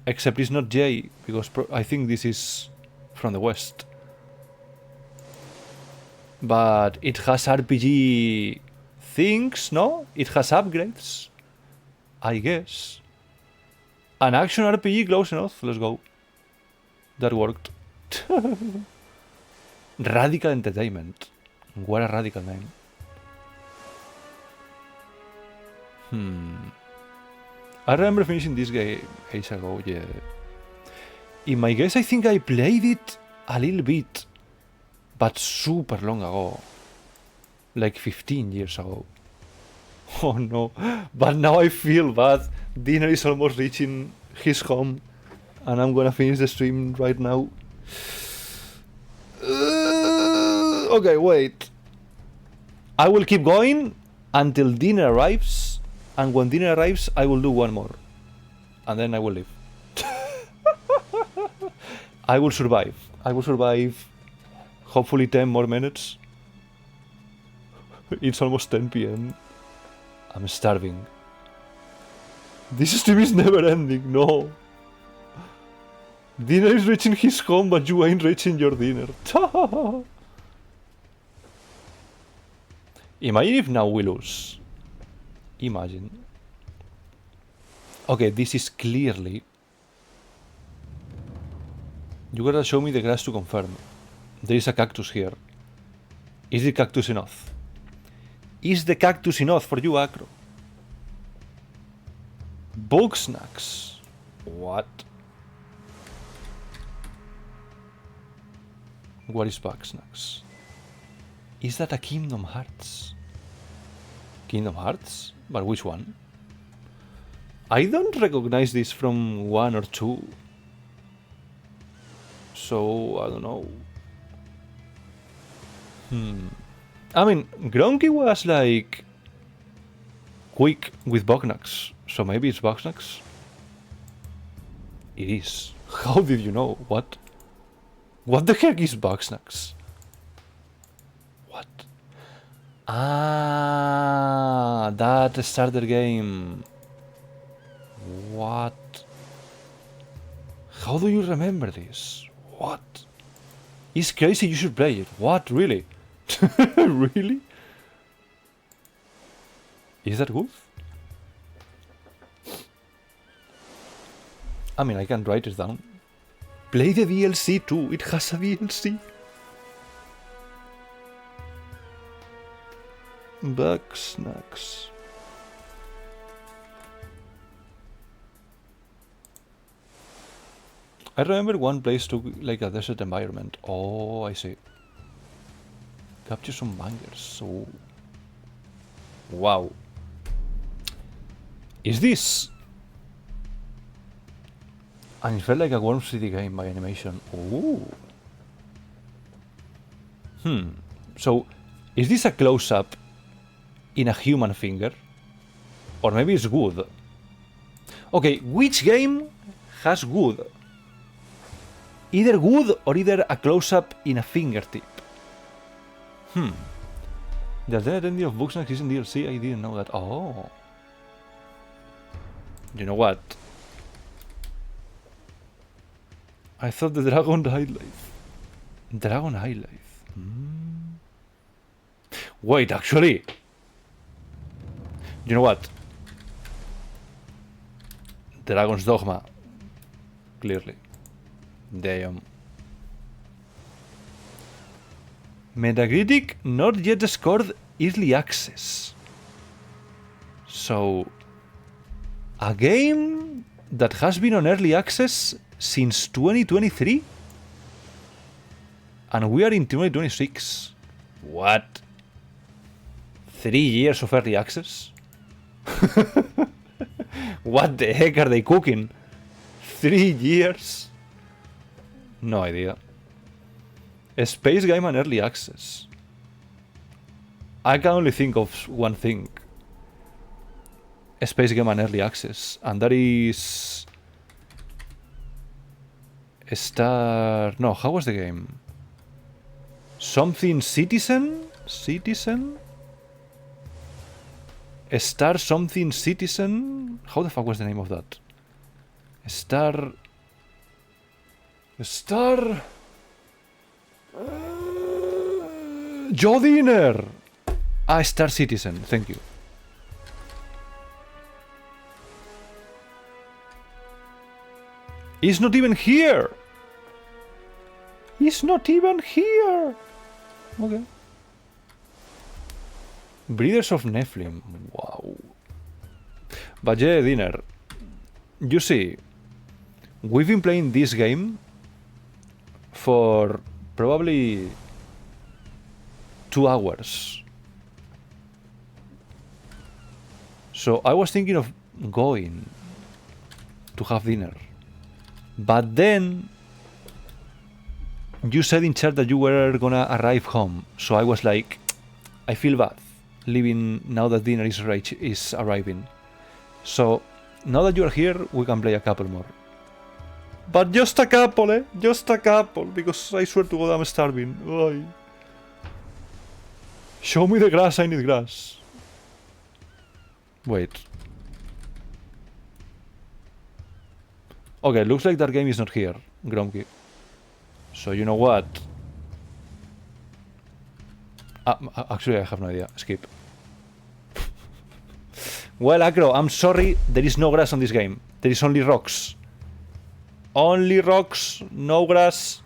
Except it's not J, because I think this is from the West. But it has RPG things, no? It has upgrades, I guess. An action RPG, close enough. Let's go. That worked. Radical Entertainment. What a radical name. I remember finishing this game ages ago, yeah. In my guess, I think I played it a little bit, but super long ago. Like 15 years ago. Oh no. But now I feel bad. Dinner is almost reaching his home, and I'm gonna finish the stream right now. Okay, wait. I will keep going until dinner arrives, and when dinner arrives, I will do one more. And then I will leave. I will survive. I will survive hopefully 10 more minutes. It's almost 10 p.m. I'm starving. This stream is never ending, no. Dinner is reaching his home, but you ain't reaching your dinner. Imagine if now we lose. Imagine. Okay, this is clearly... You gotta show me the grass to confirm. There is a cactus here. Is the cactus enough? Is the cactus enough for you, Acro? Bug snacks. What? What is bug snacks? Is that a Kingdom Hearts? Kingdom Hearts? But which one? I don't recognize this from 1 or 2. So, I don't know. I mean, Gronky was like quick with Bugsnax, so maybe it's Bugsnax? It is. How did you know? What? What the heck is Bugsnax? What? Ah, that starter game. What? How do you remember this? What? It's crazy, you should play it. What, really? Really? Is that good? I mean, I can write it down. Play the DLC too, it has a DLC. Bug snacks. I remember one place took like a desert environment. Oh, I see. Capture some bangers. So, wow. Is this? And it felt like a Worm City game by animation. Ooh. So, is this a close-up in a human finger? Or maybe it's good. Okay, which game has good? Either good or either a close-up in a fingertip. The identity of Bugsnax is in DLC. I didn't know that. Oh. You know what? I thought the dragon died life. Dragon high life. Wait, actually. You know what? Dragon's Dogma. Clearly. Damn. Metacritic not yet scored early access. So, a game that has been on early access since 2023? And we are in 2026. What? 3 years of early access? What the heck are they cooking? 3 years? No idea. A space game and early access. I can only think of one thing. A space game and early access. And that is... Star... No, how was the game? Something Citizen? Citizen? Star something Citizen? How the fuck was the name of that? Star... Jodiner! Ah, Star Citizen, thank you. He's not even here! He's not even here! Okay. Breeders of Nephilim. Wow. But yeah, Dinner. You see, we've been playing this game for probably 2 hours. So I was thinking of going to have dinner. But then you said in chat that you were gonna arrive home. So I was like, I feel bad leaving now that dinner is arriving. So now that you are here, we can play a couple more. But just a couple, eh? Just a couple, because I swear to God I'm starving. Oy. Show me the grass, I need grass. Wait. Okay, looks like that game is not here, Gromky. So you know what? Actually, I have no idea. Skip. Well, Acro, I'm sorry. There is no grass on this game. There is only rocks. Only rocks, no grass.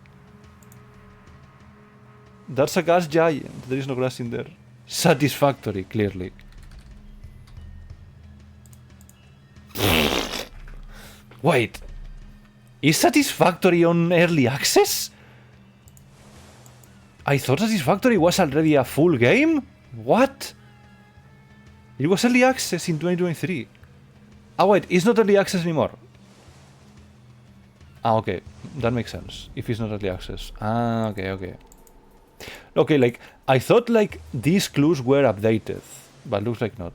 That's a gas giant. There is no grass in there. Satisfactory, clearly. Wait. Is Satisfactory on early access? I thought Satisfactory was already a full game? What? It was early access in 2023. Ah, wait, it's not early access anymore. Ah, okay. That makes sense. If it's not early access. Ah, okay, okay. Okay, like, I thought, like, these clues were updated. But looks like not.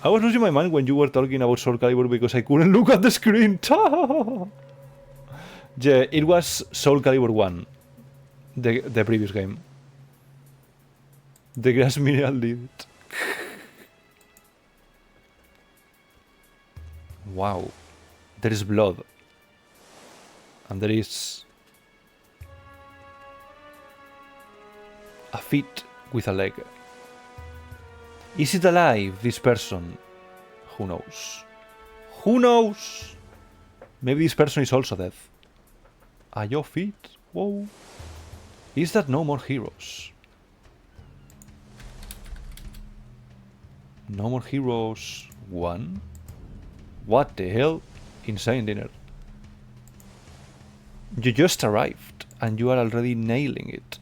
I was losing my mind when you were talking about Soul Calibur because I couldn't look at the screen. Yeah, it was Soul Calibur 1. The previous game. The grass mineral did it. Wow. There is blood. And there is a feet with a leg. Is it alive, this person? Who knows? Who knows? Maybe this person is also dead. Are your feet? Whoa. Is that no more heroes? No More Heroes 1? What the hell? Insane dinner. You just arrived and you are already nailing it.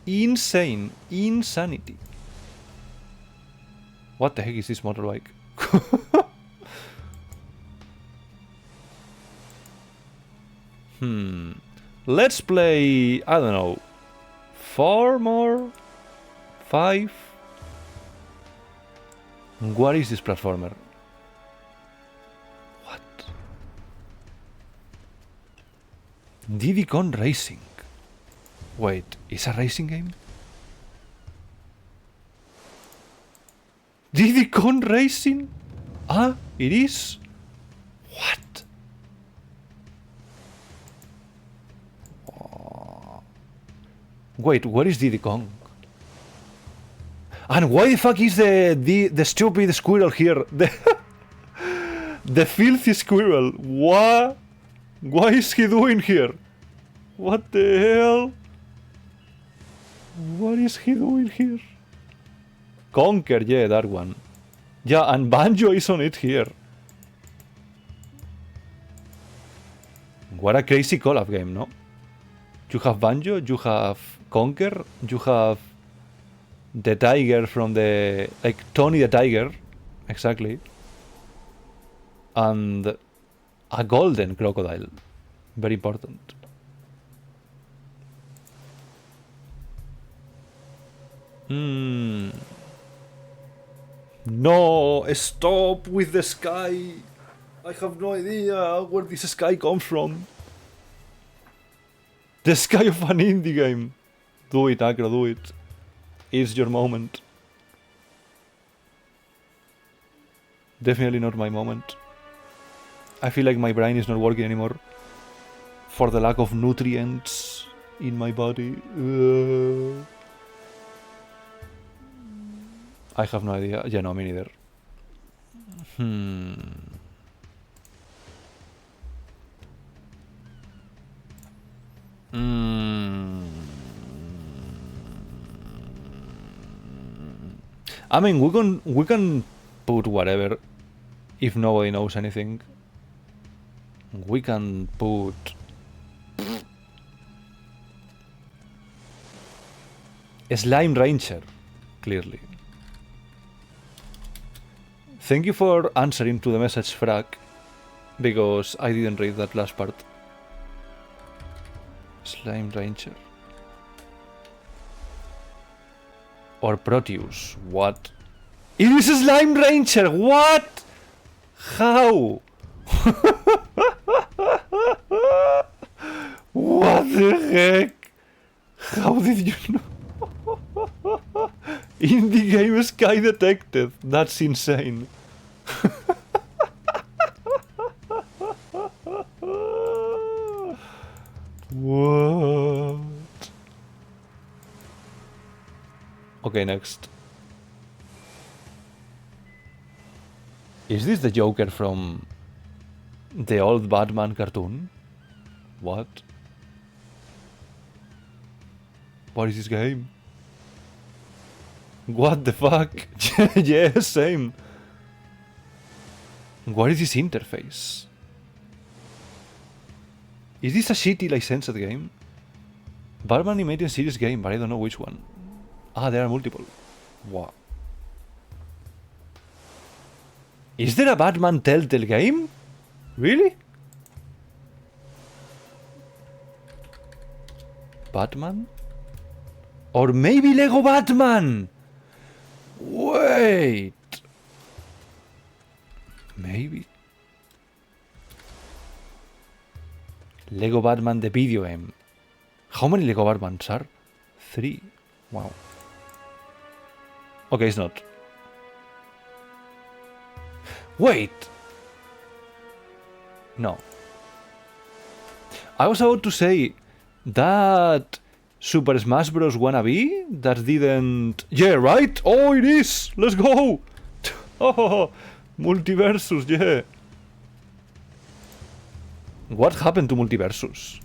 Insane. Insanity. What the heck is this motorbike? Let's play, I don't know, 4 more? 5? What is this platformer? What? Diddy Kong Racing. Wait, is a racing game? Diddy Kong Racing? Ah, it is? What? Wait, what is Diddy Kong? And why the fuck is the stupid squirrel here? The filthy squirrel. What? What is he doing here? What the hell? What is he doing here? Conker, yeah, that one. Yeah, and Banjo is on it here. What a crazy collab game, no? You have Banjo, you have Conker, you have the tiger from the... like, Tony the Tiger. Exactly. And a golden crocodile. Very important. No, stop with the sky. I have no idea where this sky comes from. The sky of an indie game. Do it, Acro, do it. It's your moment. Definitely not my moment. I feel like my brain is not working anymore. For the lack of nutrients in my body. I have no idea. Yeah, no, me neither. I mean, we can put whatever if nobody knows anything. We can put Slime Ranger, clearly. Thank you for answering to the message, Frag, because I didn't read that last part. Slime Ranger. Or Proteus. What? It is a Slime Ranger! What? How? What the heck? How did you know? Indie game Sky detected. That's insane. What? Okay, next. Is this the Joker from the old Batman cartoon? What? What is this game? What the fuck? Yeah, same. What is this interface? Is this a shitty licensed game? Batman animated series game, but I don't know which one. Ah, there are multiple. Wow. Is there a Batman Telltale game? Really? Batman? Or maybe Lego Batman? Wait. Maybe. Lego Batman the video game. How many Lego Batmans are? 3. Wow. Okay, it's not. Wait! No. I was about to say that Super Smash Bros. Wannabe that didn't... Yeah, right? Oh, it is! Let's go! Oh, Multiversus, yeah. What happened to Multiversus?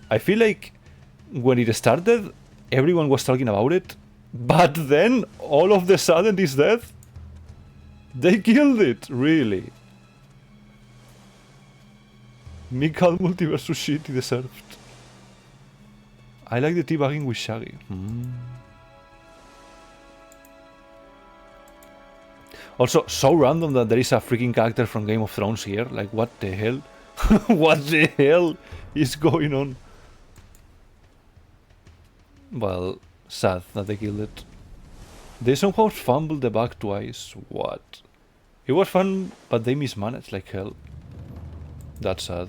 I feel like when it started, everyone was talking about it, But then, all of the sudden, it's dead? They killed it, really. Mikal multiversus shit he deserved. I like the teabagging with Shaggy. Also, so random that there is a freaking character from Game of Thrones here. Like, what the hell? What the hell is going on? Well, sad that they killed it. They somehow fumbled the bug twice. What? It was fun, but they mismanaged like hell. That's sad.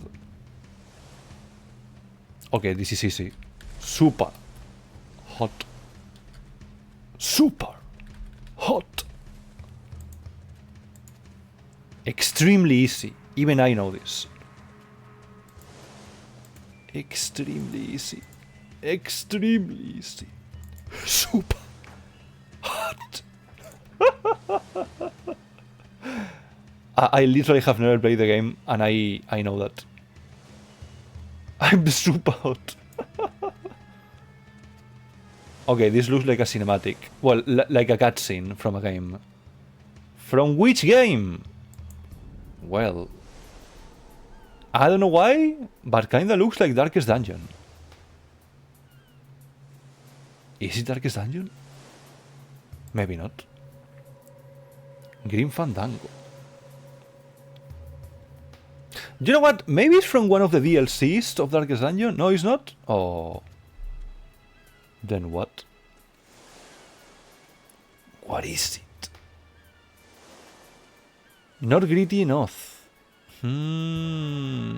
Okay, this is easy. Super hot. Super hot. Extremely easy. Even I know this. Extremely easy. Extremely easy. Super hot. I literally have never played the game, and I know that. I'm super hot. Okay, this looks like a cinematic. Well, like a cutscene from a game. From which game? Well, I don't know why, but kinda looks like Darkest Dungeon. Is it Darkest Dungeon? Maybe not. Grim Fandango. You know what? Maybe it's from one of the DLCs of Darkest Dungeon? No, it's not? Oh. Then what? What is it? Not gritty enough. Yeah,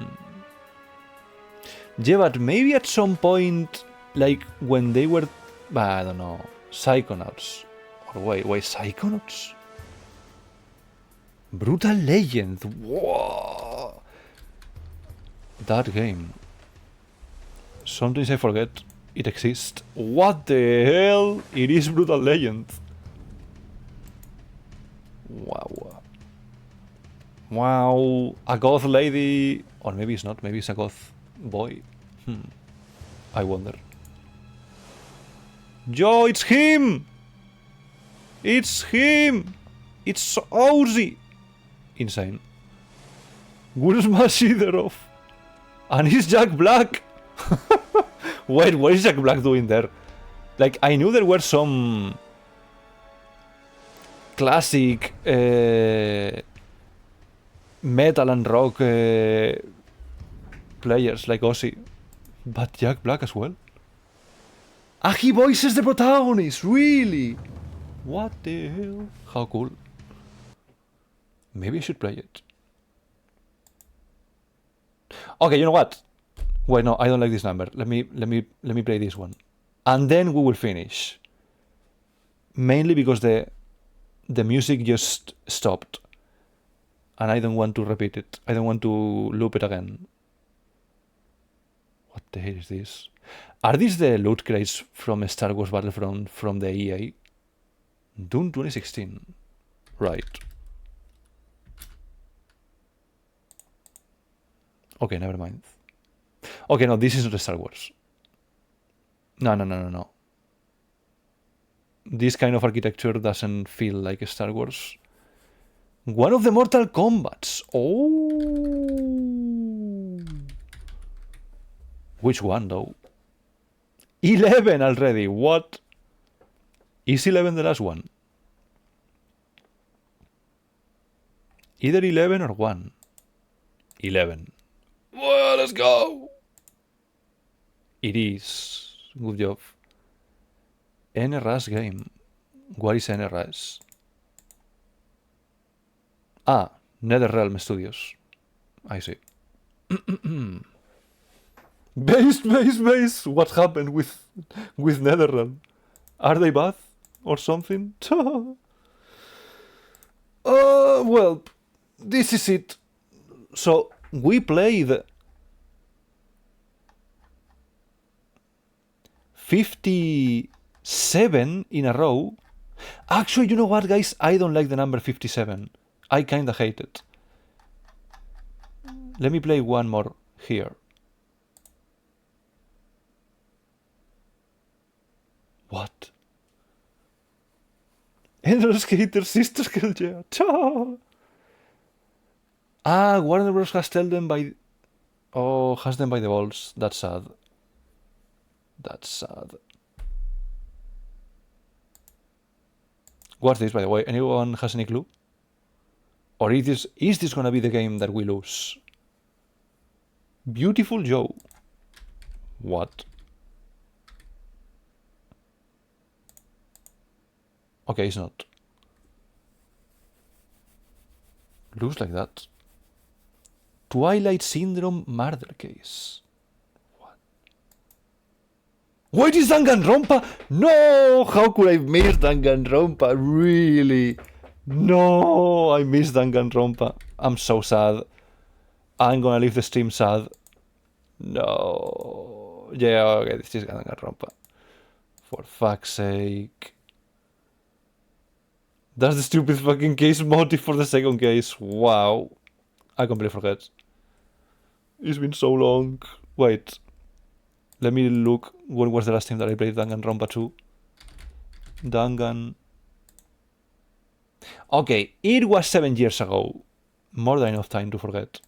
but maybe at some point, like when they were, I don't know, Psychonauts. Or wait, Psychonauts? Brutal Legend. Whoa. That game. Sometimes I forget it exists. What the hell? It is Brutal Legend. Wow. Wow. A goth lady. Or maybe it's not. Maybe it's a goth boy. I wonder. Yo, it's him! It's him! It's Ozzy! Insane. Guzma Sidorov. And he's Jack Black! Wait, what is Jack Black doing there? Like, I knew there were some classic metal and rock players like Ozzy, but Jack Black as well. Ah, he voices the protagonist, really? What the hell? How cool. Maybe I should play it. Okay, you know what? Wait, no, I don't like this number. Let me play this one, and then we will finish. Mainly because the music just stopped, and I don't want to repeat it. I don't want to loop it again. What the hell is this? Are these the loot crates from Star Wars Battlefront from the EA? Doom 2016. Right. Okay, never mind. Okay, no, this is not Star Wars. No. This kind of architecture doesn't feel like Star Wars. One of the Mortal Kombats. Oh. Which one, though? 11 already. What? Is 11 the last one? Either 11 or 1. 11. Well, let's go. It is. Good job. NRS game. What is NRS? Ah, NetherRealm Studios. I see. Base. What happened with NetherRealm? Are they bad or something? Well, this is it. So we played 57 in a row. Actually, you know what, guys? I don't like the number 57. I kinda hate it. Let me play one more here. What? Inner Skater Sister Girl, yeah. Ciao. Warner Bros. Has tell them by... Oh, has them by the balls. That's sad. That's sad. What's this, by the way? Anyone has any clue? Or is this gonna be the game that we lose? Beautiful Joe. What? Okay, it's not. Looks like that. Twilight Syndrome murder case. What? Wait, is Danganronpa? No! How could I miss Danganronpa? Really? No, I missed Danganronpa. I'm so sad. I'm gonna leave the stream sad. No. Yeah, okay, this is Danganronpa. For fuck's sake. That's the stupid fucking case motive for the second case. Wow. I completely forget. It's been so long. Wait. Let me look. When was the last time that I played Danganronpa 2? Okay, it was 7 years ago. More than enough time to forget.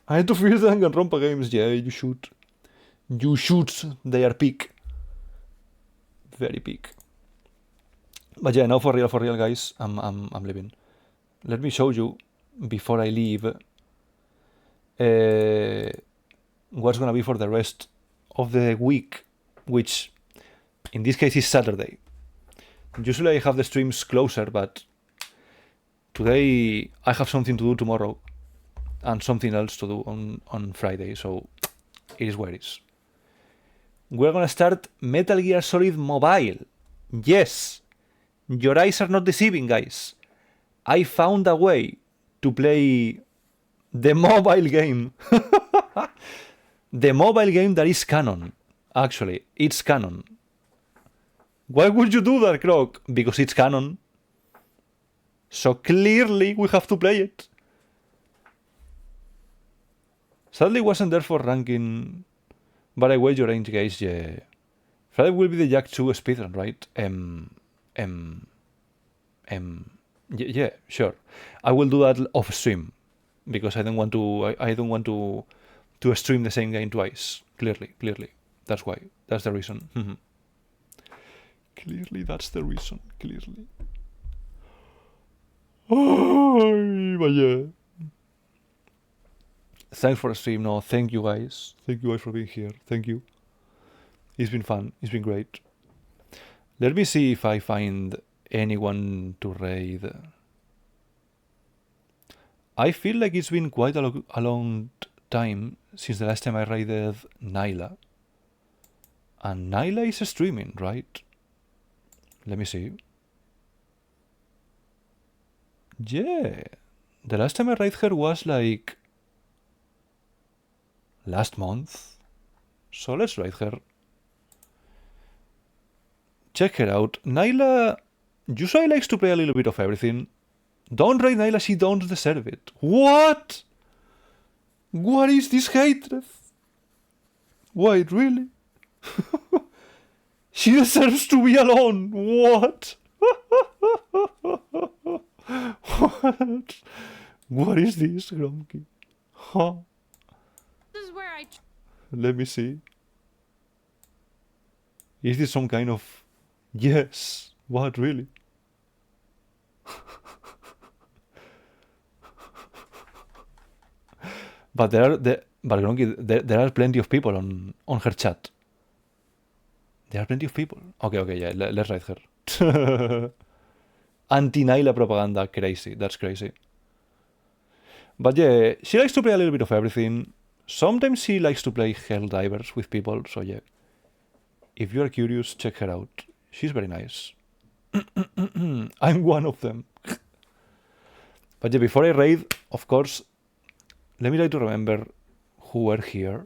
I had to finish the Danganronpa games. Yeah, you should. You should. They are peak. Very peak. But yeah, now for real, guys. I'm leaving. Let me show you before I leave what's gonna be for the rest of the week, which in this case is Saturday. Usually I have the streams closer, but today I have something to do tomorrow and something else to do on Friday, so it is where it is. We're gonna start Metal Gear Solid Mobile. Yes, your eyes are not deceiving, guys. I found a way to play the mobile game. The mobile game that is canon. Actually, it's canon. Why would you do that, Croc? Because it's canon. So clearly we have to play it. Sadly wasn't there for ranking, but I wager range, guys, yeah. Friday will be the Jak 2 speedrun, right? Yeah, sure. I will do that off stream because I don't want to stream the same game twice. Clearly. That's why. That's the reason. Clearly, that's the reason. Clearly. Oh, but yeah. Thanks for the stream. No, thank you guys. Thank you guys for being here. Thank you. It's been fun. It's been great. Let me see if I find anyone to raid. I feel like it's been quite a long time since the last time I raided Nyla. And Nyla is streaming, right? Let me see. Yeah. The last time I raided her was like last month. So let's raid her. Check her out. Nyla usually likes to play a little bit of everything. Don't raid Nyla, she don't deserve it. What? What is this hatred? Wait, really? She deserves to be alone. What? What? What is this, Gromky? Huh? This is where I... Let me see. Is this some kind of... Yes. What, really? But Gronky, there are plenty of people on her chat. There are plenty of people. Okay, yeah, let's write her. Anti-Nyla propaganda, crazy. That's crazy. But yeah, she likes to play a little bit of everything. Sometimes she likes to play Helldivers with people, so yeah. If you are curious, check her out. She's very nice. I'm one of them. But yeah, before I raid, of course, let me try to remember who were here.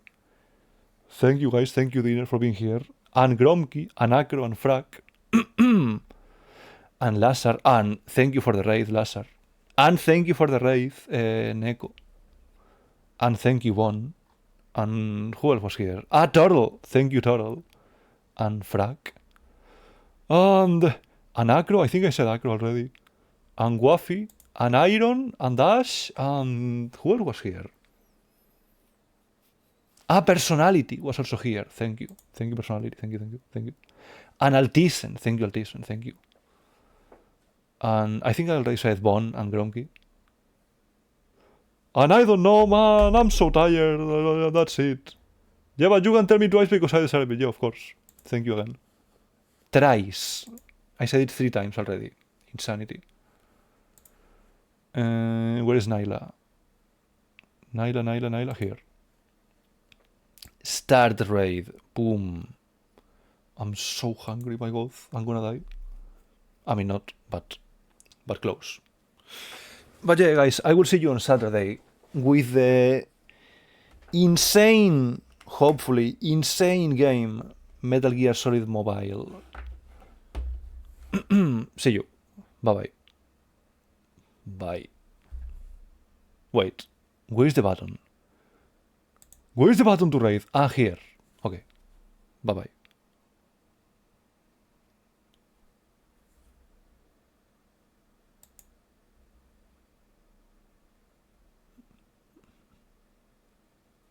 Thank you guys, thank you Dinner for being here. And Gromky, and Acro, and Frak. And Lazar, and thank you for the raid, Lazar. And thank you for the raid, Neko. And thank you, Bon. And who else was here? Ah, Turtle! Thank you, Turtle. And Frak. And An Acro, I think I said Acro already. And Waffy, and Iron, and Ash, and who else was here? Personality was also here. Thank you. Thank you, Personality. Thank you. And Altisen. Thank you, Altisen. Thank you. And I think I already said Bon and Gronky. And I don't know, man. I'm so tired. That's it. Yeah, but you can tell me twice because I deserve it. Yeah, of course. Thank you again. Thrice. I said it 3 times already. Insanity. Where is Nyla? Nyla. Here. Start raid. Boom. I'm so hungry, my god. I'm gonna die. I mean, not, but close. But yeah, guys, I will see you on Saturday with the insane, hopefully, insane game Metal Gear Solid Mobile. See you. Bye-bye. Bye. Wait. Where's the button? Where's the button to raid? Here. Okay. Bye-bye.